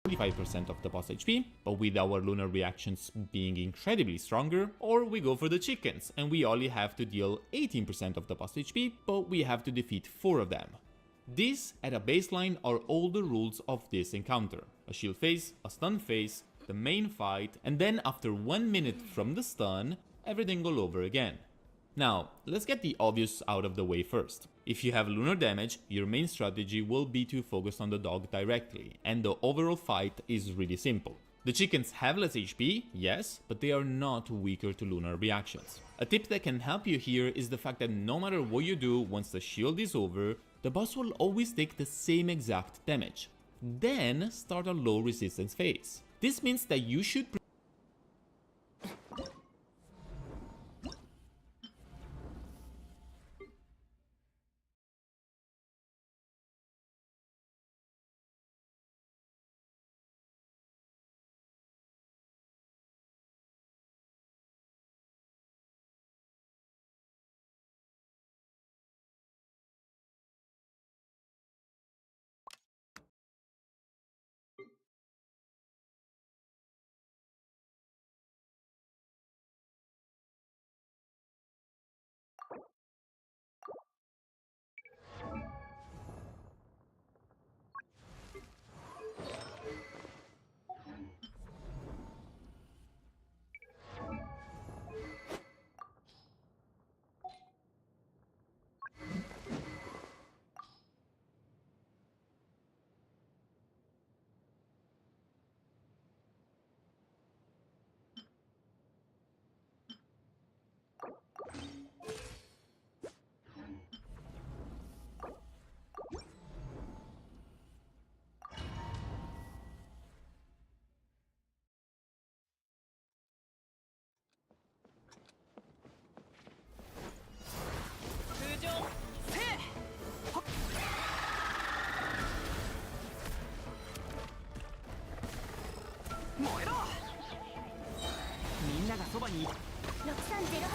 25% of the boss HP, but with our lunar reactions being incredibly stronger, or we go for the chickens and we only have to deal 18% of the boss HP, but we have to defeat 4 of them. These, at a baseline, are all the rules of this encounter. A shield phase, a stun phase, the main fight, and then after 1 minute from the stun, everything all over again. Now, let's get the obvious out of the way first. If you have lunar damage, your main strategy will be to focus on the dog directly, and the overall fight is really simple. The chickens have less HP, yes, but they are not weaker to lunar reactions. A tip that can help you here is the fact that no matter what you do once the shield is over, the boss will always take the same exact damage. Then start a low resistance phase. This means that you should6308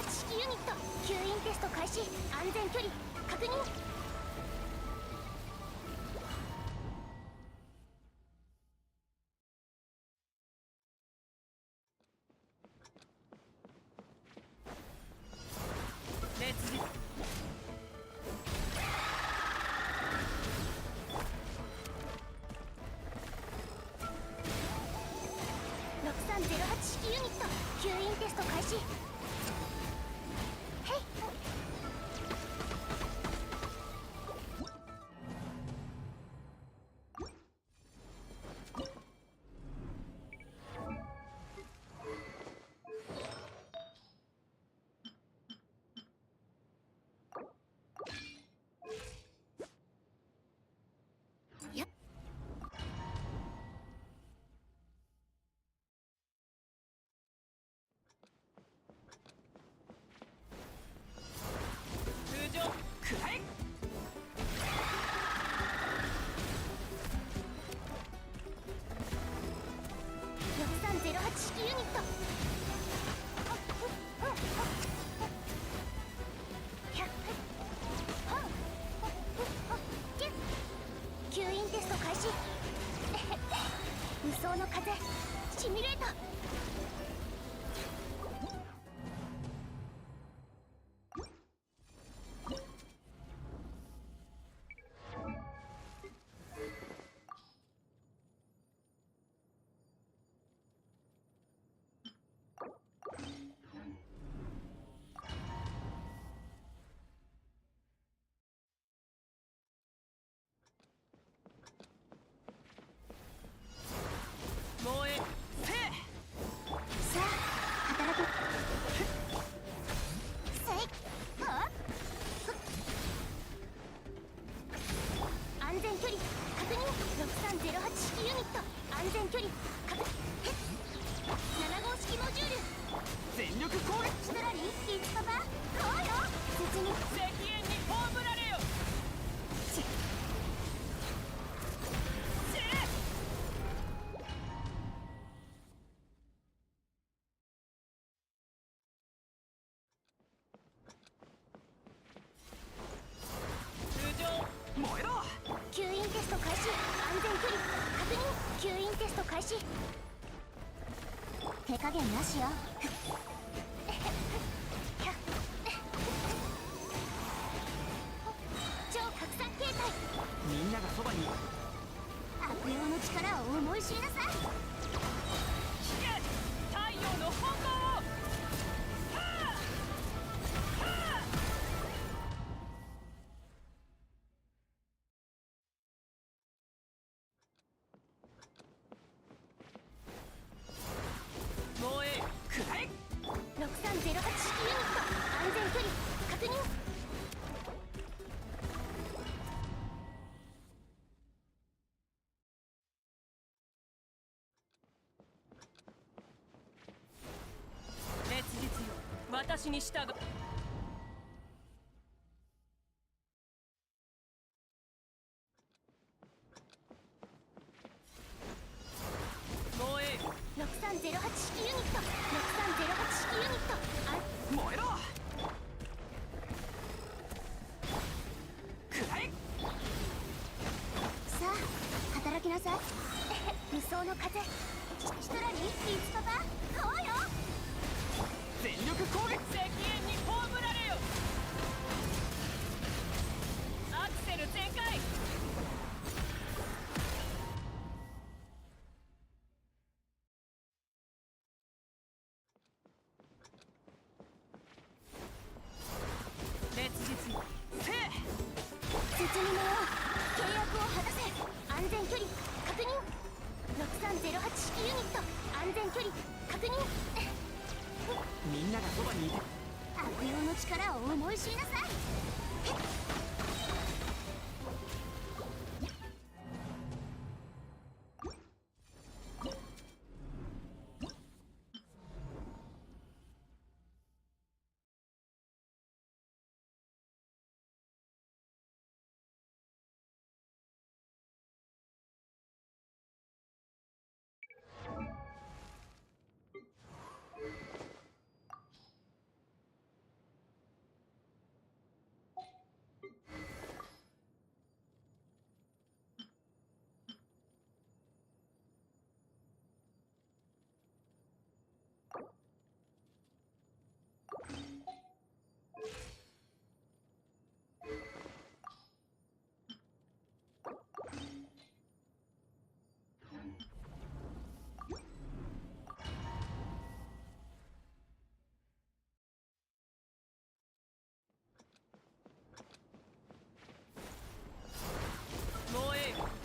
式ユニット吸引テスト開始安全距離確認6308式ユニット吸引テスト開始へい6308式ユニット吸引テスト開始無双の風シミュレート安全距離確認6308式ユニット安全距離確認7号式モジュール全力攻撃ストラリーイチパパこうよ別に石煙に葬られよ吸引テスト開始安全距離確認吸引テスト開始手加減なしよ超拡散形態みんながそばに。悪用の力を思い知りなさい。太陽の本能を。燃えくらえ。6308式ユニット安全距離確認。烈日よ、私に従う。燃え6308式ユニット6308式ユニット燃えろ。くらえ。さあ働きなさい。無双の風シトラリーピーチパパこうよ。全力攻撃。赤煙に葬られよ。アクセル全開。烈日よ、せえ。絶にのよう契約を果たせ。安全距離確認。6308式ユニット安全距離確認。みんながそばにいて。悪用の力を思い知りなさい。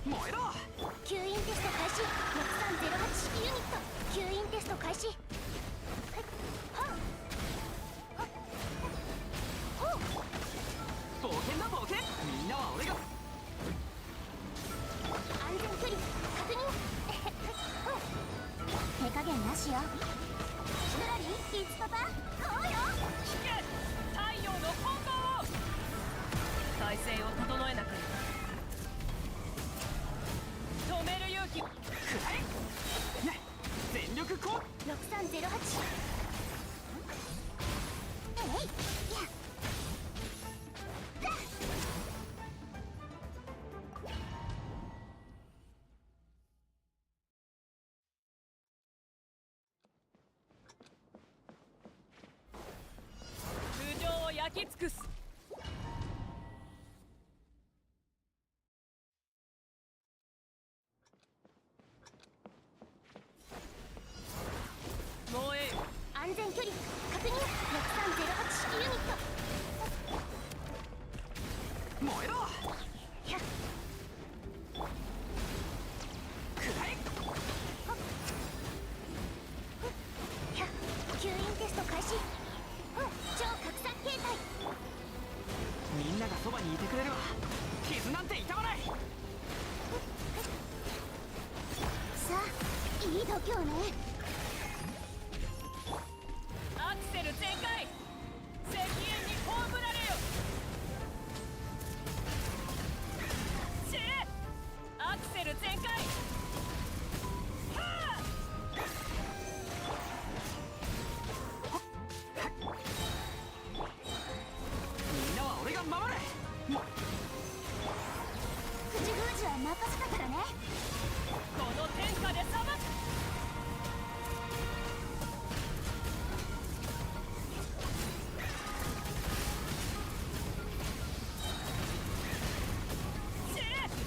燃えろ。吸引テスト開始。6308式ユニット吸引テスト開始。はいはっほう。冒険だ冒険。みんなは俺が。安全距離確認。手加減なしよ。シトラリーピーチパパこうよ。引け。太陽の本能を。体勢を整えなければ。止める勇気。くらえ。ね、全力攻。6308えいや頭上を焼き尽くす。燃え。安全距離確認。6308式ユニット燃えろ。ひゃっくらえ。ひゃっ吸引テスト開始。超拡散形態。みんながそばにいてくれるわ。傷なんて痛まない。さあいい度胸ね。アクセル全開。赤煙に葬られよ。シェー。アクセル全開。はあ。みんなは俺が守る。口封じは任せたからね。この天下で裁く。シェー。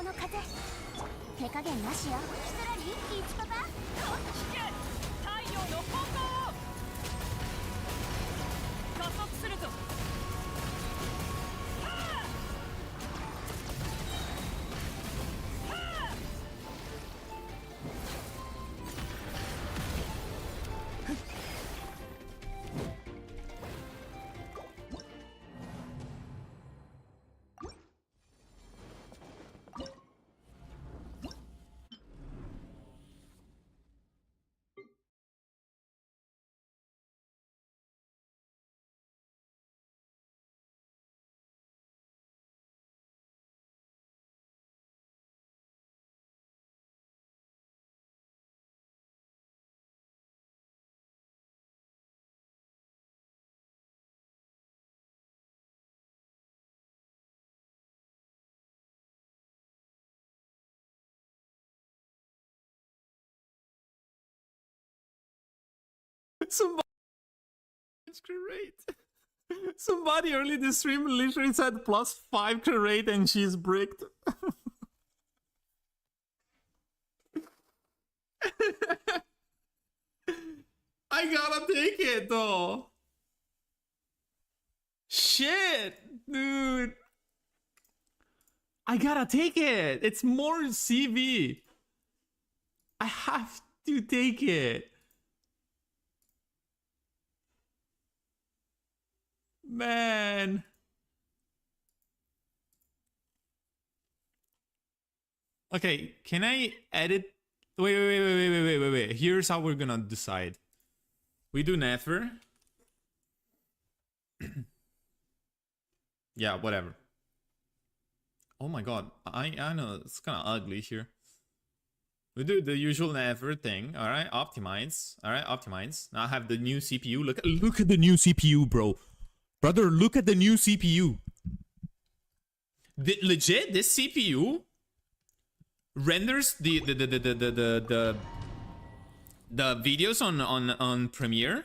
の風手加減なしよ。キスラリー1パパ引け太陽の方向を加速するぞ。Somebody, it's great. Somebody early this stream literally said +5 crate and she's bricked. I gotta take it though. Shit, dude. I gotta take it. It's more CV. I have to take it. Man. Okay, can I edit? Wait. Here's how we're gonna decide. We do never. Yeah, whatever. Oh my god, I know it's kind of ugly here. We do the usual never thing. All right, optimize. All right, optimize. Now I have the new CPU. Look at the new CPU, bro. Brother, look at the new CPU. Legit, this CPU renders the videos on Premiere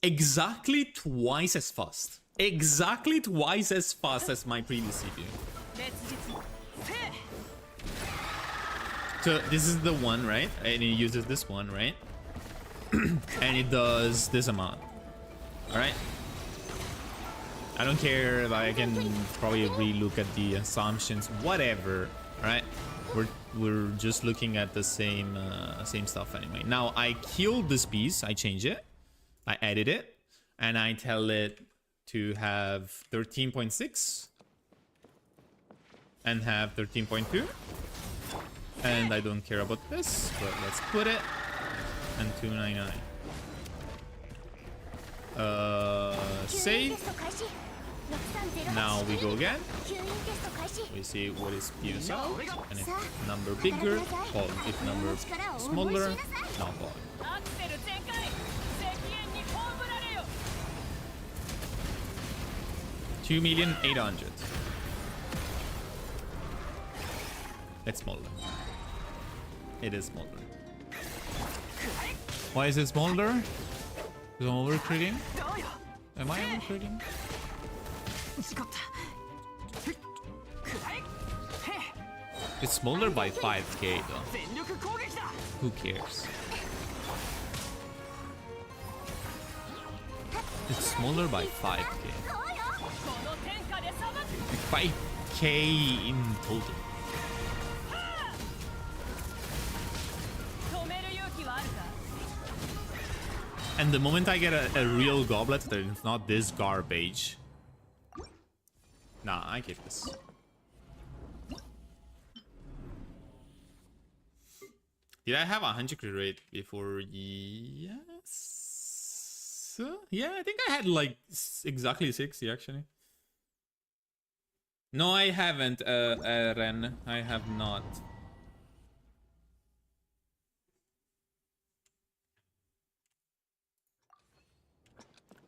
exactly twice as fast. Exactly twice as fast as my previous CPU. So this is the one, right? And it uses this one, right? And it does this amount. Alright? I don't care if I can probably relook at the assumptions, whatever. Alright? We're just looking at the same stuff anyway. Now I kill this piece, I change it, I edit it, and I tell it to have 13.6 and have 13.2. And I don't care about this, but let's put it. And 299. Save. Now we go again. We see what is spewed out. And if number bigger, hold. If number smaller, not hold. 2,800,000. It's smaller. It is smaller. Why is it smaller? Because I'm overcritting? Am I overcritting? It's smaller by 5k though. Who cares? It's smaller by 5k. 5k in total. And the moment I get a real goblet that is not this garbage. Nah, I keep this. Did I have 100 crit rate before? Yes. Yeah, I think I had like exactly 60 actually. No, I haven't, Ren. I have not.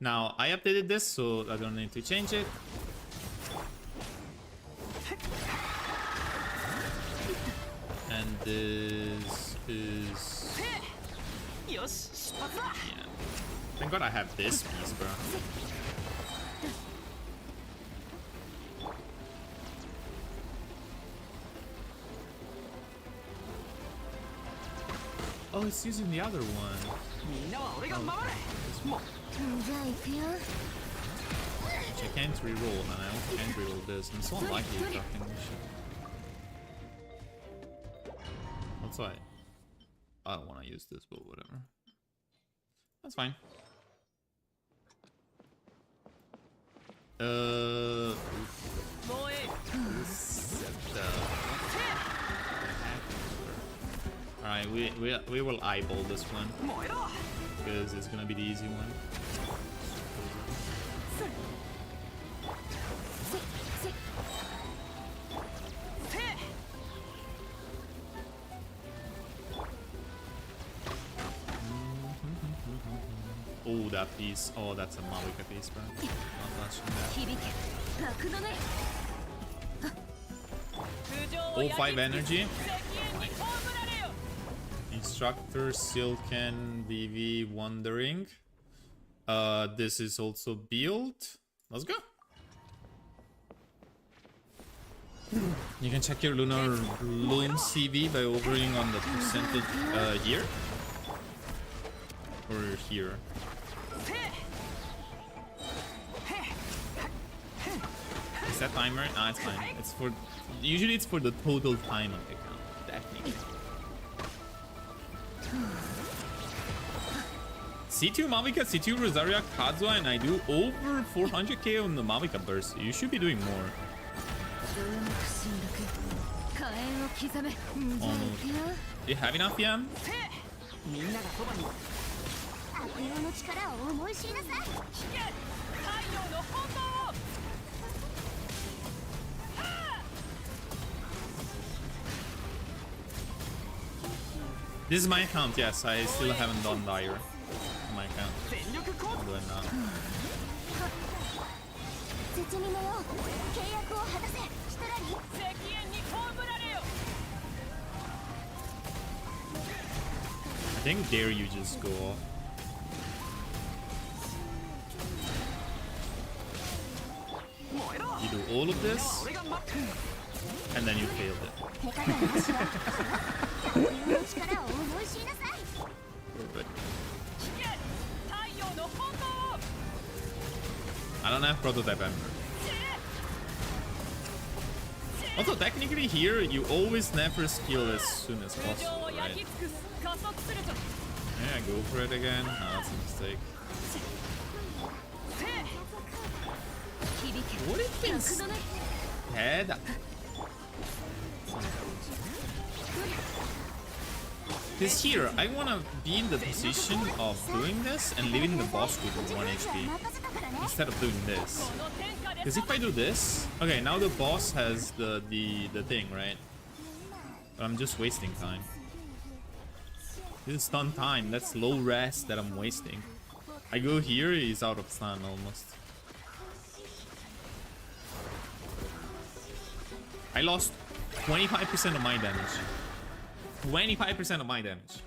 Now, I updated this, so I don't need to change it. And this is... Yeah. Thank God I have this piece, bro. Oh, it's using the other one. みんなは俺が守れもうじゃあ行くよ Which I can't reroll, man. I also can't reroll this. I'm so unlucky fucking this shit. What's that? I don't want to use this, but whatever. That's fine. Alright, we will eyeball this one because it's gonna be the easy one. Oh, that piece. Oh, that's a Malika piece, bro. Not touching that. 響け楽だね All 5 energy. Instructor, Silken, VV, Wandering. This is also build. Let's go. You can check your Lunar Loom CV by overing on the percentage here. Or here. Is that timer? Nah, it's fine. It's for usually it's for the total time of the count. Technically. C2 Mavika, C2 Rosaria, Kazuha, and I do over 400k on the Mavika burst. You should be doing more. 火炎を刻めじゃあ行くよ Do you have enough yam? みんながそばに悪用の力を思い知りなさい太陽の本能を This is my account, yes. I still haven't done Dire on my account. I'll do it now. 絶味のよ契約を果たせシトラリ赤炎に葬られよ I think there you just go off. You do all of this, and then you failed it. 手方なしは悪用の力を思い知りなさい Perfect. 太陽の本能を I don't have prototype Ember. Also, technically here, you always never skill as soon as 通常 possible, を焼 right? き尽くす加速すると Yeah, go for it again. No, that's a mistake. 響け What if it's 楽だね head? Because here, I want to be in the position of doing this and leaving the boss with 1 HP 任せたからね instead of doing this. この天下で Because if I do this, okay, now the boss has the thing, right? But I'm just wasting time. This is stun time. That's low rest that I'm wasting. I go here, he's out of stun almost. I lost 25% of my damage. 25% of my damage.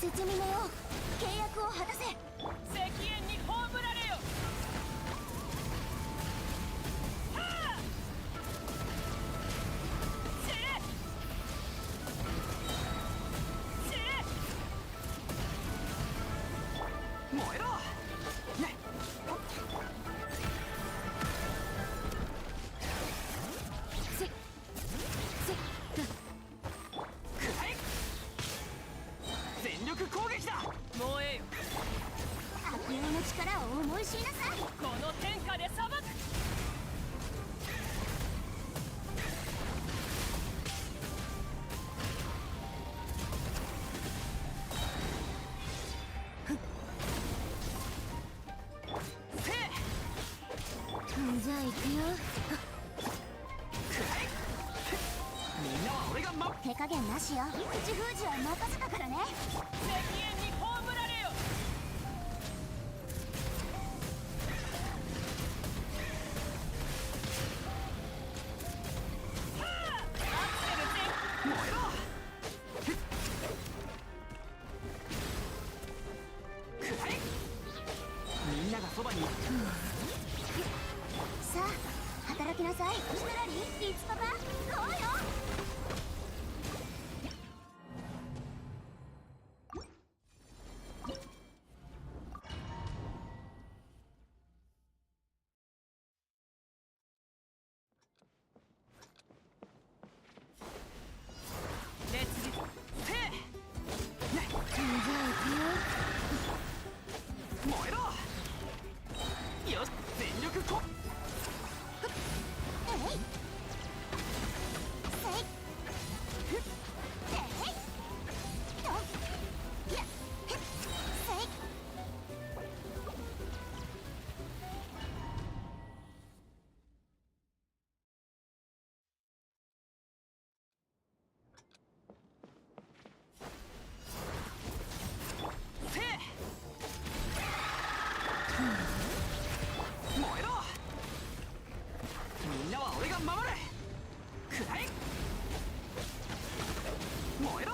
絶味のよ契約を果たせ赤炎に葬られよ 全力攻撃だ燃えよ 悪用の力を思加減なしよ。口封じは任せたからね。敵縁に葬られよ。みんながそばに。さあ働きなさい。シテラリー、リッツパパ、行こうよ。レッツギせじゃあ行くよ。燃えろ。よし、全力こ。えいせいふっえいとやへっせい。せえ。燃えろ。みんなは俺が守る。くらえ。燃えろ。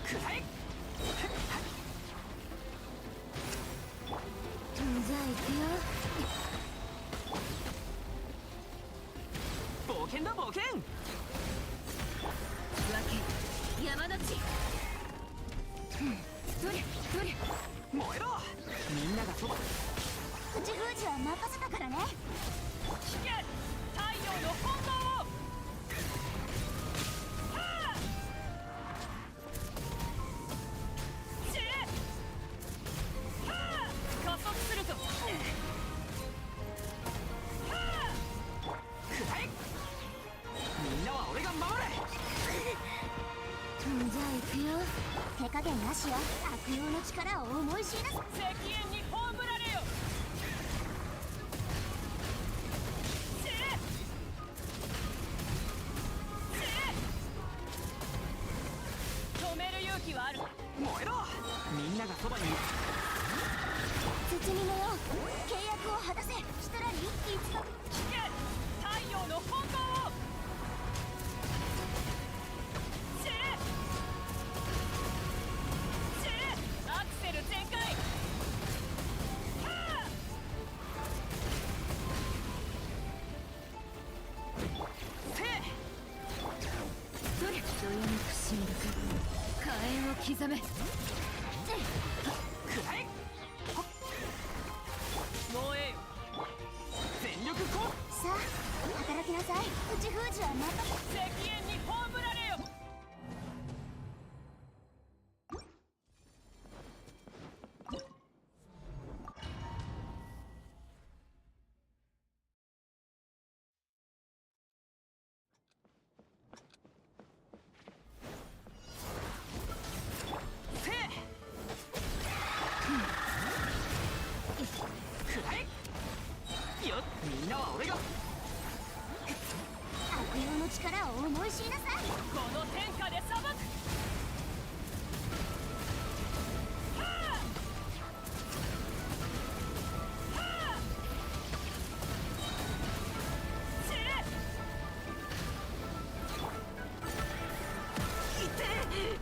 くらえ。じゃあ行くよ。冒険だ冒険。山の地。どりどり。燃えろ。みんながそば。口封じは任せたからね。危険。太陽の本能を。はあ。死ね。はあ。加速するぞ。はあ。くらえ。みんなは俺が守る。じゃあ行くよ。手加減なしよ。悪用の力を思い知りなさい。敵縁に葬られよ。死ね。死ね。止める勇気はある。燃えろ。みんながそばに。絶味のよう契約を果たせ。シテラリー、リッツパパ。危険。太陽の本能を。死ね。死ね。アクセル全開。はあ。せえ。どれどよめく神力。火炎を刻め。くらえ。燃えよ。全力こ。さあ働きなさい。口封じは任せ。敵縁に葬られよ。せえ。くらえ。よっ、みんなは俺が。悪用の力を思い知りなさい。この天下で裁く。はあ。はあ。死ね。痛え。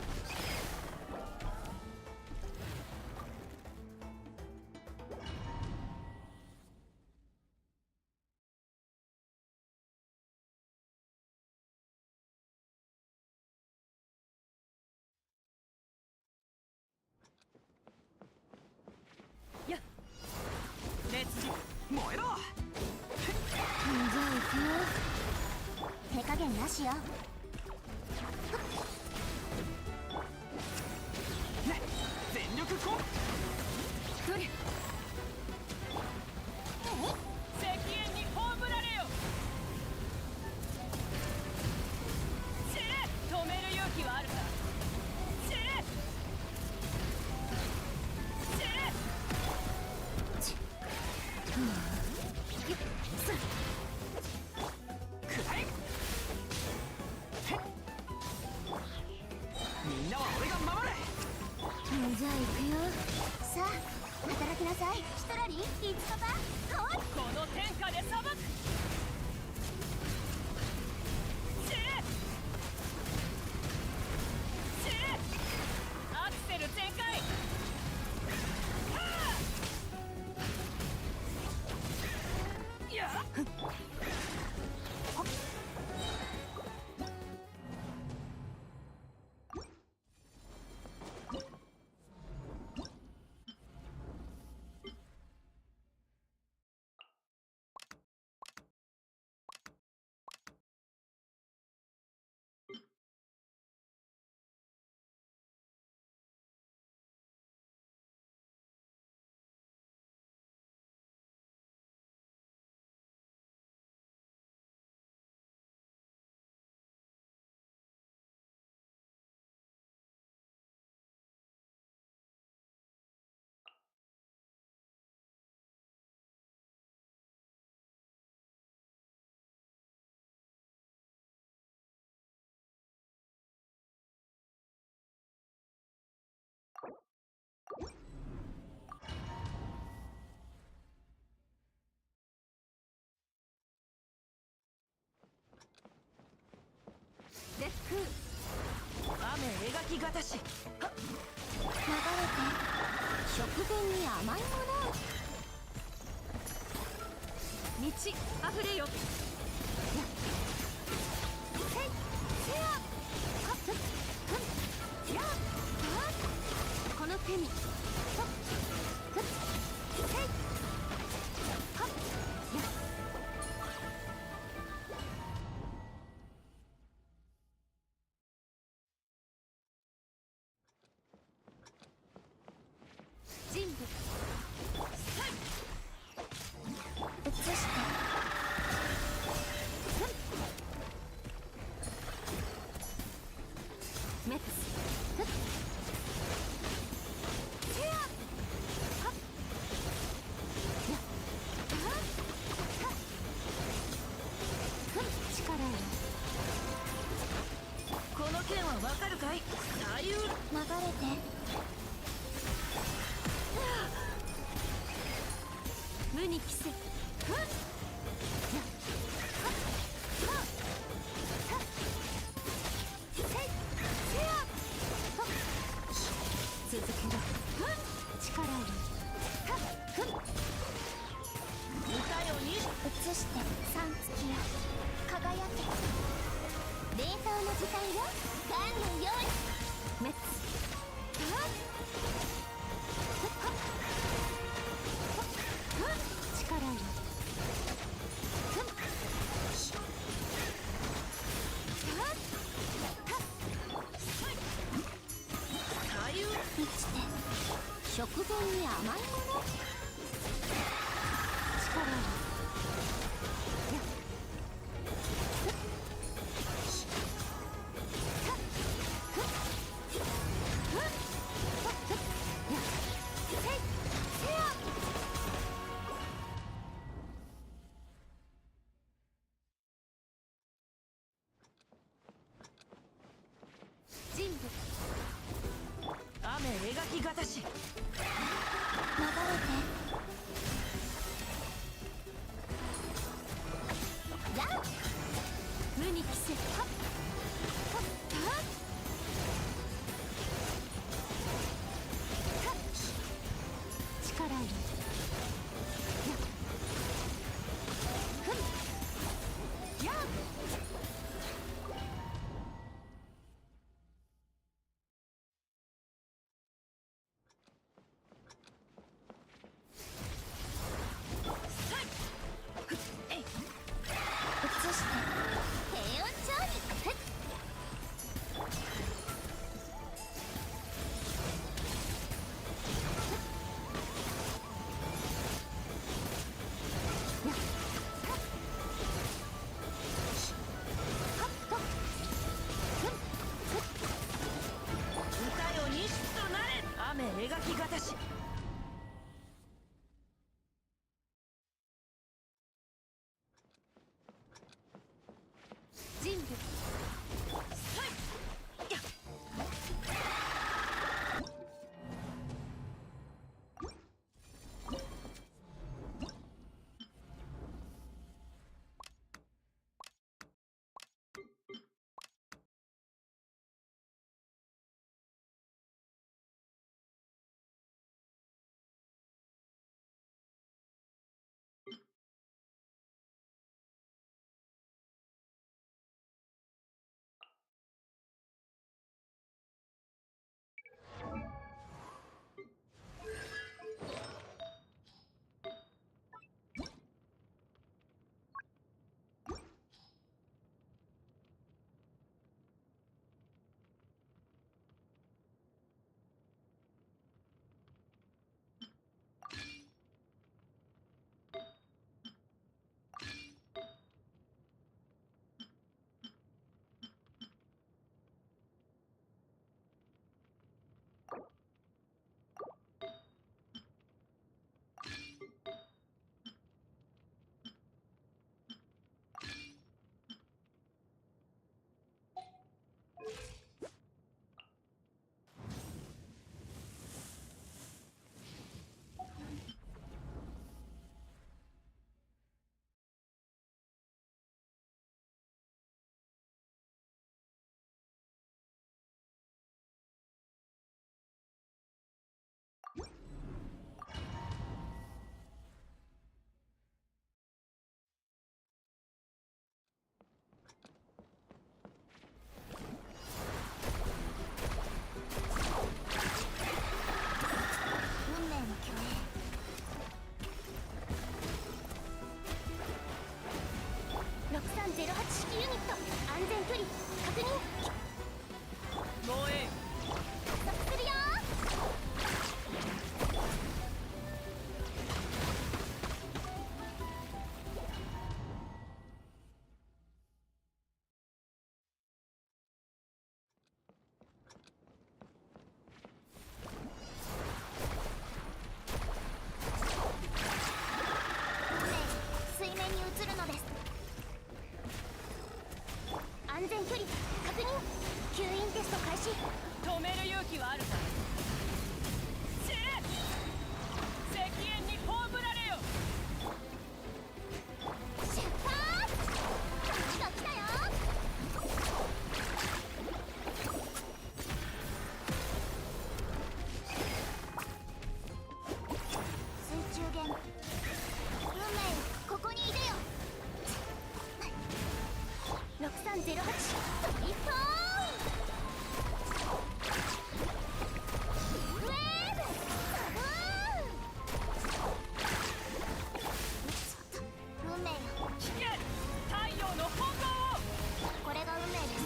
レッツギ燃えろ。じゃあ行くよ。手加減なしよ。全力こ。どれ。敵縁に葬られよ。死ね。止める勇気はあるか。死ね。死ね。くらえ。で雨描きがたし。流れて食前に甘いものを。道あふれよ。せいせやはっふんやはっこの手にとふっせいはっや人物移して滅ふっせやはっやはっはっふん力よこの剣はわかるかい。左右流れて無に着せふんやはっはっはっせいせやと続けろふん力よはっふん歌よに移して三月よ輝け冷凍の時間よガンのように滅はっふっはっふん力よふんはっはっ左右満ちて食前に甘いもの力よやっふっはっふっふんはっふっやっせいせや人物雨描きがたし。流れてやっ無に着せはっはっはっはっ力よやっふんやっ移して低温調理ふっやっはっはっとふんふっ歌よにとなれ。雨描きがたし。人物移るのです。安全距離確認。吸引テスト開始。止める勇気はあるか。死ね。石煙に葬られよ。出発。火が来たよ。水中弦。運命よ、ここにいでよ。6308トリトーン。ウェーブサブーン。運命よ、聞け。太陽の炎を。これが運命です。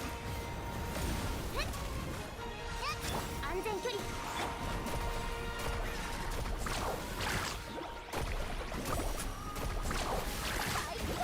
安全距離。最強。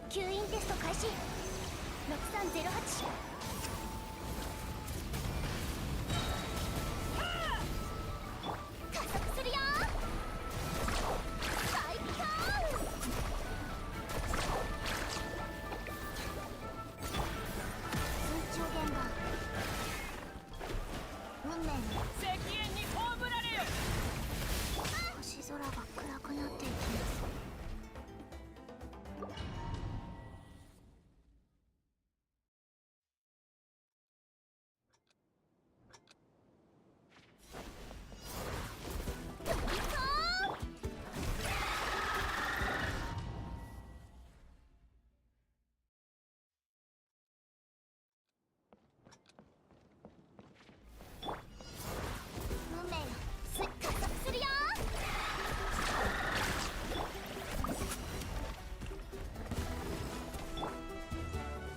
吸引テスト開始。6308。加速するよ。最強。水中弦が運命の石煙に葬られよ。星空が暗くなっていきます。運命よ、加速するよ。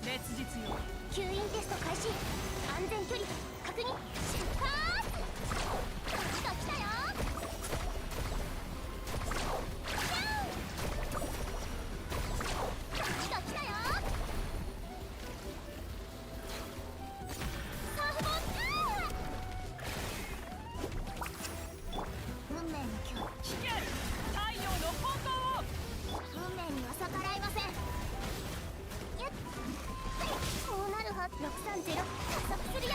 烈日よ。吸引テスト開始。安全距離確認。出発。火が来たよ。火が来たよ。サーフボード。運命の今日。聞け。太陽の炎を。運命には逆らいません。やっ、こうなるはず。630加速するよ。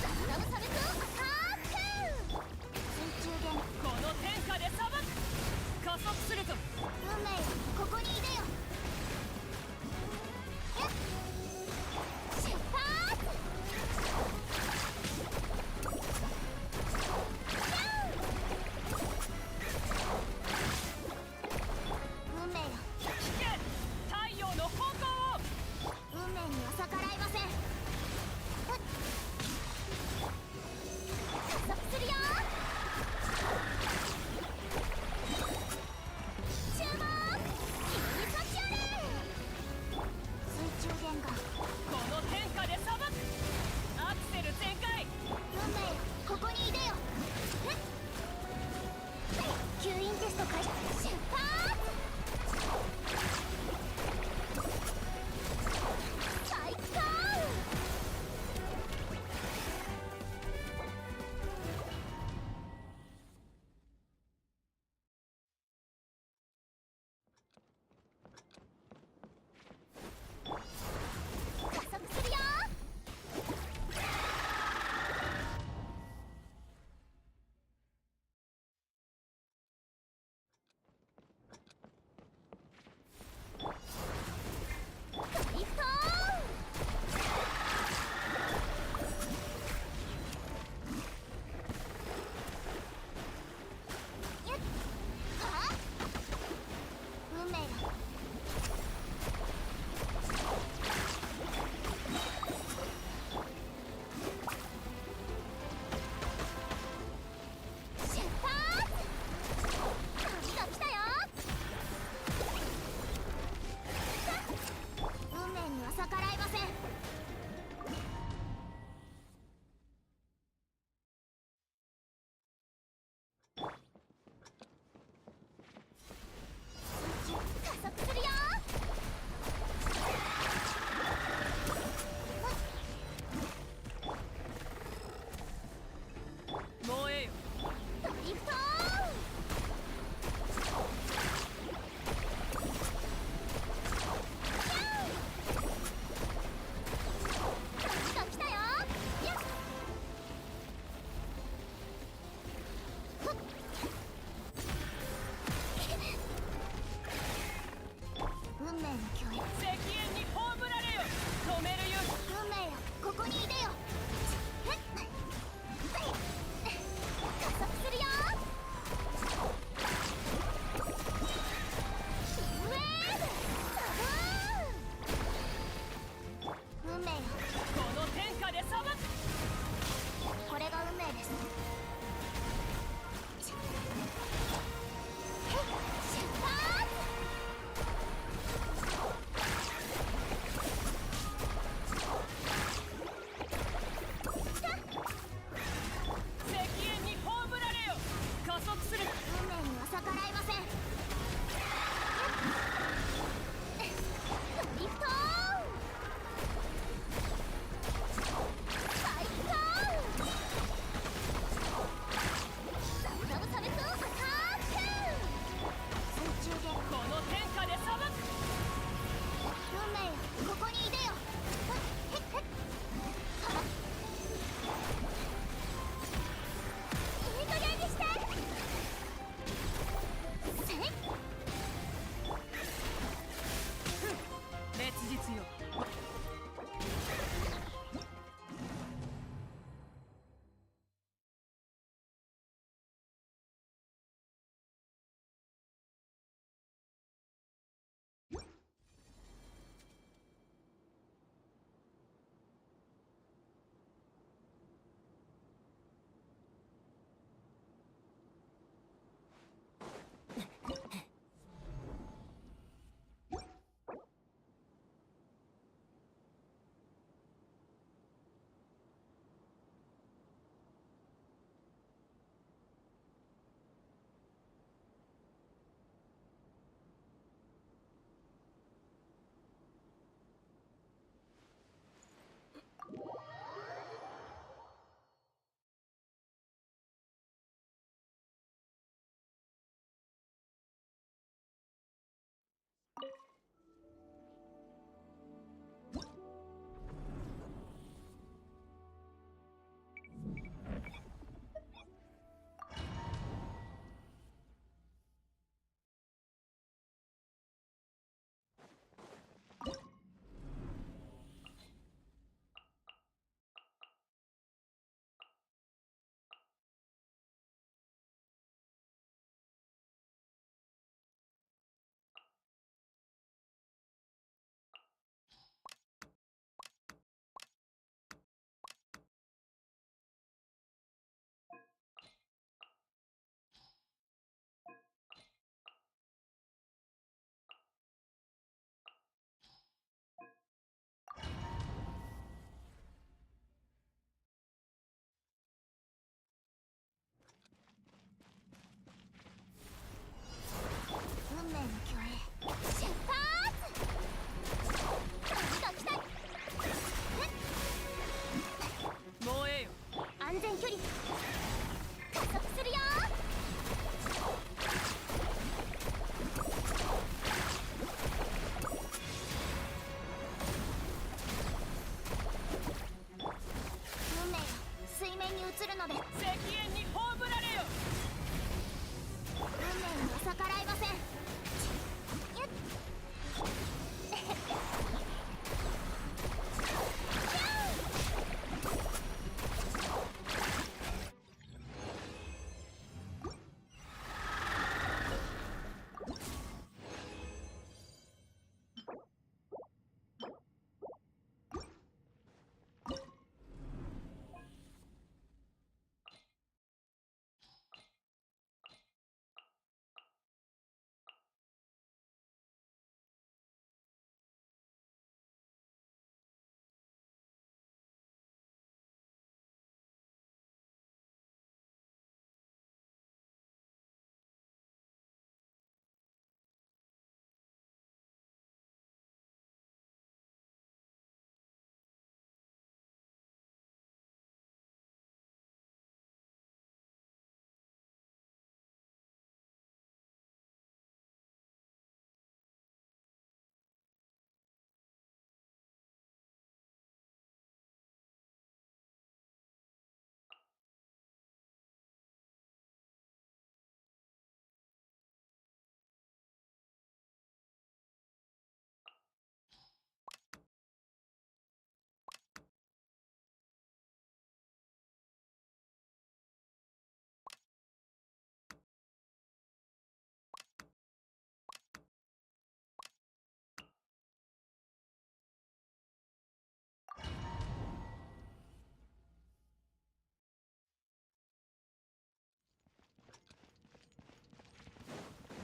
ラブラブサルトアタック。水中弦。この天下で裁く。加速するぞ。運命よ、ここにいでよ。やっ、出発。運命よ、聞け。太陽の炎命の共演赤煙に葬られよ止めるよ運命よここにいてよふっ加速するよウェーブ運命よこの天下で裁くこれが運命です出発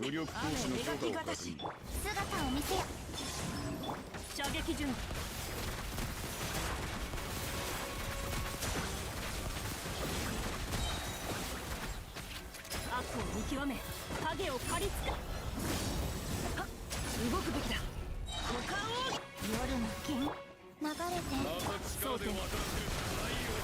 武力行使の許可を確認。姿を見せよ。射撃準備。悪を見極め影を狩りつく。はっ、動くべきだ。股間を。夜の剣流れてまた力で分からせる太陽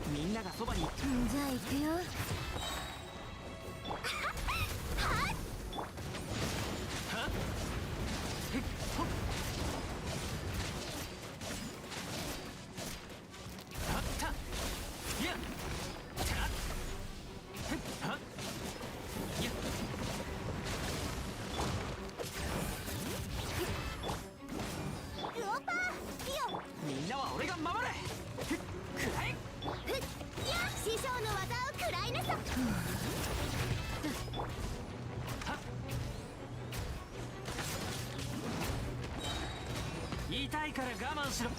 みんながそばに。じゃあ行くよ。クオパーリオン。みんなは俺が守る。くらえ。師匠の技を食らいなさ。痛いから我慢しろ。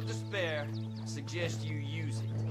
shield to spare, I suggest you use it.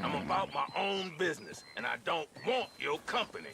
I'm about my own business, and I don't want your company.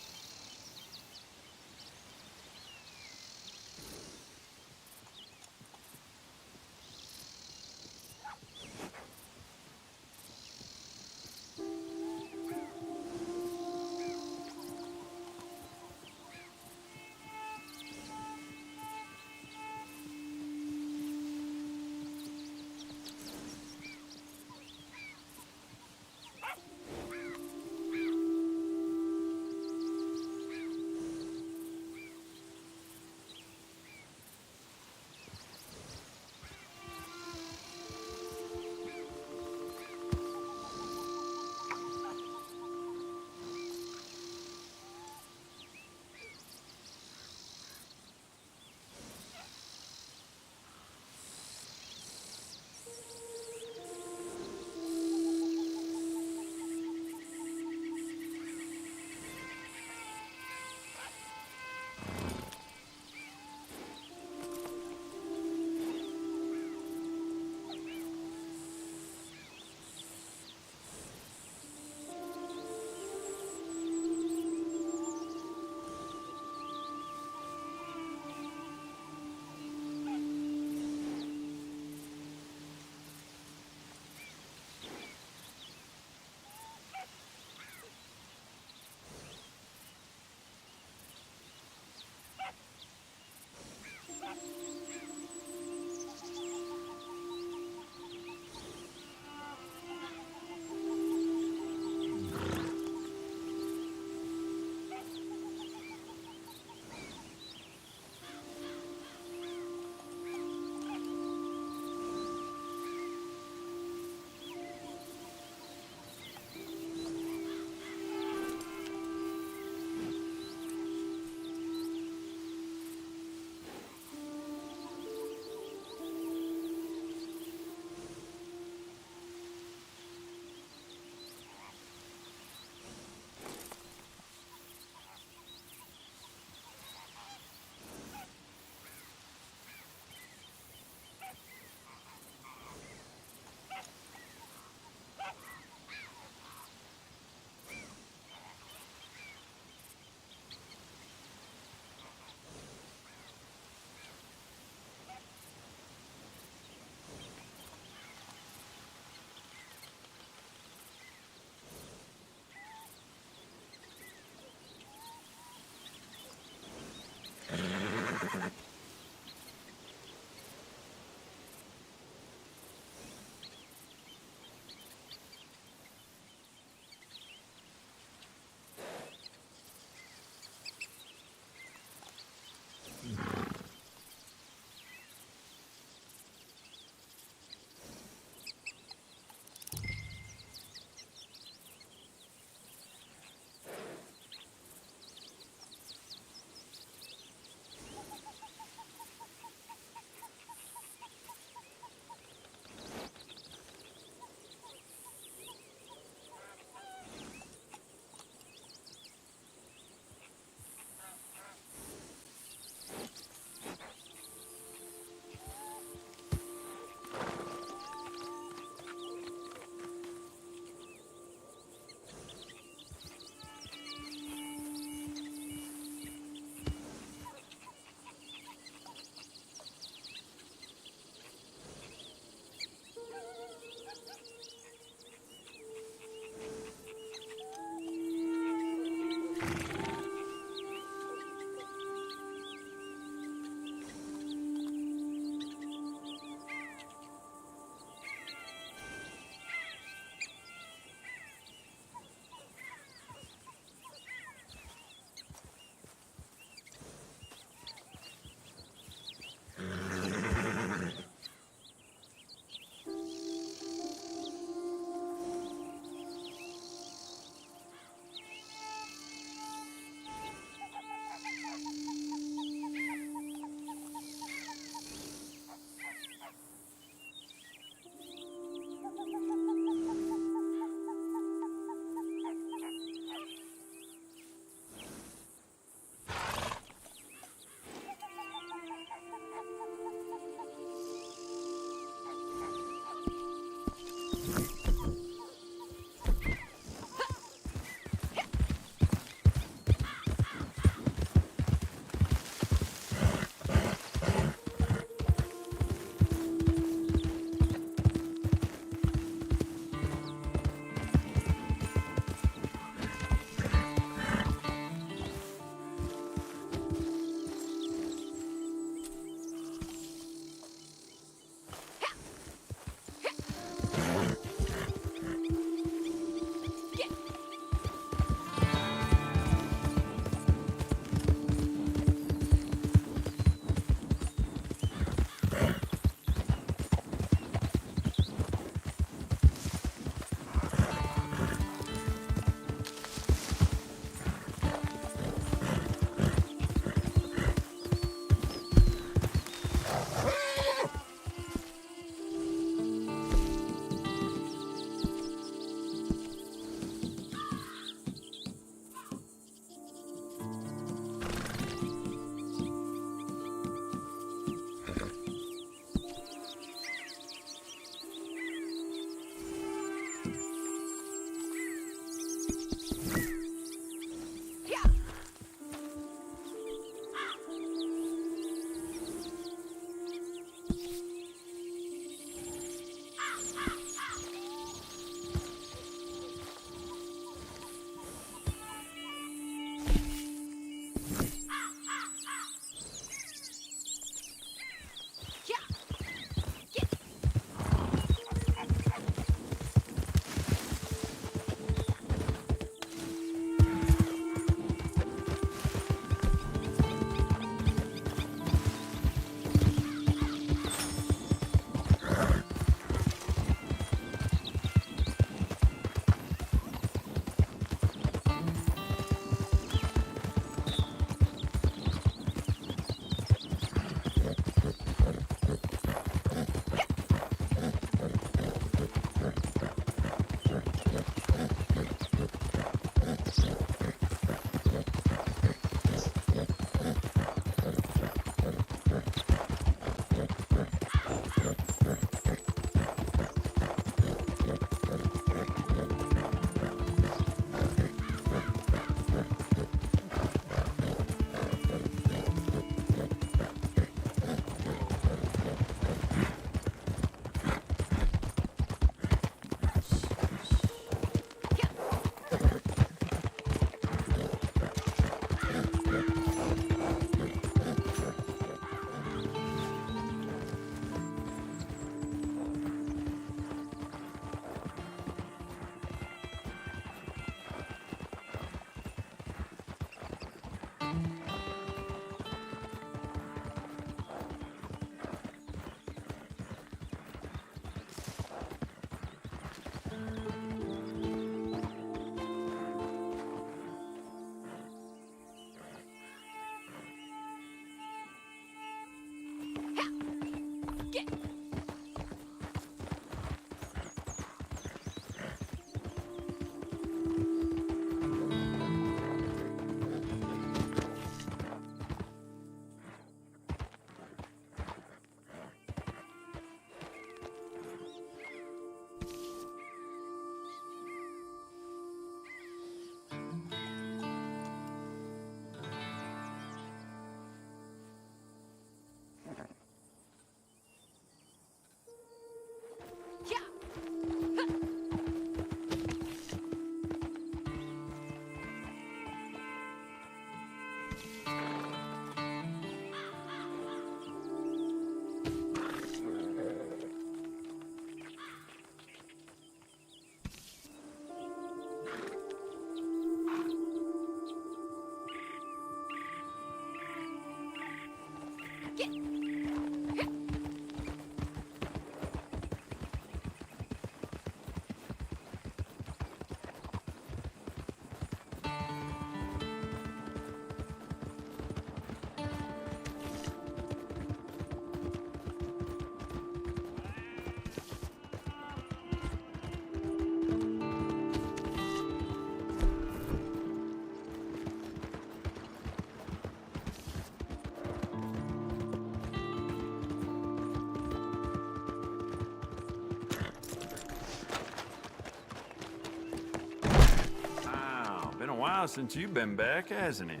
Been a while since you've been back, hasn't it?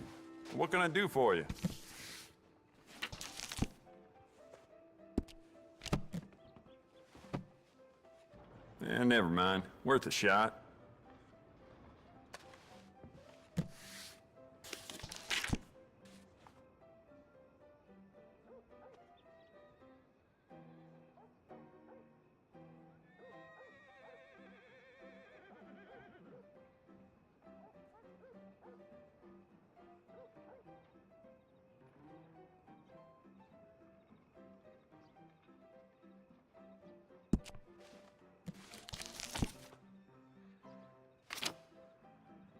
What can I do for you? Never mind. Worth a shot.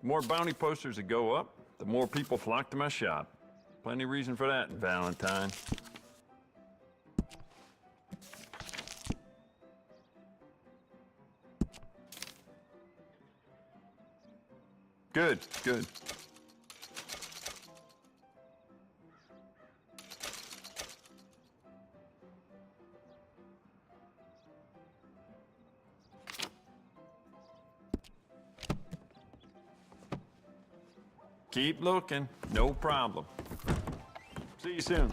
The more bounty posters that go up, the more people flock to my shop. Plenty of reason for that, Valentine. Good, good. Keep looking, no problem. See you soon.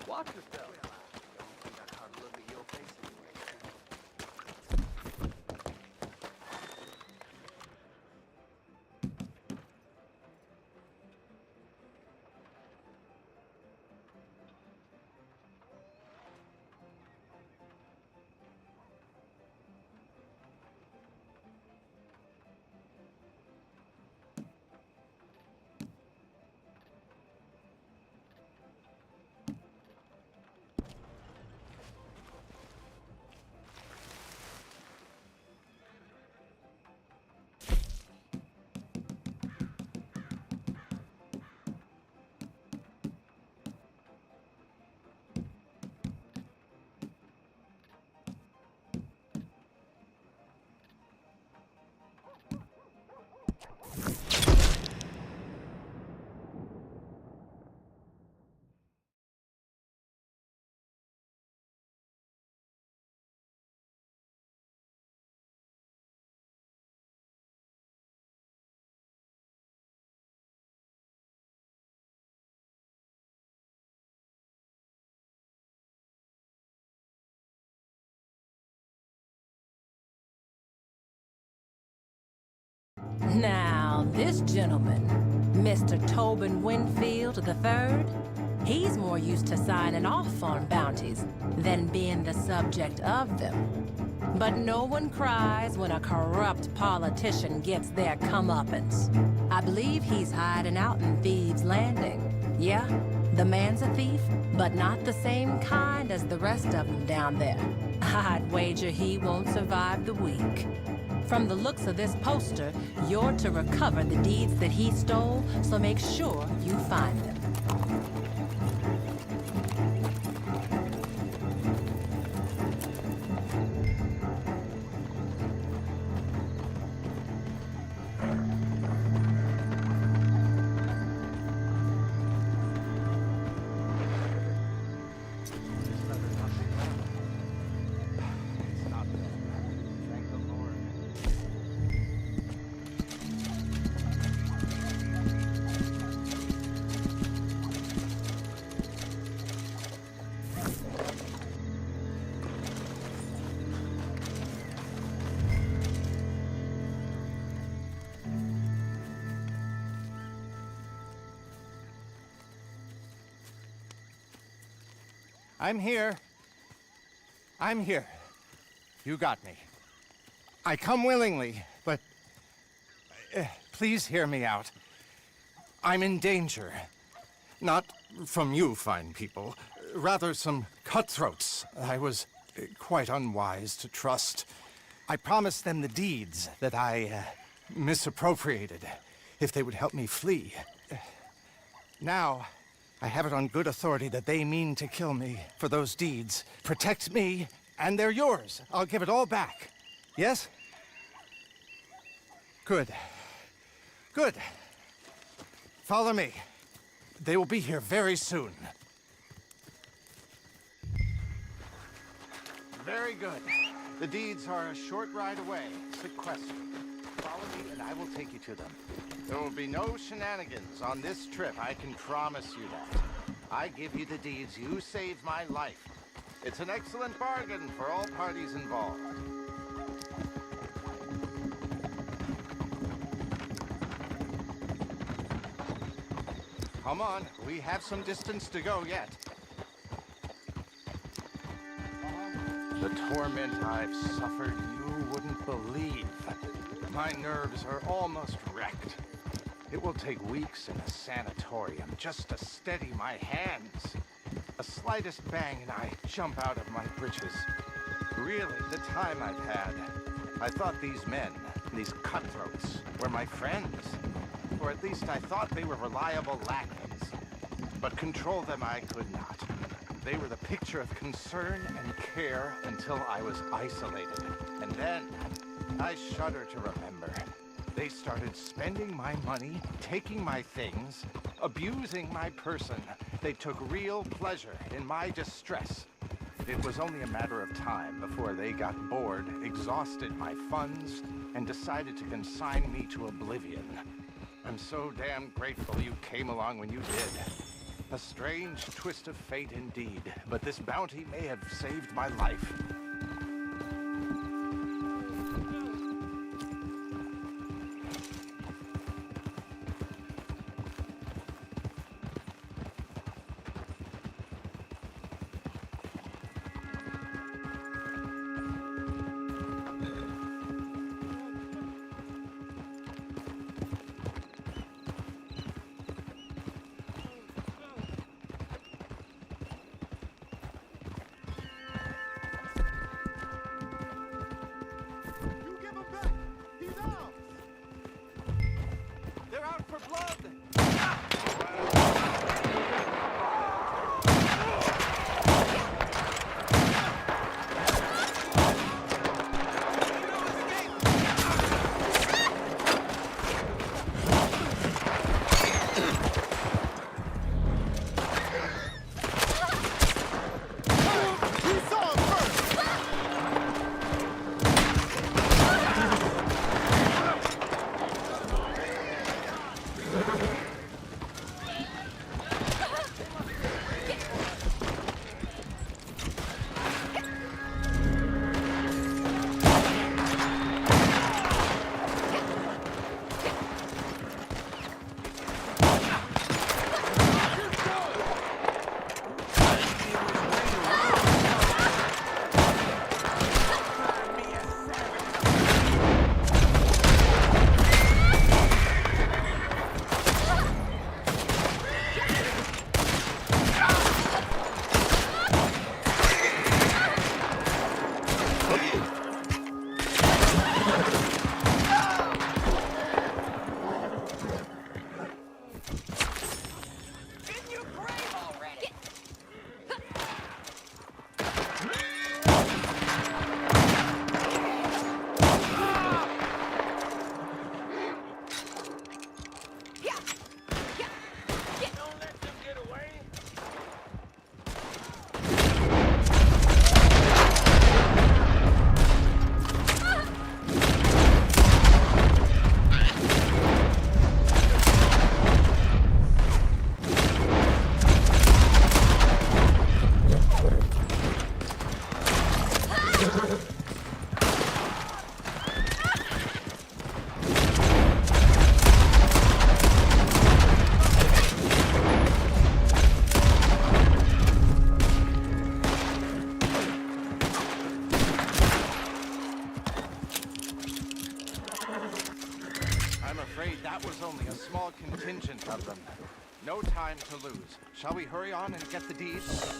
Watch yourself. Look at your face. Now, this gentleman, Mr. Tobin Winfield III, he's more used to signing off on bounties than being the subject of them. But no one cries when a corrupt politician gets their comeuppance. I believe he's hiding out in Thieves' Landing. Yeah, the man's a thief, but not the same kind as the rest of them down there. I'd wager he won't survive the week. From the looks of this poster, you're to recover the deeds that he stole, so make sure you find them. I'm here. I'm here. You got me. I come willingly, but please hear me out. I'm in danger. Not from you, fine people. Rather, some cutthroats I was quite unwise to trust. I promised them the deeds that I misappropriated if they would help me flee. Now, I have it on good authority that they mean to kill me for those deeds. Protect me, and they're yours. I'll give it all back. Yes? Good. Good. Follow me. They will be here very soon. Very good. The deeds are a short ride away. Sequester. Follow me and I will take you to them. There will be no shenanigans on this trip, I can promise you that. I give you the deeds, you save my life. It's an excellent bargain for all parties involved. Come on, we have some distance to go yet. The torment I've suffered, you wouldn't believe. My nerves are almost wrecked. It will take weeks in a sanatorium just to steady my hands. A slightest bang and I jump out of my britches. Really, the time I've had. I thought these men, these cutthroats, were my friends. Or at least I thought they were reliable lackeys. But control them I could not. They were the picture of concern and care until I was isolated. And then, I shudder to remember, they started spending my money, taking my things, abusing my person. They took real pleasure in my distress. It was only a matter of time before they got bored, exhausted my funds, and decided to consign me to oblivion. I'm so damn grateful you came along when you did. A strange twist of fate indeed, but this bounty may have saved my life. afraid that was only a small contingent of them. No time to lose. Shall we hurry on and get the deeds?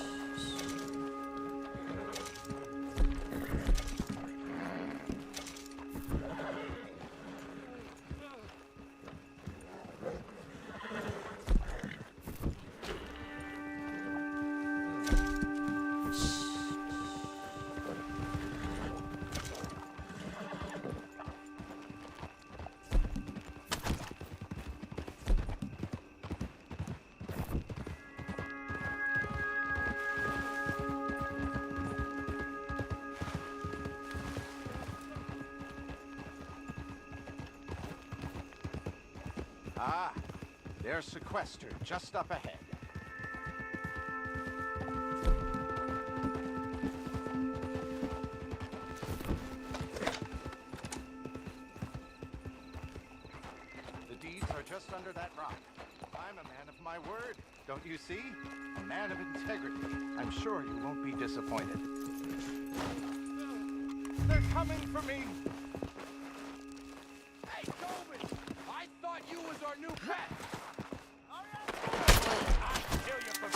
Ah, there's sequestered just up ahead. The deeds are just under that rock. I'm a man of my word, don't you see? A man of integrity. I'm sure you won't be disappointed. They're coming for me! Hey, Tobin! I thought you was our new pet! I'll kill you for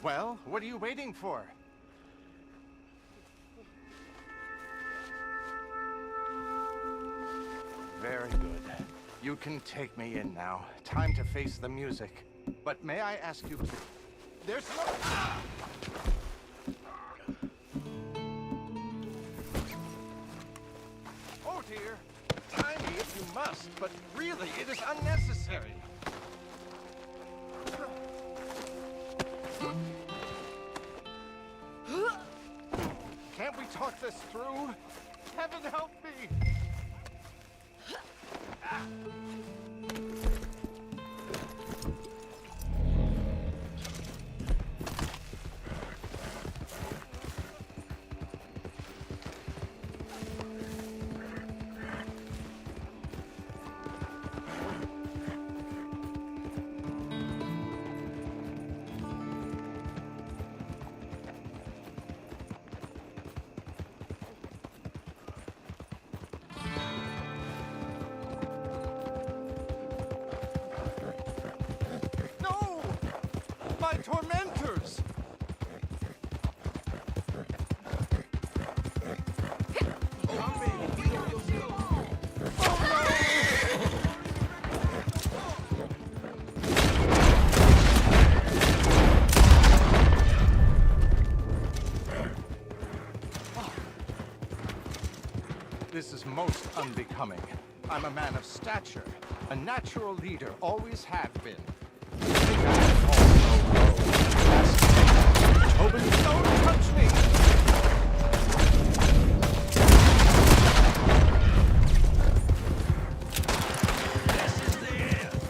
Well, what are you waiting for? Very good. You can take me in now. Time to face the music. But may I ask you... There's no... Oh dear. Tie me if you must, but really, it is unnecessary. Can't we talk this through? Heaven help me! My tormentors! This is most unbecoming. I'm a man of stature, a natural leader, always have been. Tobin, don't touch me! This is the end!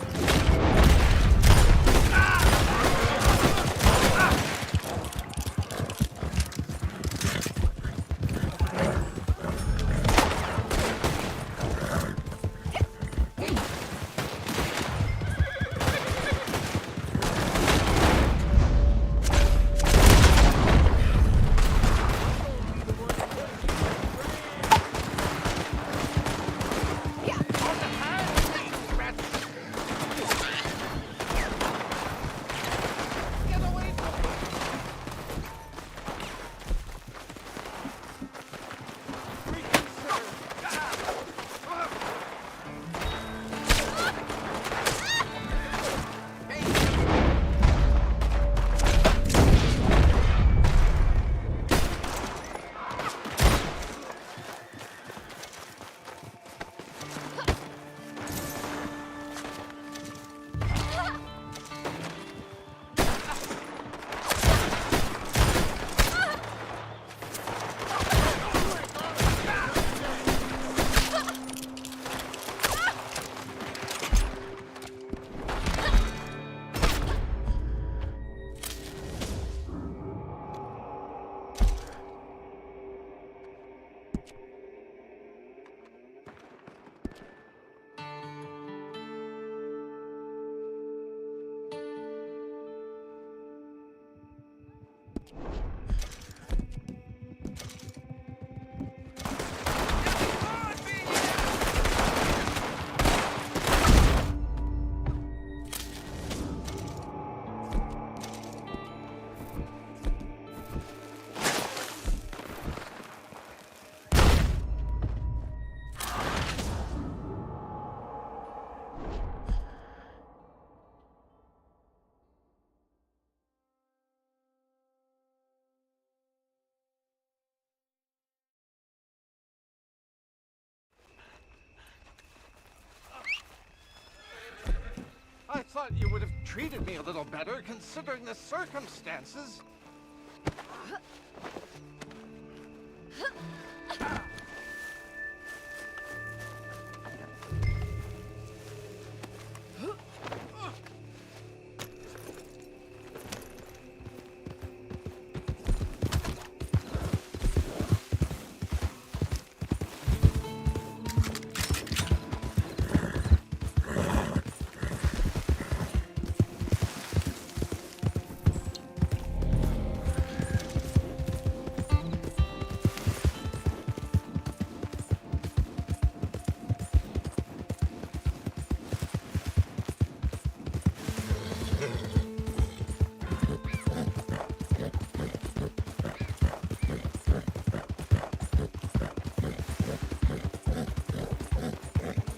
I thought you would have treated me a little better considering the circumstances.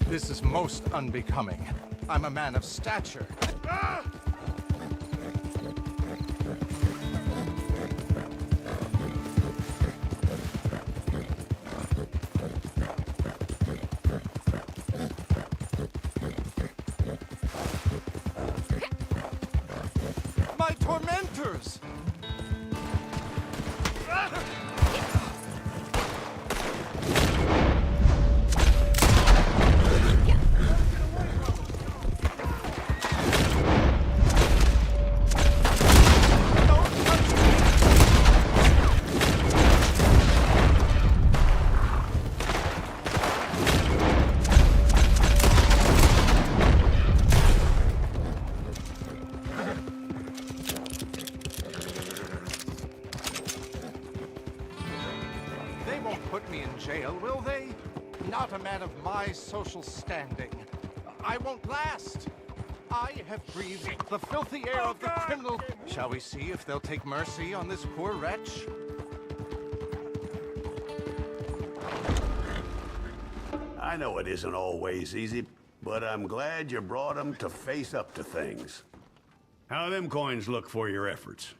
This is most unbecoming. I'm a man of stature. My tormentors! They won't put me in jail, will they? Not a man of my social standing. I won't last. I have breathed the filthy air of the criminal. Shall we see if they'll take mercy on this poor wretch? I know it isn't always easy, but I'm glad you brought them to face up to things. How them coins look for your efforts?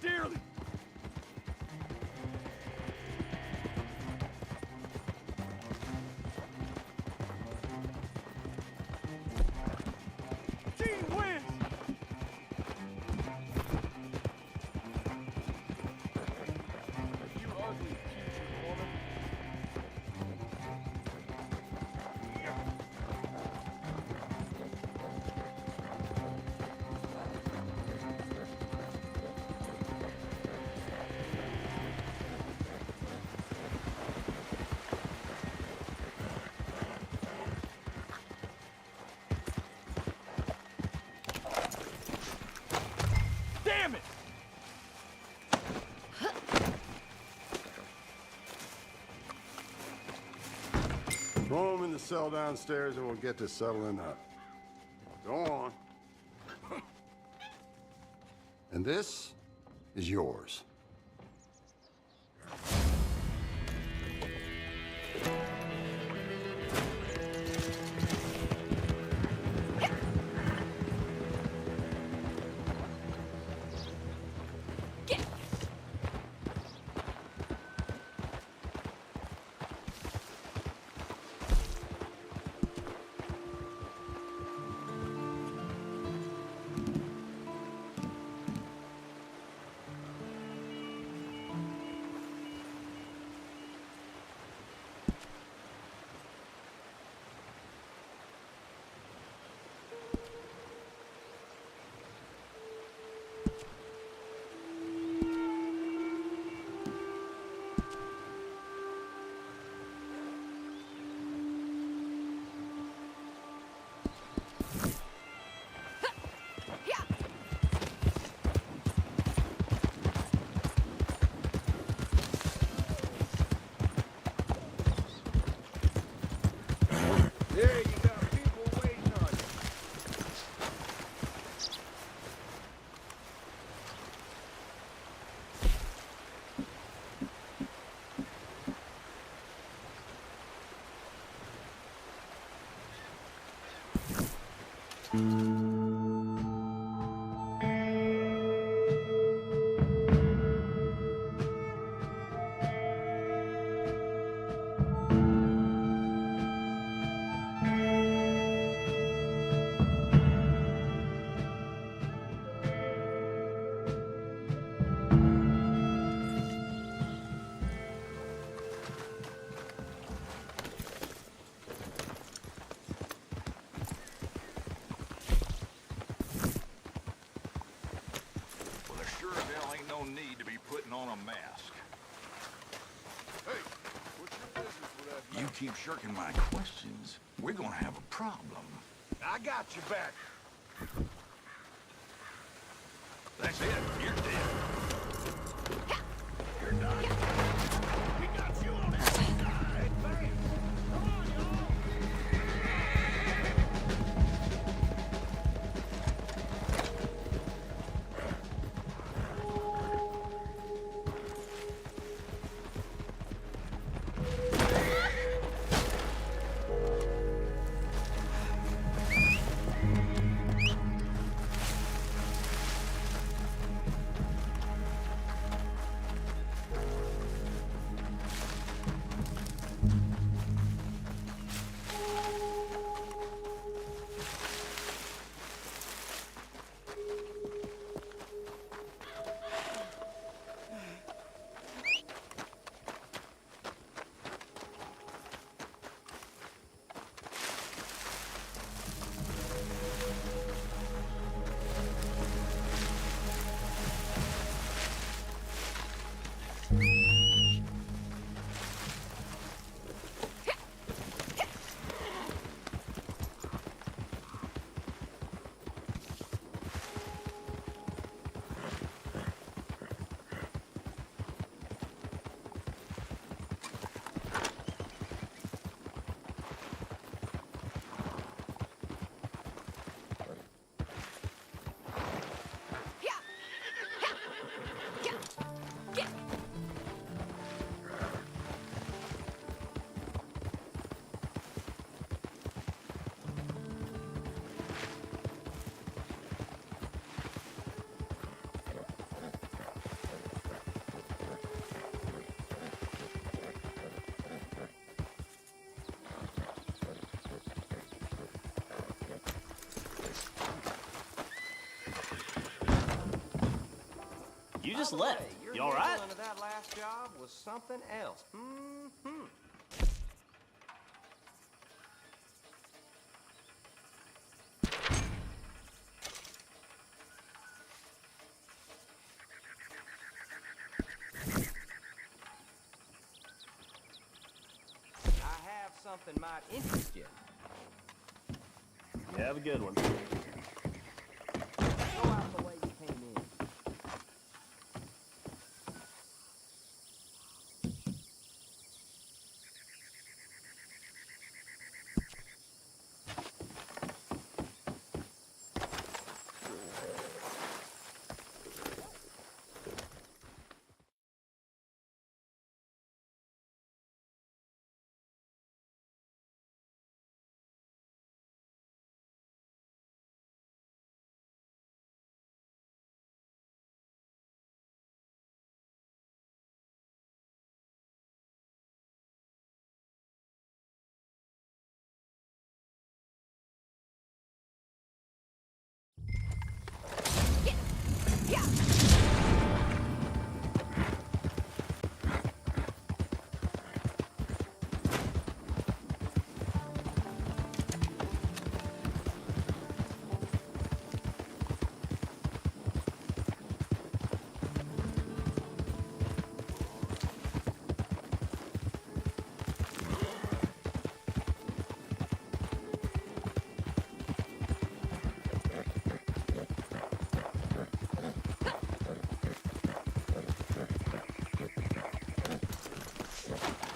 dearly. Team wins. You ugly cheeky woman. Damn it! Throw him in the cell downstairs and we'll get to settling up. Go on. And this is yours. There you got people waiting on you. Well, there sure as hell ain't no need to be putting on a mask. Hey, what's your business with that? You keep shirking my questions, we're gonna have a problem. I got you back. That's it. You're dead. You're done. We got you on that side. Bam. Come on, y'all. just left. You all right? That last job was something else. I have something might interest you. You have a good one. Go out the way you came in.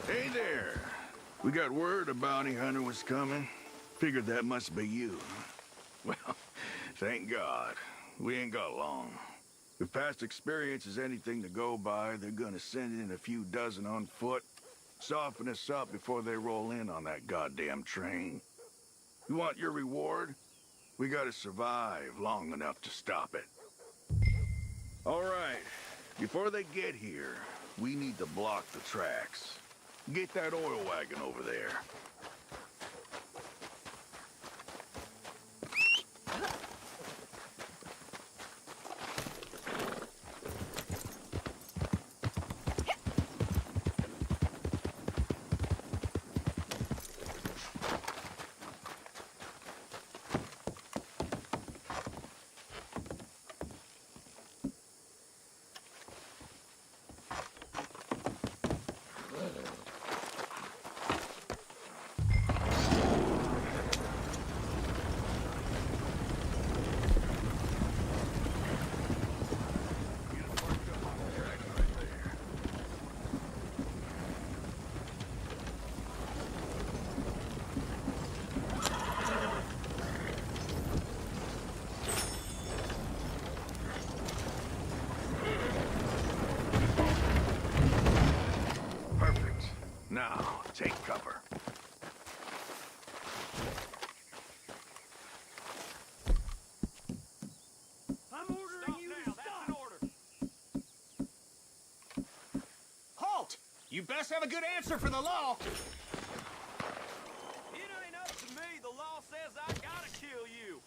Hey there. We got word a bounty hunter was coming. Figured that must be you. Well, thank God. We ain't got long. If past experience is anything to go by, they're gonna send in a few dozen on foot, soften us up before they roll in on that goddamn train. You want your reward? We gotta survive long enough to stop it. All right. Before they get here, we need to block the tracks. Get that oil wagon over there. Now, take cover. I'm ordering you to stop. That's an order. Halt! You best have a good answer for the law. It ain't up to me. The law says I gotta kill you.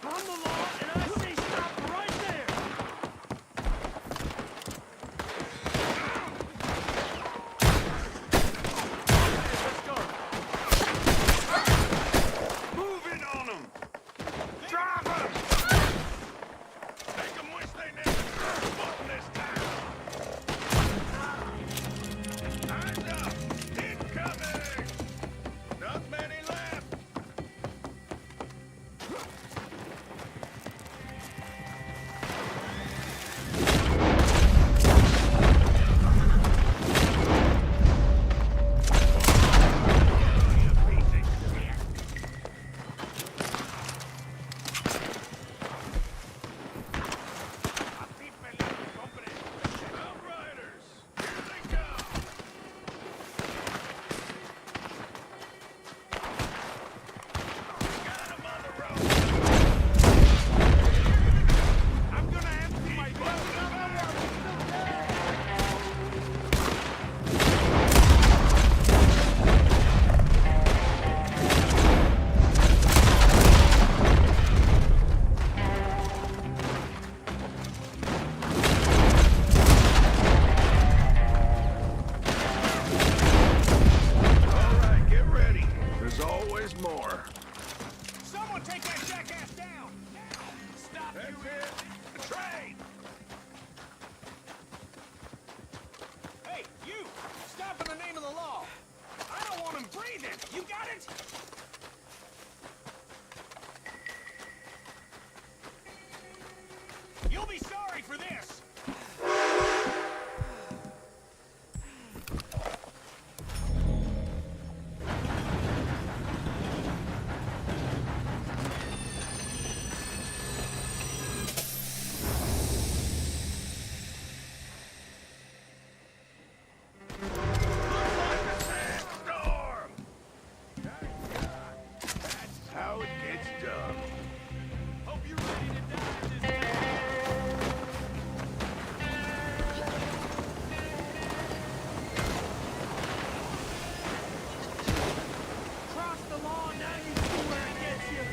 I'm the law, and I say stop right there. Let's go. Move in on them. Drive them. there's more. Someone take that jackass down! Now! Stop That's you! it. Train! Hey, you! Stop in the name of the law! I don't want him breathing! You got it? You'll be sorry for this! Storm! That's how it gets done. Hope you're ready to die this time! Cross the law, now you see where it gets you!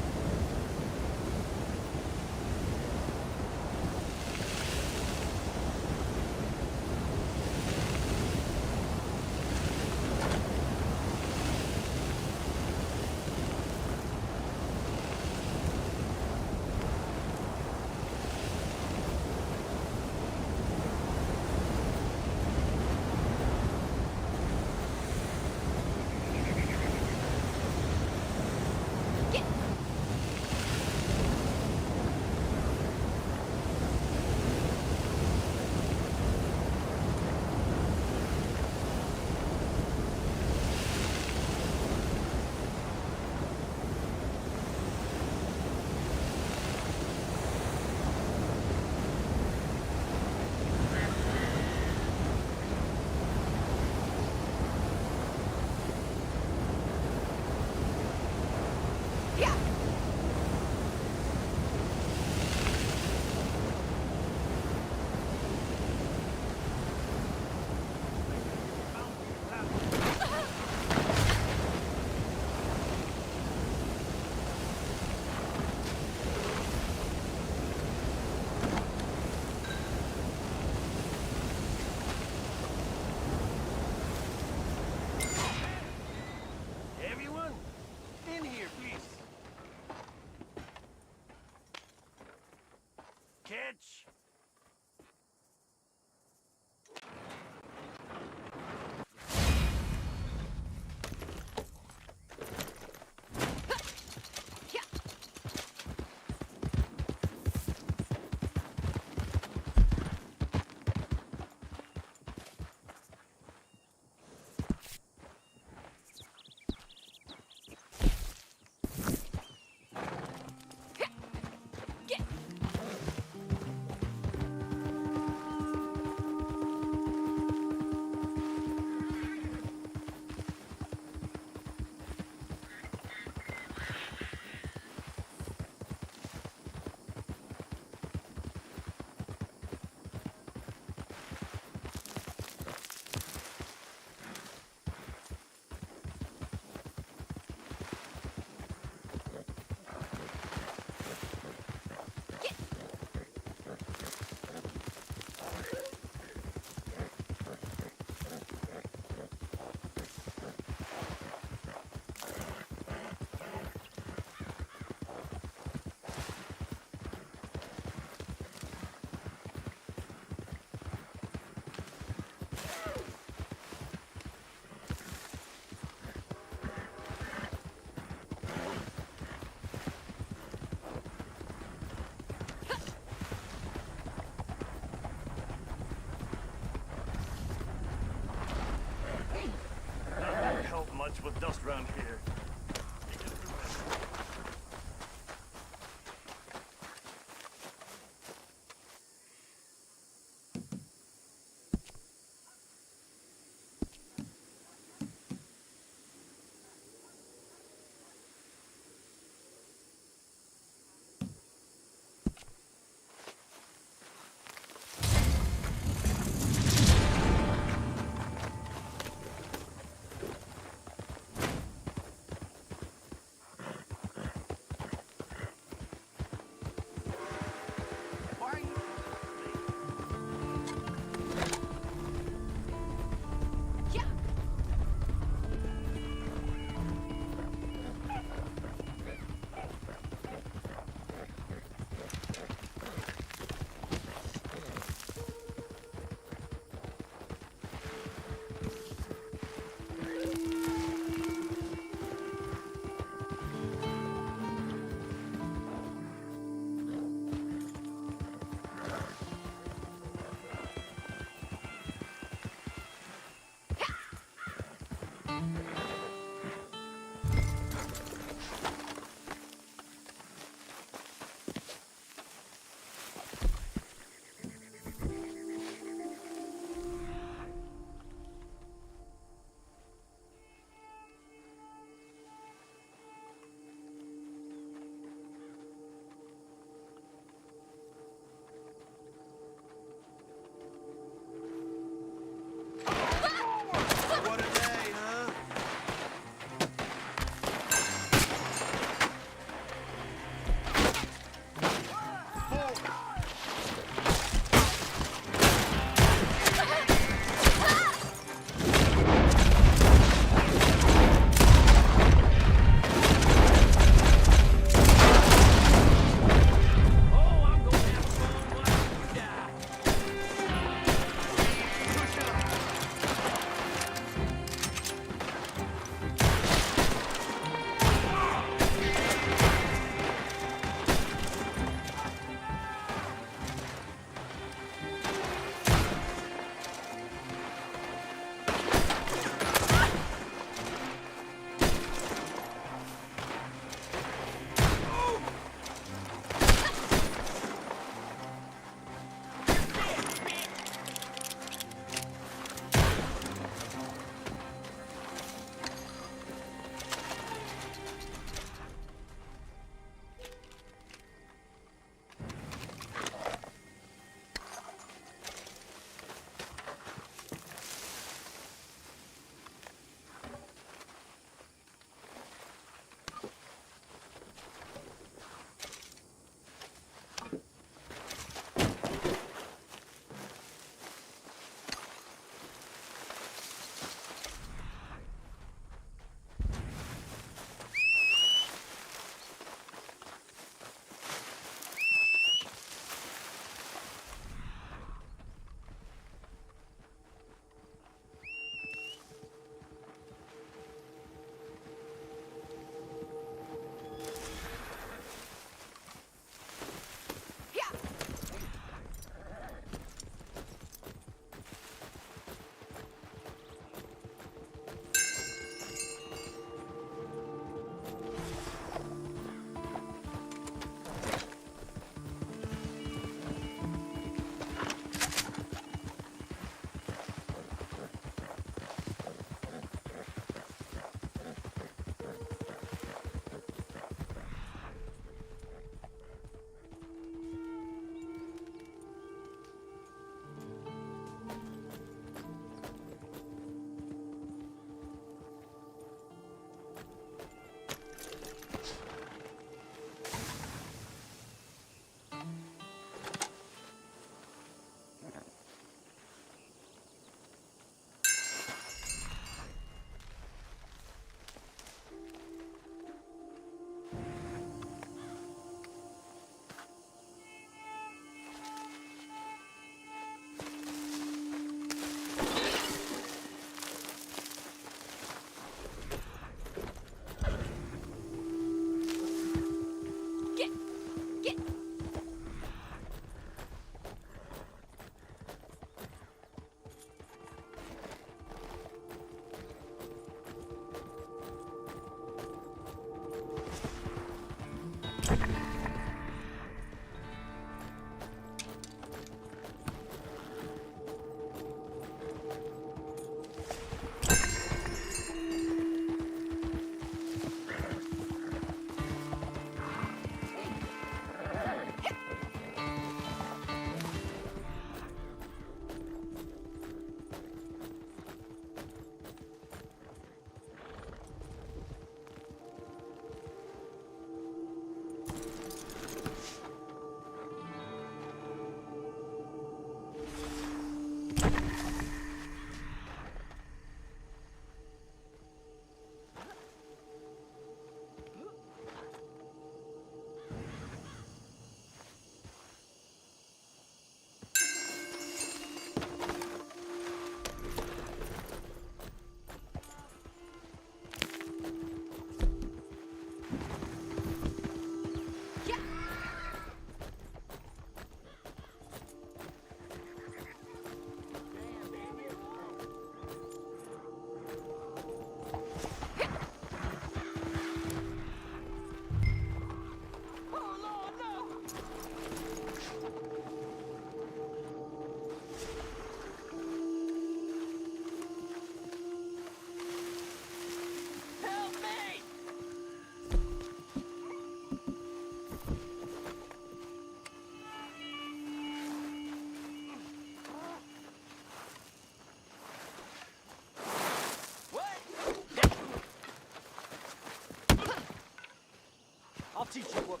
teach you what.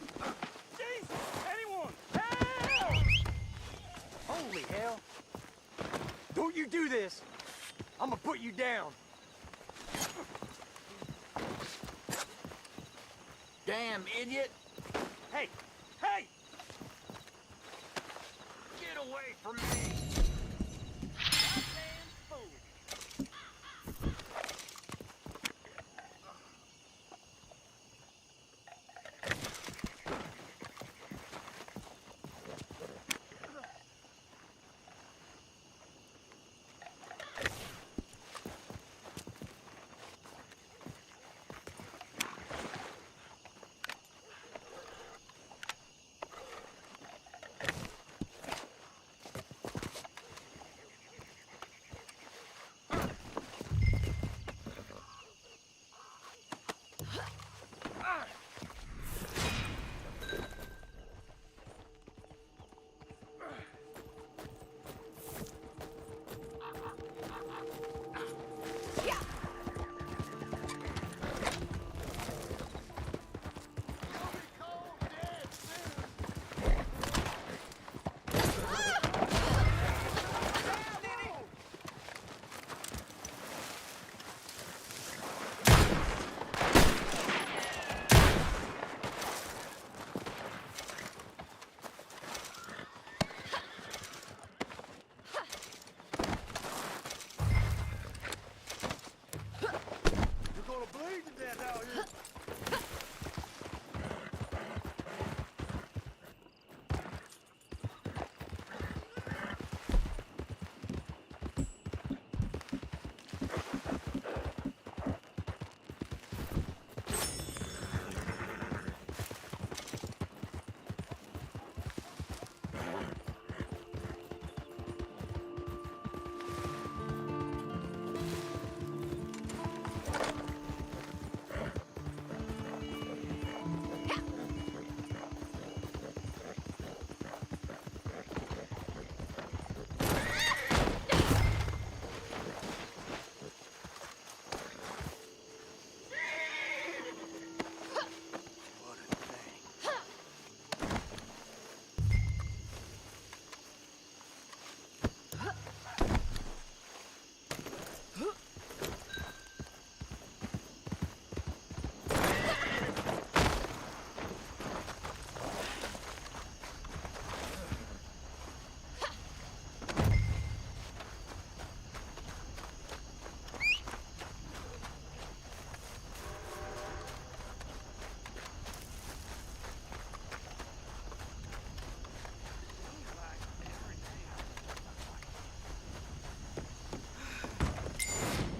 Jesus! Anyone! Help! Holy hell! Don't you do this! I'm gonna put you down. Damn idiot! Hey! Hey! Get away from me! Goddamn fool! You're gonna bleed to death out here.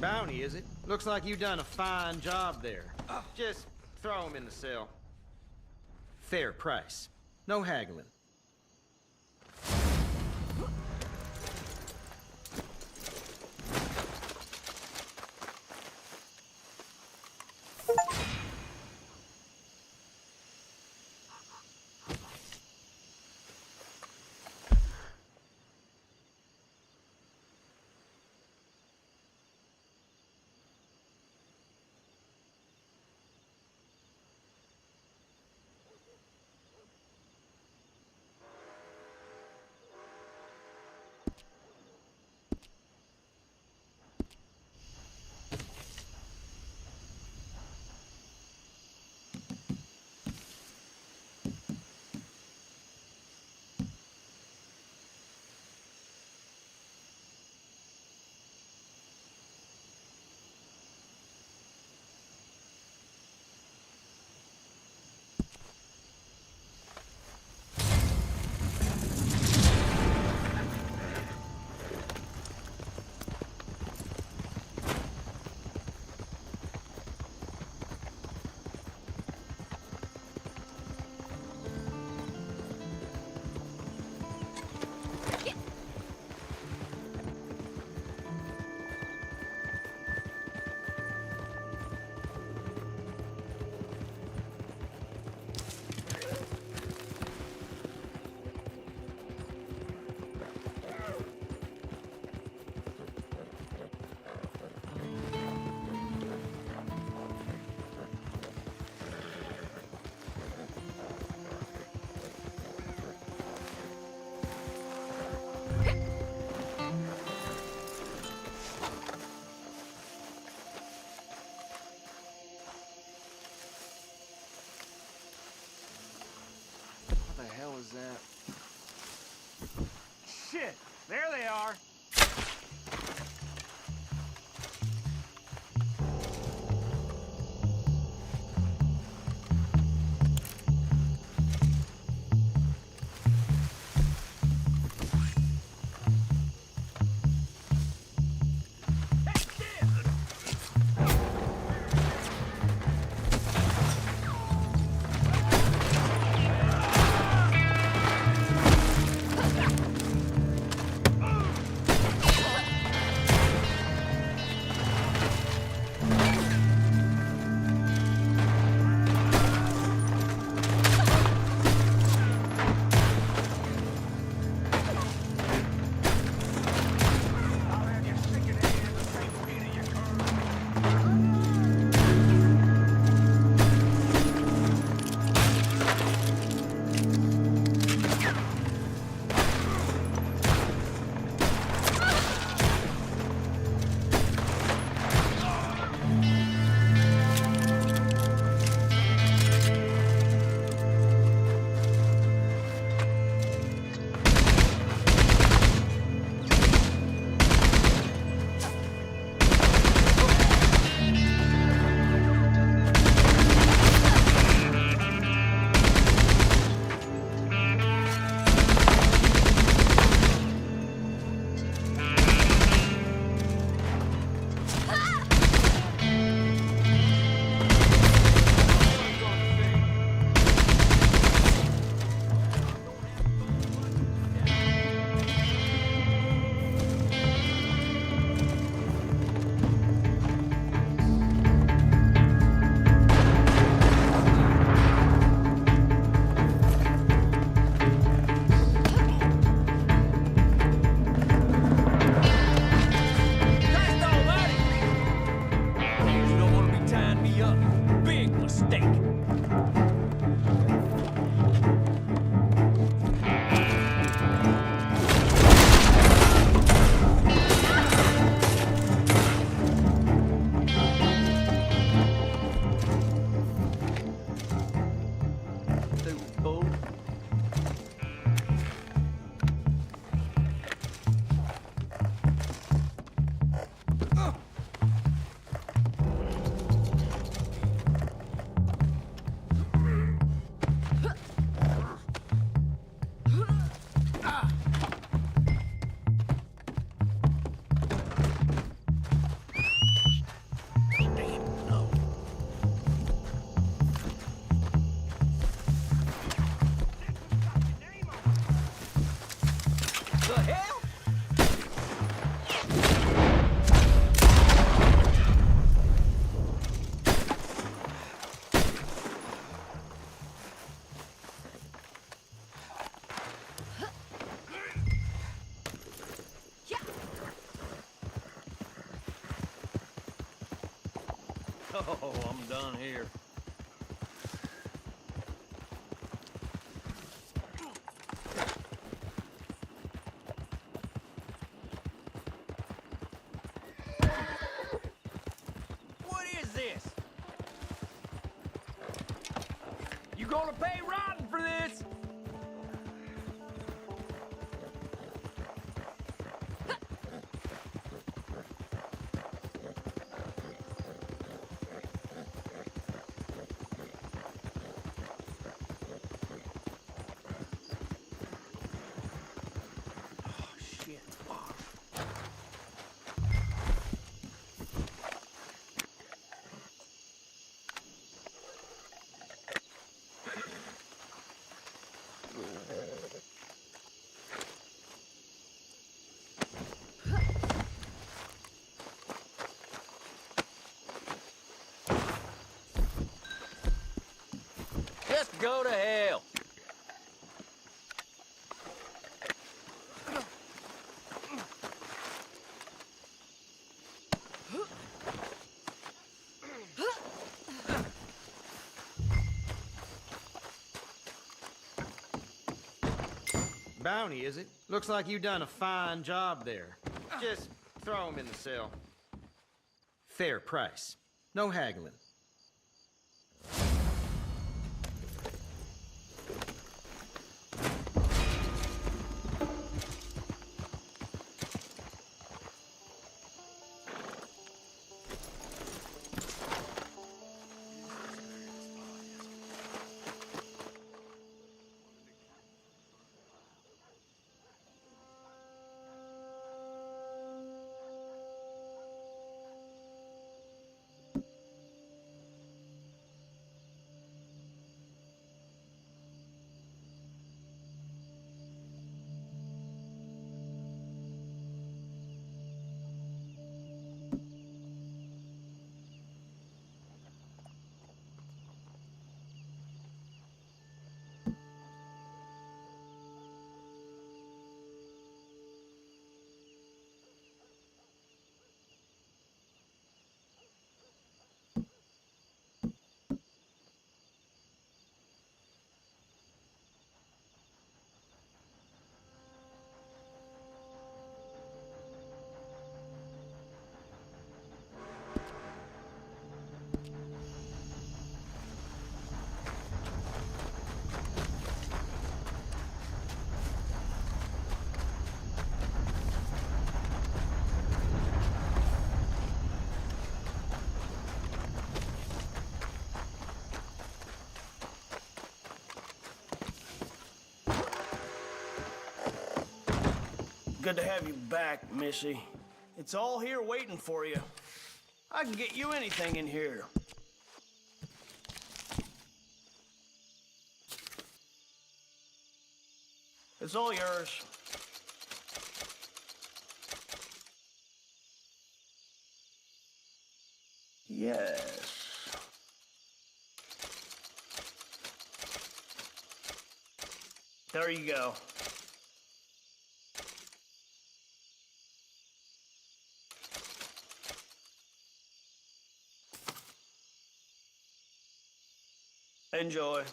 Bounty, is it? Looks like you done a fine job there. Just throw him in the cell. Fair price. No haggling. was that? Shit! There they are! Oh, I'm done here. What is this? You gonna pay rotten for this? Just go to hell. Bounty, is it? Looks like you done a fine job there. Just throw him in the cell. Fair price. No haggling. good to have you back, Missy. It's all here waiting for you. I can get you anything in here. It's all yours. Yes. There you go. Enjoy.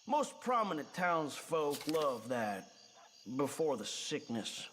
Most prominent townsfolk love that before the sickness.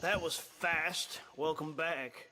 That was fast. Welcome back.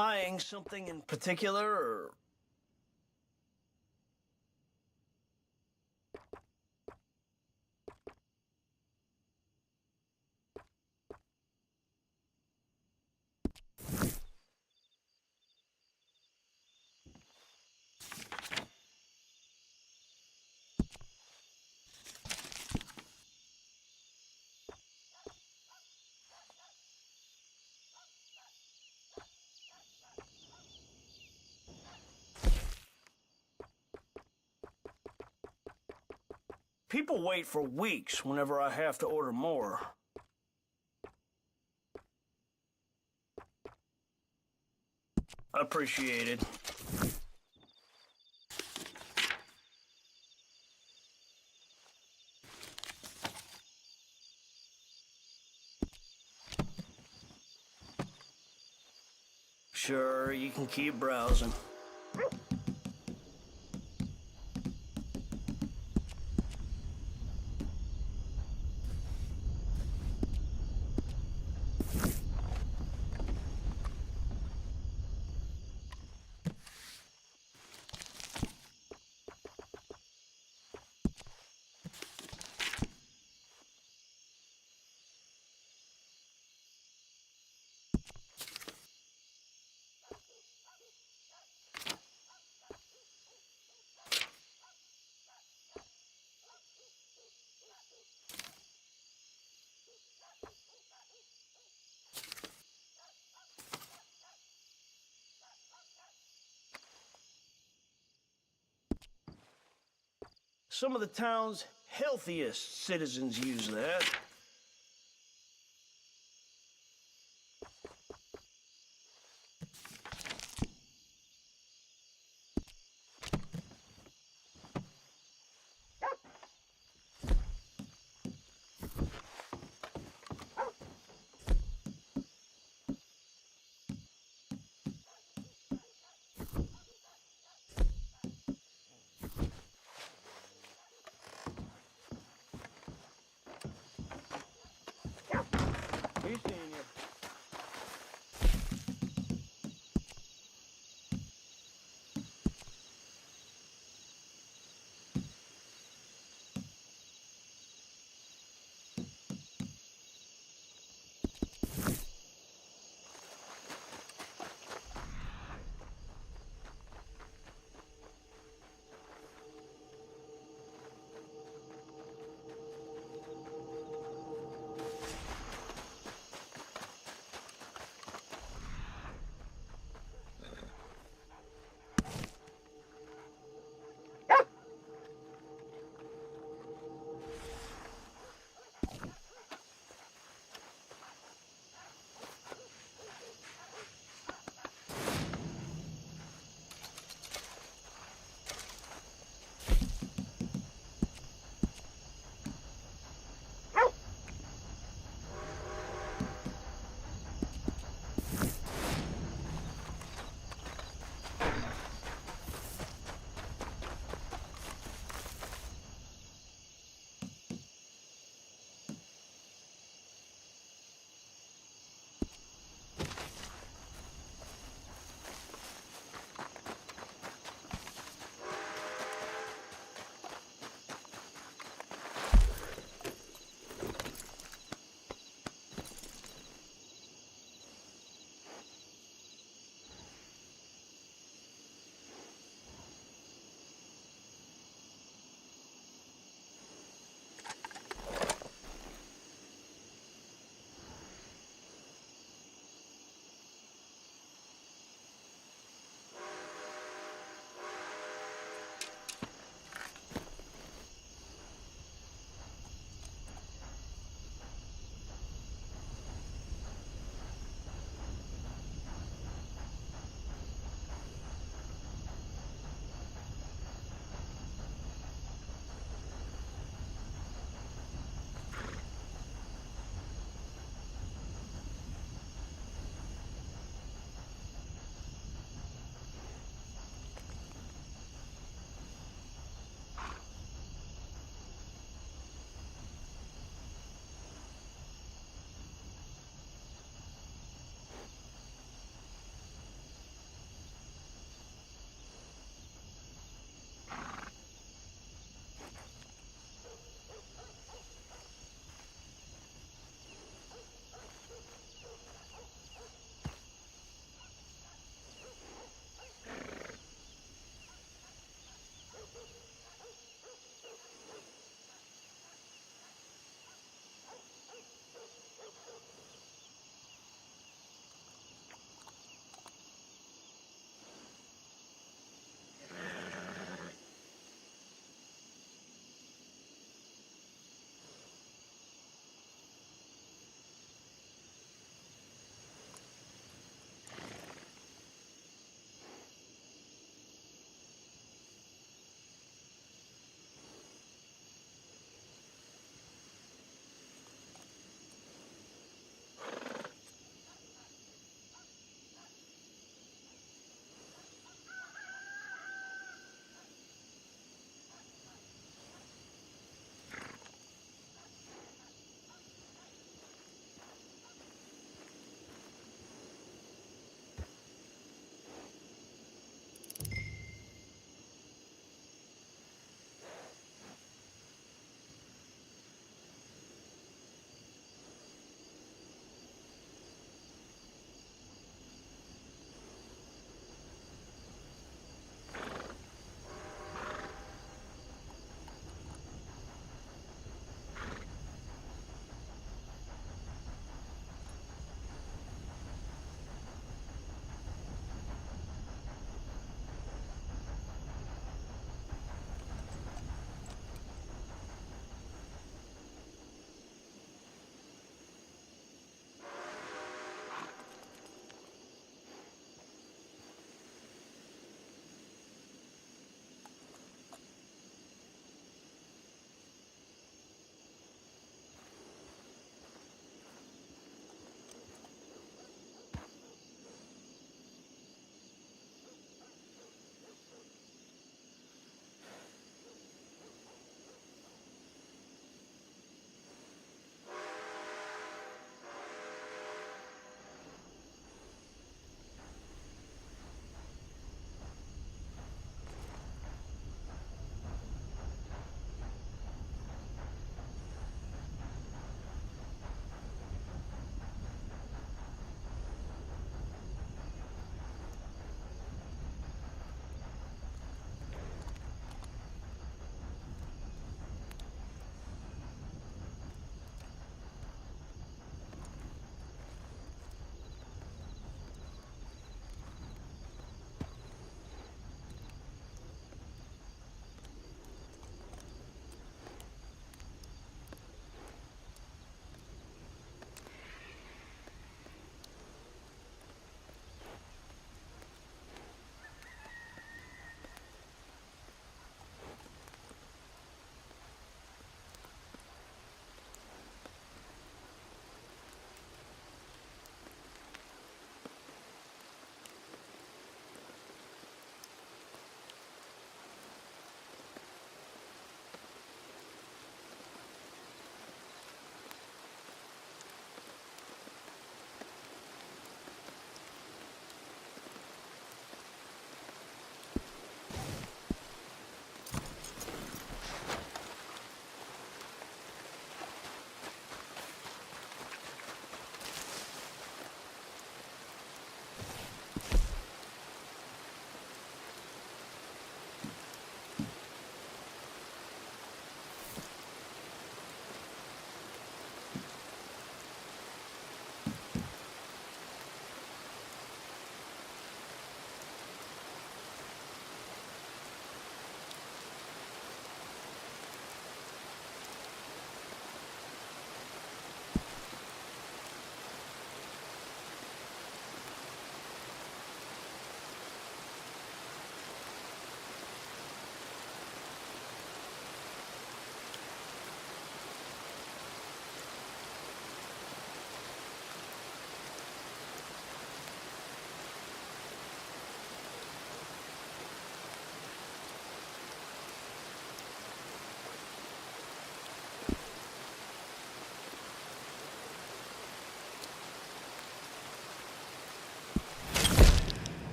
Eyeing something in particular, or... People wait for weeks whenever I have to order more. Appreciated. Sure, you can keep browsing. Some of the town's healthiest citizens use that.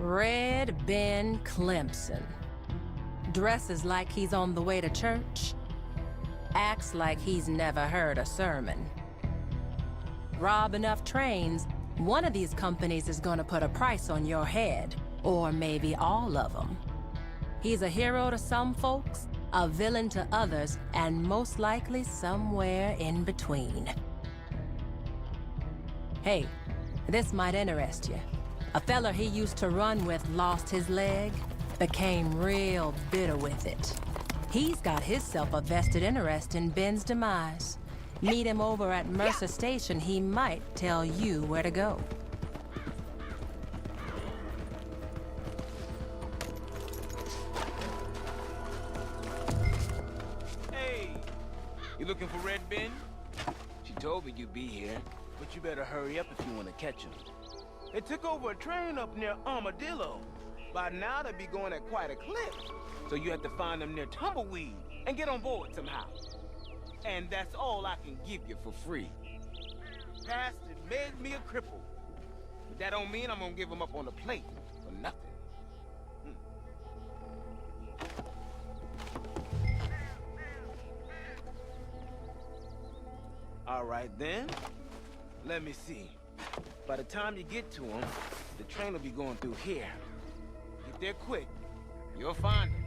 Red Ben Clemson. Dresses like he's on the way to church. Acts like he's never heard a sermon. Rob enough trains, one of these companies is gonna put a price on your head. Or maybe all of them. He's a hero to some folks, a villain to others, and most likely somewhere in between. Hey, this might interest you. A fella he used to run with lost his leg, became real bitter with it. He's got himself a vested interest in Ben's demise. Meet him over at Mercer Station, he might tell you where to go. You looking for Red Ben? She told me you'd be here, but you better hurry up if you want to catch him. They took over a train up near Armadillo. By now they'll be going at quite a clip. So you have to find them near Tumbleweed and get on board somehow. And that's all I can give you for free. Bastard made me a cripple. But that don't mean I'm gonna give him up on the plate for nothing. All right, then. Let me see. By the time you get to him, the train will be going through here. Get there quick. You'll find him.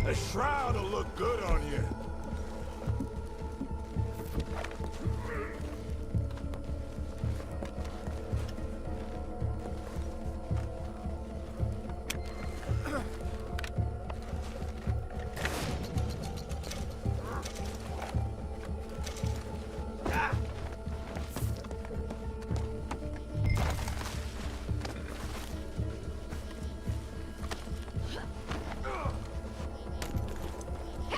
The shroud will look good on you.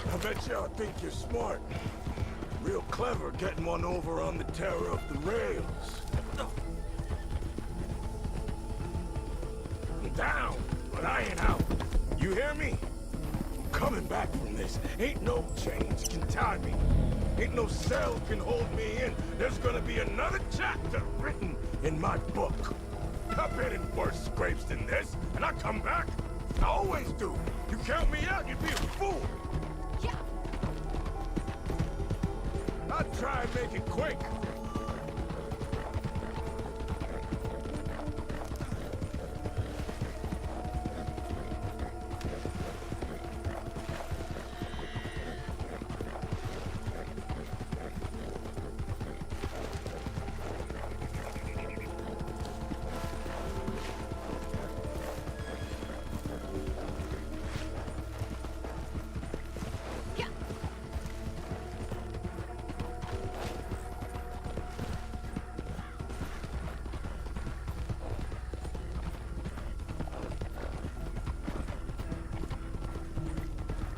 I bet y'all think you're smart. Real clever getting one over on the terror of the rails. I'm down, but I ain't out. You hear me? I'm coming back from this. Ain't no chains can tie me. Ain't no cell can hold me in. There's gonna be another chapter written in my book. I've been in worse scrapes than this, and I come back. I always do. You count me out, you'd be a fool. I'll try and make it quick.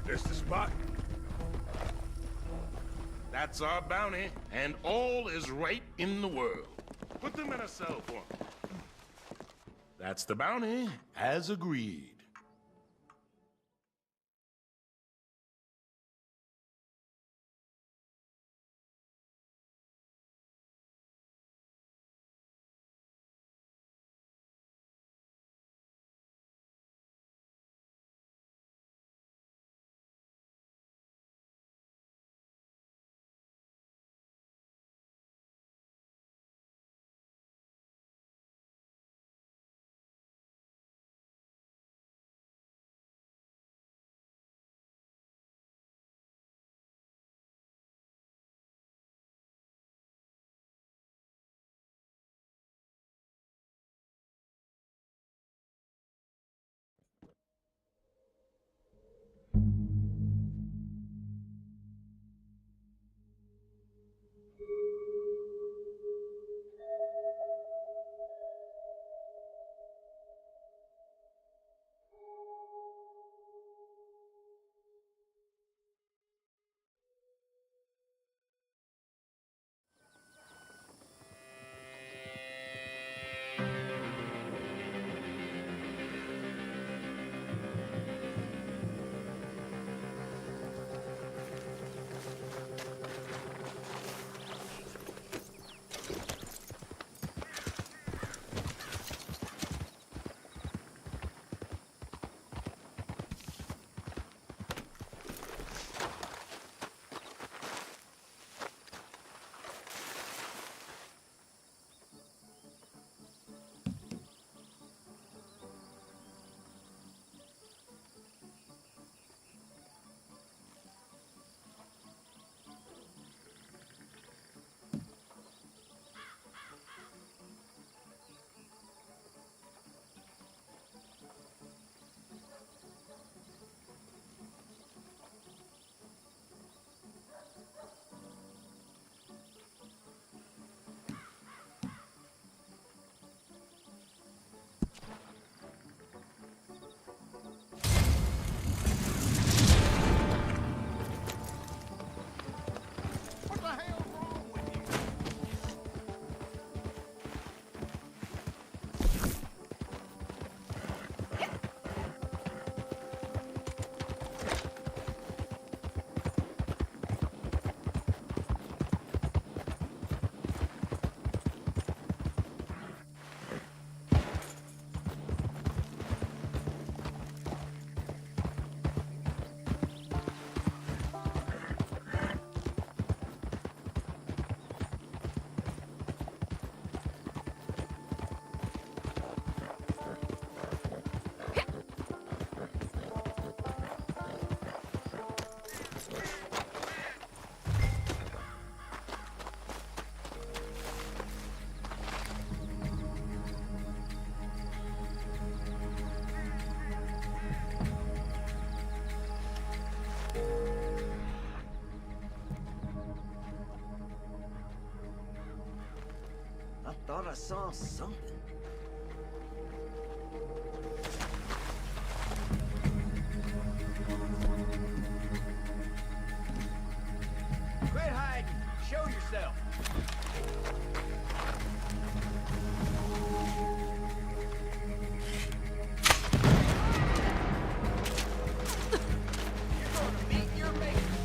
This the spot? That's our bounty, and all is right in the world. Put them in a cell for me. That's the bounty, as agreed. saw something. Quit hiding. Show yourself. You're gonna meet your maker.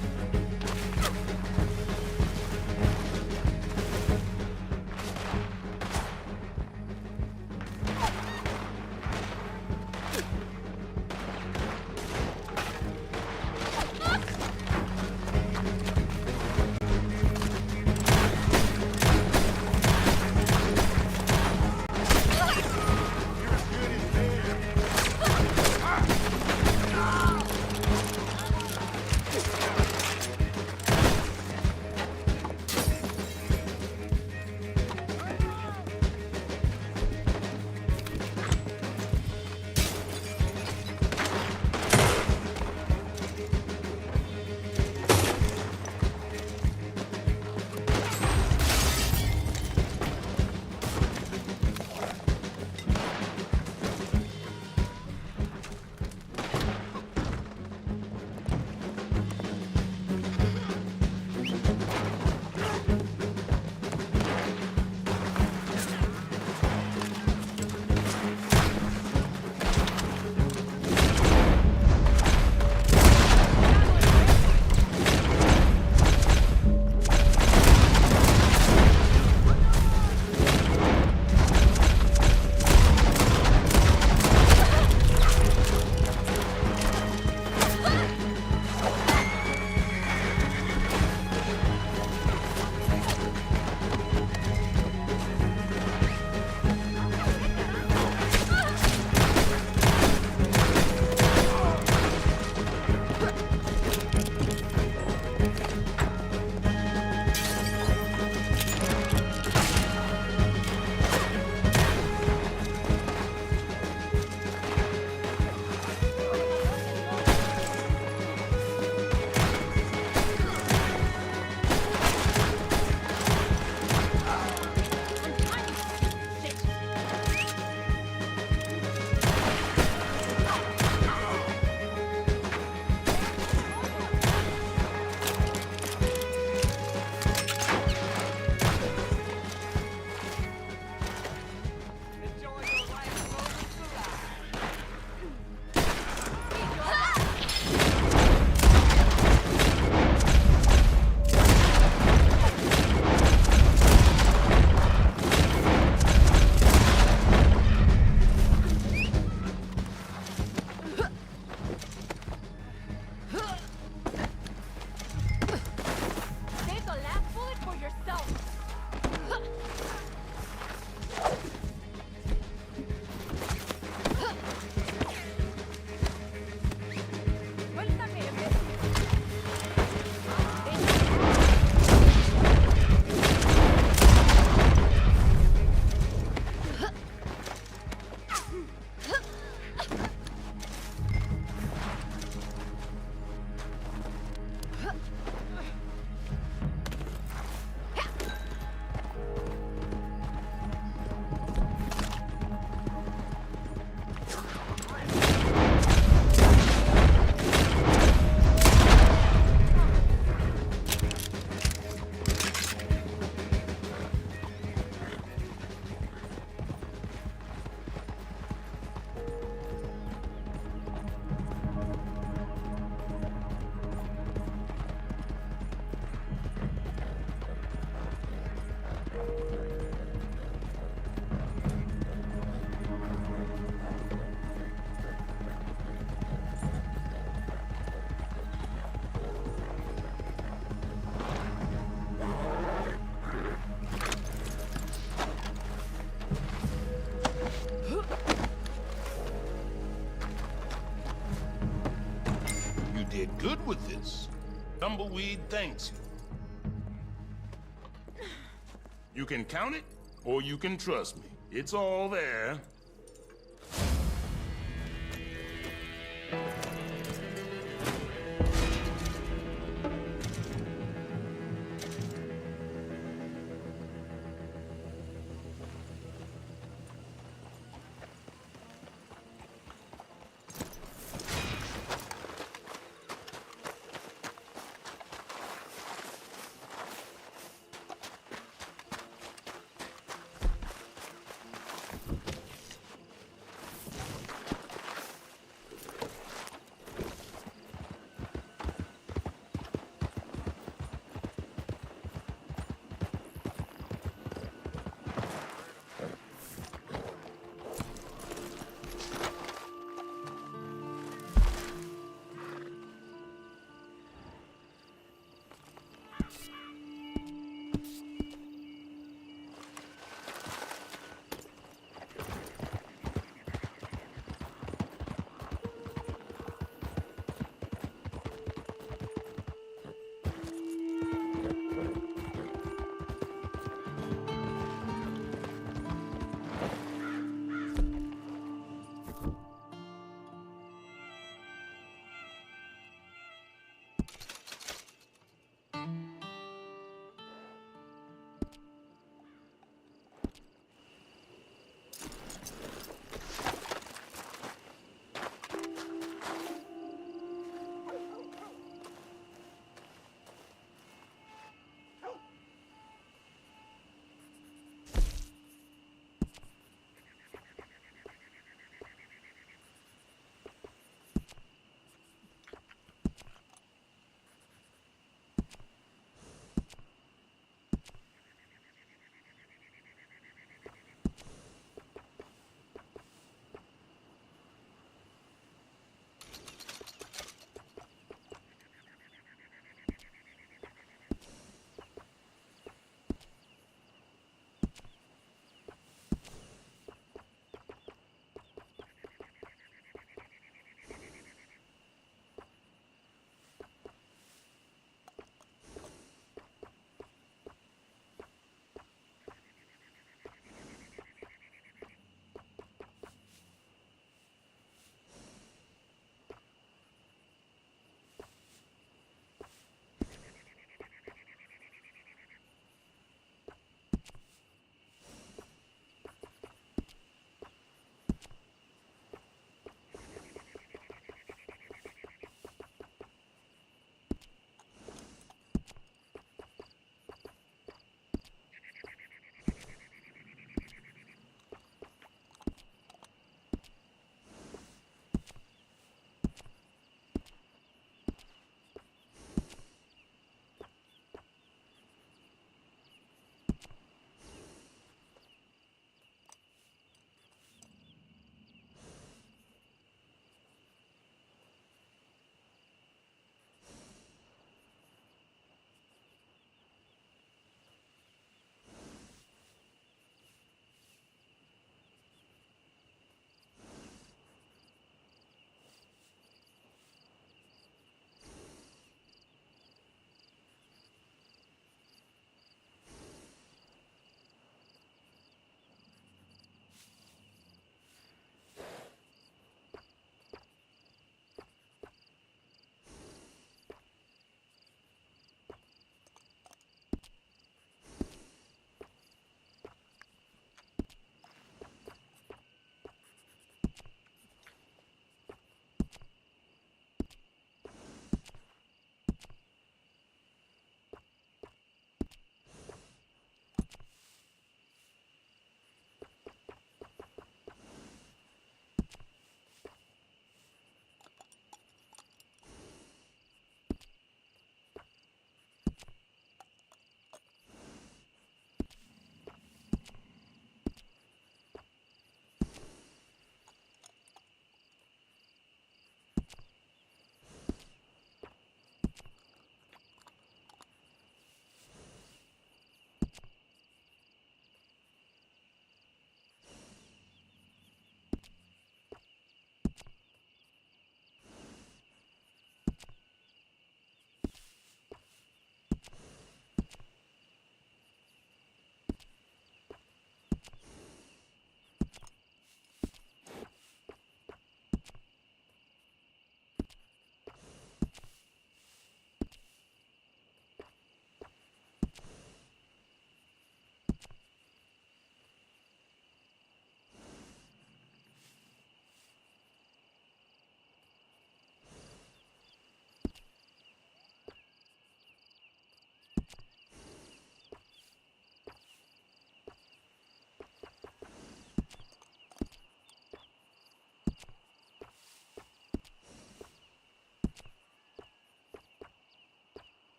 did good with this. Tumbleweed thanks you. You can count it, or you can trust me. It's all there.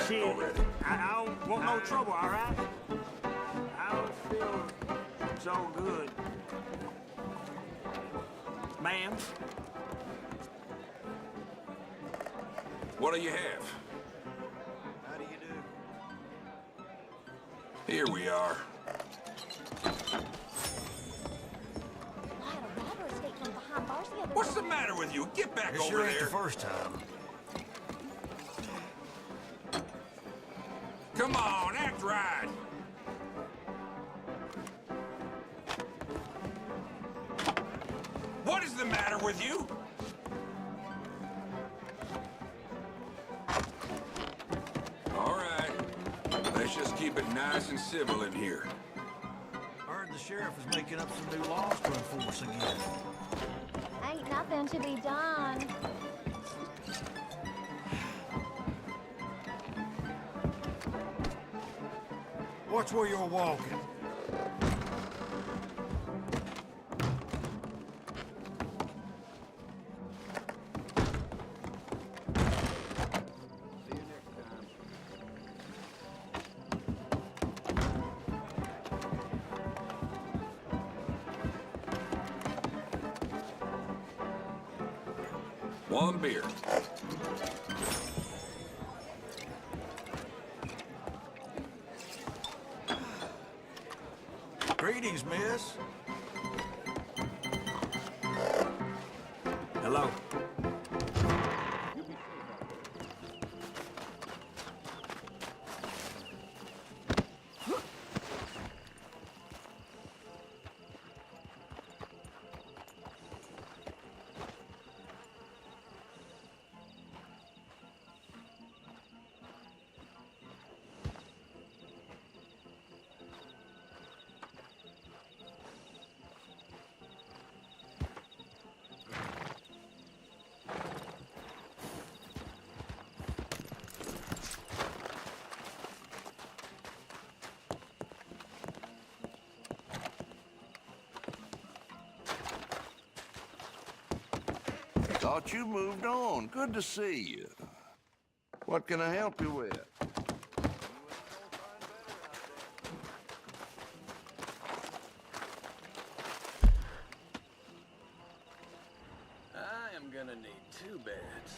starting already. I don't want no trouble, all right? I don't feel so good. Ma'am? What do you have? How do you do? Here we are. What's the matter with you? Get back It over sure ain't there. the first time. Come on, act right. What is the matter with you? All right. Let's just keep it nice and civil in here. Heard the sheriff is making up some new laws to enforce again. Ain't nothing to be done. Watch where you're walking. One beer. Greetings, miss. Hello. Thought you moved on. Good to see you. What can I help you with? I am gonna need 2 beds.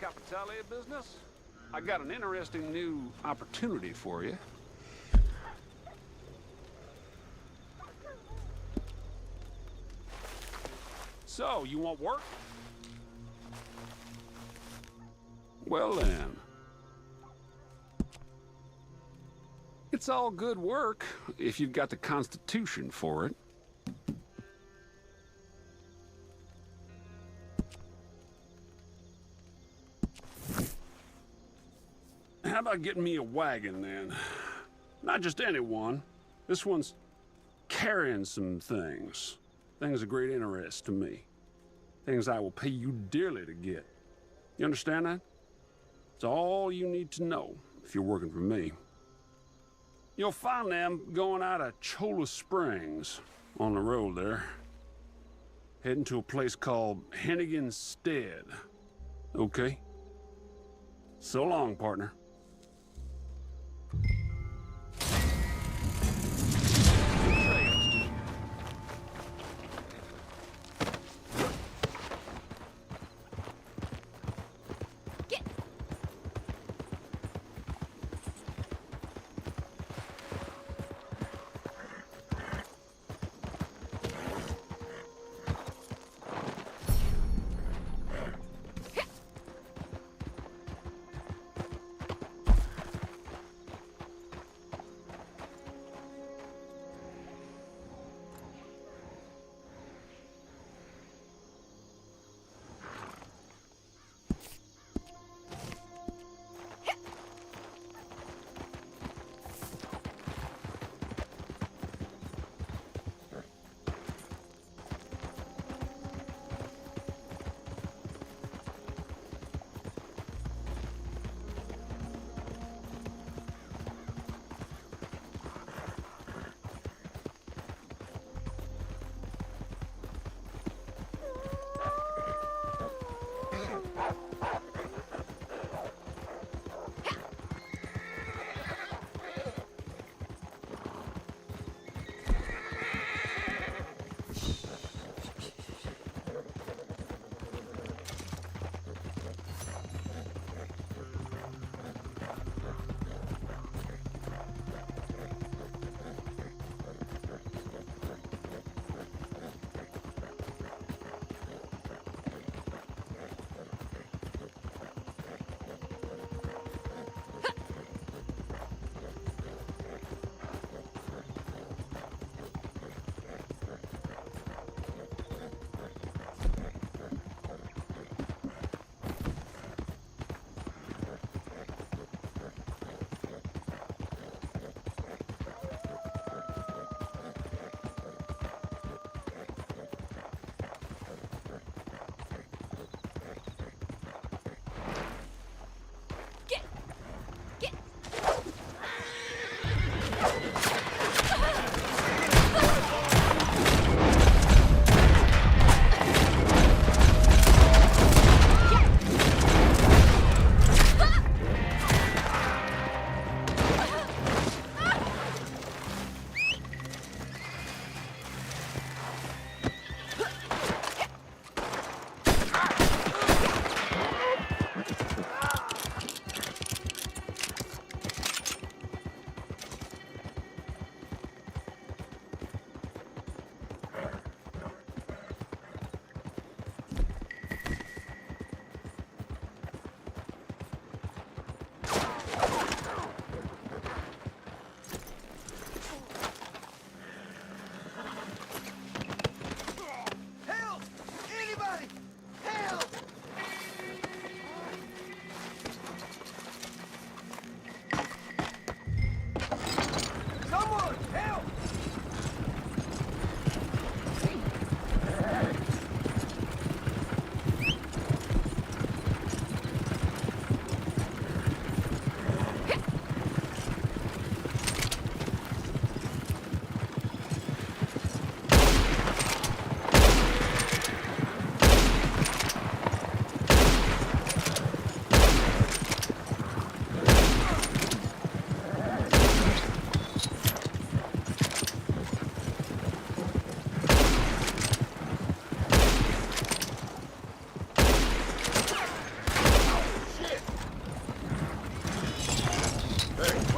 Capitale business? I got an interesting new opportunity for you. So, you want work? Well then. It's all good work, if you've got the constitution for it. How about getting me a wagon, then? Not just any one. This one's carrying some things. Things of great interest to me. Things I will pay you dearly to get. You understand that? It's all you need to know if you're working for me. You'll find them going out of Cholla Springs on the road there. Heading to a place called Hennigan's Stead. Okay? So long, partner.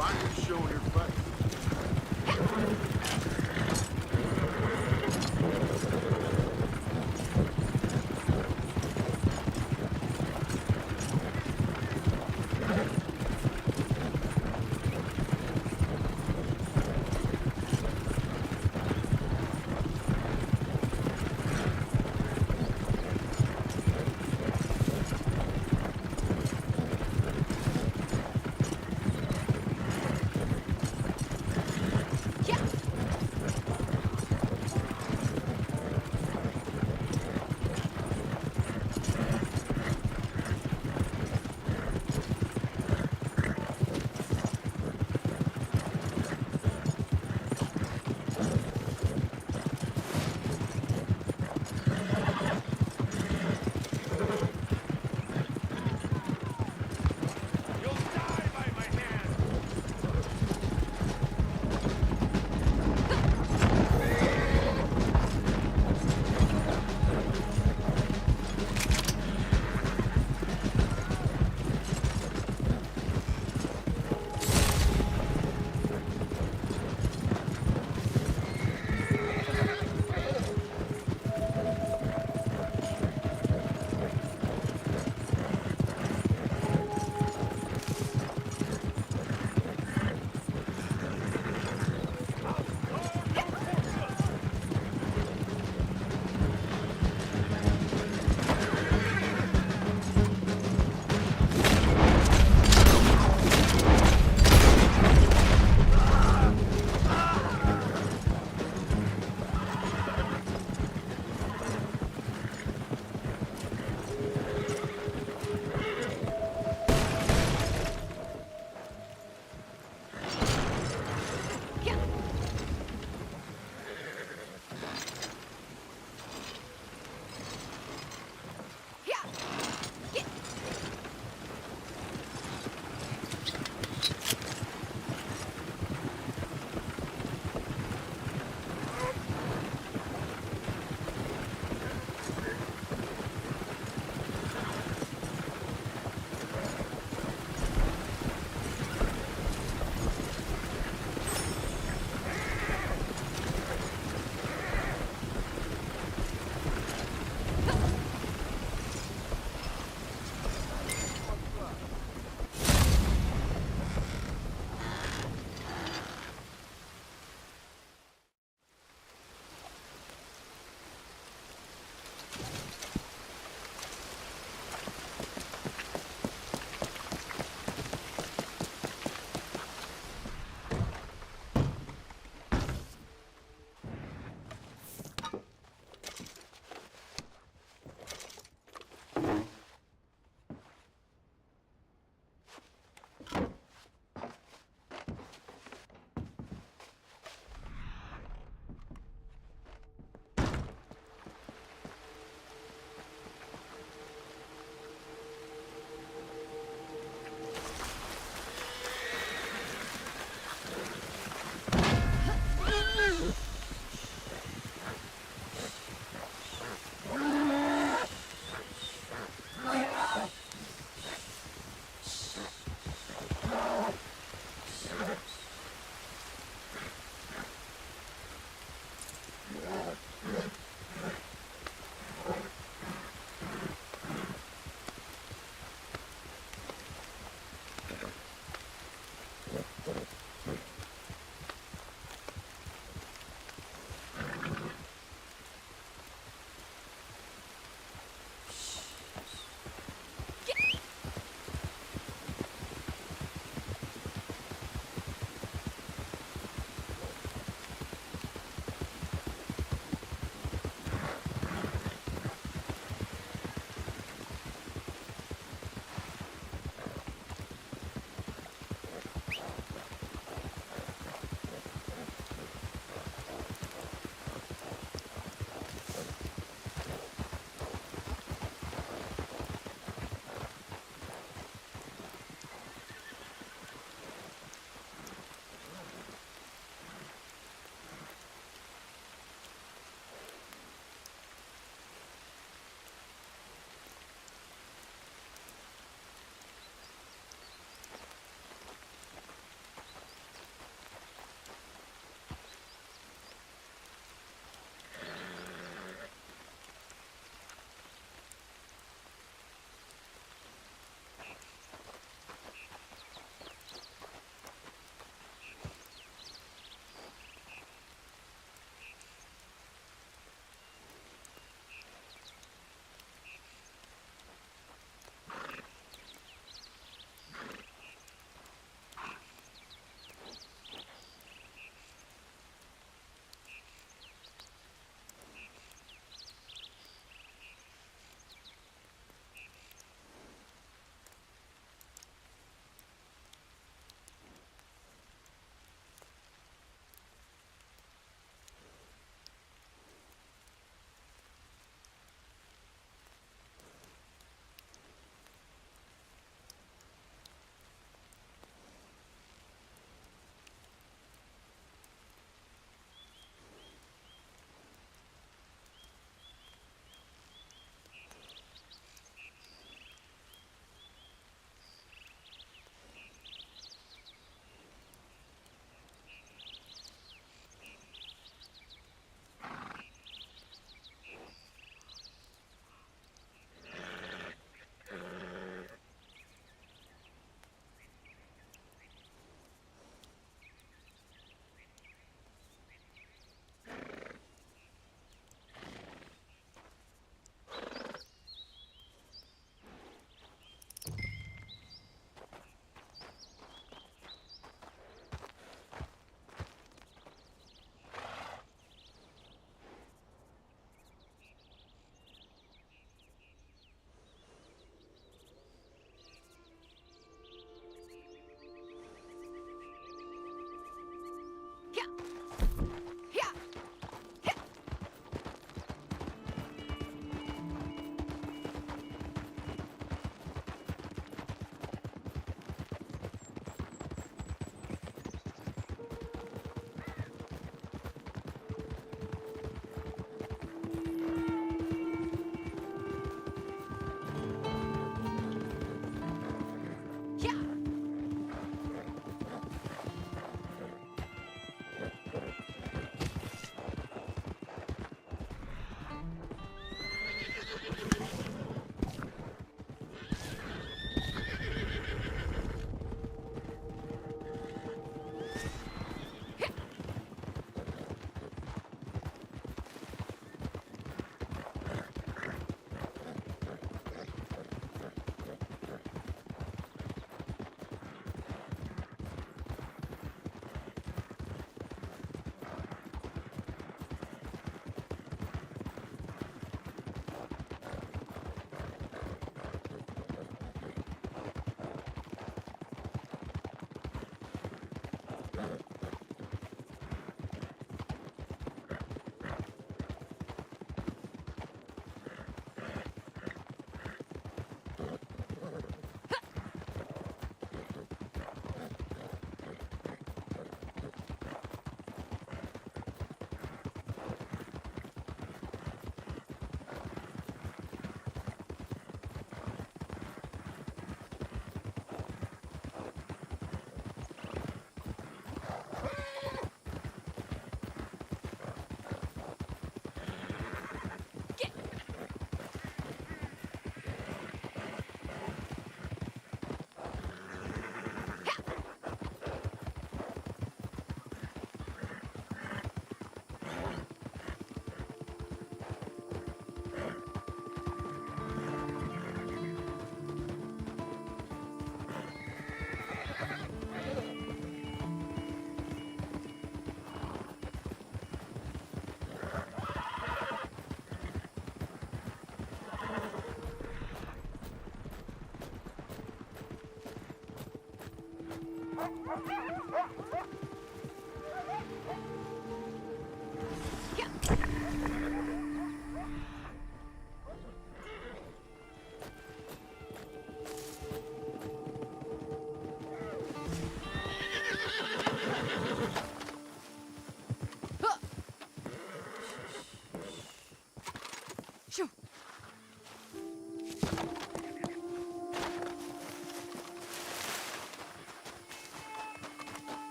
Why are you showing your face?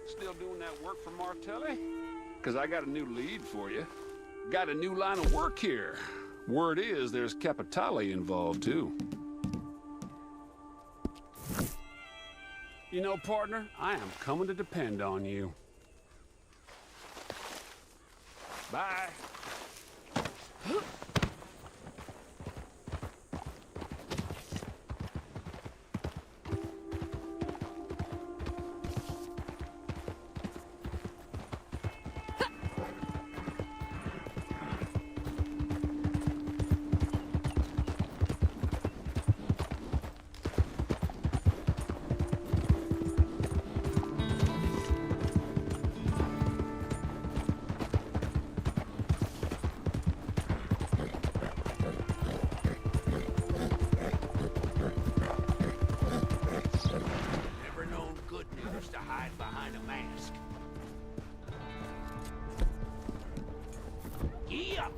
Still doing that work for Martelli? Because I got a new lead for you. Got a new line of work here. Word is there's Capitale involved, too. You know, partner, I am coming to depend on you. Bye. supposed to hide behind a mask. Yeah.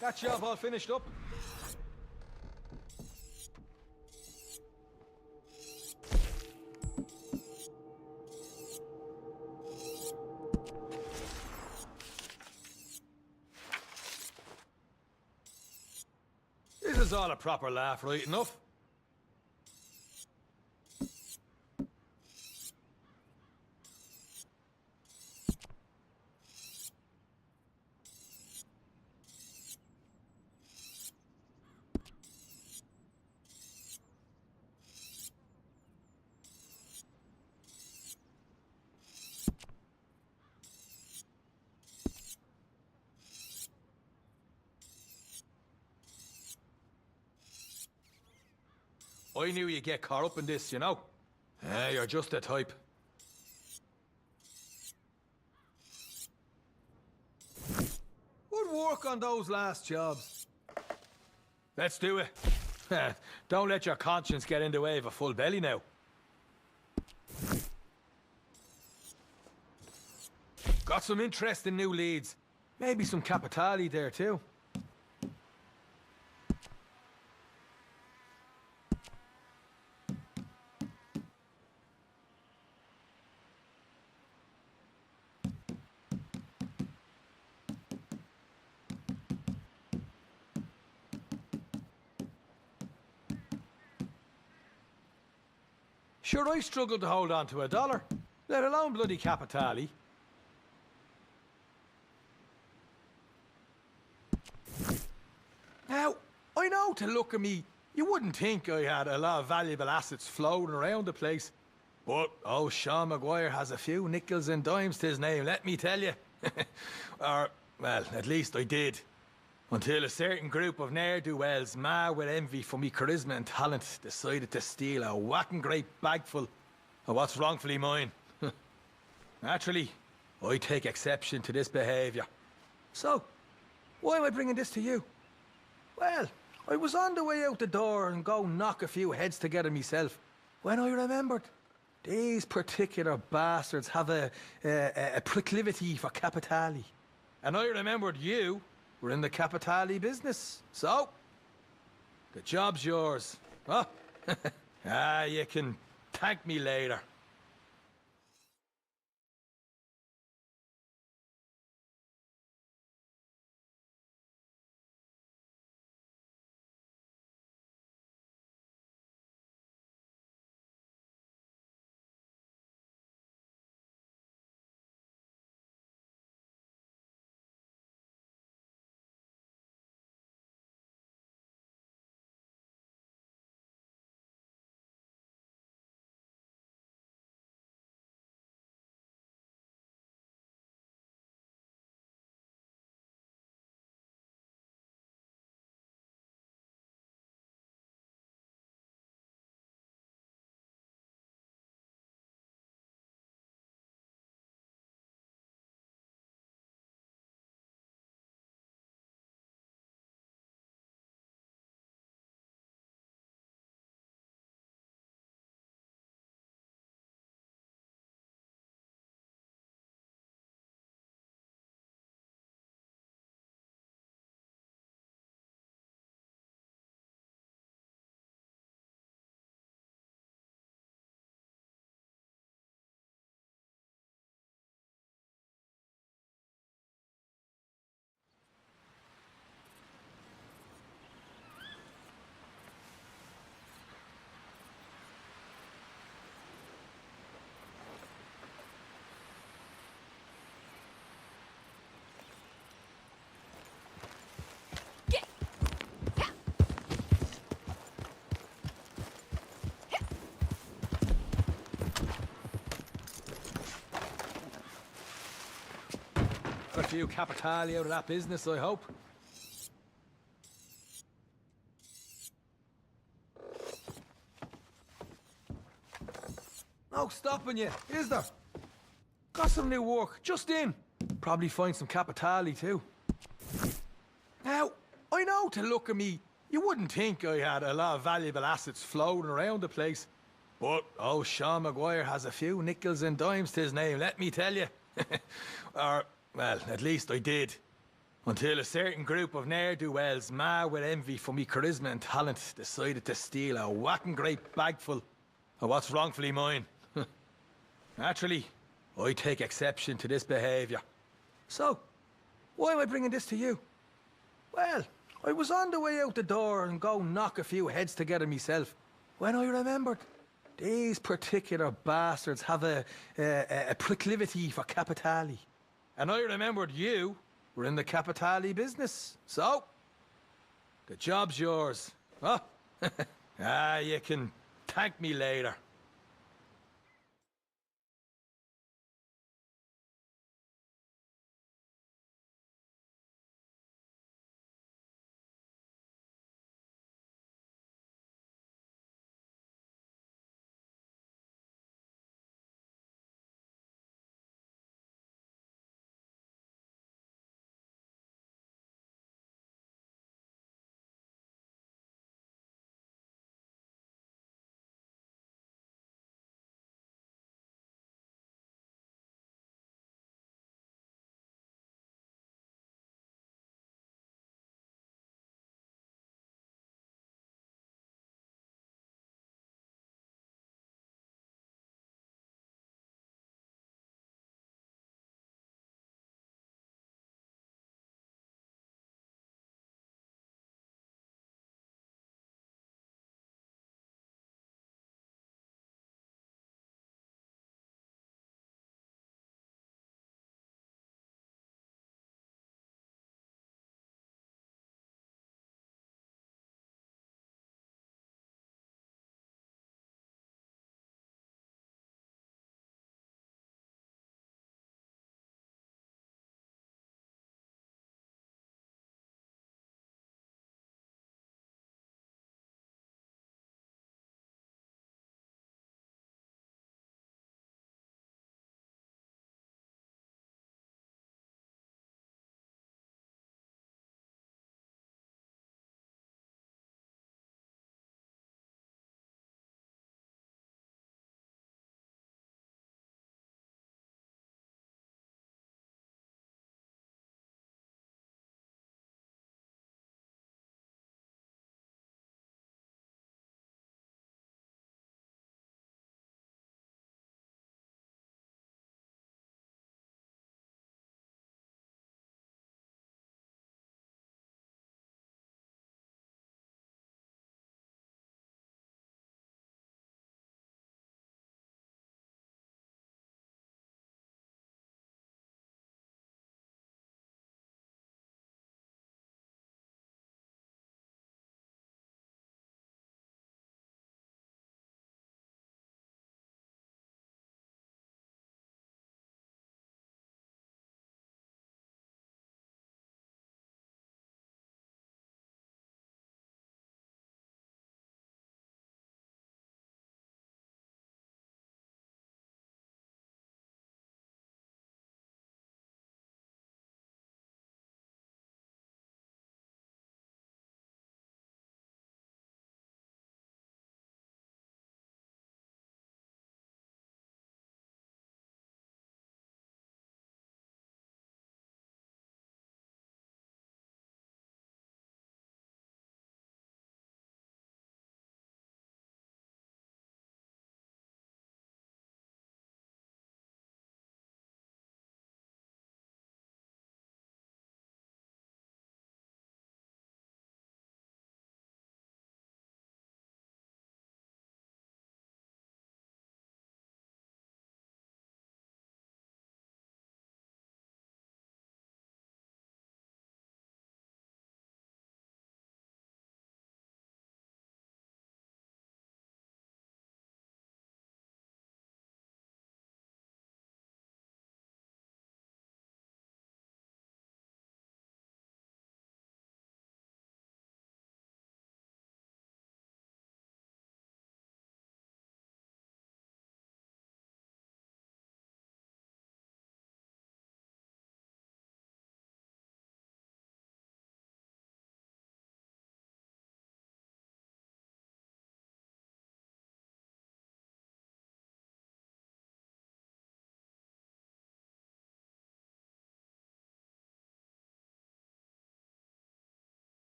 That job all finished up? This is all a proper laugh, right enough? I knew you'd get caught up in this, you know. You're just the type. Good work on those last jobs. Let's do it. Don't let your conscience get in the way of a full belly now. Got some interesting new leads. Maybe some capitali there too. Sure, I struggled to hold on to $1, let alone bloody capitali. Now, I know to look at me, you wouldn't think I had a lot of valuable assets floating around the place. But old Sean Maguire has a few nickels and dimes to his name, let me tell you. Or, well, at least I did. Until a certain group of ne'er-do-wells, mad with envy for me charisma and talent, decided to steal a whacking great bagful of what's wrongfully mine. Naturally, I take exception to this behaviour. So, why am I bringing this to you? Well, I was on the way out the door and go knock a few heads together myself, when I remembered these particular bastards have a proclivity for capitali. And I remembered you were in the capitali business. So, the job's yours. Huh? You can thank me later. Got a few capitali out of that business, I hope. No stopping you, is there? Got some new work, just in. Probably find some capitali too. Now, I know to look at me, you wouldn't think I had a lot of valuable assets floating around the place. But old Sean Maguire has a few nickels and dimes to his name, let me tell you. Or, well, at least I did. Until a certain group of ne'er-do-wells, mad with envy for me charisma and talent, decided to steal a whacking great bagful of what's wrongfully mine. Naturally, I take exception to this behaviour. So, why am I bringing this to you? Well, I was on the way out the door and go knock a few heads together myself, when I remembered these particular bastards have a proclivity for capitali. And I remembered you were in the capitali business. So, the job's yours. Huh? You can thank me later.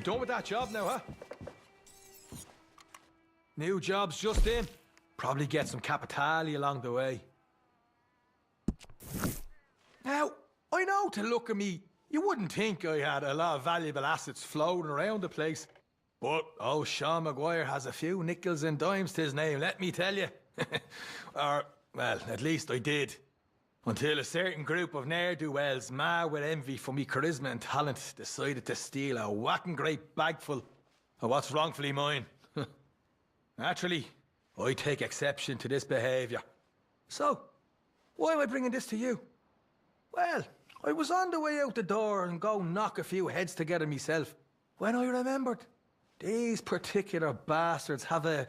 done with that job now, huh? New jobs just in. Probably get some capitali along the way. Now, I know to look at me, you wouldn't think I had a lot of valuable assets floating around the place. But old Sean Maguire has a few nickels and dimes to his name, let me tell you. Or, well, at least I did. Until a certain group of ne'er-do-wells, mad with envy for me charisma and talent, decided to steal a whacking great bagful of what's wrongfully mine. Naturally, I take exception to this behaviour. So, why am I bringing this to you? Well, I was on the way out the door and go knock a few heads together myself when I remembered these particular bastards have a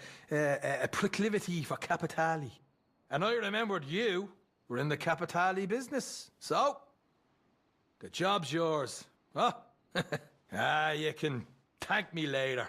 proclivity for capitali. And I remembered you were in the capitali business. So, the job's yours. Huh? You can thank me later.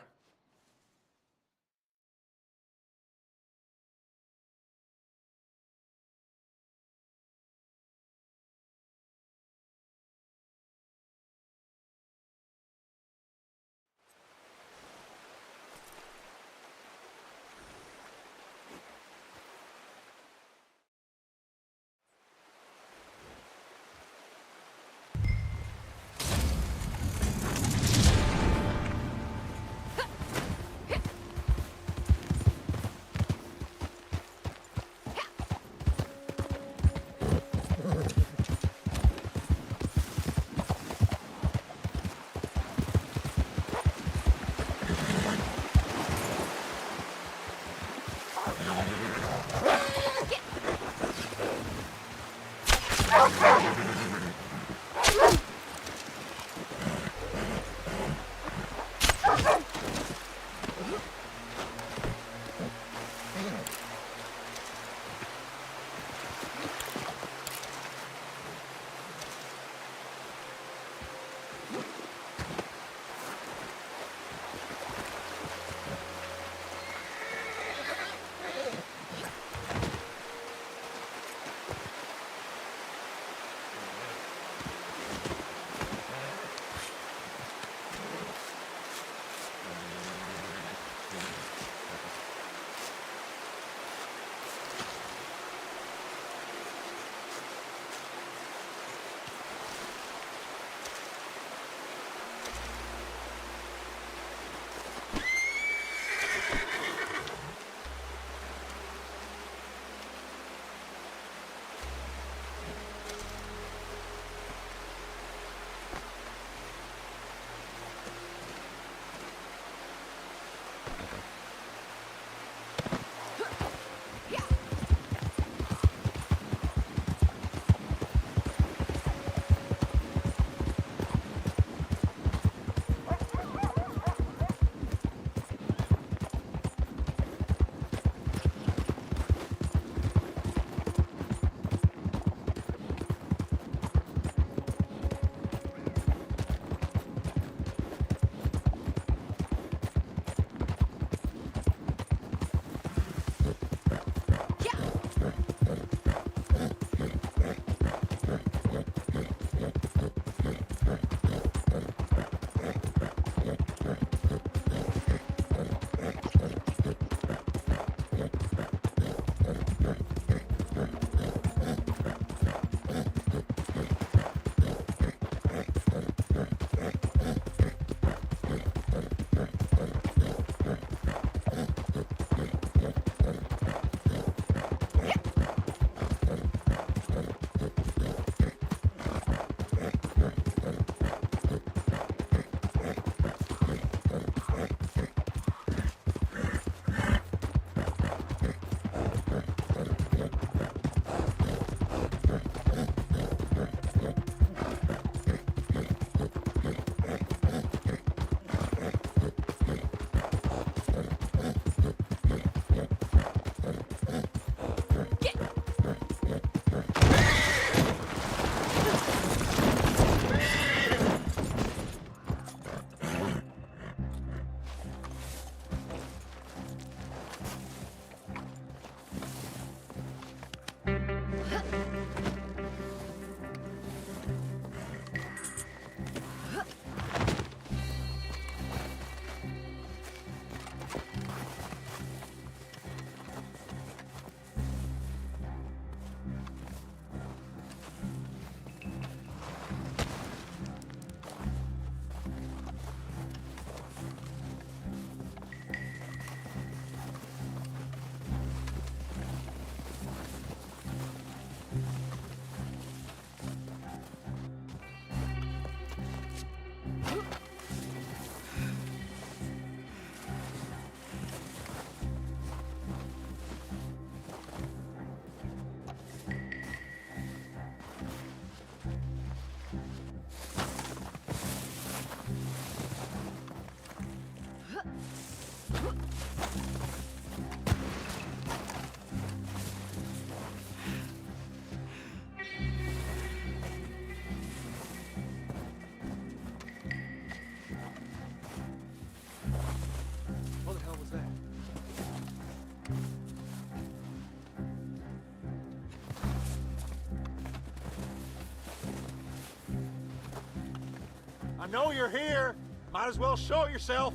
I know you're here. Might as well show yourself.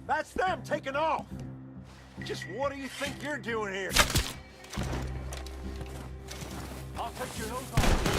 That's them taking off. Just what do you think you're doing here? I'll take your nose off.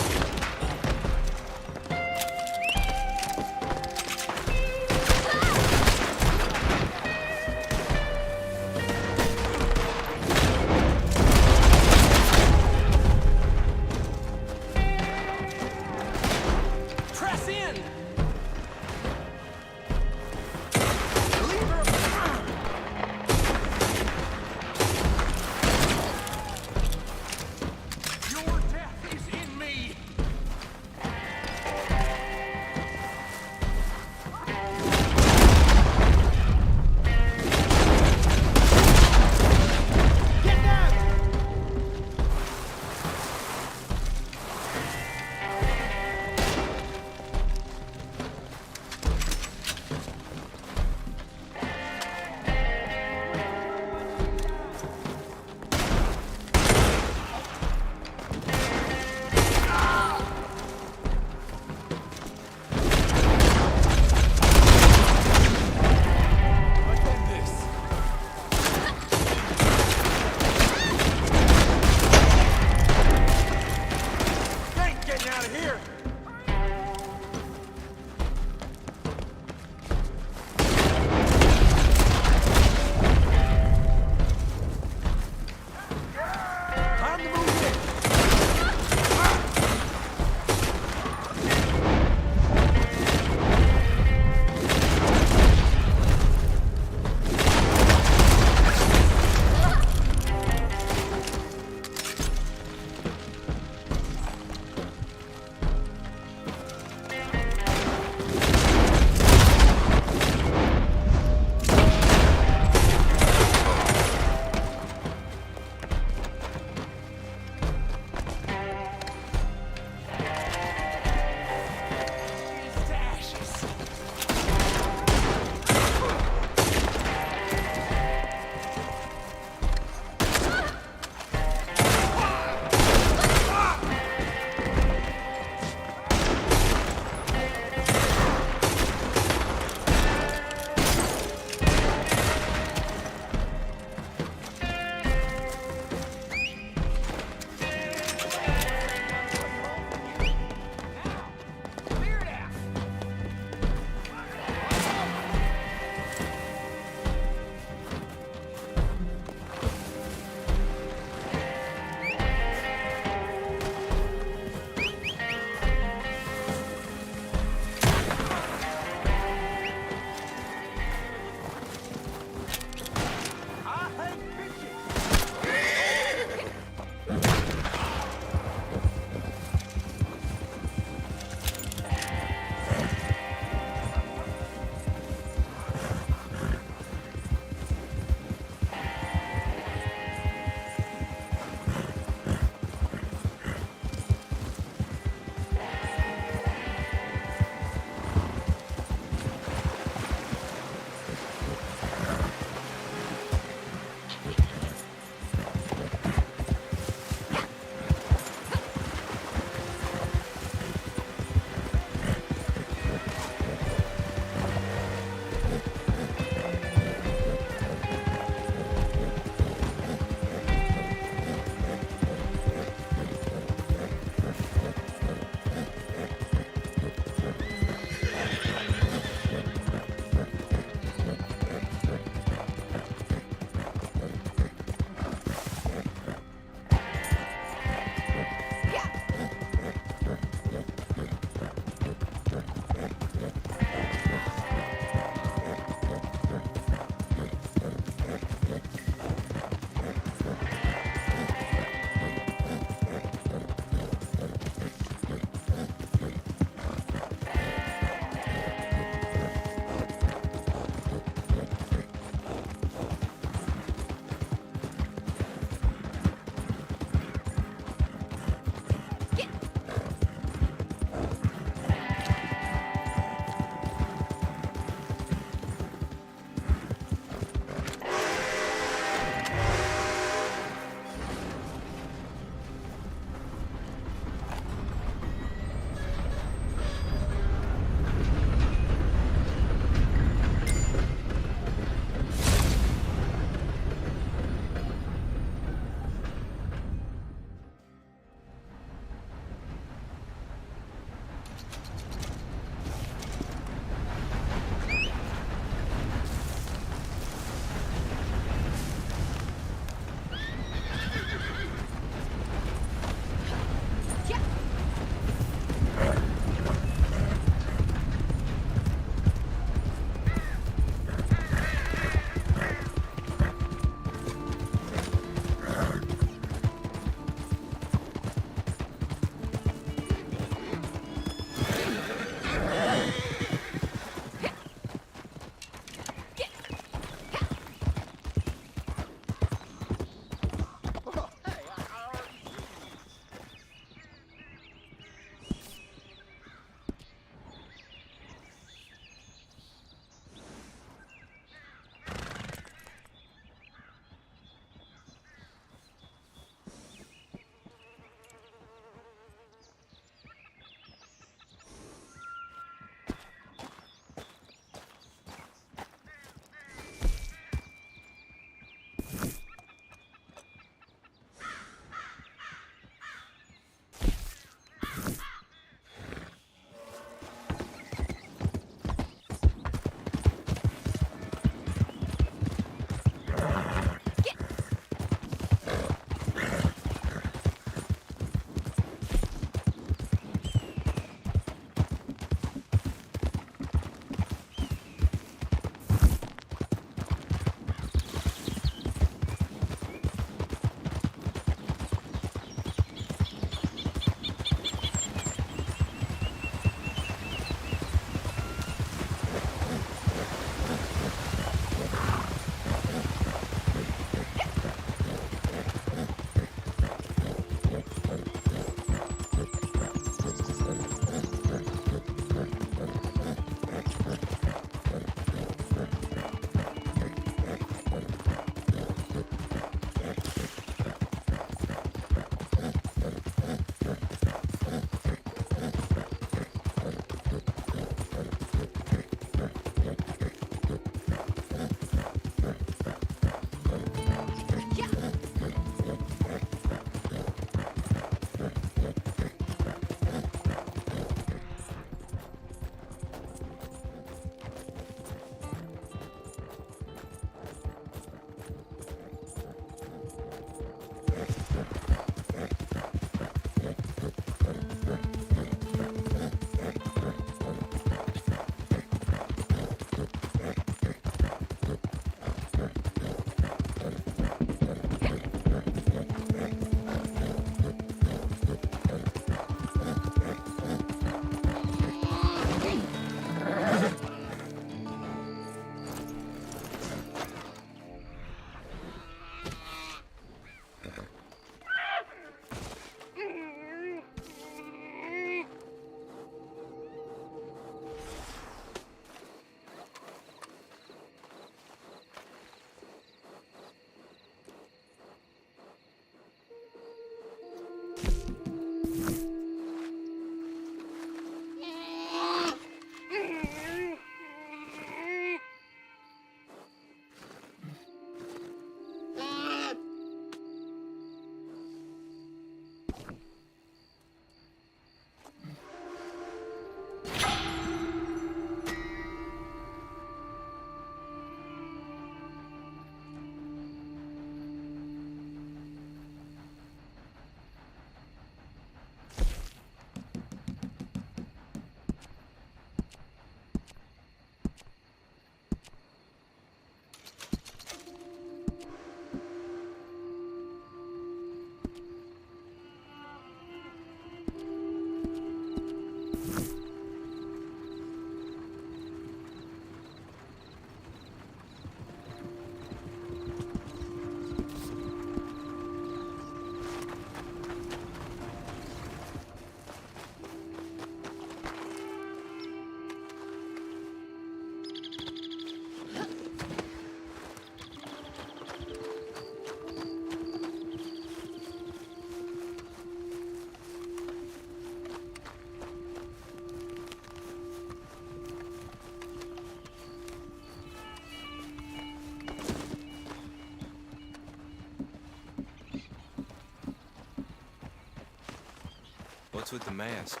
What's with the mask?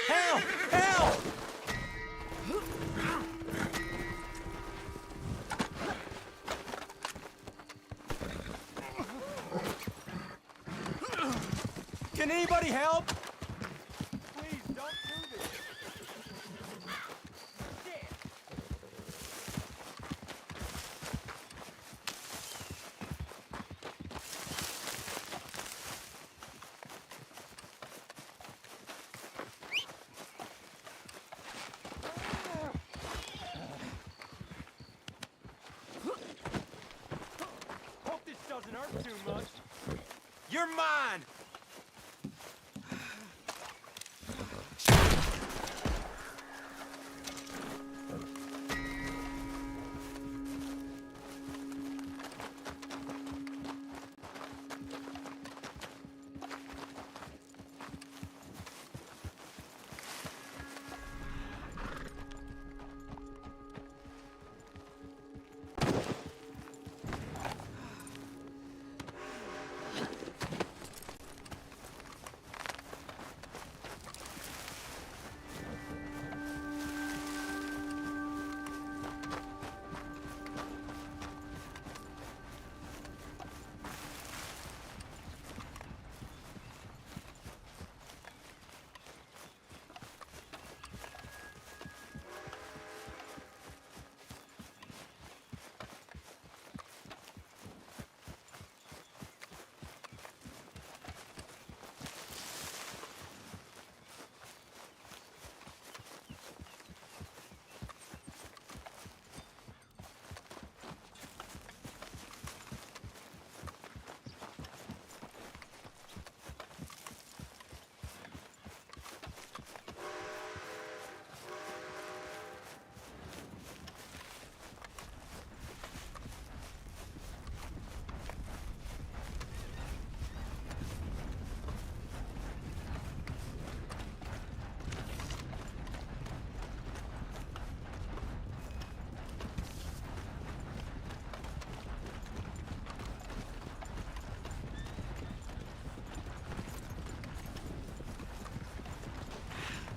Help! Help! Can anybody help? Please don't do this. Hope this doesn't hurt too much. You're mine!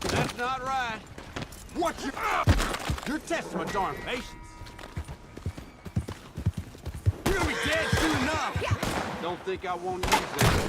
That's not right. What you... You're testing my darn patience. You're gonna be dead soon enough. Don't think I won't use it.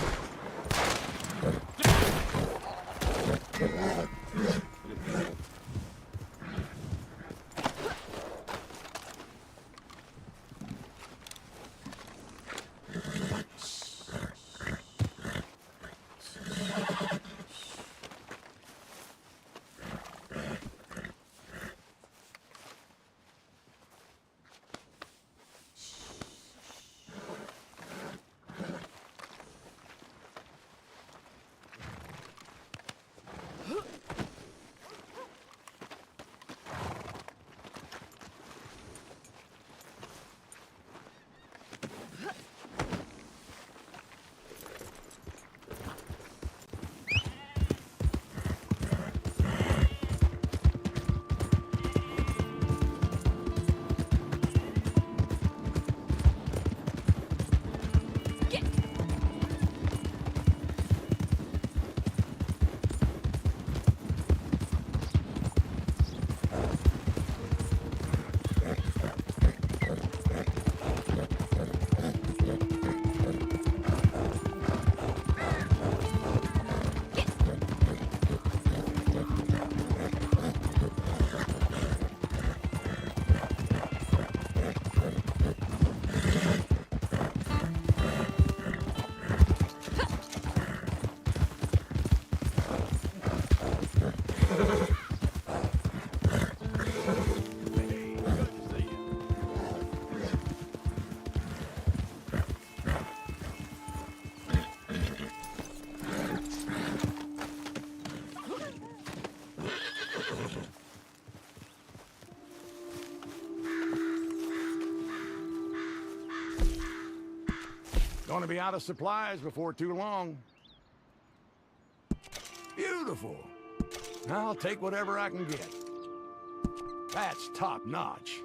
Gonna be out of supplies before too long. Beautiful. I'll take whatever I can get. That's top notch.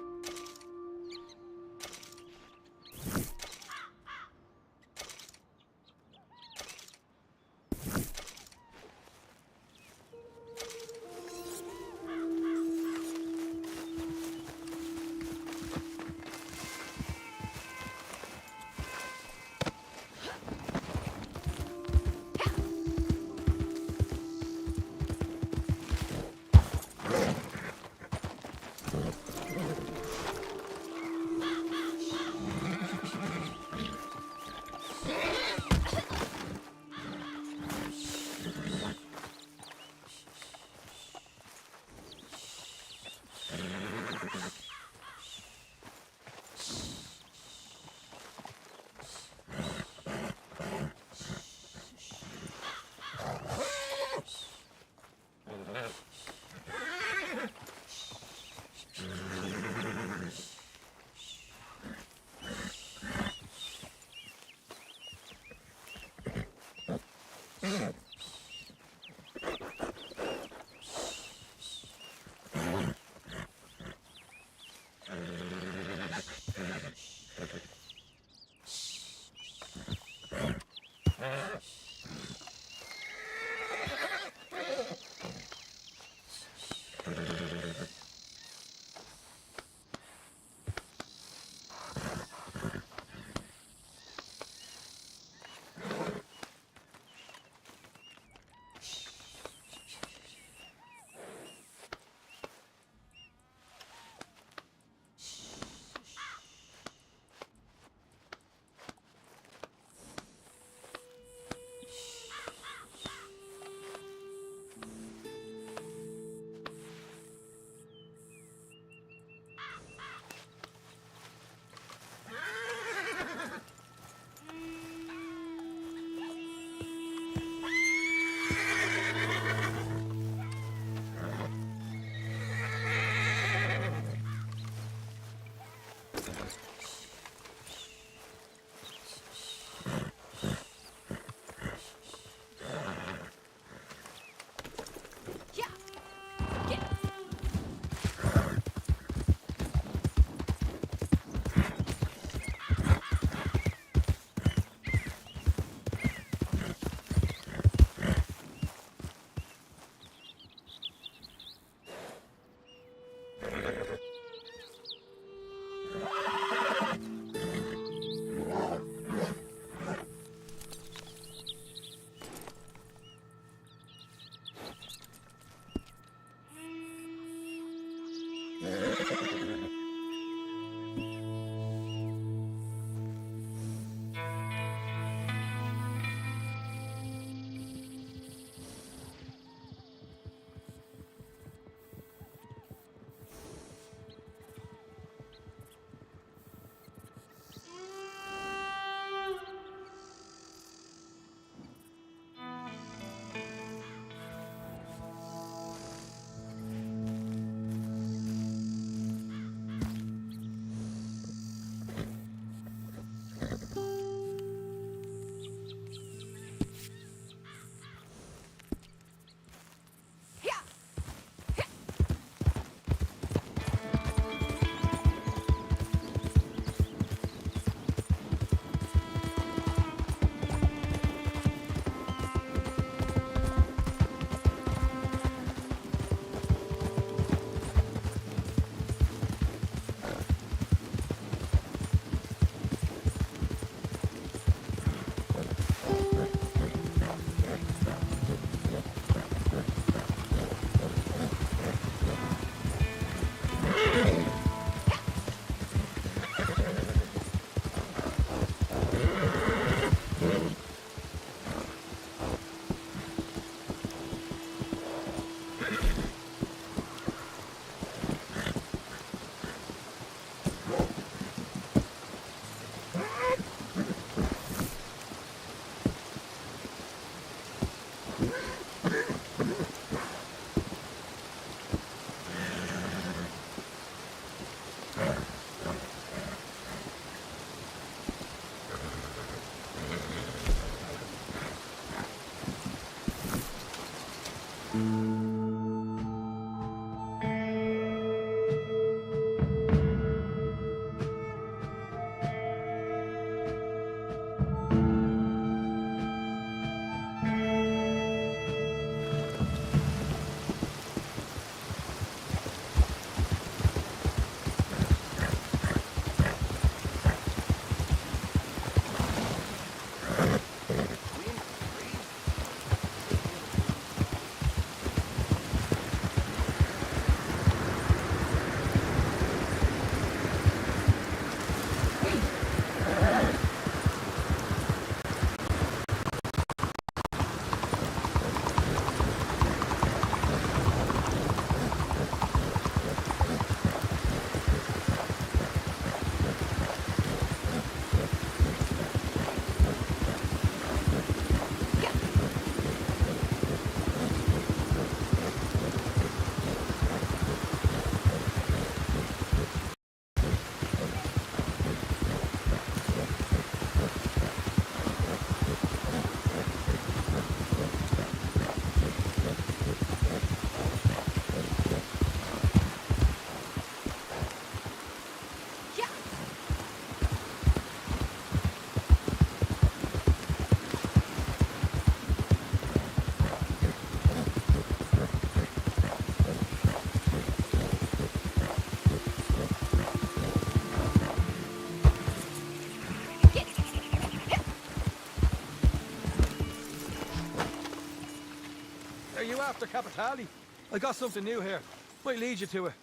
Mr. Capitali. I got something new here. Might lead you to it.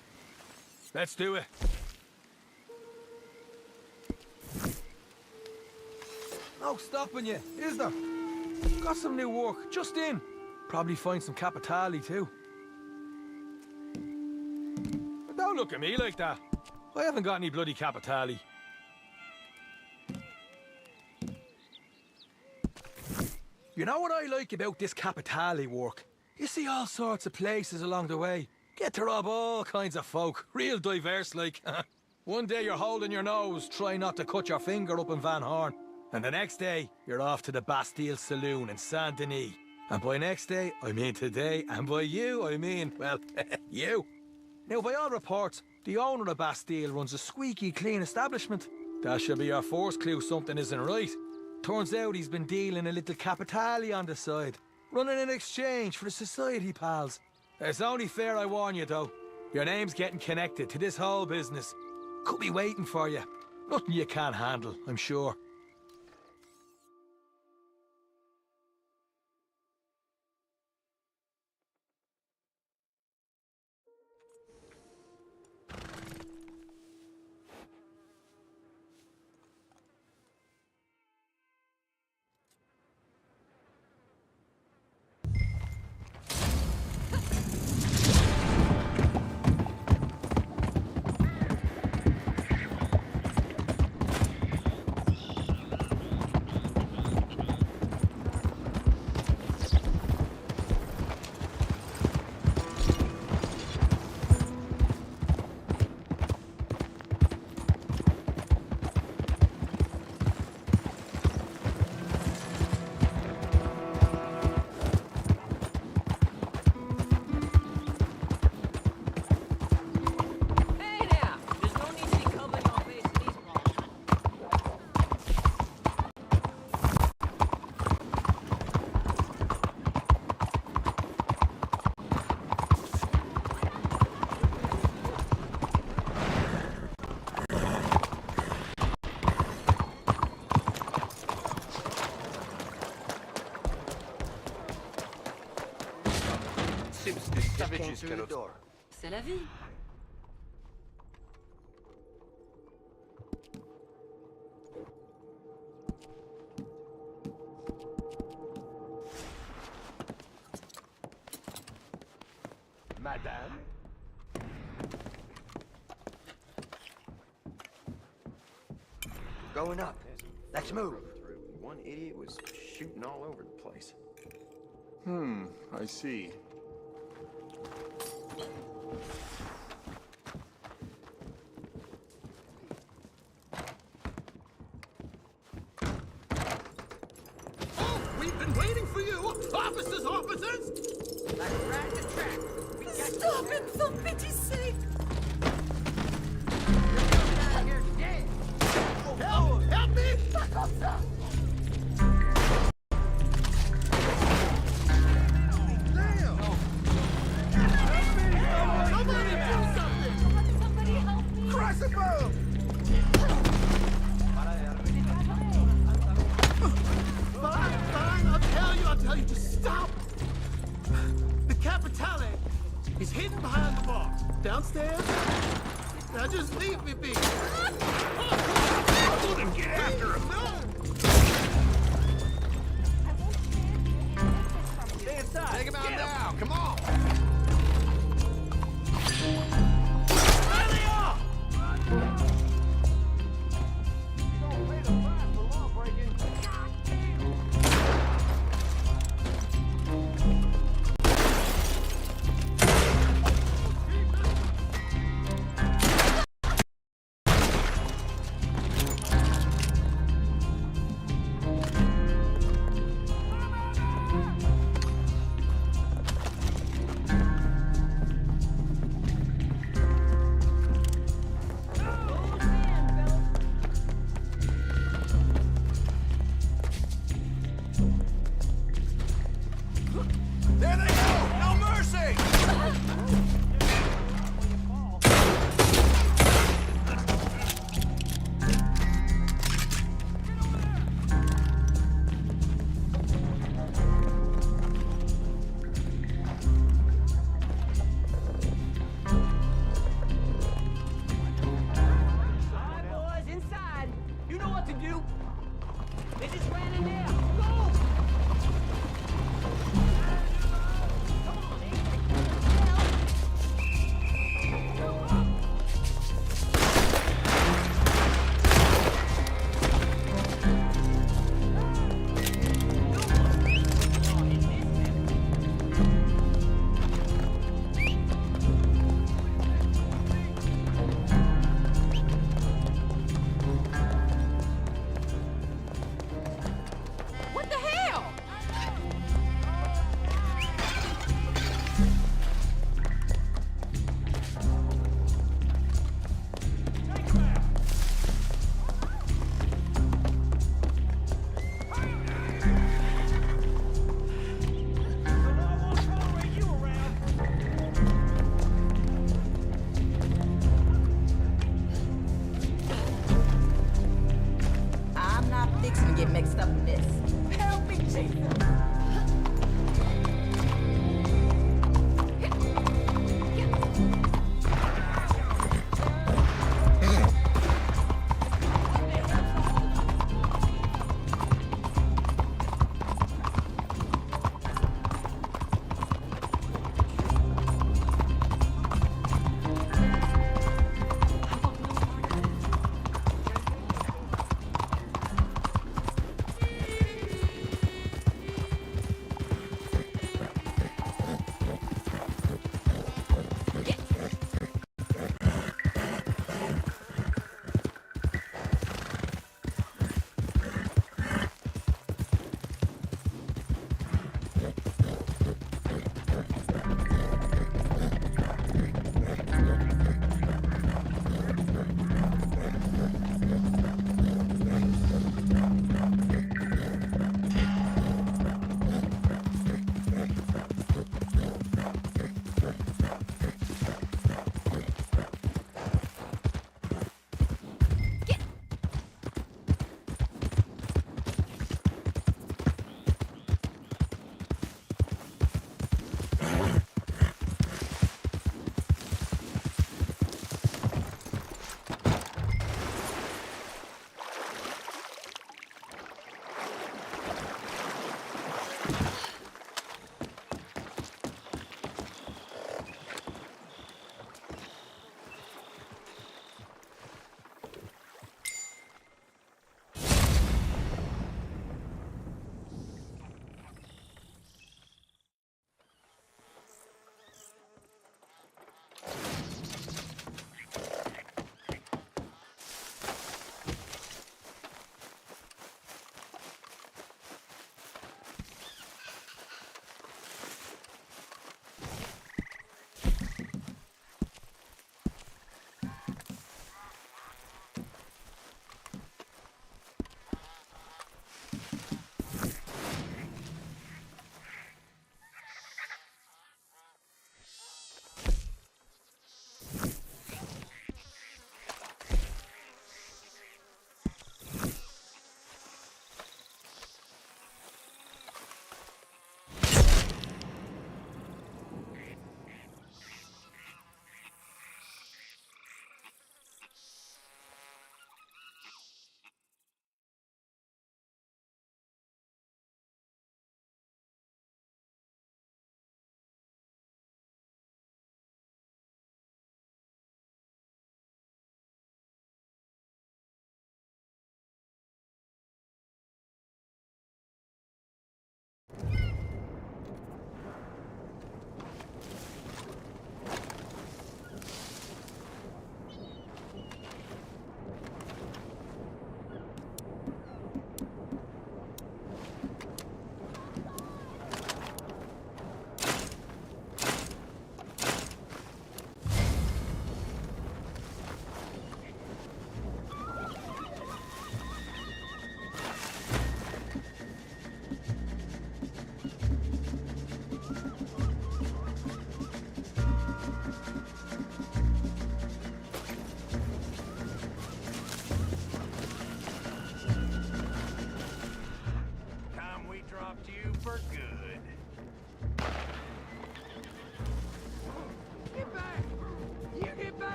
Let's do it. No stopping you, is there? Got some new work, just in. Probably find some Capitali too. But don't look at me like that. I haven't got any bloody Capitali. You know what I like about this Capitali work? You see all sorts of places along the way. Get to rob all kinds of folk. Real diverse like. One day you're holding your nose, trying not to cut your finger up in Van Horn. And the next day, you're off to the Bastille Saloon in Saint-Denis. And by next day, I mean today. And by you, I mean, well, you. Now, by all reports, the owner of Bastille runs a squeaky clean establishment. That should be your first clue something isn't right. Turns out he's been dealing a little Capitali on the side. Running an exchange for the society pals. It's only fair I warn you, though. Your name's getting connected to this whole business. Could be waiting for you. Nothing you can't handle, I'm sure. C'est la vie. Madame? Going up. Let's move. One idiot was shooting all over the place. I see. We've been waiting for you! Officers, officers! Let's ride the track. Stop him, for pity's sake! Help! Help me! Somebody do something! Somebody help me! Cross above! Fine, I'll tell you, just stop! The Capitale is hidden behind the bar. Downstairs? Now just leave me be. I wouldn't get after him, no! Stay inside. Take him out now. Come on. Rally up! You don't pay the price for law breaking. you? They just ran in there. Go! What the hell? I'm not fixing to get mixed up in this. Help me, Jesus.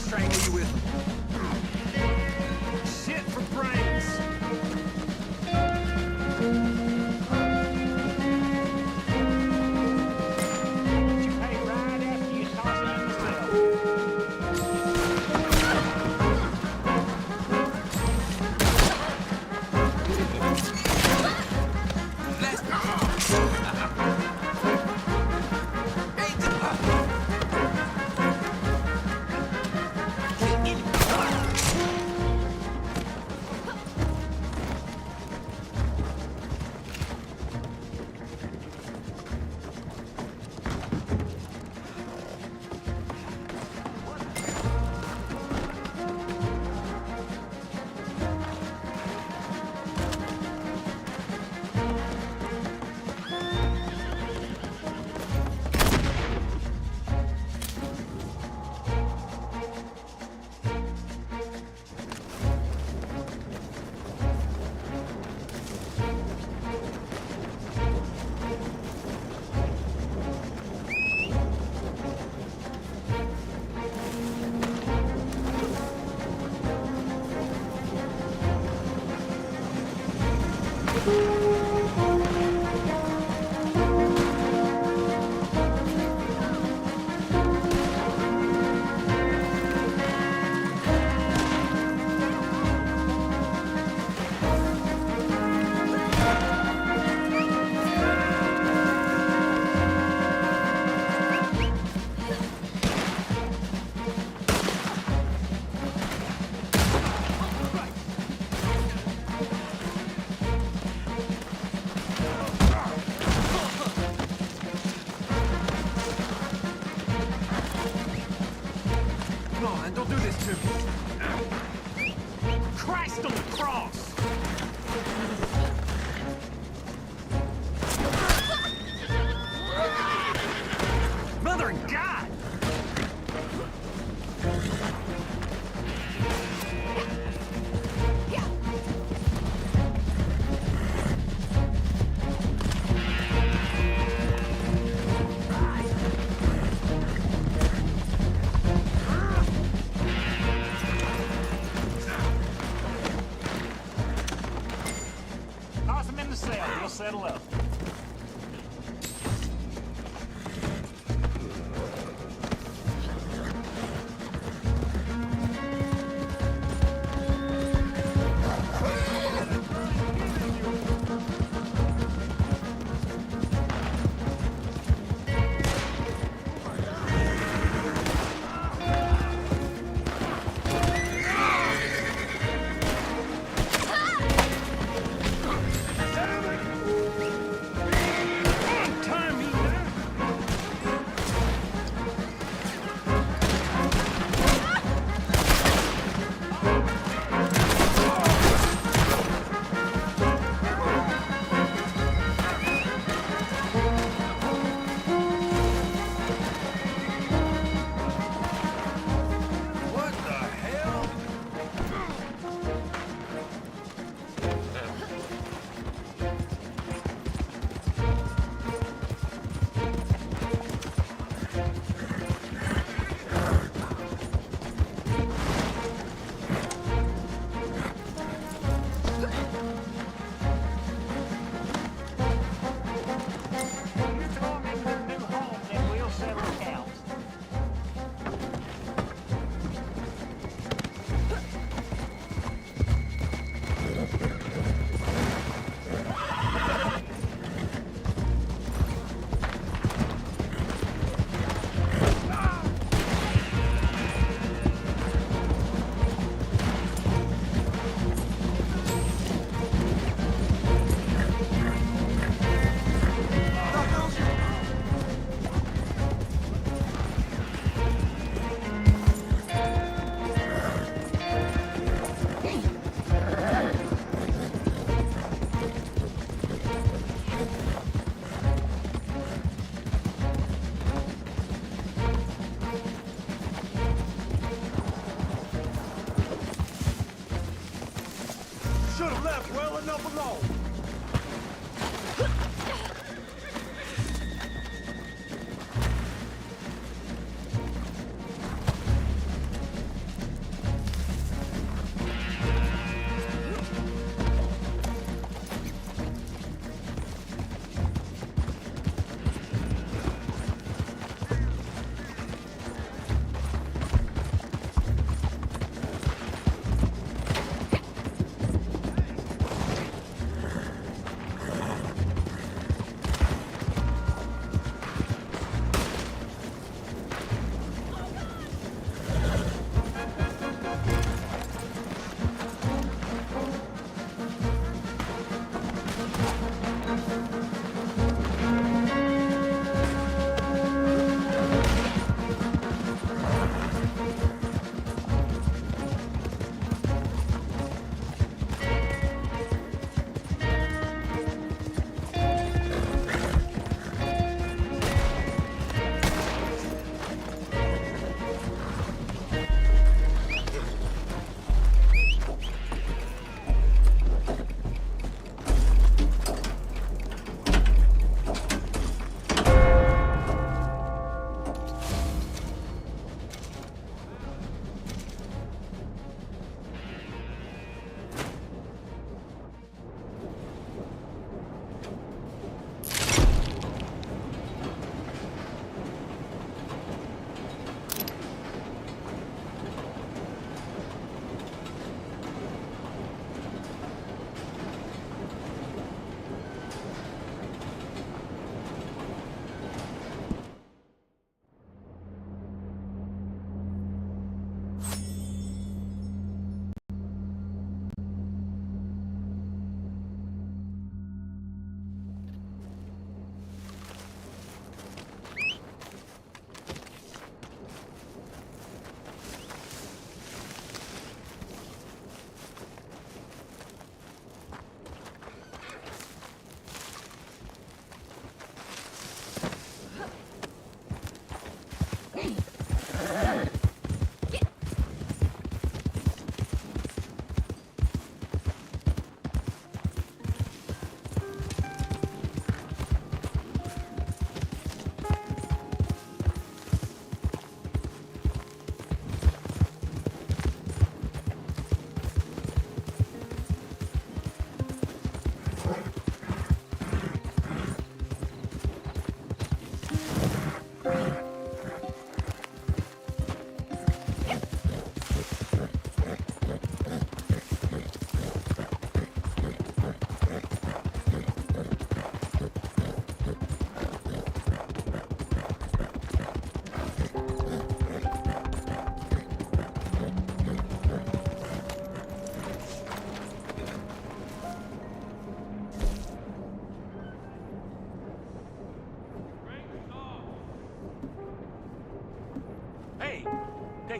strangle you with them. Shit for brains. You pay right after you toss them in the cell. Christ on the cross! Mother of God! Toss him in the cell. We'll settle up. Should have left well enough alone.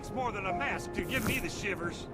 takes more than a mask to give me the shivers.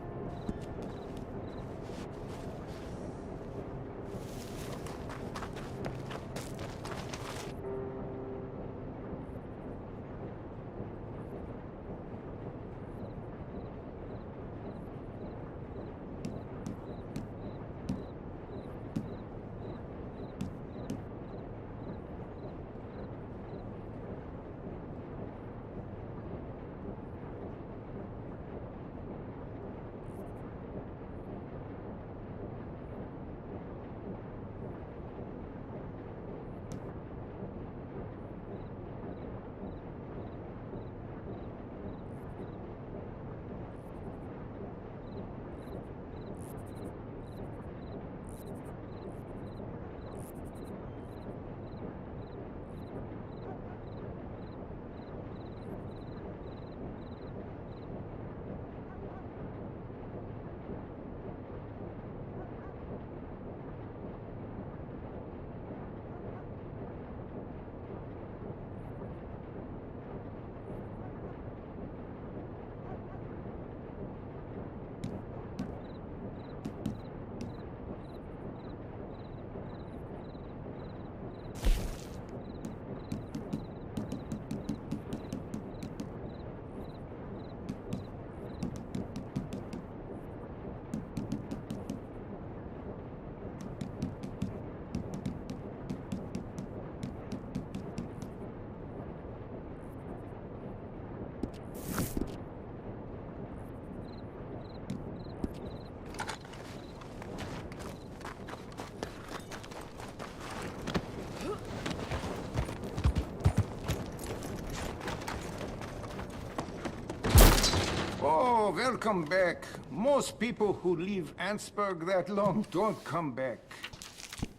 Oh, welcome back. Most people who leave Ansburg that long don't come back.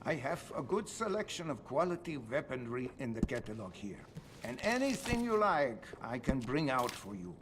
I have a good selection of quality weaponry in the catalog here. And anything you like, I can bring out for you.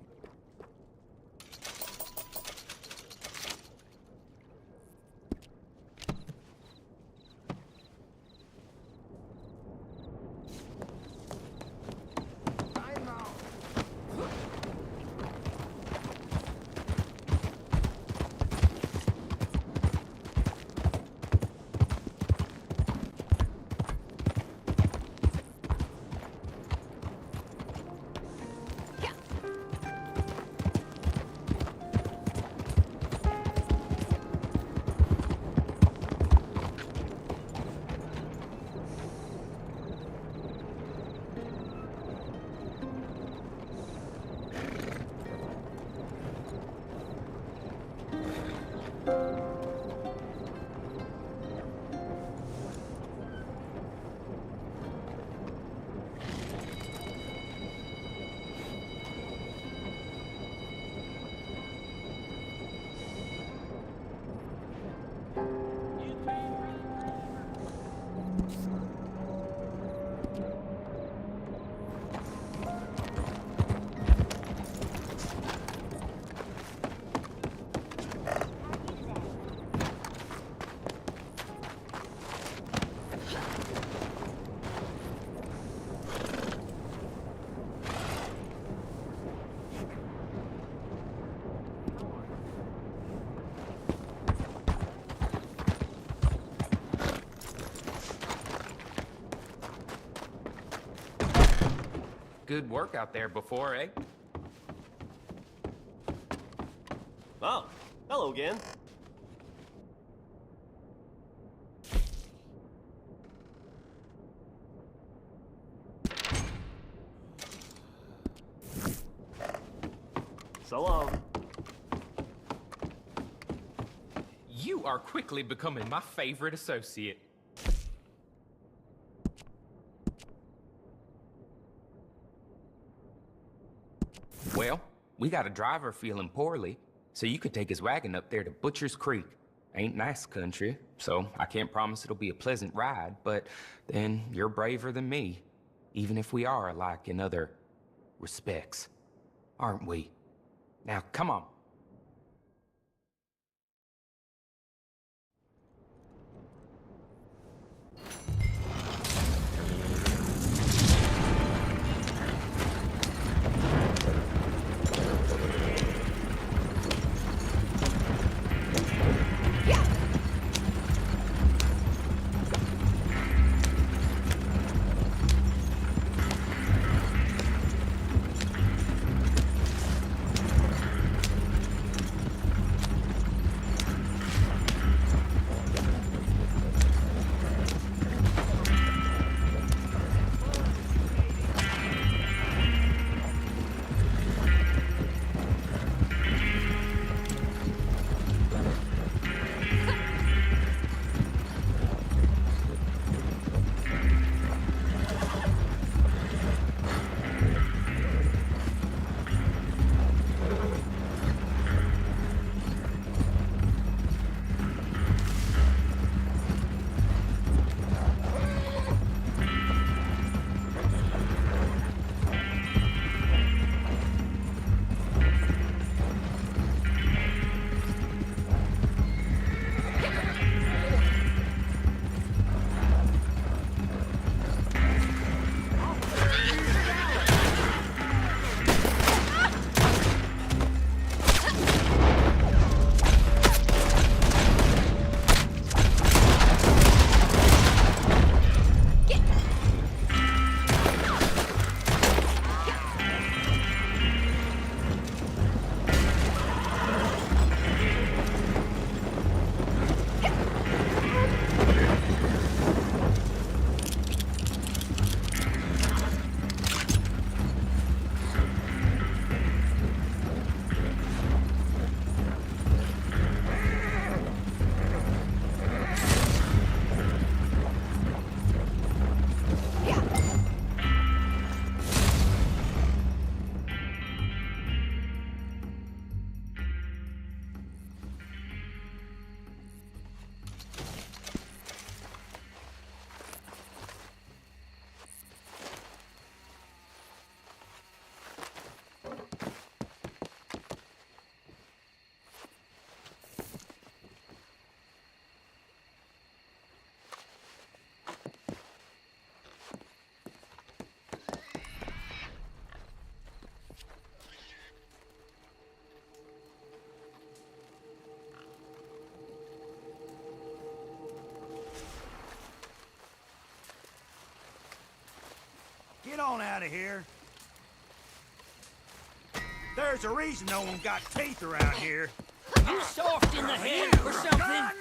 Good work out there before, eh? Oh, hello again. So long. You are quickly becoming my favorite associate. Well, we got a driver feeling poorly, so you could take his wagon up there to Butcher's Creek. Ain't nice country, so I can't promise it'll be a pleasant ride, but then you're braver than me, even if we are alike in other respects, aren't we? Now, come on. of here. There's a reason no one got teeth around here. You soft in the head or something?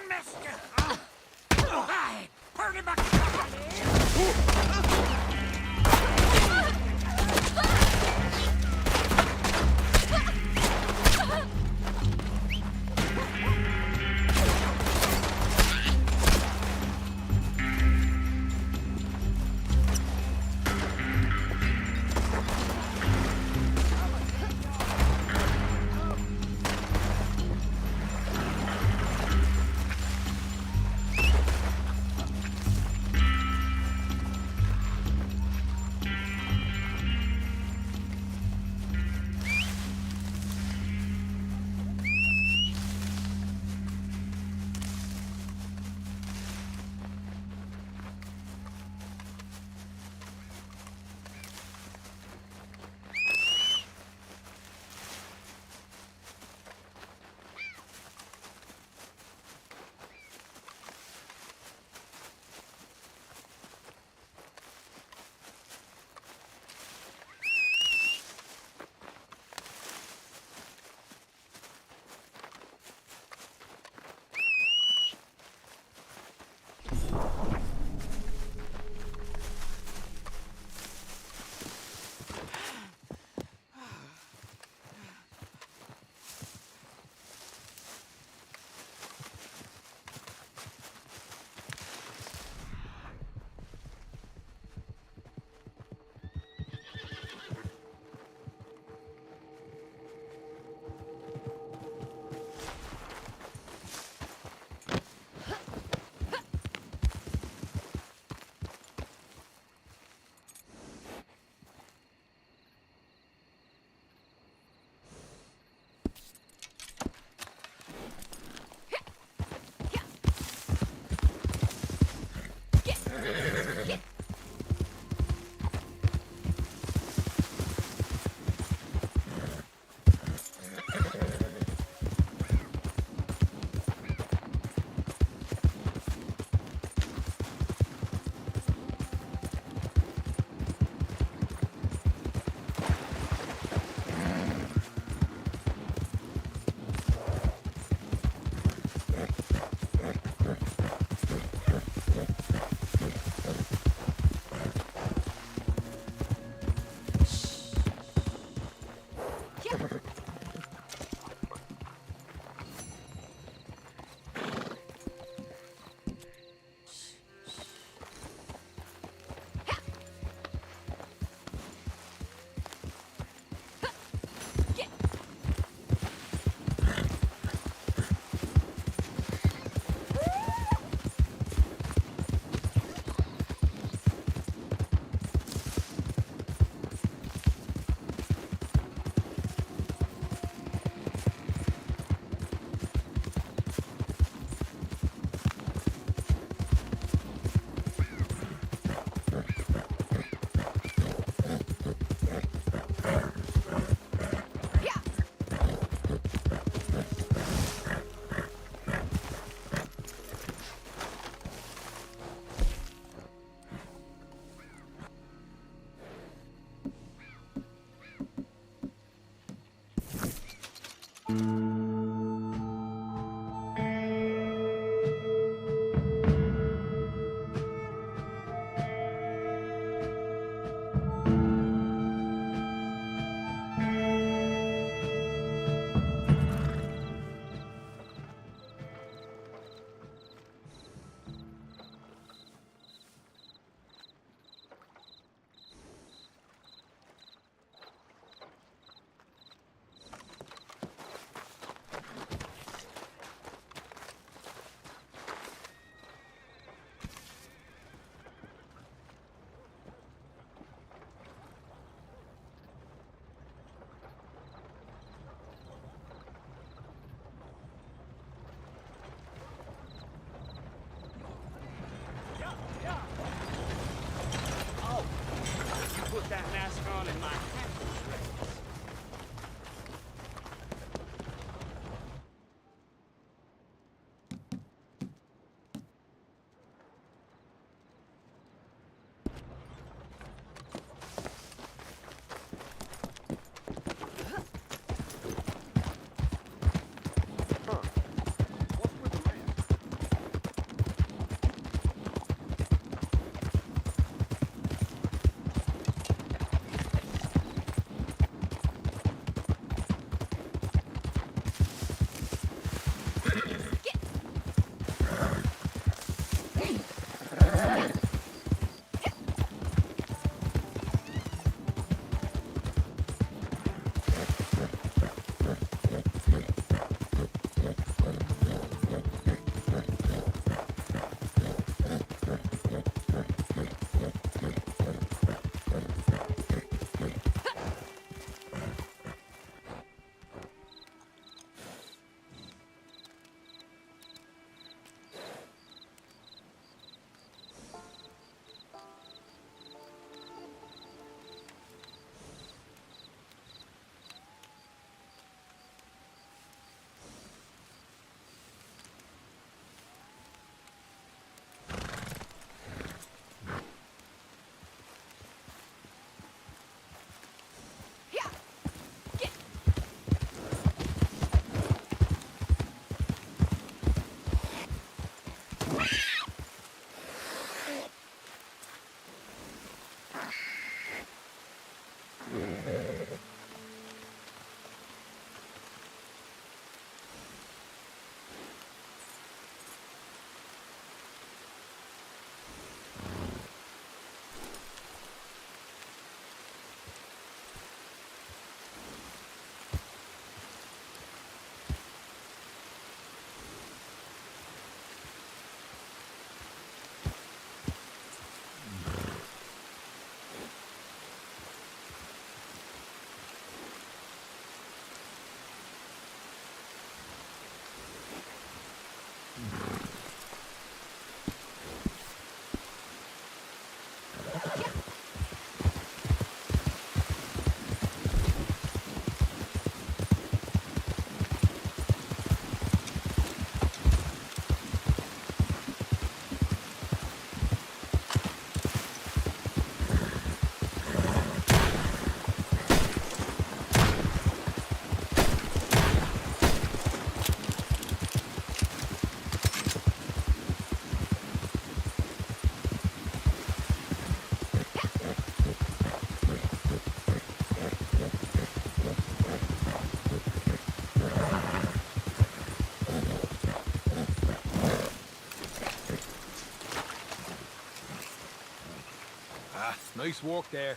Nice work there.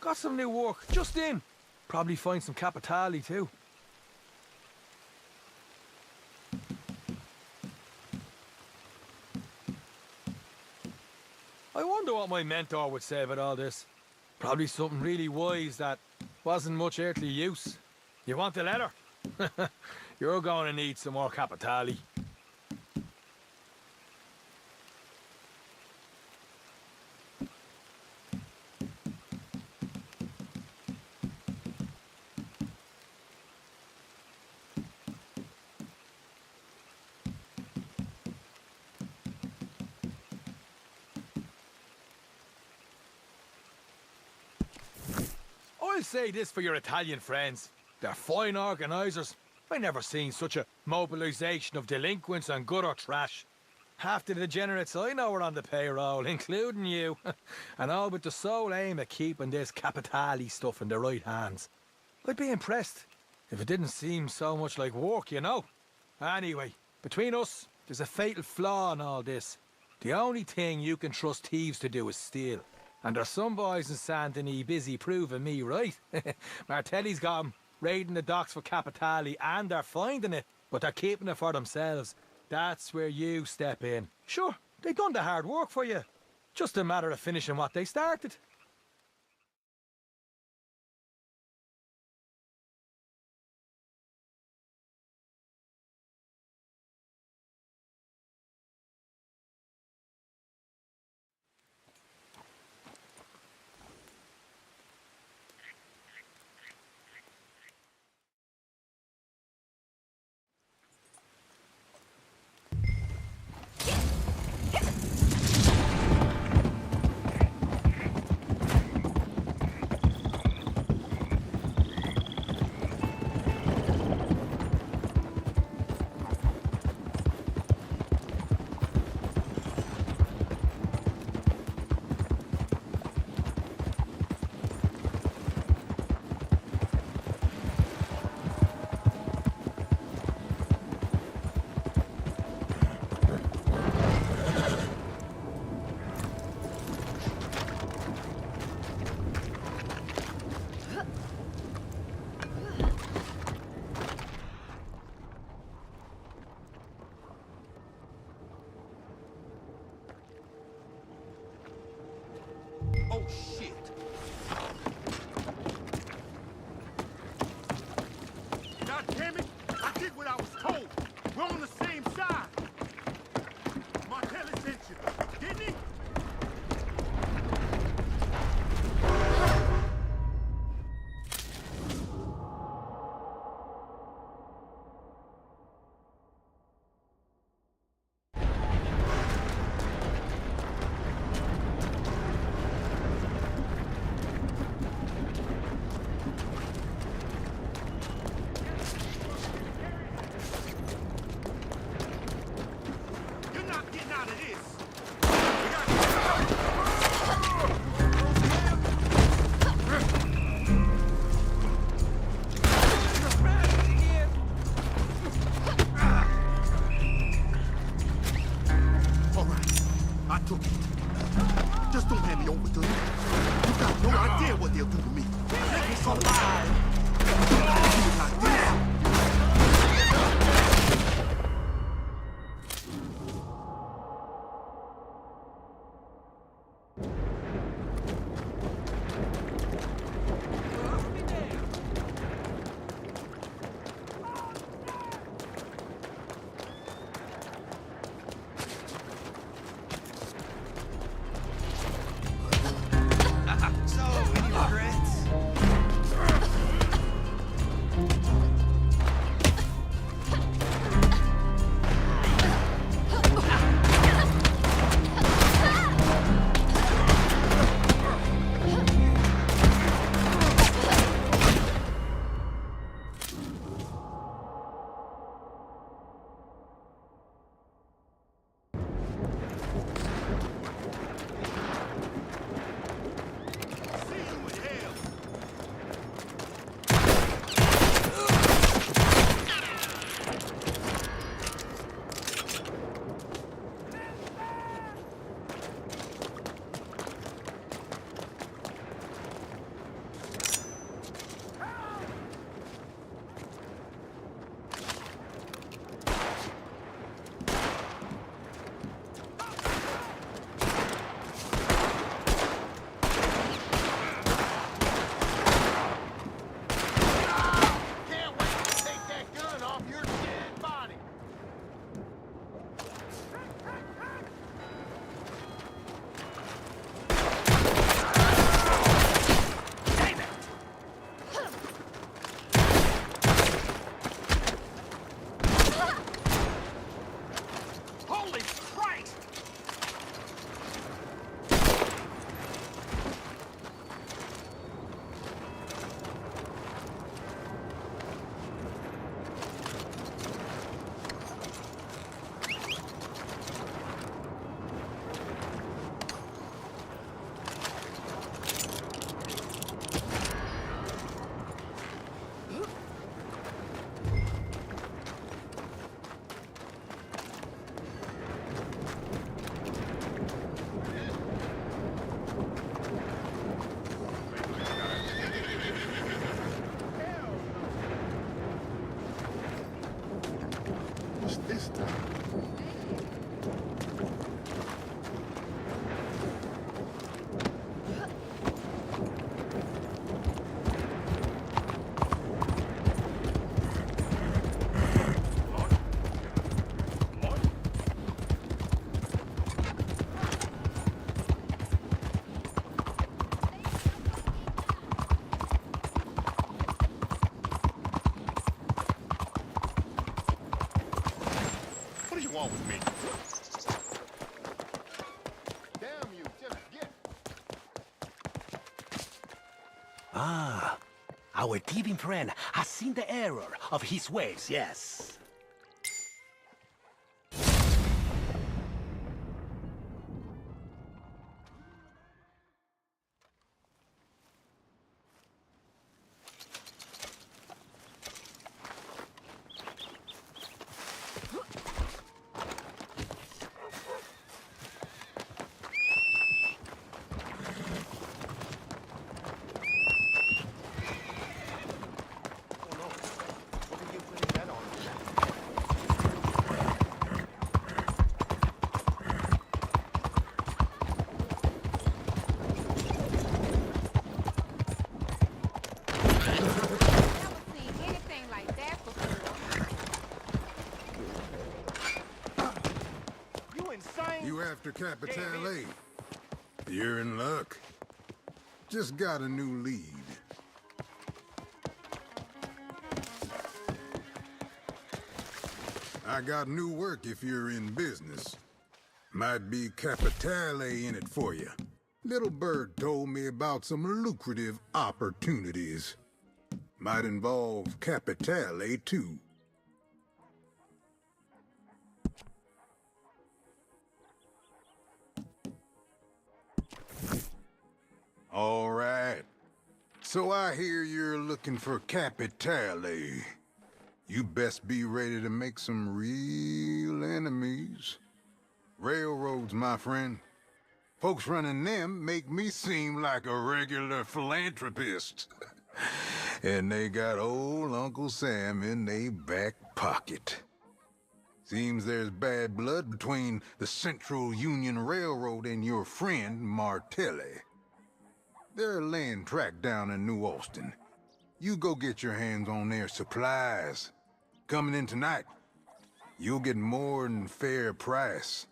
Got some new work, just in. Probably find some capitali too. I wonder what my mentor would say about all this. Probably something really wise that wasn't much earthly use. You want the letter? You're going to need some more capitali. I'll say this for your Italian friends. They're fine organisers. I never seen such a mobilisation of delinquents and gutter trash. Half the degenerates I know are on the payroll, including you. And all with the sole aim of keeping this capitali stuff in the right hands. I'd be impressed if it didn't seem so much like work, you know. Anyway, between us, there's a fatal flaw in all this. The only thing you can trust thieves to do is steal. And there's some boys in Saint Denis busy proving me right. Martelli's got 'em raiding the docks for capitali and they're finding it, but they're keeping it for themselves. That's where you step in. Sure, they've done the hard work for you. Just a matter of finishing what they started. Oh, shit. God damn it! I did what I was told. We're on the same side. Martelli sent you, didn't he? want me? Damn you, just get. Ah, our thieving friend has seen the error of his ways, yes. You after Capitale? You're in luck. Just got a new lead. I got new work if you're in business. Might be Capitale in it for you. Little bird told me about some lucrative opportunities. Might involve Capitale too. All right. So I hear you're looking for Capitale. You best be ready to make some real enemies. Railroads, my friend. Folks running them make me seem like a regular philanthropist. And they got old Uncle Sam in their back pocket. Seems there's bad blood between the Central Union Railroad and your friend Martelli. They're laying track down in New Austin. You go get your hands on their supplies. Coming in tonight, you'll get more than fair price.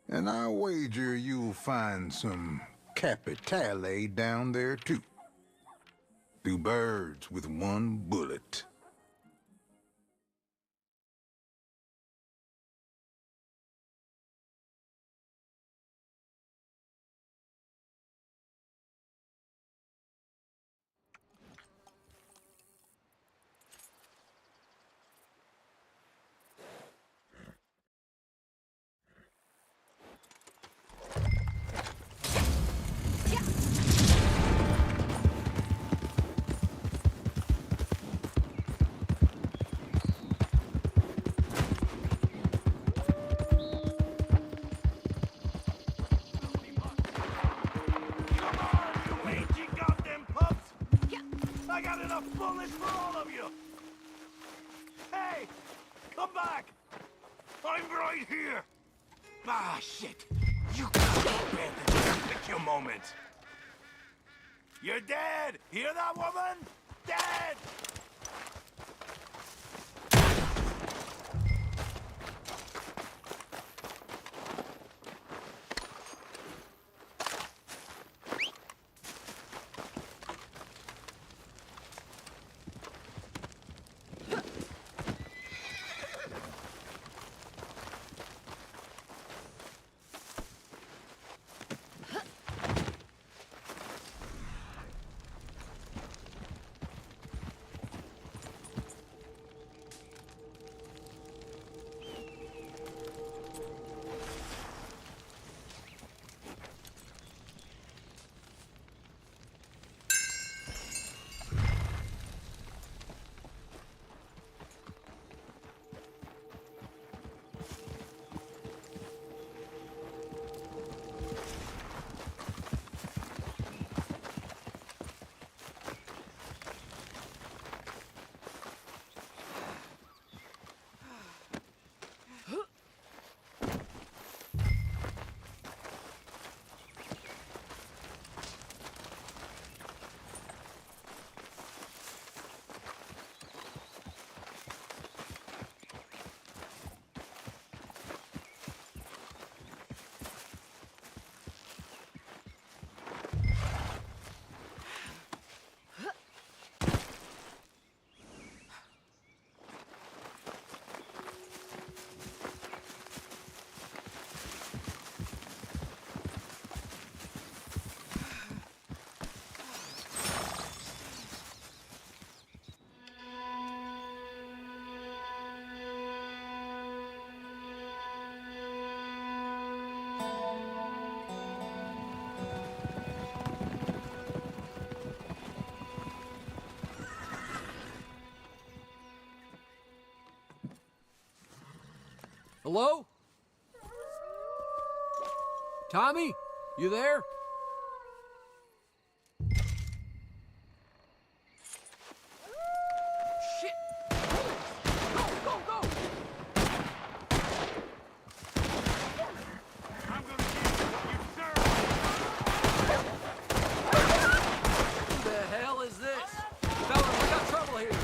And I wager you'll find some Capitale down there too. Two birds with one bullet. I got enough bullets for all of you! Hey! Come back! I'm right here! Ah, shit! You got to abandon. Pick your moment. You're dead! Hear that, woman? Dead! Hello? Tommy? You there? Shit! Go, go, go! I'm gonna give you what you deserve. Who the hell is this? Fellas, we got trouble here.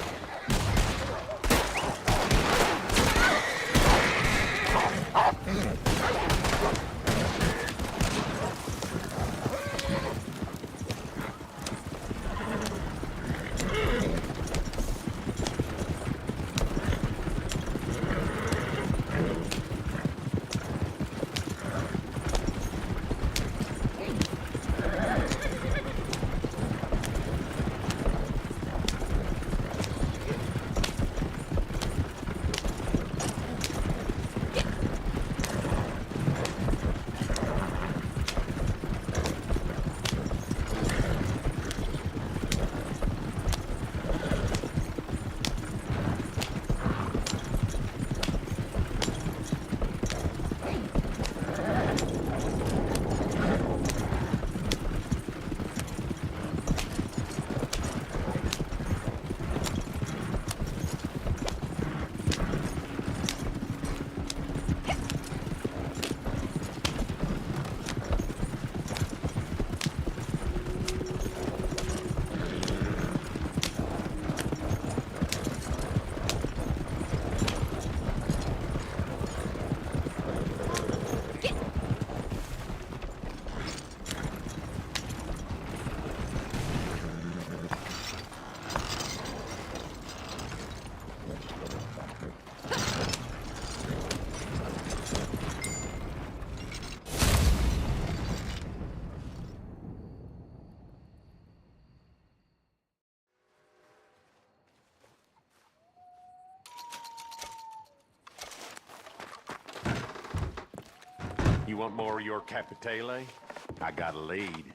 You want more of your capitale? I got a lead.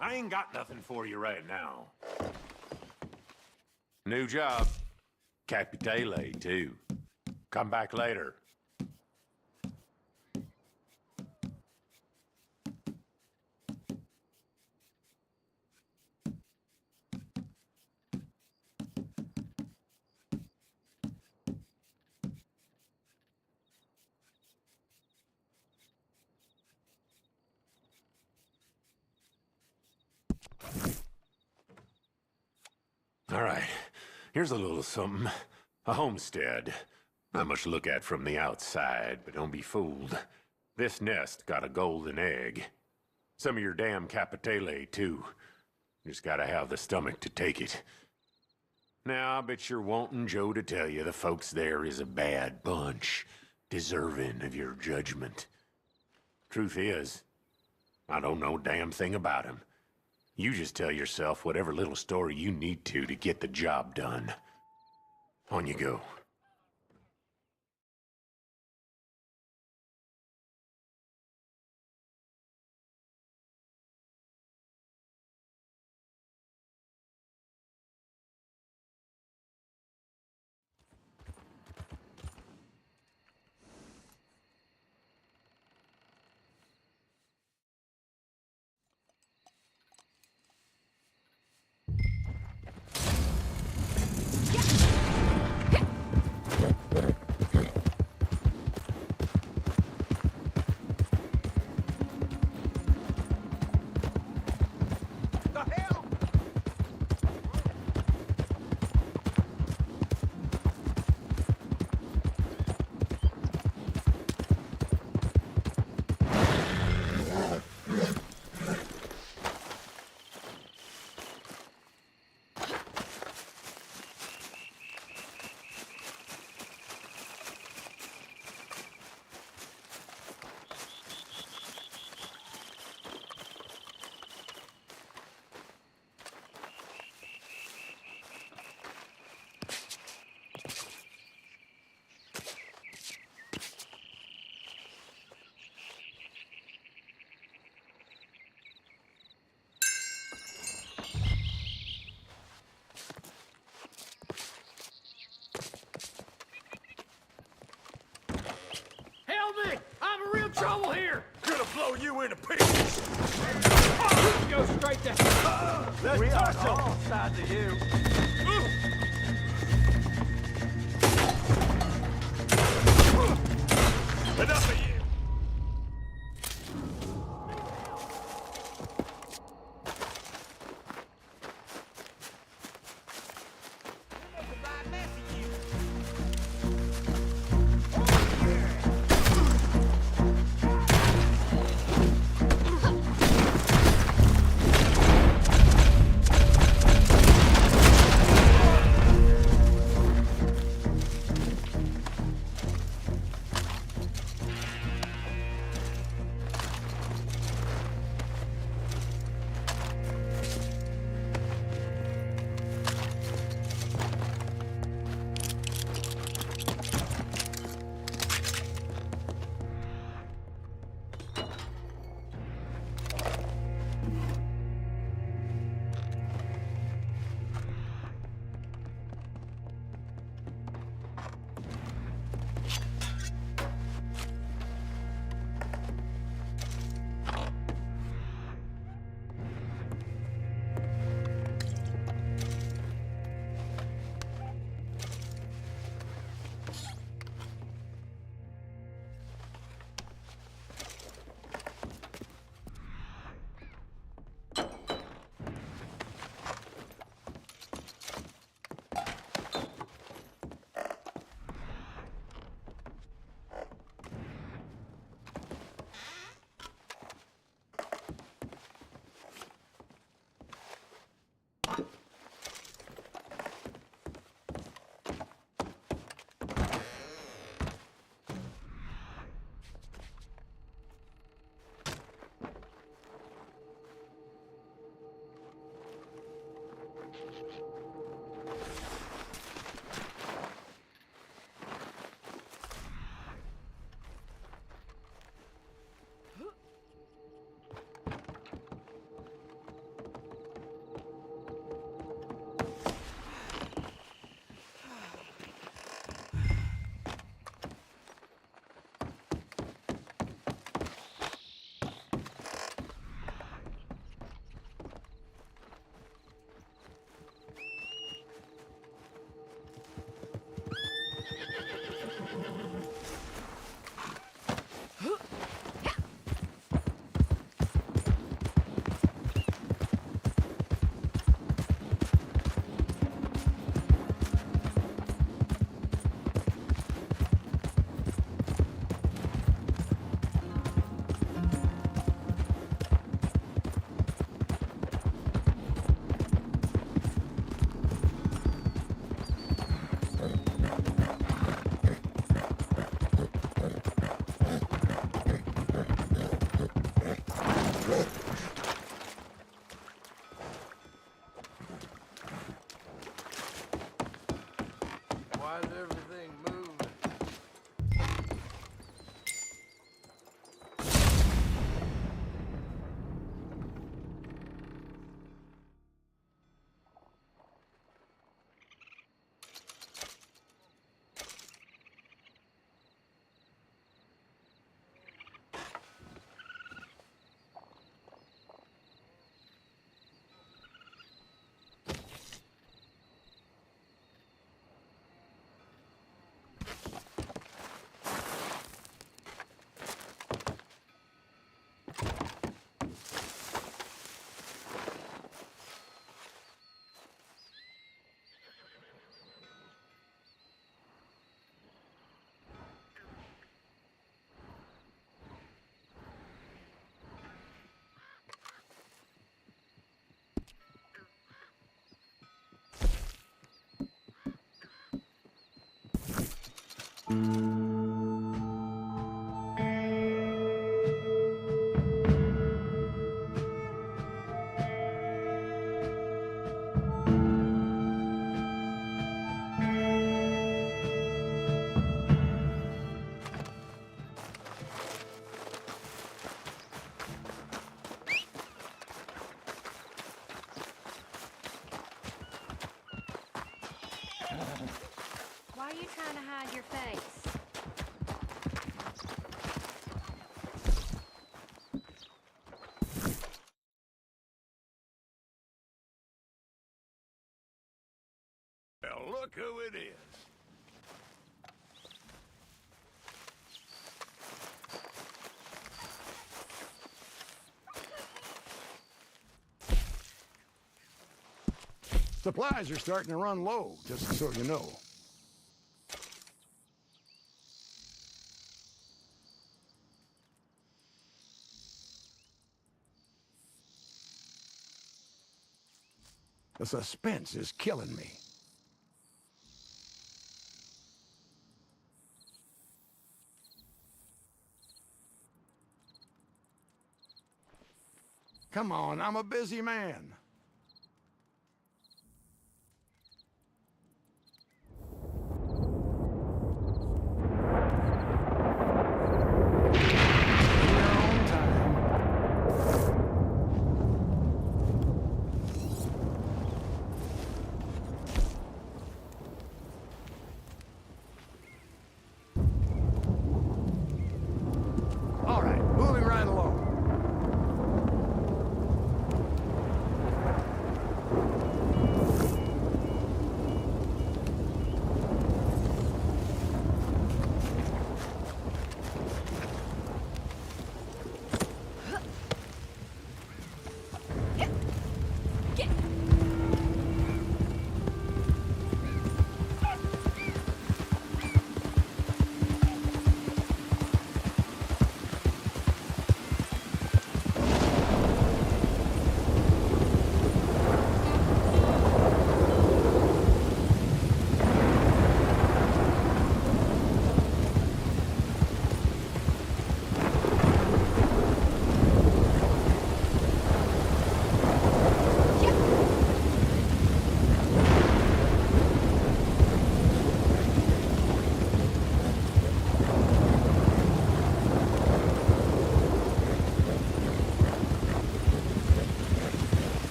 I ain't got nothing for you right now. New job. Capitale, too. Come back later. All right, here's a little something. A homestead. Not much to look at from the outside, but don't be fooled. This nest got a golden egg. Some of your damn capitale, too. Just gotta have the stomach to take it. Now, I bet you're wanting Joe to tell you the folks there is a bad bunch, deserving of your judgment. Truth is, I don't know a damn thing about him. You just tell yourself whatever little story you need to get the job done. On you go. trouble here! Gonna blow you into pieces! Go straight to... Let's we are tussle! all sides of you. Enough of you! Why are you trying to hide your face? Look who it is. Supplies are starting to run low, just so you know. The suspense is killing me. Come on, I'm a busy man.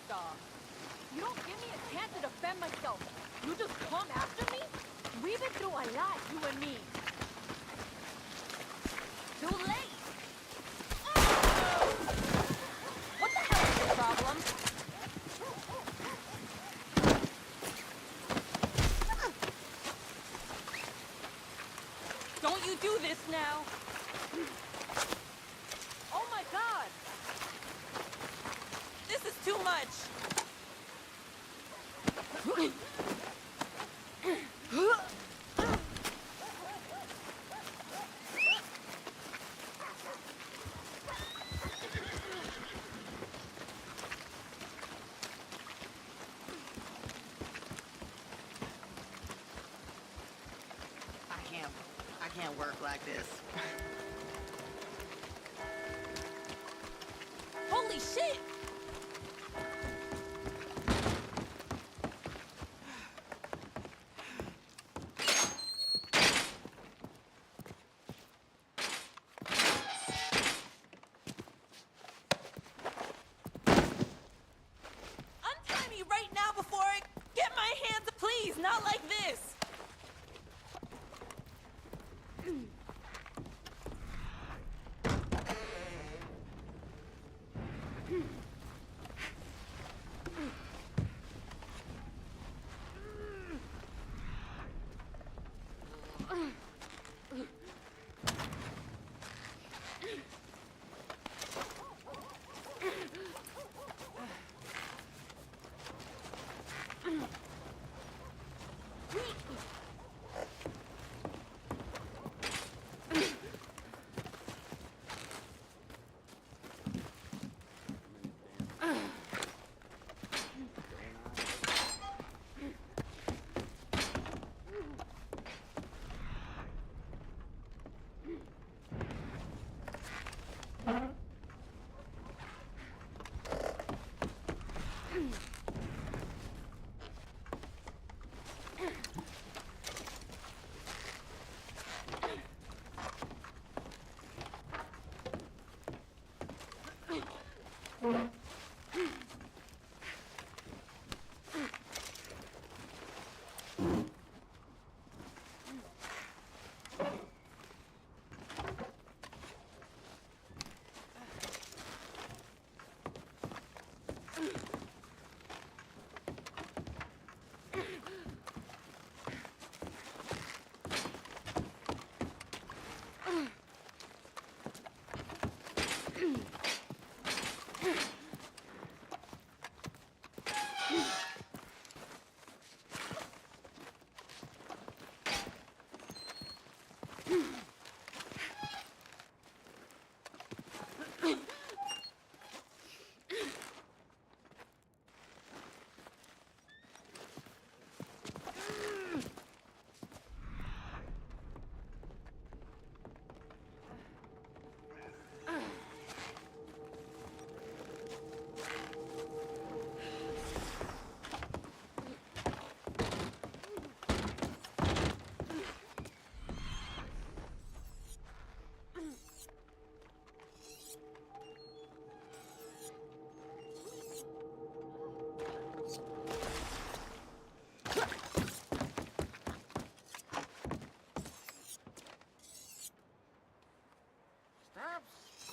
dog. You don't give me a chance to defend myself. You just come after me? We've been through a lot, you and me. Too late! What the hell is your problem? Don't you do this now! Oh my god! This is too much! I can't work like this. Holy shit! Untie me right now before I get my hands, please! Not like this!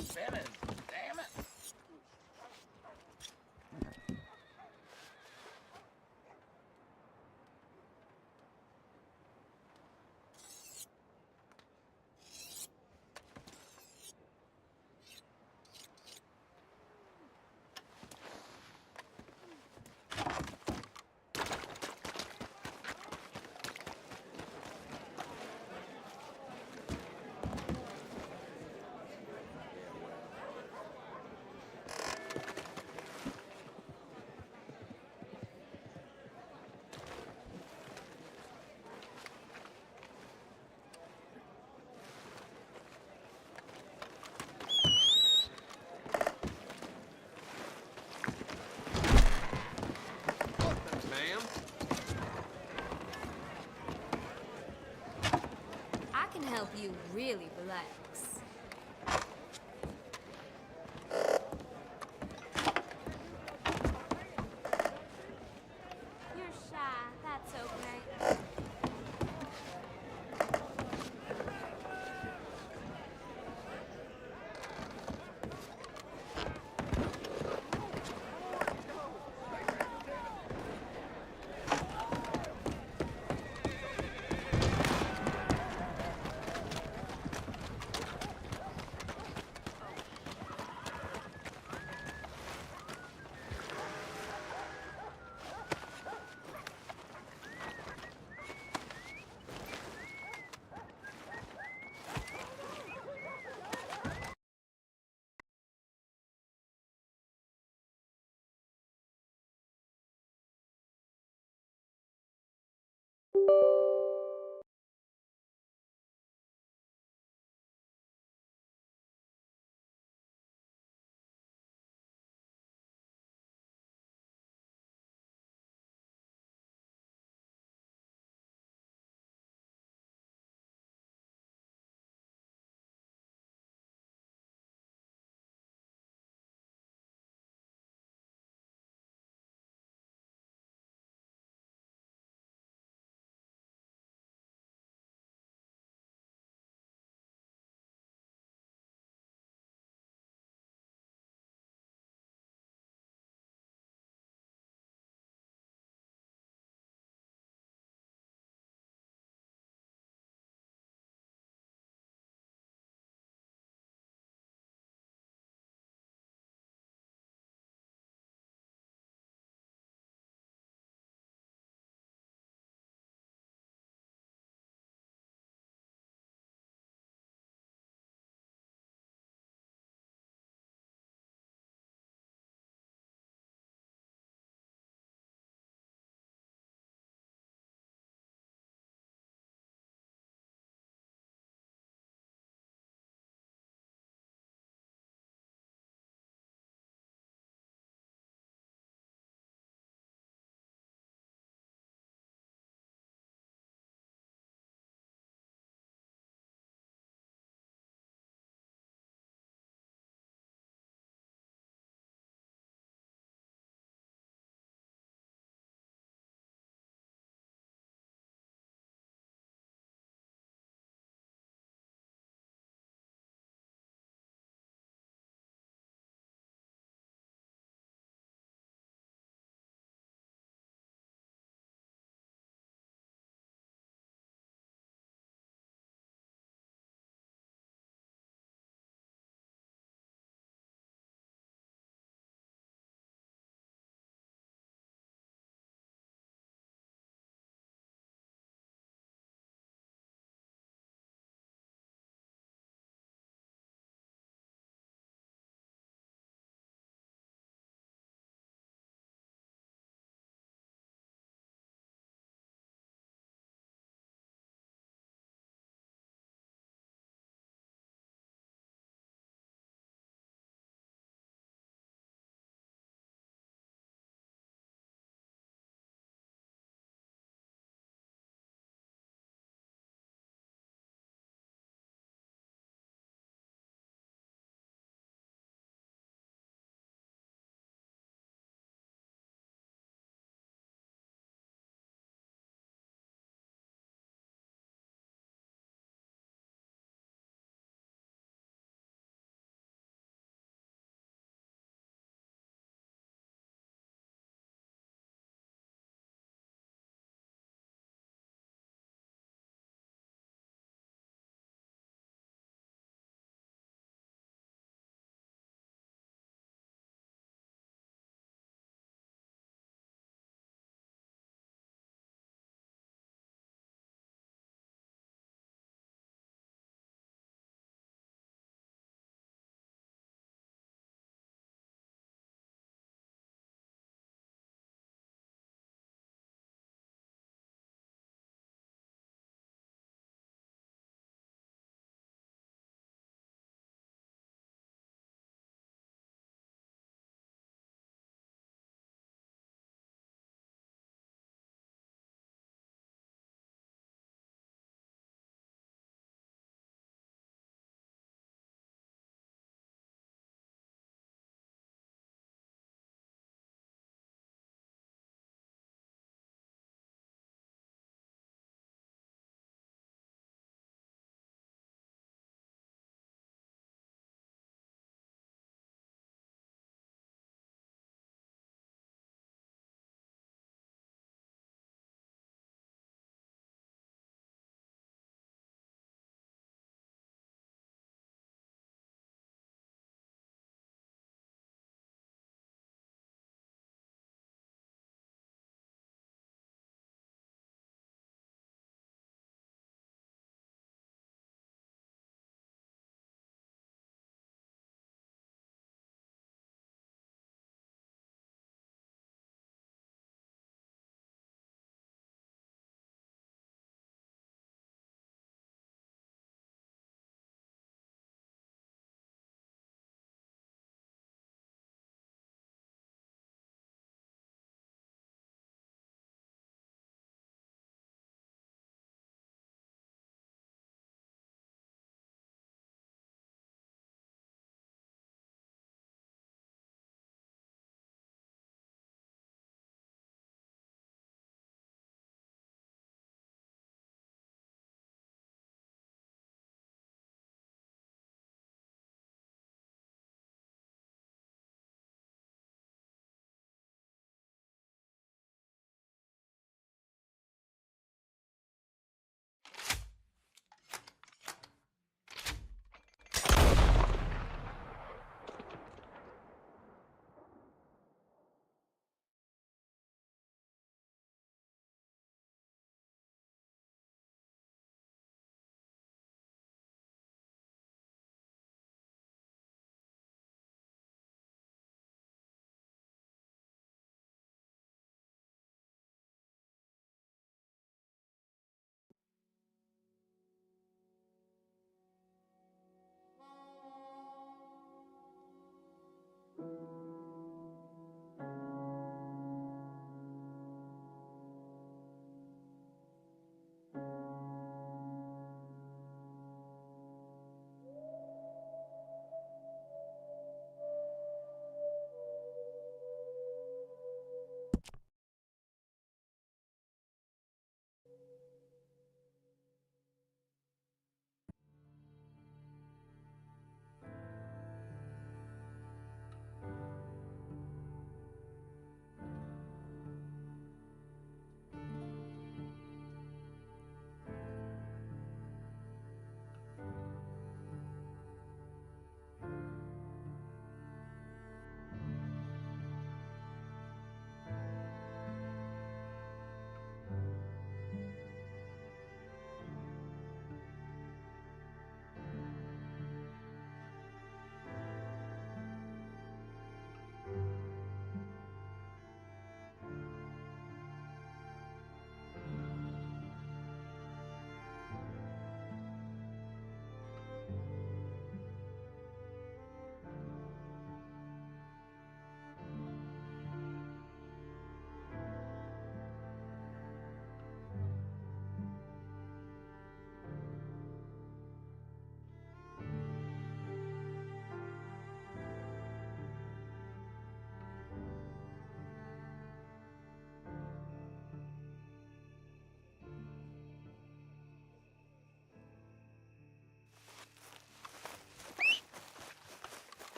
Spinning, damn it! Help you really relax.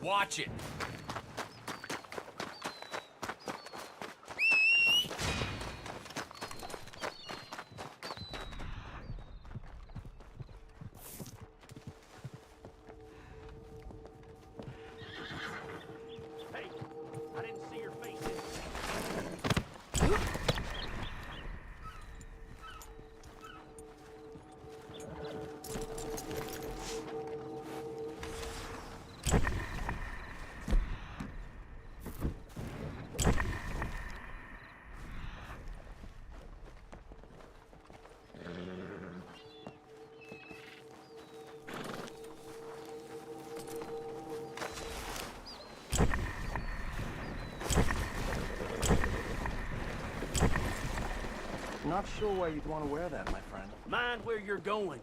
Watch it. Hey, I didn't see your face. not sure why you'd want to wear that, my friend. Mind where you're going.